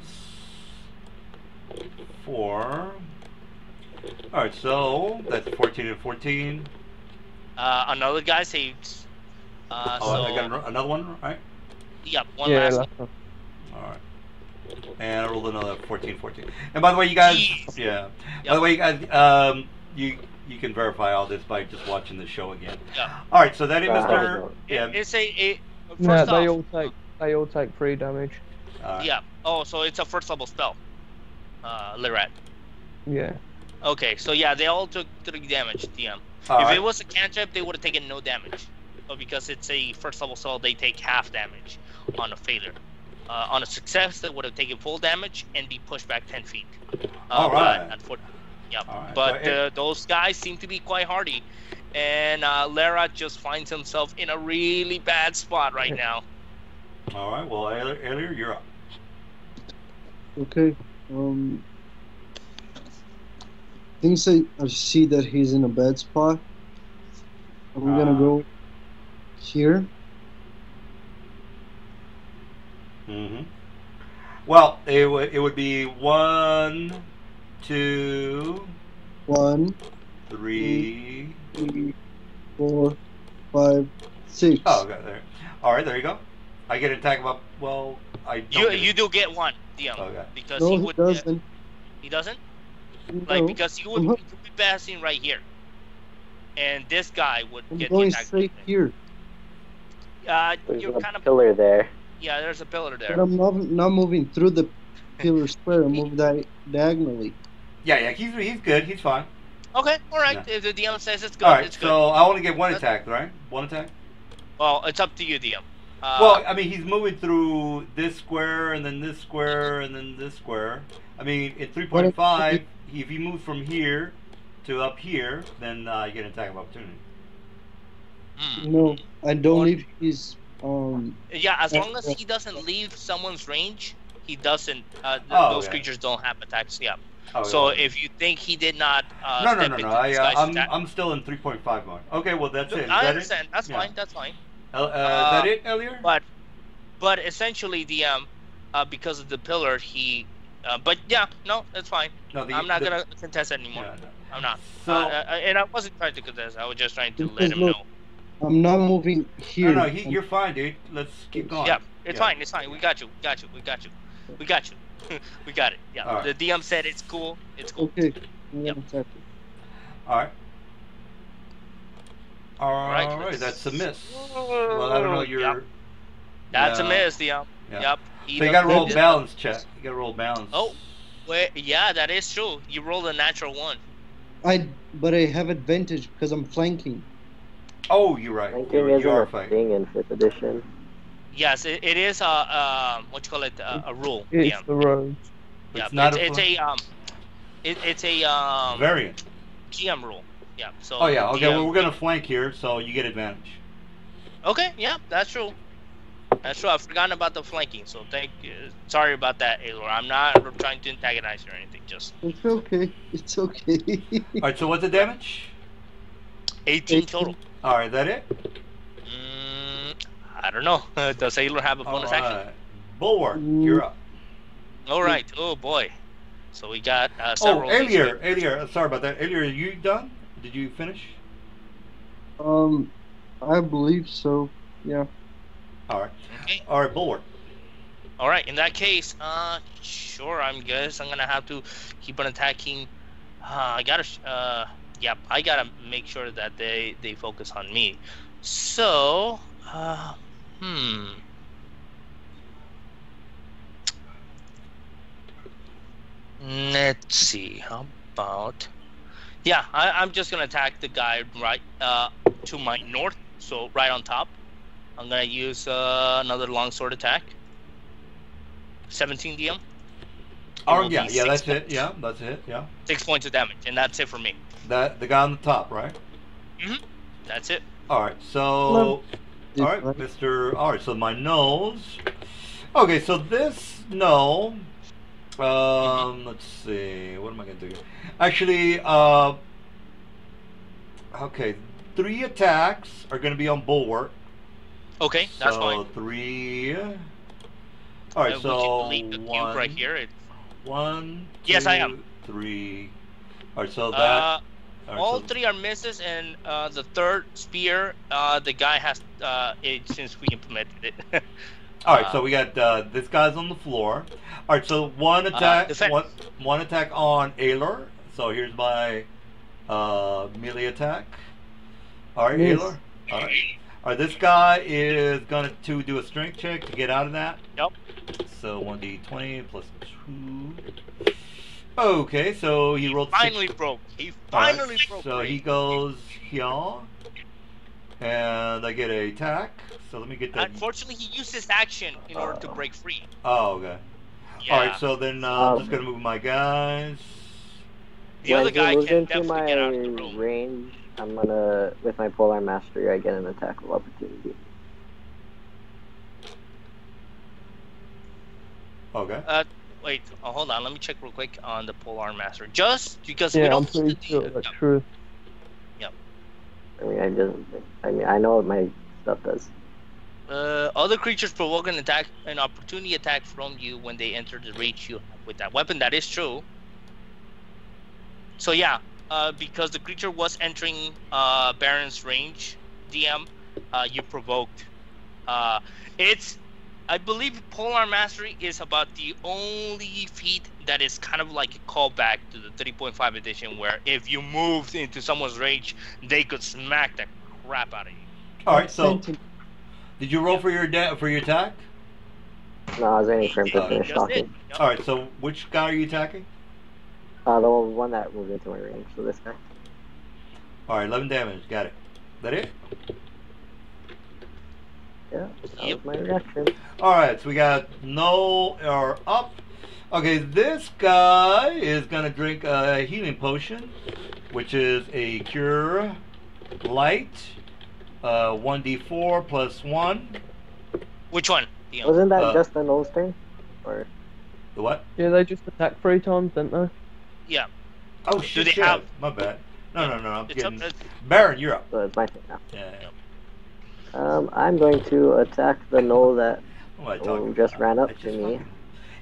4. All right. So that's 14 and 14. Another guy saves. I got another one, right? Yep, one Yeah, last last one. one. All right. And I rolled another 14. And by the way, you guys, Jeez. yeah. Yep. By the way, you guys, you can verify all this by just watching the show again. Yep. All right. So that is Uh, Mr. Yeah. It's a first No, off. they all take 3 damage. All right. Yeah. Oh, so it's a first level spell. Lirat. Yeah. Okay, so yeah, they all took 3 damage, DM. All If right. it was a cantrip, they would have taken no damage. But because it's a first level spell, they take half damage on a failure. On a success, they would have taken full damage and be pushed back 10 feet. All right. Unfortunately. Yep. All right. But So those guys seem to be quite hardy. And Lara just finds himself in a really bad spot right now. All right. Well, Elliot, you're up. Okay. Things I see that he's in a bad spot. I'm gonna go here. Mm-hmm. Well, it would be 1, 2, 1, 3. 3, 4, 5, 6. Oh, okay, there. All right, there you go. I get an attack about. Well, I. Don't You do get 1, DM. Okay. Because No, he he would. doesn't. He doesn't? No, Like, because he would be passing right here. And this guy would I'm get going the attack. straight here. There's You're a kind of. pillar there. Yeah, there's a pillar there. But I'm not moving through the pillar square. I'm moving diagonally. Yeah, he's good. He's fine. Okay, all right. Yeah. If the DM says it's good, All right, it's good. so I only get one attack, right? One attack. Well, it's up to you, DM. Well, I mean, he's moving through this square and then this square and then this square. I mean, in 3.5, if he moves from here to up here, then you get an attack of opportunity. No, I don't leave his. Yeah, as long as he doesn't leave someone's range, he doesn't. Those okay. creatures don't have attacks. Yeah. Oh, So yeah. if you think he did not, No. step into this guy's attack- I'm still in 3.5 mode. Okay, well that's it. Is I that understand. it? That's Yeah. fine. That's fine. Is that it, Elier? But essentially, DM, because of the pillar, he. But yeah, no, that's fine. No, I'm not gonna contest it anymore. Yeah, no. I'm not. So And I wasn't trying to contest. I was just trying to let Because him look, know. I'm not moving here. no, you're fine, dude. Let's keep going. Yeah, it's fine. It's fine. We got you. We got you. We got you. We got you. We got it. Yeah. All right. The DM said it's cool. It's cool. Okay. Yep. All right. All right, right, let's- that's a miss. Well, I don't know. You're. Yep. That's a Yeah. miss, DM. Yeah. Yep. So you got to roll balance check. You got to roll balance. Oh, wait. Yeah, that is true. You rolled a natural one. But I have advantage because I'm flanking. Oh, you're right. Ranking You isn't are a fighting. thing in 5th edition. Yes, it is a what you call it, a rule. It's DM. the road. Yeah, It's not it's a variant. GM rule. Yeah. So. Oh yeah. Okay. DM Well, we're gonna flank here, so you get advantage. Okay. Yeah, that's true. That's true. I've forgotten about the flanking. So sorry about that, Aelor. I'm not trying to antagonize you or anything. Just It's okay. It's okay. All right. So what's the damage? 18 total. All right. Is that it? I don't know. Does Aelor have a bonus action? Alright. Bulwark, you're up. All right. Oh boy. So we got Oh, several. Alier. Sorry about that. Alier, are you done? Did you finish? I believe so. Yeah. All right. Okay. All right, Bulwark. All right. In that case, sure. I'm gonna have to keep on attacking. I gotta make sure that they focus on me. So, let's see. How about? Yeah, I'm just gonna attack the guy right to my north, so right on top. I'm gonna use another longsword attack. 17 DM. Oh, will yeah, be yeah, 6 that's it. points. Yeah, that's it. Yeah. 6 points of damage, and that's it for me. That the guy on the top, right? That's it. All right. So, all right, Mr. All right. So my nose. Okay. So this no. Let's see. What am I gonna do? Actually, okay. 3 attacks are gonna be on Bulwark. Okay, that's so fine. 3. All right. We so can delete the cube 1. right here. 1. 2, Yes, I am. 3. All right. So that. All 3 are misses, and the third spear, the guy has it since we implemented it. All right, so we got this guy's on the floor. All right, so one attack, defense. one attack on Aelor. So here's my melee attack. All right, Yes. Aelor. All right. All right, this guy is going to do a strength check to get out of that. Yep. So 1d20 plus 2. Okay, so he rolled. Finally broke. He All right, finally broke. So free. he goes here, and I get a attack. So let me get that. Unfortunately, he used his action in order to break free. Oh, okay. Yeah. All right, so then I'm just gonna move my guys. The other When he guy moves can into definitely my get out of the room. range, I'm gonna, with my Polar Mastery, I get an attack of opportunity. Okay. Wait, hold on. Let me check real quick on the Polar Master. Just because we Yeah, I'm don't pretty see sure the that's true. I mean, I know what my stuff does. other creatures provoke an opportunity attack from you when they enter the range you have with that weapon. That is true. So yeah, because the creature was entering Baron's range, DM, you provoked. I believe Polar Mastery is about the only feat that is kind of like a callback to the 3.5 edition, where if you moved into someone's range, they could smack the crap out of you. All right. So, did you roll for your attack? No, I was waiting for him to He finish just did. talking. Yep. All right. So, which guy are you attacking? The one that moved into my range, so this guy. All right, 11 damage. Got it. That it? Yeah, that Yep. was my reaction. All right, so we got no or up. Okay, this guy is gonna drink a healing potion, which is a cure light, 1d4 plus 1. Which one? DM? Wasn't that Uh, just the nose thing? Or The what? Yeah, they just attack 3 times, don't they? Yeah. Oh shit! they shit. have- My bad. No. I'm It's up, getting. Baron, you're up. so it's my turn now. Yeah. I'm going to attack the gnoll that What am I talking just about? ran up I to just me. fucking-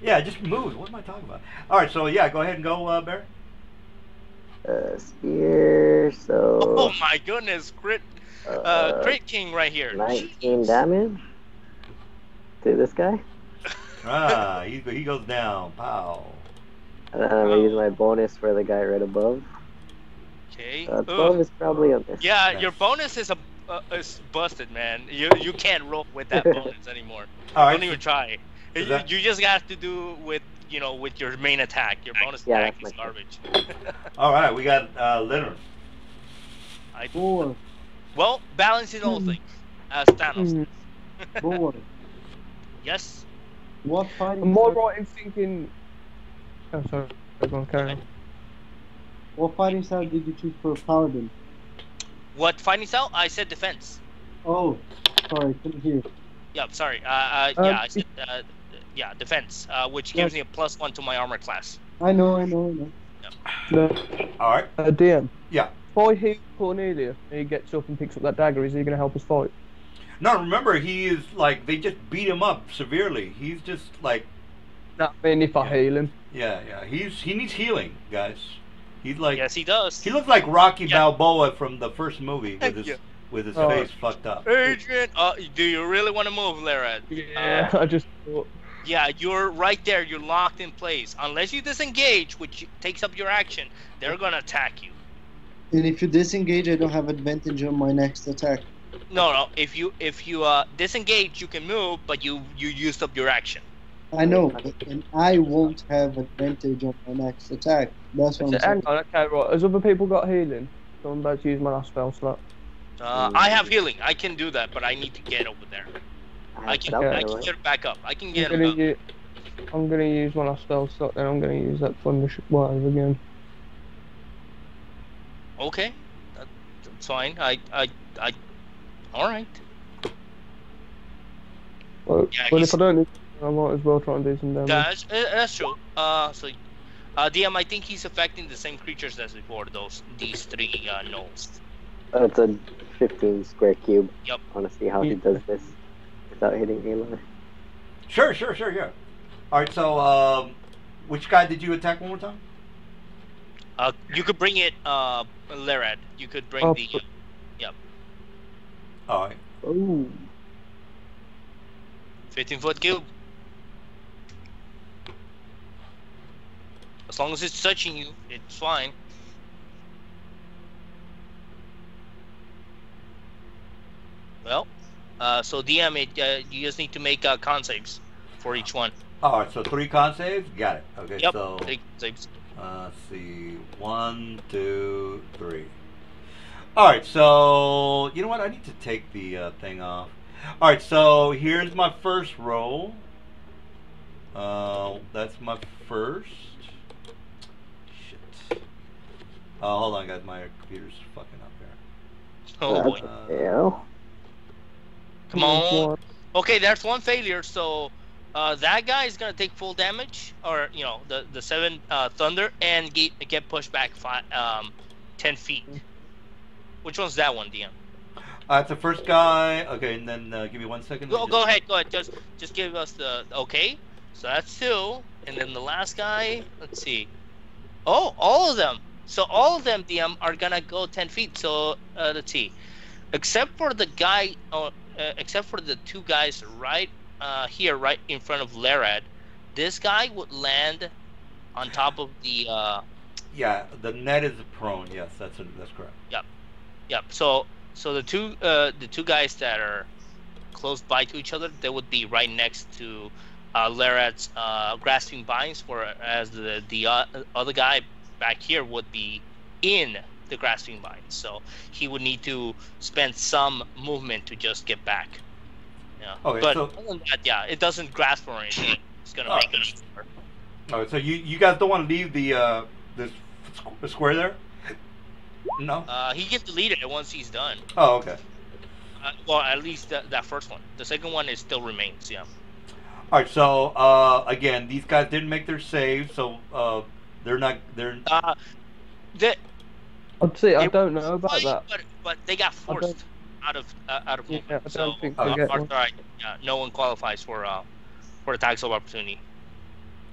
Yeah, I just moved. What am I talking about? All right, so yeah, go ahead and go, Baron. Spear, so Oh my goodness, crit king right here. 19 damage to this guy. Ah, he goes down. Pow. And then I'm gonna use my bonus for the guy right above. Okay. 12 is probably a miss. Yeah, Nice. your bonus is is busted, man. You can't roll with that bonus anymore. All right. Don't even try. Is that- You just got to do with with your main attack. Your bonus Yeah, attack that's is my garbage. All right, we got Leonard. 4, Well, balancing all things, as Thanos. Hmm. 4. Yes. What fighting Am I style? right in thinking... Oh, sorry. Go on, carry on. What fighting style did you choose for Paladin? What fighting style? I said defense. Oh, sorry, couldn't hear. Yeah, sorry. Yeah, I said defense, which gives me a +1 to my armor class. I know. No, All right. DM. Yeah. If I heal Cornelia and he gets up and picks up that dagger, is he going to help us fight? No, remember he is like they just beat him up severely. He's just like No, I mean, if I Yeah. heal him. yeah. He needs healing, guys. He's like Yes, he does. he looks like Rocky Yeah. Balboa from the first movie with his Yeah. Oh. face fucked up. Adrian, do you really want to move, Larad? Yeah, I just thought... Yeah, you're right there. You're locked in place. Unless you disengage, which takes up your action, they're gonna attack you. And if you disengage, I don't have advantage on my next attack. No. If you disengage, you can move, but you used up your action. I know, but and I won't have advantage on my next attack. That's what I'm Hang saying. on, okay, right. Has other people got healing? So I'm about to use my last spell slot. I have healing. I can do that, but I need to get over there. I can Okay. get it back up. I can I'm get gonna, it up. I'm gonna use my last spell slot, then I'm gonna use that thunder wave again. Okay, that's fine. All right. Well, Yeah, well he's- if I don't, I might as well try and do some damage. That's true. DM, I think he's affecting the same creatures as before. These 3 gnolls. It's a 15 square cube. Yep. I want to see how he does this without hitting Aloy. Sure, yeah. All right, so which guy did you attack one more time? You could bring it, Larad. You could bring Oh, the. All right. Ooh. 15-foot cube. As long as it's touching you, it's fine. Well, so DM, you just need to make con saves for each one. All right, so 3 con saves. Got it. Okay, Yep. so 3 saves. let's see, 1, 2, 3. All right, so you know what? I need to take the thing off. All right, so here's my first roll. That's my first. Shit. Hold on, guys. My computer's fucking up here. Oh boy. Yeah. Come on. Okay, there's 1 failure. So that guy is gonna take full damage, or the 7 thunder, and get pushed back 10 feet. Which one's that one, DM? It's the first guy. Okay, and then give me 1 second. Go ahead. Just give us the okay. So that's 2, and then the last guy. Let's see. Oh, all of them. So all of them, DM, are gonna go 10 feet. So let's see. Except for the guy, except for the 2 guys right here, right in front of Larad, this guy would land on top of the. Yeah, the net is prone. Yes, that's correct. Yep. So the two guys that are close by to each other, they would be right next to Larad's grasping vines, whereas the other guy back here would be in the grasping vine. So he would need to spend some movement to just get back. Yeah. Okay, But so other than that, yeah, it doesn't grasp or anything. It's gonna make him score. all right, so you guys don't want to leave the this square there? No. He can delete it once he's done. Oh, okay. Well, at least that first one. The second one is still remains. Yeah. All right, so again, these guys didn't make their save, so they're not. They're. The, I'd say I it don't was know about fine, that. But they got I don't- forced out of Yeah, movement. I So don't think they get one. Arthur, no one qualifies for attacks of opportunity.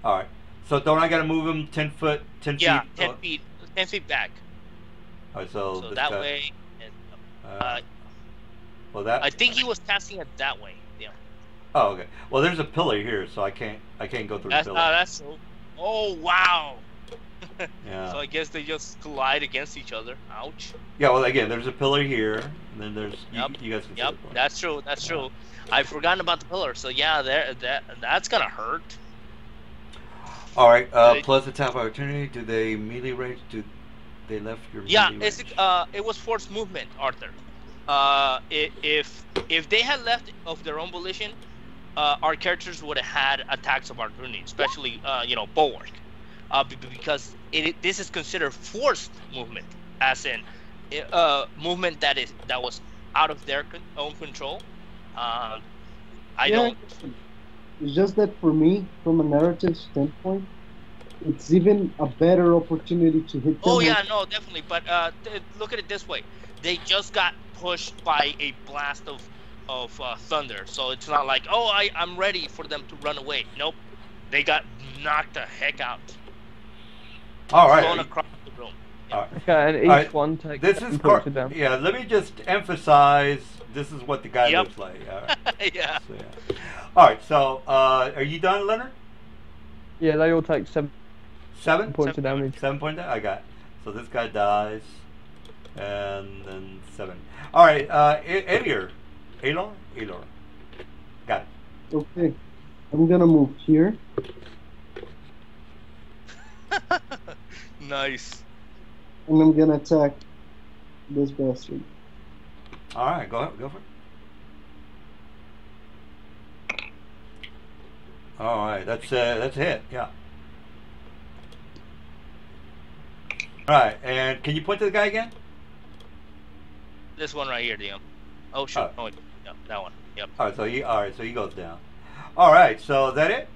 All right. So don't I got to move him 10 foot, 10 Yeah, feet? 10 feet back. All right, so So this that guy- way. And, well, that. I think he was casting it that way. Yeah. Oh, okay. Well, there's a pillar here, so I can't go through That's the pillar. that's so. Oh wow. Yeah. So I guess they just collide against each other. Ouch. Yeah. Well, again, there's a pillar here, and then there's Yep. you guys can see Yep. the pillar. That's true. That's true. I've forgotten about the pillar. So yeah, that's gonna hurt. All right. They- Plus attack opportunity. Do they melee range? Do they left your Yeah, melee it's range? it was forced movement, Arthur. If they had left of their own volition, our characters would have had attacks of opportunity, especially bulwark, because this is considered forced movement, as in movement that was out of their own control. I don't. It's just that for me, from a narrative standpoint, it's even a better opportunity to hit them. Oh yeah, no, definitely. But look at it this way: they just got pushed by a blast of thunder, so it's not like, oh, I'm ready for them to run away. Nope, they got knocked the heck out, All right. thrown across the room. All right. Okay, and each All right, one takes This 7 is points of damage. yeah. Let me just emphasize. This is what the guy Yep. looks like. All right. Yeah. So, yeah. All right. So, are you done, Leonard? Yeah, they all take 7 7 points of damage. 7 point. I got. So this guy dies, and then 7. All right. Elor. Got it. Okay, I'm gonna move here. Nice. And I'm gonna attack this bastard. All right. Go ahead. Go for it. All right. That's a hit. Yeah. All right. And can you point to the guy again? This one right here, DM. Oh shoot. Oh. Oh, yeah, that one. Yep. All right. So he goes down. All right. So is that it?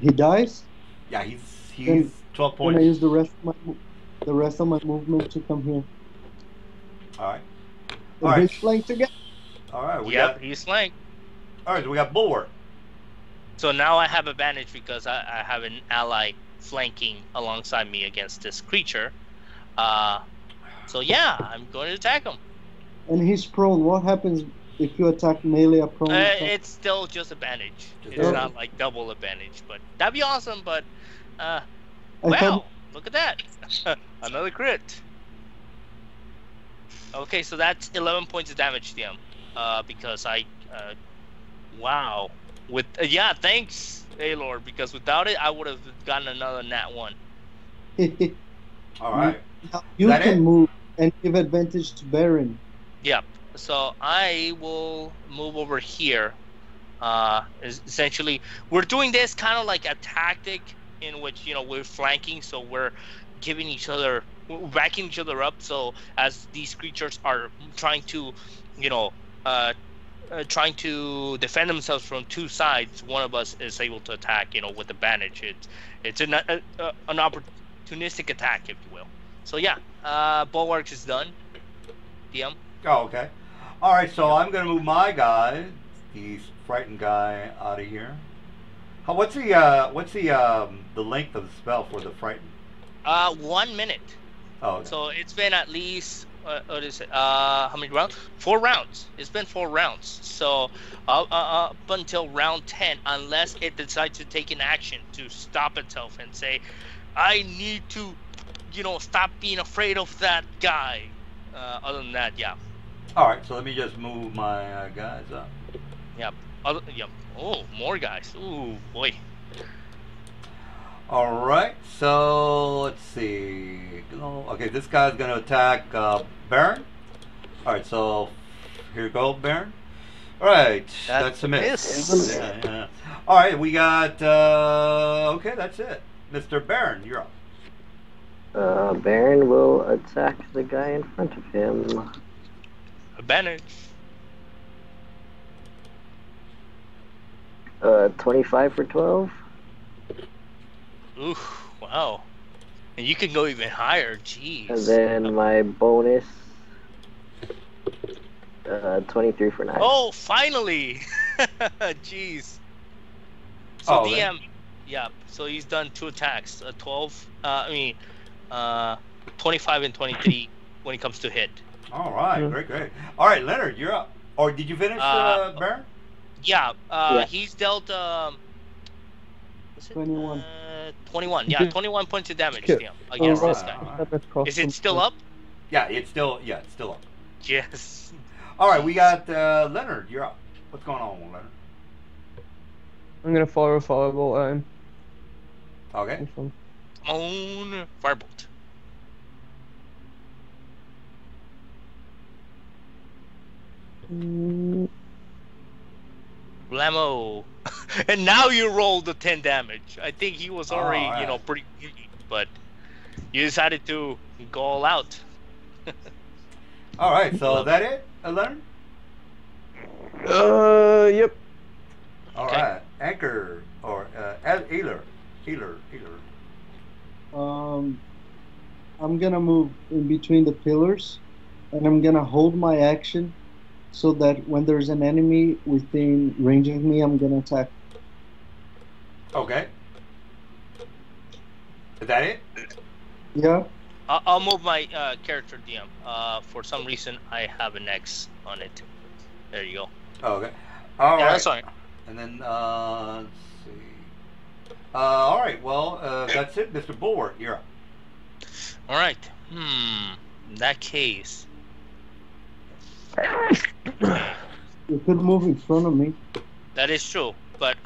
He dies. Yeah. He's Then- 12 Then I points. use the rest of my movement to come here. All right. And All right. he's flanked together. All right. We Yep. got. He's flanked. All right. So we got bulwark. So now I have advantage because I have an ally flanking alongside me against this creature. So yeah, I'm going to attack him. And he's prone. What happens if you attack melee a prone? attack? It's still just advantage. Just It's advantage. not like double advantage, but that'd be awesome. But I wow, thought- look at that, another crit. Okay, so that's 11 points of damage, DM. Because wow, with yeah, thanks, Aelor, because without it, I would have gotten another nat 1. All right. you that can it? move and give advantage to Baron. Yep. So I will move over here. Essentially, we're doing this kind of like a tactic in which we're flanking, so we're giving each other, we're backing each other up. So as these creatures are trying to, trying to defend themselves from two sides, one of us is able to attack, with advantage. It's an opportunistic attack, if you will. So yeah, bulwarks is done. DM. Oh, okay. All right. So I'm gonna move my guy, the frightened guy, out of here. What's the length of the spell for the frightened? 1 minute. Oh. Okay. So it's been at least what is it? How many rounds? 4 rounds. It's been 4 rounds. So up until round 10, unless it decides to take an action to stop itself and say, I need to, stop being afraid of that guy. Other than that, yeah. All right. So let me just move my guys up. Yep. Yep. Oh, more guys. Ooh, boy. All right. So let's see. Okay, this guy's gonna attack Baron. All right. So here you go, Baron. All right. That's a miss. Yeah. All right. We got. Okay, that's it. Mr. Baron, you're up. Baron will attack the guy in front of him. Advantage. 25 for 12. Ooh, wow. And you can go even higher, jeez. And then my bonus, 23 for 9. Oh, finally! Jeez. So DM, yeah, so he's done 2 attacks. 25 and 23 when it comes to hit. All right, great. All right, Leonard, you're up. Or did you finish, Baron? Yeah, Yeah. he's dealt, 21. 21, yeah, 21 points of damage DM against this guy. Is it still up? Yeah, it's still up. Yes. All right, we got Leonard. You're up. What's going on, Leonard? I'm gonna fire a fireball at him. Okay. This one. Own firebolt. Blammo. And now you roll the 10 damage. I think he was already, Alright. pretty, but you decided to go all out. All right, so is that it, Leonard? Yep. All Okay. right, Anchor or Ealer. I'm gonna move in between the pillars, and I'm gonna hold my action, so that when there's an enemy within range of me, I'm gonna attack. Okay. Is that it? Yeah. I'll move my character DM. For some reason, I have an X on it. There you go. Okay. All Yeah, right. that's fine. And then let's see. All right. Well, that's it, Mr. Bulwark. You're up. All right. In that case, You could move in front of me, that is true. But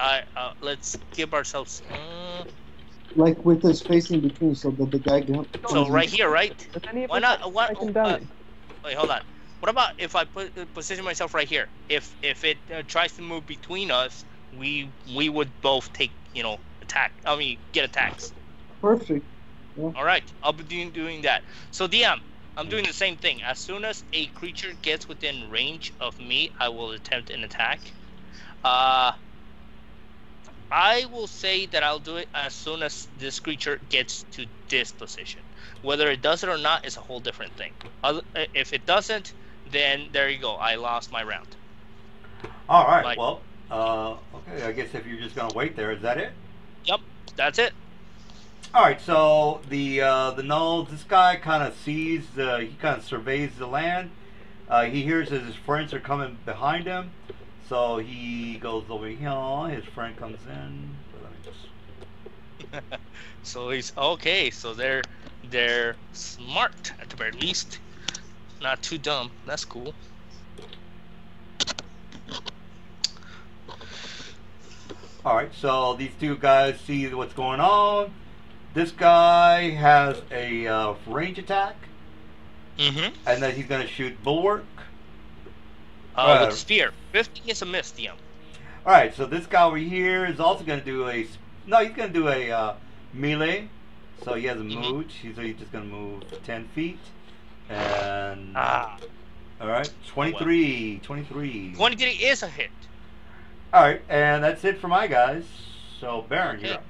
let's give ourselves. like with the space in between, so that the guy can. So right here, right? Does any of Why us not? have What? taken damage? Wait, hold on. What about if I position myself right here? If it tries to move between us, we would both take attack. I mean, get attacks. Perfect. All right, I'll be doing that. So DM, I'm doing the same thing. As soon as a creature gets within range of me, I will attempt an attack. I will say that I'll do it as soon as this creature gets to this position. Whether it does it or not is a whole different thing. If it doesn't, then there you go. I lost my round. All right. Like- Well, okay. I guess if you're just gonna wait there, is that it? Yep, that's it. All right. So the gnolls. This guy kind of sees. He kind of surveys the land. He hears that his friends are coming behind him. So he goes over here. His friend comes in. Let me just... So he's okay. So they're smart at the very least. Not too dumb. That's cool. All right. So these two guys see what's going on. This guy has a range attack, Mm-hmm. and then he's gonna shoot Bulwark. With the spear. 50 is a miss, DM. All right, so this guy over here is also going to do a... No, he's going to do a melee. So he has a mooch. He's just going to move 10 feet. And... Ah. All right, 23. 23. 23 is a hit. All right, and that's it for my guys. So, Baron, you're Okay, up.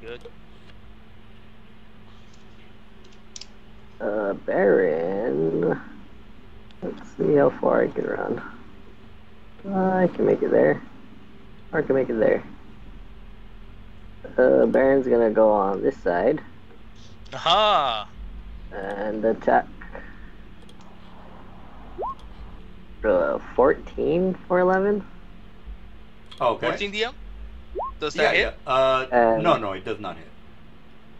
good. Baron. Let's see how far I can run. I can make it there. Or I can make it there. Baron's gonna go on this side Aha! and attack. 14 for 11. Okay. 14 DM? Does that hit? No, it does not hit.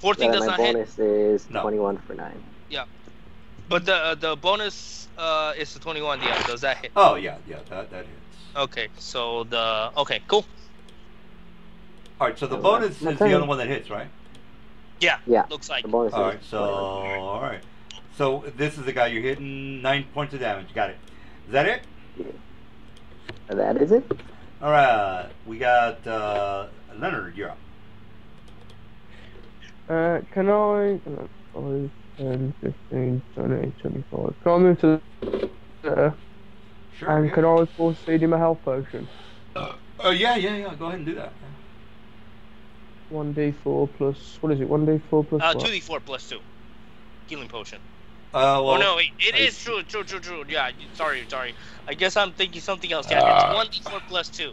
14 does my not hit. bonus is No. 21 for 9. But the bonus is the 21 DM. Does that hit? Oh, yeah, that hits. Okay, so okay, cool. All right, so the bonus is the only one that hits, right? Yeah. Yeah. Looks like. The bonus All is right, so whatever. all right. So this is the guy you're hitting 9 points of damage. Got it. Is that it? That is it. All right. We got Leonard. You're up. Can I? 5, 10, 15, 20, 25. Can I move to there? Sure. And yeah. can I force feed him a health potion? Yeah. Go ahead and do that. 1d4 plus. What is it? 1d4 plus what? 2d4 plus 2. Healing potion. Well, Oh no, wait, it is true. Yeah, sorry. I guess I'm thinking something else. Yeah, it's 1d4 plus 2.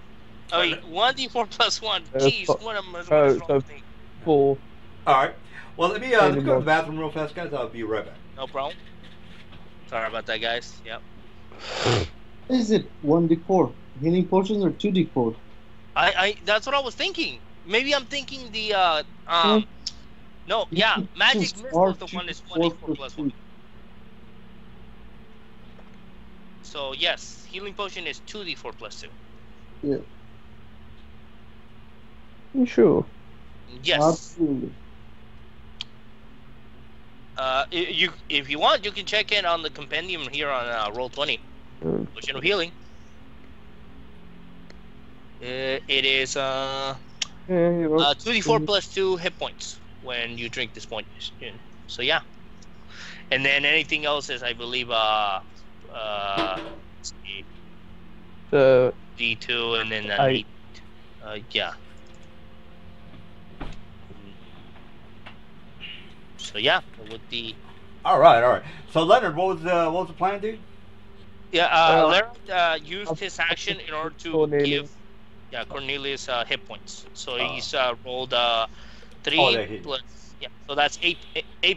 Oh wait, 1d4 plus 1. Jeez, what is wrong with me? 4. All right. Well, let me go to the bathroom real fast, guys. I'll be right back. No problem. Sorry about that, guys. Yep. Is it 1d4? Healing potions or 2d4? I that's what I was thinking. Maybe I'm thinking the no, yeah, magic missile is the one that's 1d4 plus 1. So yes, healing potion is 2d4 plus 2. Yeah. You sure? Yes. Absolutely. If you want, you can check in on the compendium here on roll 20. Potion of healing. It is Yeah, you're right. 2d4 plus 2 hit points when you drink this point. So yeah, and then anything else is, I believe, let's see, The D2 and then I- yeah. So yeah, with the All right. So Leonard, what was the plan, dude? Larry used his action in order to Cornelius. give Cornelius hit points. So he's rolled 3 they hit. plus so that's 8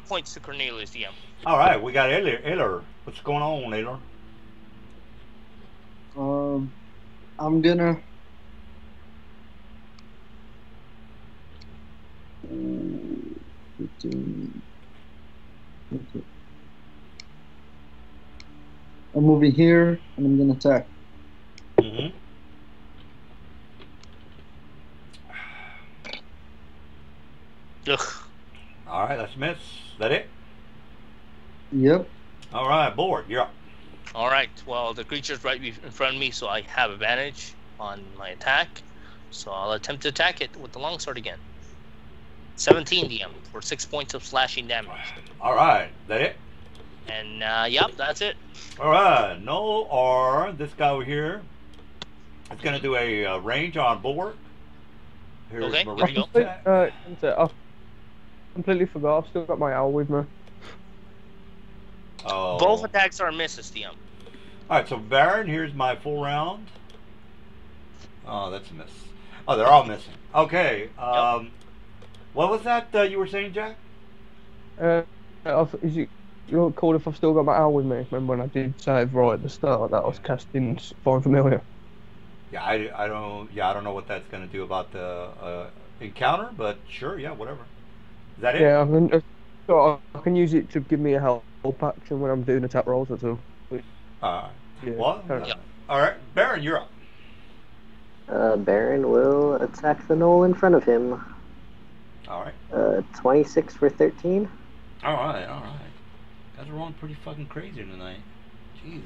points to Cornelius. DM. All right, we got Ayler. What's going on, Ayler? I'm gonna. Okay. I'm moving here and I'm gonna attack. Mm-hmm. Ugh. All right, that's a miss. Is that it? Yep. All right, board. You're up. All right. Well, the creature's right in front of me, so I have advantage on my attack. So I'll attempt to attack it with the longsword again. 17 DM for 6 points of slashing damage. All right, is that it? And yep, that's it. All right, no R. This guy over here is going to do a range on bulwark. Here's Okay, my here we range go. attack. I completely forgot. I've still got my owl with me. Oh. Both attacks are misses, DM. All right, so Baron, here's my full round. Oh, that's a miss. Oh, they're all missing. Okay. What was that you were saying, Jack? Is it cool if I've still got my owl with me? Remember when I did say right at the start that I was casting Find Familiar? Yeah, I don't know what that's going to do about the encounter, but sure, yeah, whatever. Is that it? Yeah, I can use it to give me a help action when I'm doing attack rolls or two. Yeah, Yeah. all right, Baron, you're up. Baron will attack the knoll in front of him. All right. 26 for 13. All right. Guys are rolling pretty fucking crazy tonight. Jeez.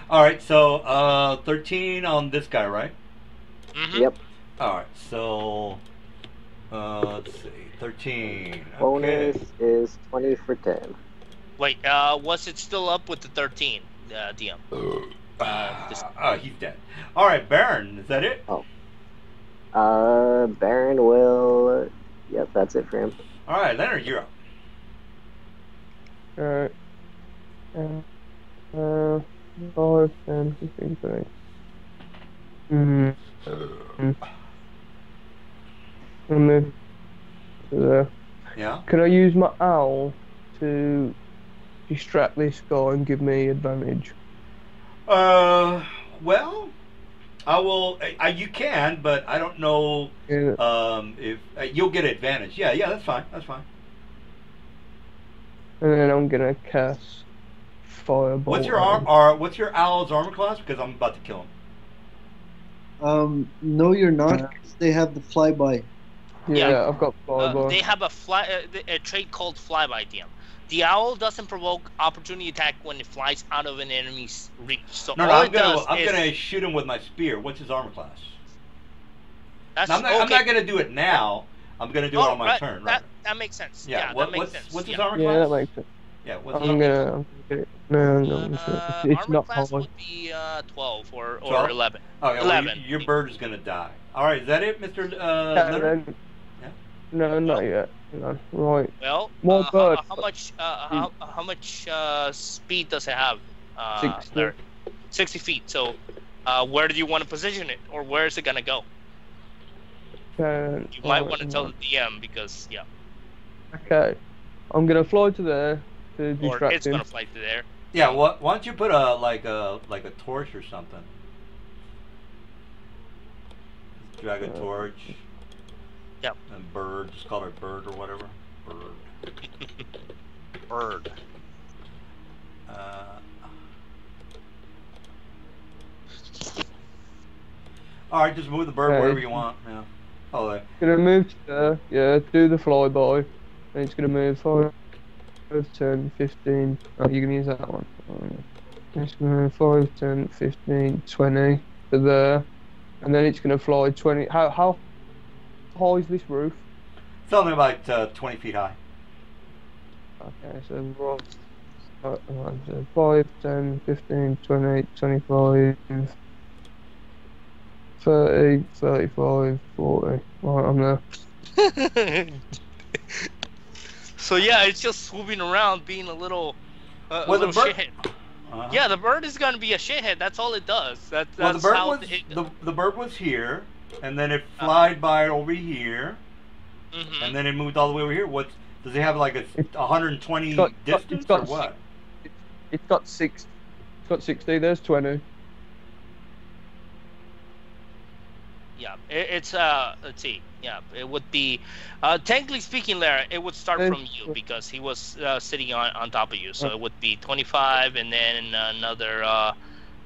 All right, so 13 on this guy, right? Mm-hmm. Yep. All right, so let's see, 13. Bonus Okay. is 20 for 10. Wait, was it still up with the 13, DM? He's dead. All right, Baron, is that it? Baron will. Yep, that's it for him. All right, Leonard, you're up. Alright. 5, 10, 15, 20. And then there. Yeah. Can I use my owl to distract this guy and give me advantage? Well, I will. You can, but I don't know. Yeah. If you'll get advantage. Yeah, that's fine. That's fine. And then I'm gonna cast Firebolt. What's your on him. what's your owl's armor class? Because I'm about to kill him. No, you're not. 'Cause they have the flyby. Yeah, I've got flyby. They have a trait called flyby, DM. The owl doesn't provoke opportunity attack when it flies out of an enemy's reach. So No, all I'm it does I'm is gonna shoot him with my spear. What's his armor class? that's Now, I'm not gonna do it now. I'm gonna do it on my turn, right? That makes sense. Yeah. That makes sense. What's his Yeah. armor Yeah, class? that makes sense. Yeah. What's his I'm armor gonna. class? No, it's Armor not class high. would be 12 or 12? 11. Oh yeah. 11. Well, your bird is gonna die. All right. Is that it, Mr. No, Leonard? no, not yet. No, right. Well, More bird. how much speed does it have? 60. Larry? 60 feet. So, where do you want to position it, or where is it gonna go? You might want to tell the DM because Okay, I'm gonna fly to there to or distract it's him. gonna fly to there. Yeah. Why don't you put a like a torch or something? Drag a torch. Yep. And bird. Just call it bird or whatever. Bird. Bird. All right. Just move the bird Okay. wherever you want. Yeah. Oh. Gonna move to there. Yeah, do the flyby. And it's gonna move 5, 10, 15. Oh, you can use that one. It's gonna move 5, 10, 15, 20 to there, and then it's gonna fly 20. How high is this roof? It's only about 20 feet high. Okay, so so 5, 10, 15, 20, 25, 30, 35, 40. Right, I'm there. So yeah, it's just swooping around, being a little Well, the bird- shithead. Uh-huh. Yeah, the bird is gonna be a shithead. That's all it does. That's Well, the bird how was the bird was here, and then it flied by over here, Mhm. and then it moved all the way over here. What does it have like a 120 It's got- distance it's got or what? It's got 6. It's got 60. There's 20. Yeah, it's let's see. Yeah, it would be technically speaking, Lara, it would start from you because he was sitting on top of you. So it would be 25 and then another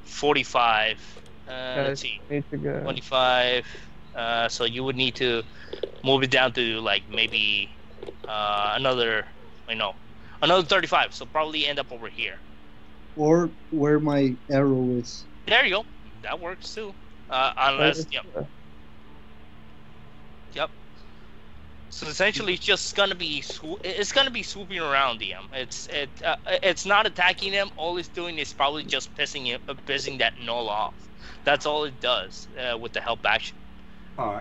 45. Let's see, Need to go. 25. So you would need to move it down to like maybe another 35. So probably end up over here. Or where my arrow is. There you go. That works too. Unless Yep. So essentially, it's just gonna be swooping around DM. It's not attacking him. All it's doing is probably just pissing that null off. That's all it does with the help action. All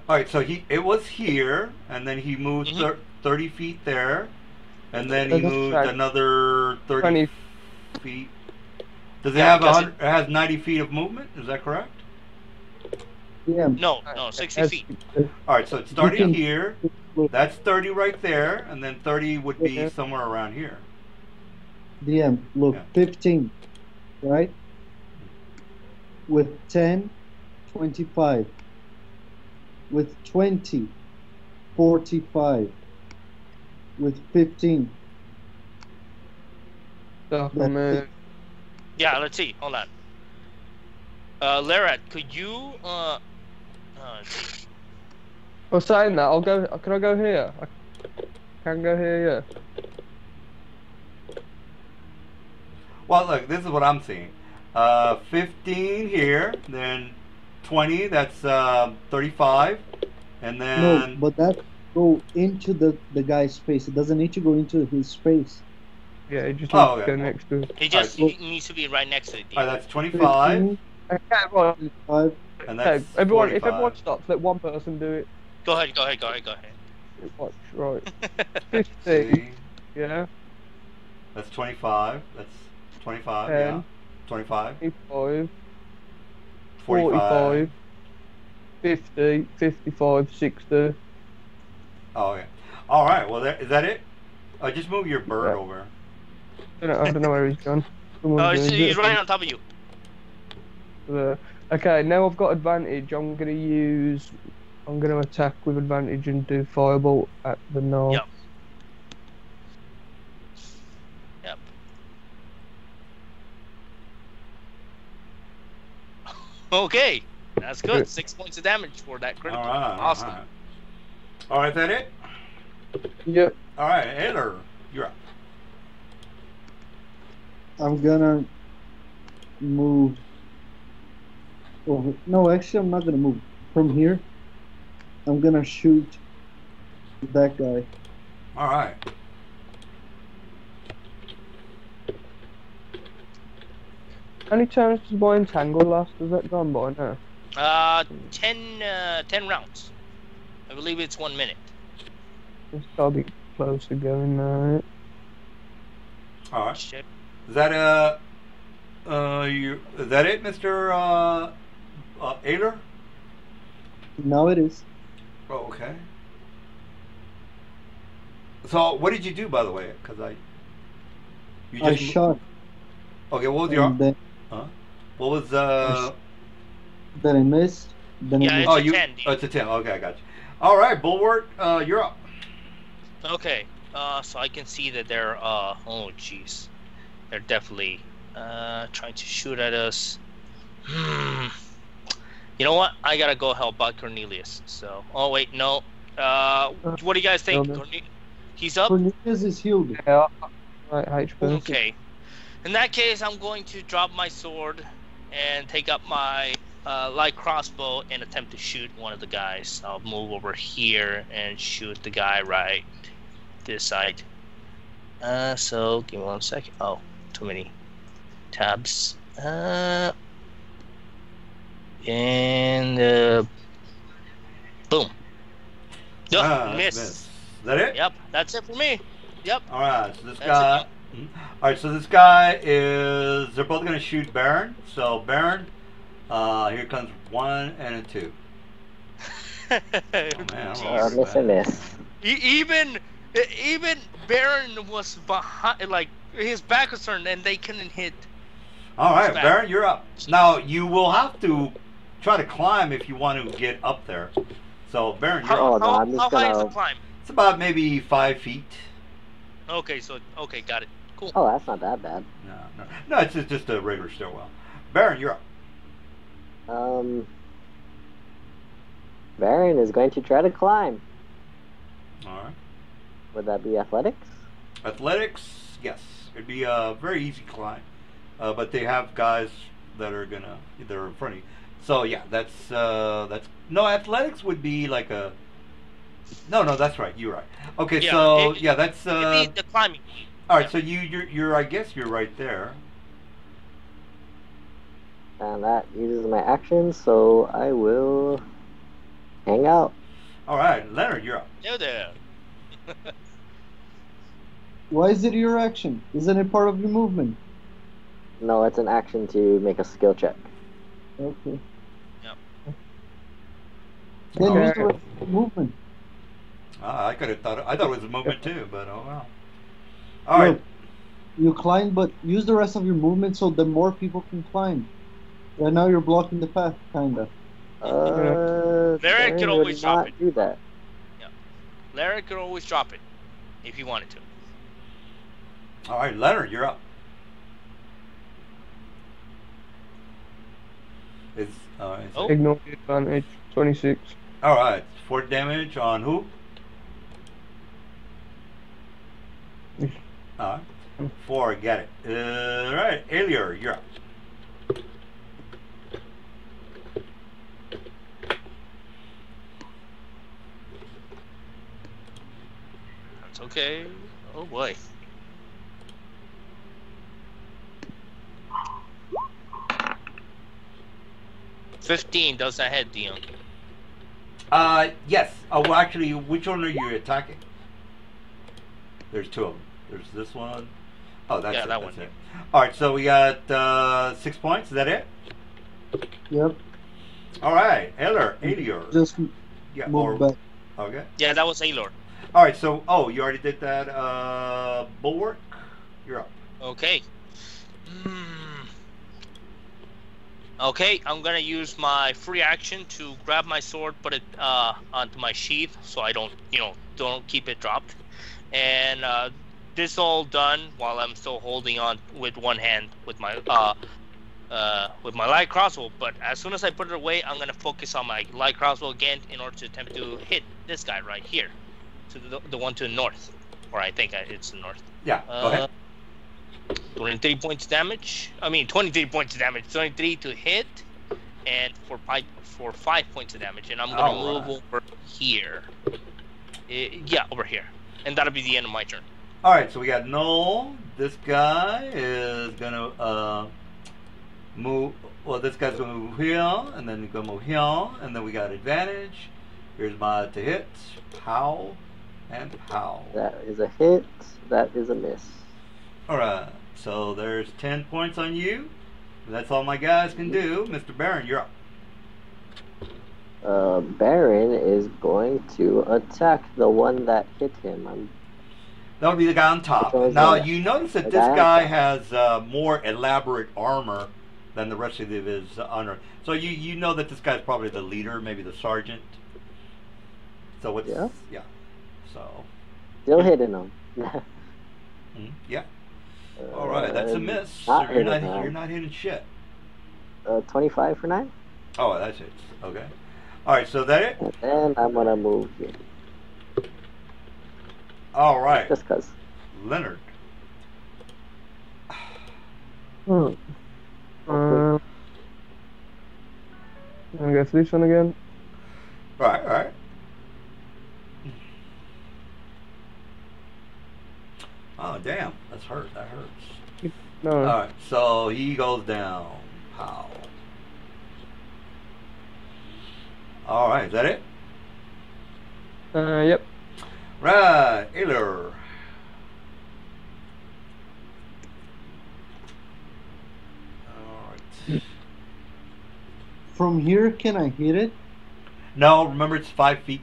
right. So it was here, and then he moved 30 feet there, and then he moved another 30 feet. Does it have it has 90 feet of movement? Is that correct? Yeah. No, 60 feet. All right. So it started here. That's 30 right there, and then 30 would be somewhere around here. DM, look, Yeah. 15, right? With 10, 25. With 20, 45. With 15. Yeah, let's see. Hold on. Larat, could you let's see. Well, saying that, I'll go. Can I go here? I can go here. Yeah. Well, look, this is what I'm seeing. 15 here, then 20. That's 35, and then No, but that go into the guy's space. It doesn't need to go into his space. Yeah, it just Oh, needs to okay. go next to it. It just needs to be right next to it. all right, that's 25, 15, Okay, right. 5. and Okay, that's everyone. 45. If everyone stops, let one person do it. Go ahead. Watch, right. See? 50. Yeah. That's 25. That's 25. 10, Yeah. 25. 25, 45. 45, 50, 55, 60. Oh, okay. All right. Well, is that it? Just move your bird Yeah. over. I don't know where he's gone. Someone He's doing it. right on top of you. There. Okay, now I've got advantage. I'm gonna attack with advantage and do firebolt at the knob. Yep. Okay, that's good. 6 points of damage for that critical. All right. Awesome. All right. All right, is that it? Yep. All right, Ayler, you're up. I'm gonna move. Over. No, actually, I'm not gonna move from here. I'm gonna shoot that guy. All right. How many times does my entangle last? Has that gone by now? 10 rounds. I believe it's 1 minute. It's gotta be close to going now. All right. Shit. Is that is that it, Mr. Ayler? Now it is. Oh, okay. So, what did you do, by the way? Because you I shot. Okay, what was your? And then, What was then I missed. Then Yeah, I it's missed. a you? 10, dude. Oh, it's a 10. Okay, I got you. All right, Bulwark, you're up. Okay, so I can see that they're, oh jeez. They're definitely, trying to shoot at us. You know what? I gotta go help out Cornelius, so. Oh, wait, no. What do you guys think? He's up? Cornelius is healed. Yeah. Right, HP. Okay. In that case, I'm going to drop my sword and take up my light crossbow and attempt to shoot one of the guys. I'll move over here and shoot the guy right this side. So give me 1 second. Oh, too many tabs. And boom. Miss. Is that it? Yep, that's it for me. Yep. All right. So this That's guy. All right. So this guy is. They're both gonna shoot Baron. So Baron. Here comes 1 and a 2. Oh man. I'm Miss and miss. Even Baron was behind, like his back was turned, and they couldn't hit. All right, back. Baron, you're up. Now you will have to try to climb if you want to get up there. So Baron, you're Oh, up. no, I'm just How high is gonna- the climb? It's about maybe 5 feet. Okay, got it. Cool. Oh, that's not that bad. No, it's just a regular stairwell. Baron, you're up. Baron is going to try to climb. All right. Would that be athletics? Athletics, yes, it'd be a very easy climb, but they have guys that are in front of you. So yeah, that's no, athletics would be like a. No, that's right. You're right. Okay, Yeah, so it- yeah, that's Give me the climbing. all right. So you're I guess you're right there. And that uses my action, so I will hang out. All right, Leonard, you're up. There, there. Why is it your action? Isn't it part of your movement? No, it's an action to make a skill check. Okay. Yep. Then Okay. use the rest of your movement. I could have thought I thought it was a movement too, but oh well. All right. Look, you climb, but use the rest of your movement so that more people can climb. Right now you're blocking the path, kinda. Larry Baron could would always drop not it. do that. Larry could always drop it if he wanted to. All right, Leonard, you're up. Is Oh. Ignore the advantage. 26. all right. 4 damage on who? Me. All right. 4, get it. All right, Alior, you're up. That's okay. Oh boy. $15 does that hit, Dion? Yes. Oh, well, actually, which one are you attacking? There's 2 of them. There's this one. Oh, that's Yeah, it. that That's one. it. All right, so we got 6 points. Is that it? Yep. All right, Alior. Just Yeah. move back. Okay. Yeah, that was Aelor. All right. So, you already did that. Bulwark, you're up. Okay. Okay, I'm gonna use my free action to grab my sword, put it onto my sheath, so I don't keep it dropped. And this all done while I'm still holding on with one hand with my with my light crossbow. But as soon as I put it away, I'm gonna focus on my light crossbow again in order to attempt to hit this guy right here, to the one to the north, or I think it's the north. Yeah, go ahead. 23 points damage. I mean, 23 points of damage. 23 to hit, and for 5 points of damage. And I'm gonna move over here. Yeah, over here, and that'll be the end of my turn. All right, so we got Noel. This guy is gonna move. Well, this guy's gonna move here, and then he's gonna move here, and then we got advantage. Here's my to hit. Pow, and pow. That is a hit. That is a miss. All right, so there's 10 points on you. That's all my guys can do. Mr. Baron, you're up. Baron is going to attack the one that hit him. That would be the guy on top. Now, you notice that this guy has more elaborate armor than the rest of his honor. So you know that this guy's probably the leader, maybe the sergeant. So it's yeah. So still hitting him. Yeah. All right, that's a miss. Not So you're not hitting shit. 25 for 9. Oh, that's it. Okay. All right, so that it. And I'm gonna move here. All right. Just cause. Leonard. I guess this one again. All right, all right. Oh, damn. That's hurt. That hurts. No. All right, so he goes down. Pow. All right, is that it? Yep. Right, Ayler. All right. From here, can I hit it? No, remember it's 5 feet.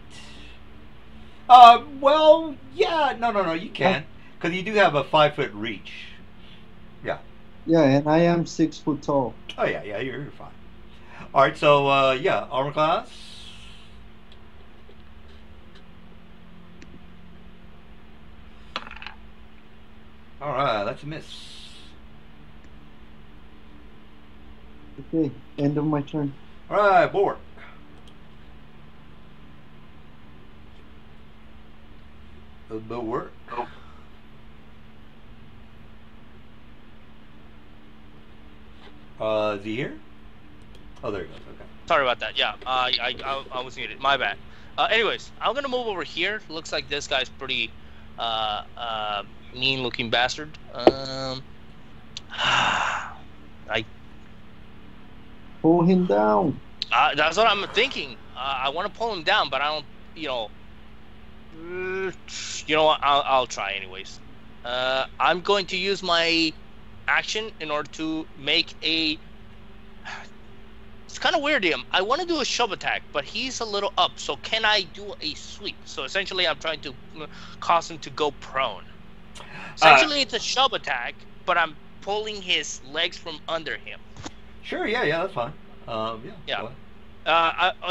Well, yeah, no, you can, because you do have a 5-foot reach. Yeah. Yeah, and I am 6 foot tall. Oh yeah, you're fine. All right, so yeah, armor class. All right, that's a miss. Okay, end of my turn. All right, Bork. The work. Is he here? Oh, there he goes. Okay. Sorry about that. Yeah, I was muted. My bad. Anyways, I'm gonna move over here. Looks like this guy's pretty mean-looking bastard. I pull him down. That's what I'm thinking. I want to pull him down, but I don't. You know what? I'll try anyways. I'm going to use my action in order to make a. It's kind of weird, him. I want to do a shove attack, but he's a little up. So can I do a sweep? So essentially, I'm trying to cause him to go prone. Essentially, it's a shove attack, but I'm pulling his legs from under him. Sure. Yeah. That's fine. Yeah.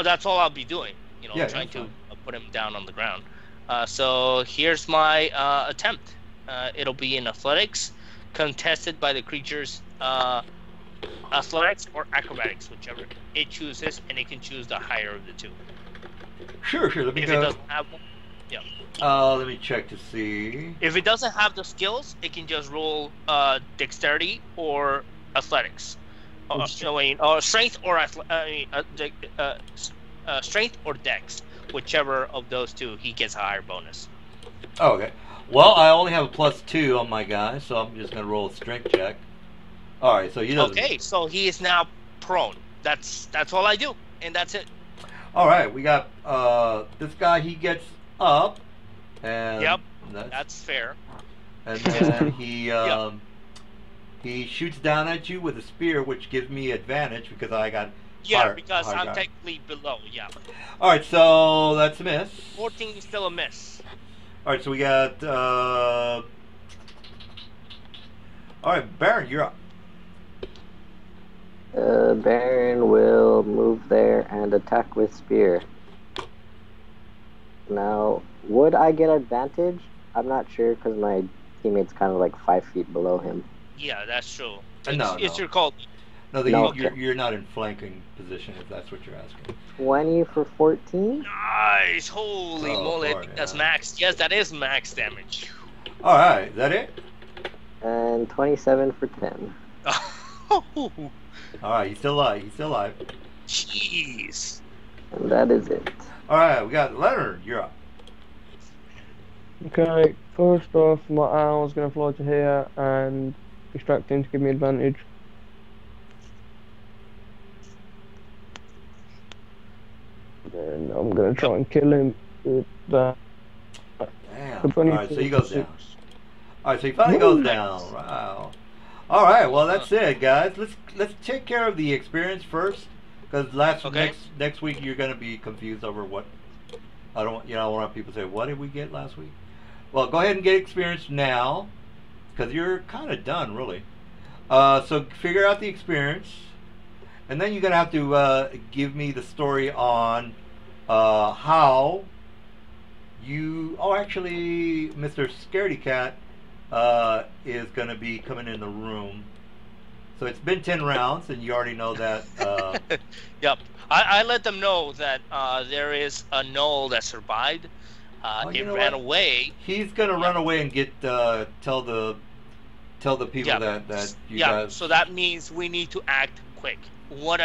That's all I'll be doing. Trying to put him down on the ground. So here's my attempt. It'll be in athletics, contested by the creature's athletics or acrobatics, whichever it chooses, and it can choose the higher of the two. Sure. Let me if go. It doesn't have one, yeah. Let me check to see. If it doesn't have the skills, it can just roll dexterity or athletics, or strength or strength or dex, whichever of those two, he gets a higher bonus. Oh, okay. Well, I only have a +2 on my guy, so I'm just gonna roll a strength check. All right, so he doesn't. Okay, so he is now prone. That's all I do, and that's it. All right, we got this guy. He gets up, and yep, that's fair. And then he shoots down at you with a spear, which gives me advantage because I got. Because I'm technically below. Yeah. All right, so that's a miss. 14 is still a miss. All right, so we got. All right, Baron, you're up. Baron will move there and attack with spear. Now, would I get advantage? I'm not sure because my teammate's kind of like 5 feet below him. Yeah, that's true. No. It's your call. No, No. you're not in flanking position if that's what you're asking. 20 for 14. Nice! Holy Oh, moly! I boy, think that's yeah. max. Yes, that is max damage. All right, is that it? And 27 for 10. All right, he's still alive. He's still alive. Jeez. And that is it. All right, we got Leonard. You're up. Okay, first off, my owl's gonna fly to here and distract him to give me advantage. And I'm gonna try and kill him with that. Damn. All right, so he goes down. All right, so he finally goes down. Wow. All right, well that's it, guys. Let's take care of the experience first, because next week you're gonna be confused over what. I don't want people to say, what did we get last week? Well, go ahead and get experience now, because you're kind of done, really. So figure out the experience, and then you're gonna have to give me the story on how you. Oh, actually, Mr. Scaredy Cat is gonna be coming in the room. So it's been 10 rounds, and you already know that. Yep. I let them know that there is a gnoll that survived. It ran away. He's gonna run away and get tell the people that you guys. So that means we need to act quick. What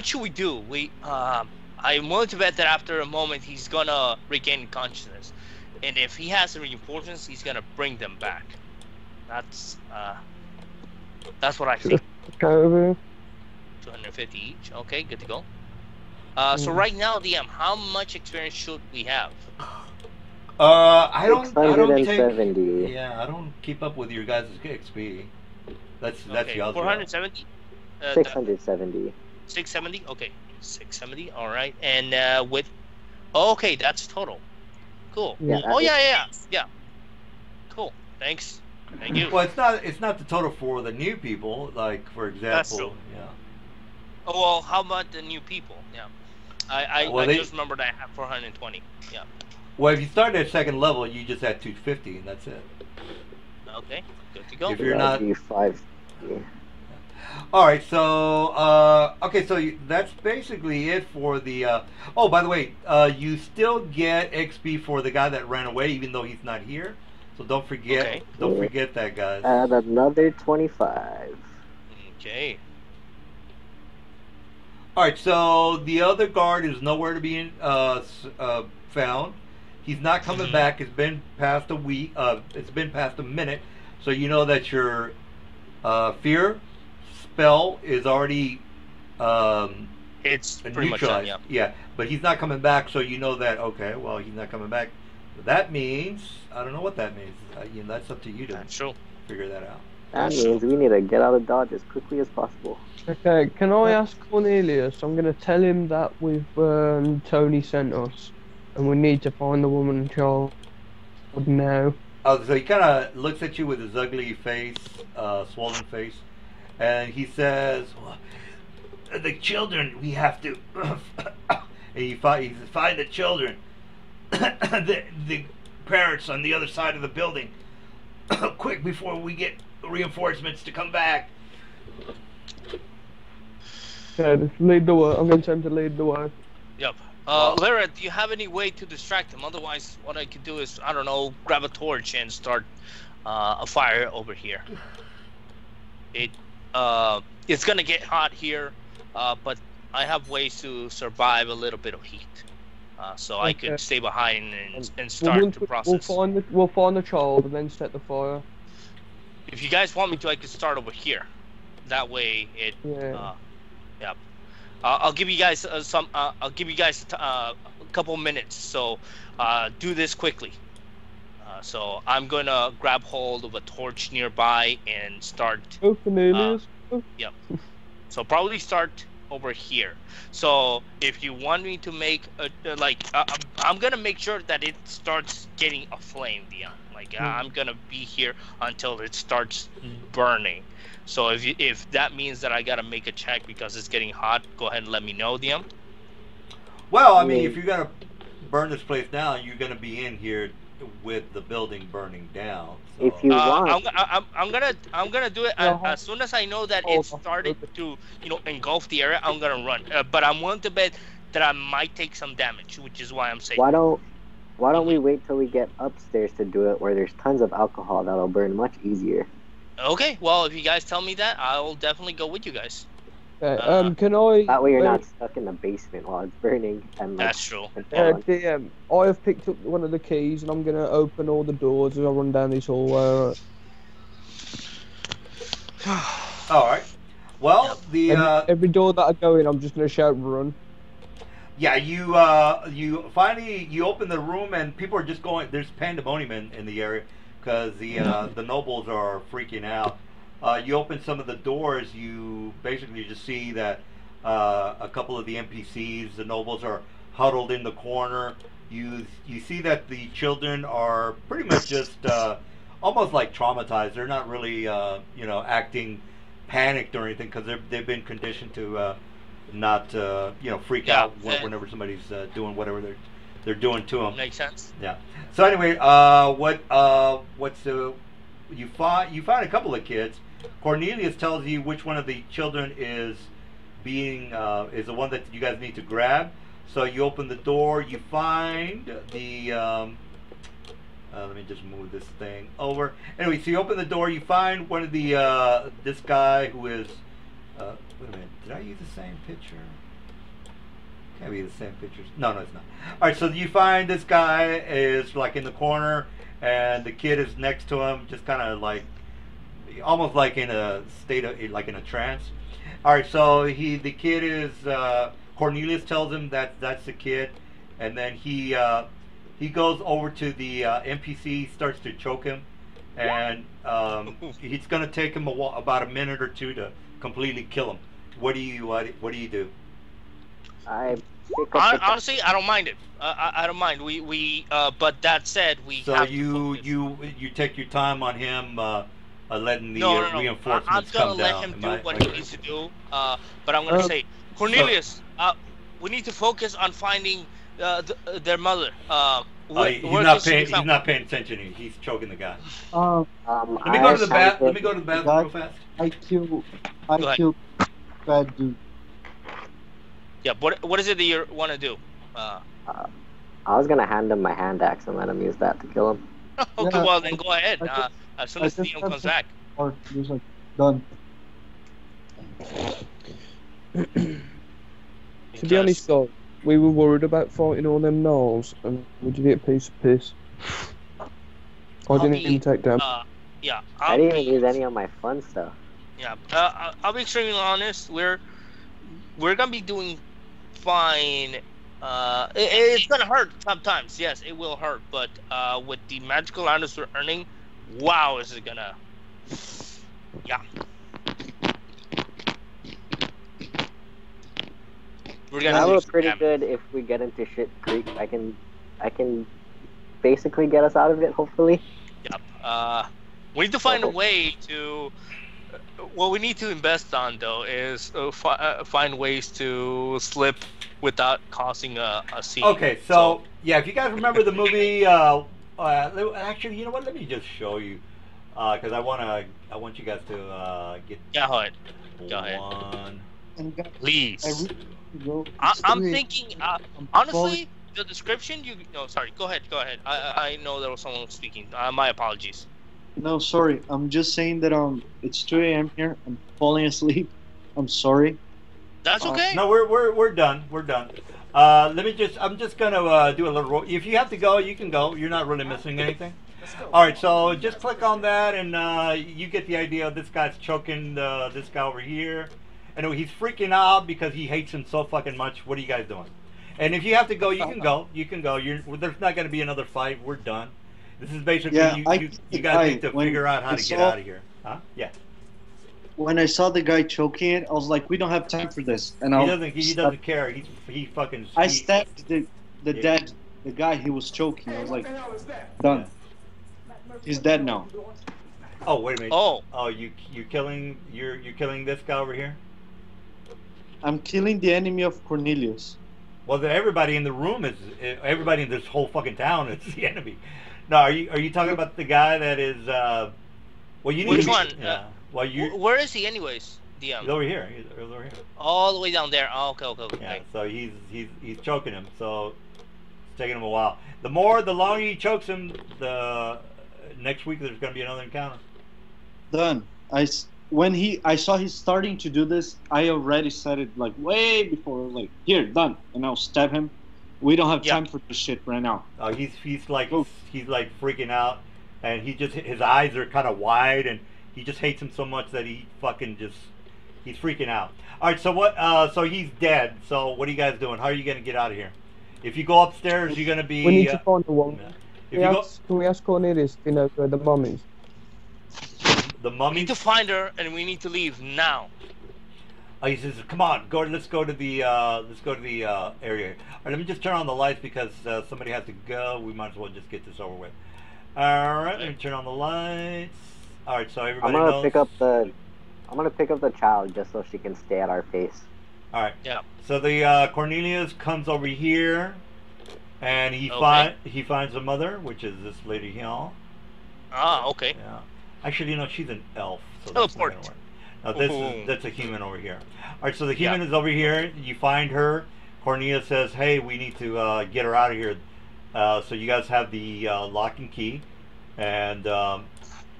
should we do? I'm willing to bet that after a moment he's gonna regain consciousness, and if he has the reinforcements, he's gonna bring them back. That's what I think. 250 each. Okay, good to go. So right now, DM, how much experience should we have? I don't 670. I don't keep up with your guys' XP. That's y'all's 470. 670. 670. Okay, 670. All right, and with. Okay, that's total. Cool. Yeah, yeah. Cool. Thanks. Thank you. Well, it's not the total for the new people. Like for example, That's true. Yeah. Oh well, how about the new people? Yeah. I just remembered I have 420. Yeah. Well, if you start at second level, you just add 250, and that's it. Okay, good to go. If you're not. 5. Yeah. All right, so okay, so that's basically it for the. Oh, by the way, you still get XP for the guy that ran away, even though he's not here. So don't forget, don't forget that, guys. Add another 25. Okay. All right, so the other guard is nowhere to be found. He's not coming back. It's been past a week. It's been past a minute. So you know that your fear spell is already it's pretty much done, yeah. Yeah, but he's not coming back. So you know that. Okay, well he's not coming back. That means I don't know what that means. That's up to you to figure that out. That means we need to get out of Dodge as quickly as possible. Okay, can I ask Cornelius? I'm going to tell him that Tony sent us, and we need to find the woman and child now. Oh, so he kind of looks at you with his ugly face, swollen face, and he says, well, "The children, we have to." And he find the children, the parents on the other side of the building, quick before we get reinforcements to come back. Okay, lead the way. I'm going to tell him to lead the way. Yep. Lara, do you have any way to distract him? Otherwise, what I could do is, I don't know, grab a torch and start a fire over here. It's gonna get hot here, but I have ways to survive a little bit of heat. So I could stay behind and start the process. We'll find the child and then set the fire. If you guys want me to, I could start over here. That way, yeah. I'll give you guys I'll give you guys a couple minutes. So do this quickly. So I'm gonna grab hold of a torch nearby and start. Oh, Cornelius. Yep. So probably start over here. So if you want me to make I'm gonna make sure that it starts getting a flame, Dion. I'm gonna be here until it starts burning. So if that means that I gotta make a check because it's getting hot, go ahead and let me know, Dion. Well, I mean, if you're gonna burn this place down, you're gonna be in here with the building burning down. So. If you want, I'm gonna do it as soon as I know that it started to engulf the area. I'm gonna run, but I'm willing to bet that I might take some damage, which is why I'm saying. why don't we wait till we get upstairs to do it, where there's tons of alcohol that'll burn much easier. Okay, well, if you guys tell me that, I'll definitely go with you guys. Okay, can I? That way you're not stuck in the basement while it's burning. And like, That's true. DM, I have picked up one of the keys and I'm gonna open all the doors as I run down this hallway. All right. Well, every door that I go in, I'm just gonna shout run. Yeah, you finally open the room and people are just going. There's pandemonium in the area because the nobles are freaking out. You open some of the doors. You basically just see that a couple of the NPCs, the nobles, are huddled in the corner. You see that the children are pretty much just almost like traumatized. They're not really acting panicked or anything because they've been conditioned to not freak out whenever somebody's doing whatever they're doing to them. Makes sense. Yeah. So anyway, you find a couple of kids. Cornelius tells you which one of the children is the one that you guys need to grab. So you open the door. You find the. Let me just move this thing over. Anyway, so you open the door. You find one of the this guy who is. Wait a minute. Did I use the same picture? Can't be the same pictures. No, it's not. All right. So you find this guy is like in the corner, and the kid is next to him, just kind of like, almost like in a state of like in a trance. All right. So the kid is Cornelius tells him that that's the kid, and then he goes over to the NPC, starts to choke him, and he's gonna take him about a minute or two to completely kill him. What do you do? Honestly, I don't mind it. I don't mind. But that said, we. So have you take your time on him, letting the reinforcements I'm gonna come let down. him do what he needs to do. But I'm gonna say, Cornelius, we need to focus on finding their mother. He's not paying attention. He's choking the guy. Let me go to the bathroom real fast. I killed bad dude. Yeah, what is it that you want to do? I was gonna hand him my hand axe and let him use that to kill him. Okay, Yeah, well then go ahead. As soon as Theo comes back. Or just like done. To be honest, though, we were worried about fighting all them gnolls, and we did it a piece of piss. I didn't even take them. Yeah. I didn't even use any of my fun stuff. Yeah. I'll be extremely honest. We're gonna be doing fine. It's gonna hurt sometimes. Yes, it will hurt. But with the magical items we're earning, wow, is it gonna? Yeah. We're gonna. I look pretty good if we get into Shit Creek. I can basically get us out of it. Hopefully. Yep. We need to find a way to. What we need to invest on, though, is find ways to slip without causing a scene. Okay, so yeah, if you guys remember the movie, actually, you know what? Let me just show you, because I want you guys to get. Go ahead. Please. I'm thinking. Honestly, the description. Sorry. Go ahead. I know there was someone speaking. My apologies. No, sorry. I'm just saying that it's 2 a.m. here. I'm falling asleep. I'm sorry. That's okay. No, we're done. We're done. I'm just gonna do a little roll. If you have to go, you can go. You're not really missing anything. All right, so just click on that, and you get the idea. This guy's choking this guy over here, and he's freaking out because he hates him so fucking much. What are you guys doing? And if you have to go, you can go. You can go. There's not going to be another fight. We're done. This is basically you guys need to figure out how to get out of here. Huh? Yeah. When I saw the guy choking it, I was like, we don't have time for this. And he doesn't care. He fucking. I stabbed the guy he was choking. I was like, done. He's dead now. Oh wait a minute. Oh, you're killing this guy over here. I'm killing the enemy of Cornelius. Well, then everybody in the room everybody in this whole fucking town is the enemy. No, are you talking about the guy that is? Well, you need Which to be, one? Yeah. Well, Where is he, anyways? he's DM. over here. He's over here. All the way down there. Oh, okay. Yeah. So he's choking him. So it's taking him a while. The longer he chokes him, the next week there's going to be another encounter. Done. I saw he's starting to do this, I already said it like way before, like, here, done, and I'll stab him. We don't have time for this shit right now. He's like freaking out, and his eyes are kind of wide, and he just hates him so much that he fucking he's freaking out. All right, so what? So he's dead. So what are you guys doing? How are you gonna get out of here? If you go upstairs, you're gonna be. We need to find the one. Yeah. Can we ask Cornelius if he knows where the mum is? The We mummy. need to find her, and we need to leave now. He says, "Come on, let's go to the area." All right, let me just turn on the lights because somebody has to go. We might as well just get this over with. All right, let me turn on the lights. All right, so everybody knows. I'm gonna pick up the child just so she can stay at our face. All right. Yeah. So the Cornelius comes over here, and he finds the mother, which is this lady here. Ah, okay. Yeah. Actually, she's an elf, so Teleport. that's not gonna work. Now that's a human over here. All right, so the human is over here. You find her. Cornelius says, "Hey, we need to get her out of here." So you guys have the lock and key, and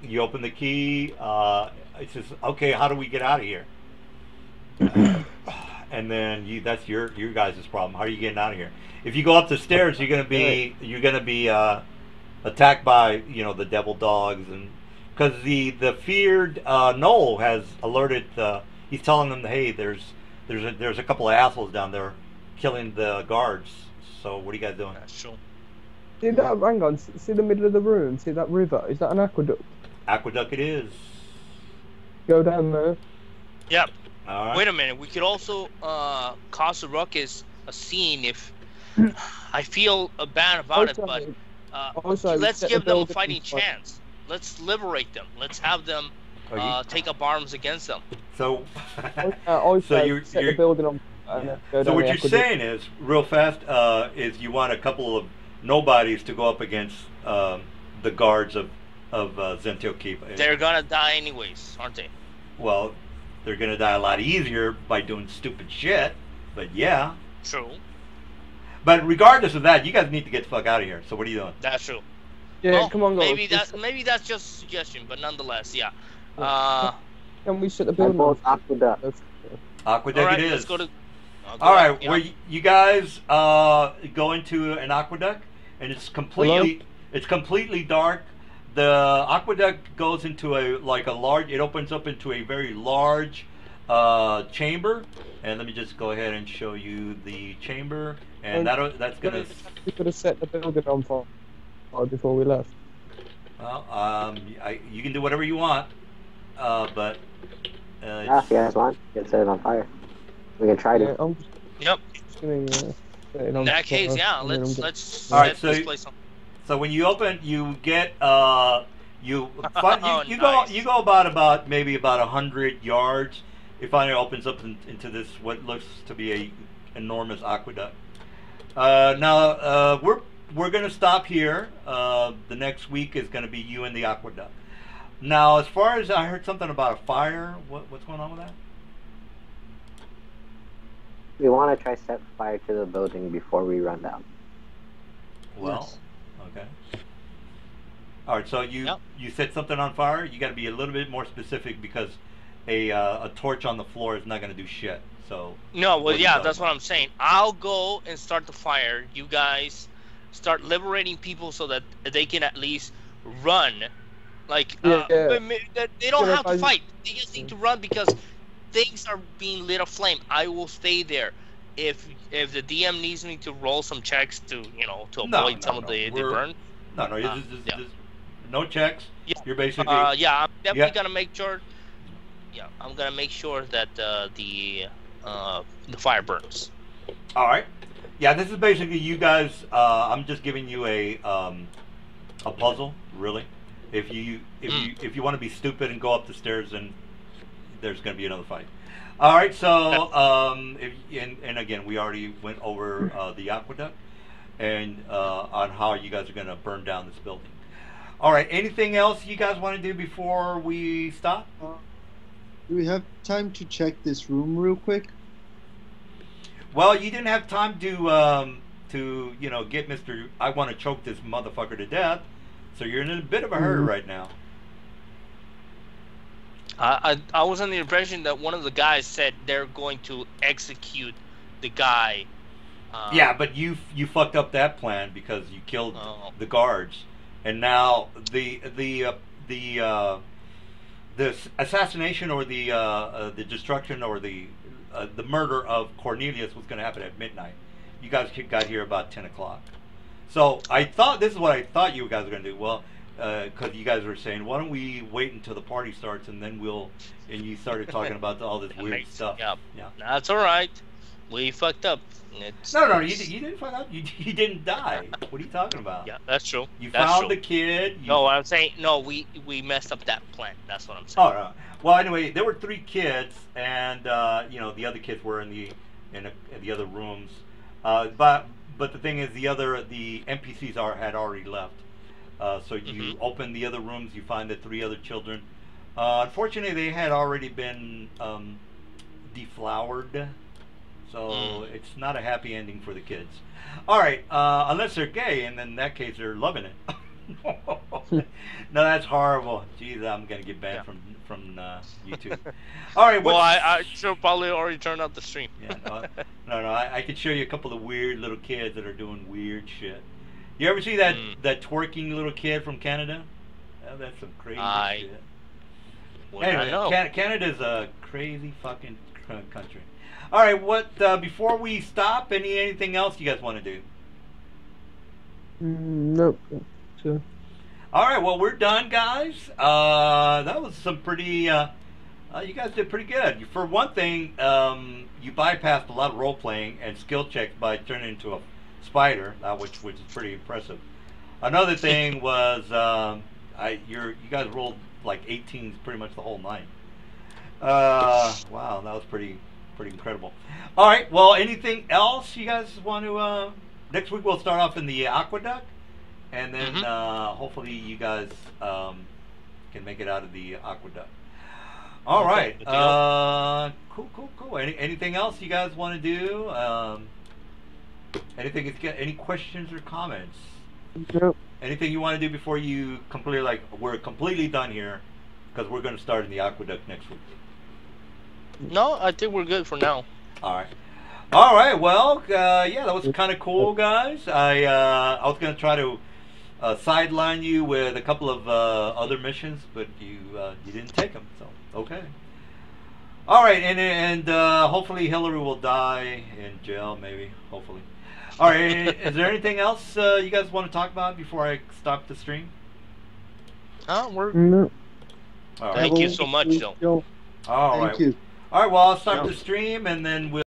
you open the key. It says, "Okay, how do we get out of here?" And then that's your guys' problem. How are you getting out of here? If you go up the stairs, you're gonna be attacked by the devil dogs, and because the feared Noel has alerted. He's telling them, "Hey, there's a couple of assholes down there killing the guards." So what are you guys doing? Sure. See that? Hang on. See the middle of the room. See that river? Is that an aqueduct? Aqueduct it is. Go down there. Yep. All right. Wait a minute. We could also cause a ruckus, a scene if I feel bad about it, but let's give them a fighting chance. Let's liberate them. Let's have them take up arms against them. So, so you're set the building on. So what you're saying is, real fast, is you want a couple of nobodies to go up against the guards of Zentio Keep. They're gonna die anyways, aren't they? Well, they're gonna die a lot easier by doing stupid shit. But yeah. True. But regardless of that, you guys need to get the fuck out of here. So what are you doing? That's true. Yeah, well, come on, guys. Maybe that's just a suggestion, but nonetheless, yeah. Can we set the building both on? Aqueduct. Aqueduct right, it is. Let's go to. All right, where you guys go into an aqueduct, and it's completely dark. The aqueduct goes into it opens up into a very large chamber, and let me just go ahead and show you the chamber, and that's gonna. We could have set the building on fire before we left. Well, you can do whatever you want, but. If you guys want, you can set it on fire. We can try to. Yep. In that case, yeah. Let's all right, set this place on. So when you open, you get you go about maybe about 100 yards. It finally opens up into this what looks to be a enormous aqueduct. Now we're gonna stop here. The next week is gonna be you in the aqueduct. Now, as far as I heard something about a fire, what's going on with that? We want to try set fire to the building before we run down. Well, okay. All right, so you set something on fire. You got to be a little bit more specific because a torch on the floor is not going to do shit. So no, well, yeah, that's what I'm saying. I'll go and start the fire. You guys start liberating people so that they can at least run. Like they don't have to fight. They just need to run because things are being lit aflame. I will stay there. If the DM needs me to roll some checks to avoid some of the burn. No checks. Yeah. You're basically. I'm definitely gonna make sure. Yeah, I'm gonna make sure that the fire burns. All right. Yeah, this is basically you guys. I'm just giving you a puzzle, really. If you want to be stupid and go up the stairs, then there's going to be another fight. All right, so and again, we already went over the aqueduct and on how you guys are going to burn down this building. All right. Anything else you guys want to do before we stop? Do we have time to check this room real quick? Well, you didn't have time to get Mr. I want to choke this motherfucker to death, so you're in a bit of a hurry right now. I was under the impression that one of the guys said they're going to execute the guy. Yeah, but you fucked up that plan because you killed the guards, and now the assassination or the destruction or the murder of Cornelius was going to happen at midnight. You guys got here about 10 o'clock. So this is what I thought you guys were going to do. Well, because you guys were saying, why don't we wait until the party starts and then and you started talking about all this weird stuff. Yeah. Yeah. That's all right. We fucked up. No, you didn't fuck up. You didn't die. What are you talking about? Yeah, that's true. You that's found true. the kid. No, I'm saying, we messed up that plan. That's what I'm saying. Oh, no. Well, anyway, there were 3 kids, and the other kids were in the other rooms. But the thing is, the NPCs had already left. So you open the other rooms, you find the 3 other children. Unfortunately, they had already been deflowered, so it's not a happy ending for the kids. All right, unless they're gay, and in that case, they're loving it. No, that's horrible. Jeez, I'm gonna get banned from YouTube. All right. Well, I should probably already turn off the stream. Yeah, no. I could show you a couple of weird little kids that are doing weird shit. You ever see that twerking little kid from Canada? Oh, that's some crazy shit. Anyway, Canada's a crazy fucking country. All right, before we stop, anything else you guys want to do? Nope. Sure. All right, well, we're done, guys. That was some pretty. You guys did pretty good. For one thing, you bypassed a lot of role playing and skill checks by turning into a spider, which is pretty impressive. Another thing was you guys rolled like 18s pretty much the whole night. Wow, that was pretty incredible. All right, well, anything else you guys want to? Next week we'll start off in the aqueduct. And then hopefully you guys can make it out of the aqueduct. All right. Cool. Anything else you guys want to do? Any questions or comments? Nope. Anything you want to do before you we're completely done here, because we're going to start in the aqueduct next week. No, I think we're good for now. All right. Well, yeah, that was kind of cool, guys. I was going to try to sideline you with a couple of other missions, but you didn't take them, so okay. All right, and hopefully Hillary will die in jail, maybe, hopefully. All right, is there anything else you guys want to talk about before I stop the stream? We're. No. All right. Thank you so much, Joe. All right. Thank you. All right, well, I'll start the stream, and then we'll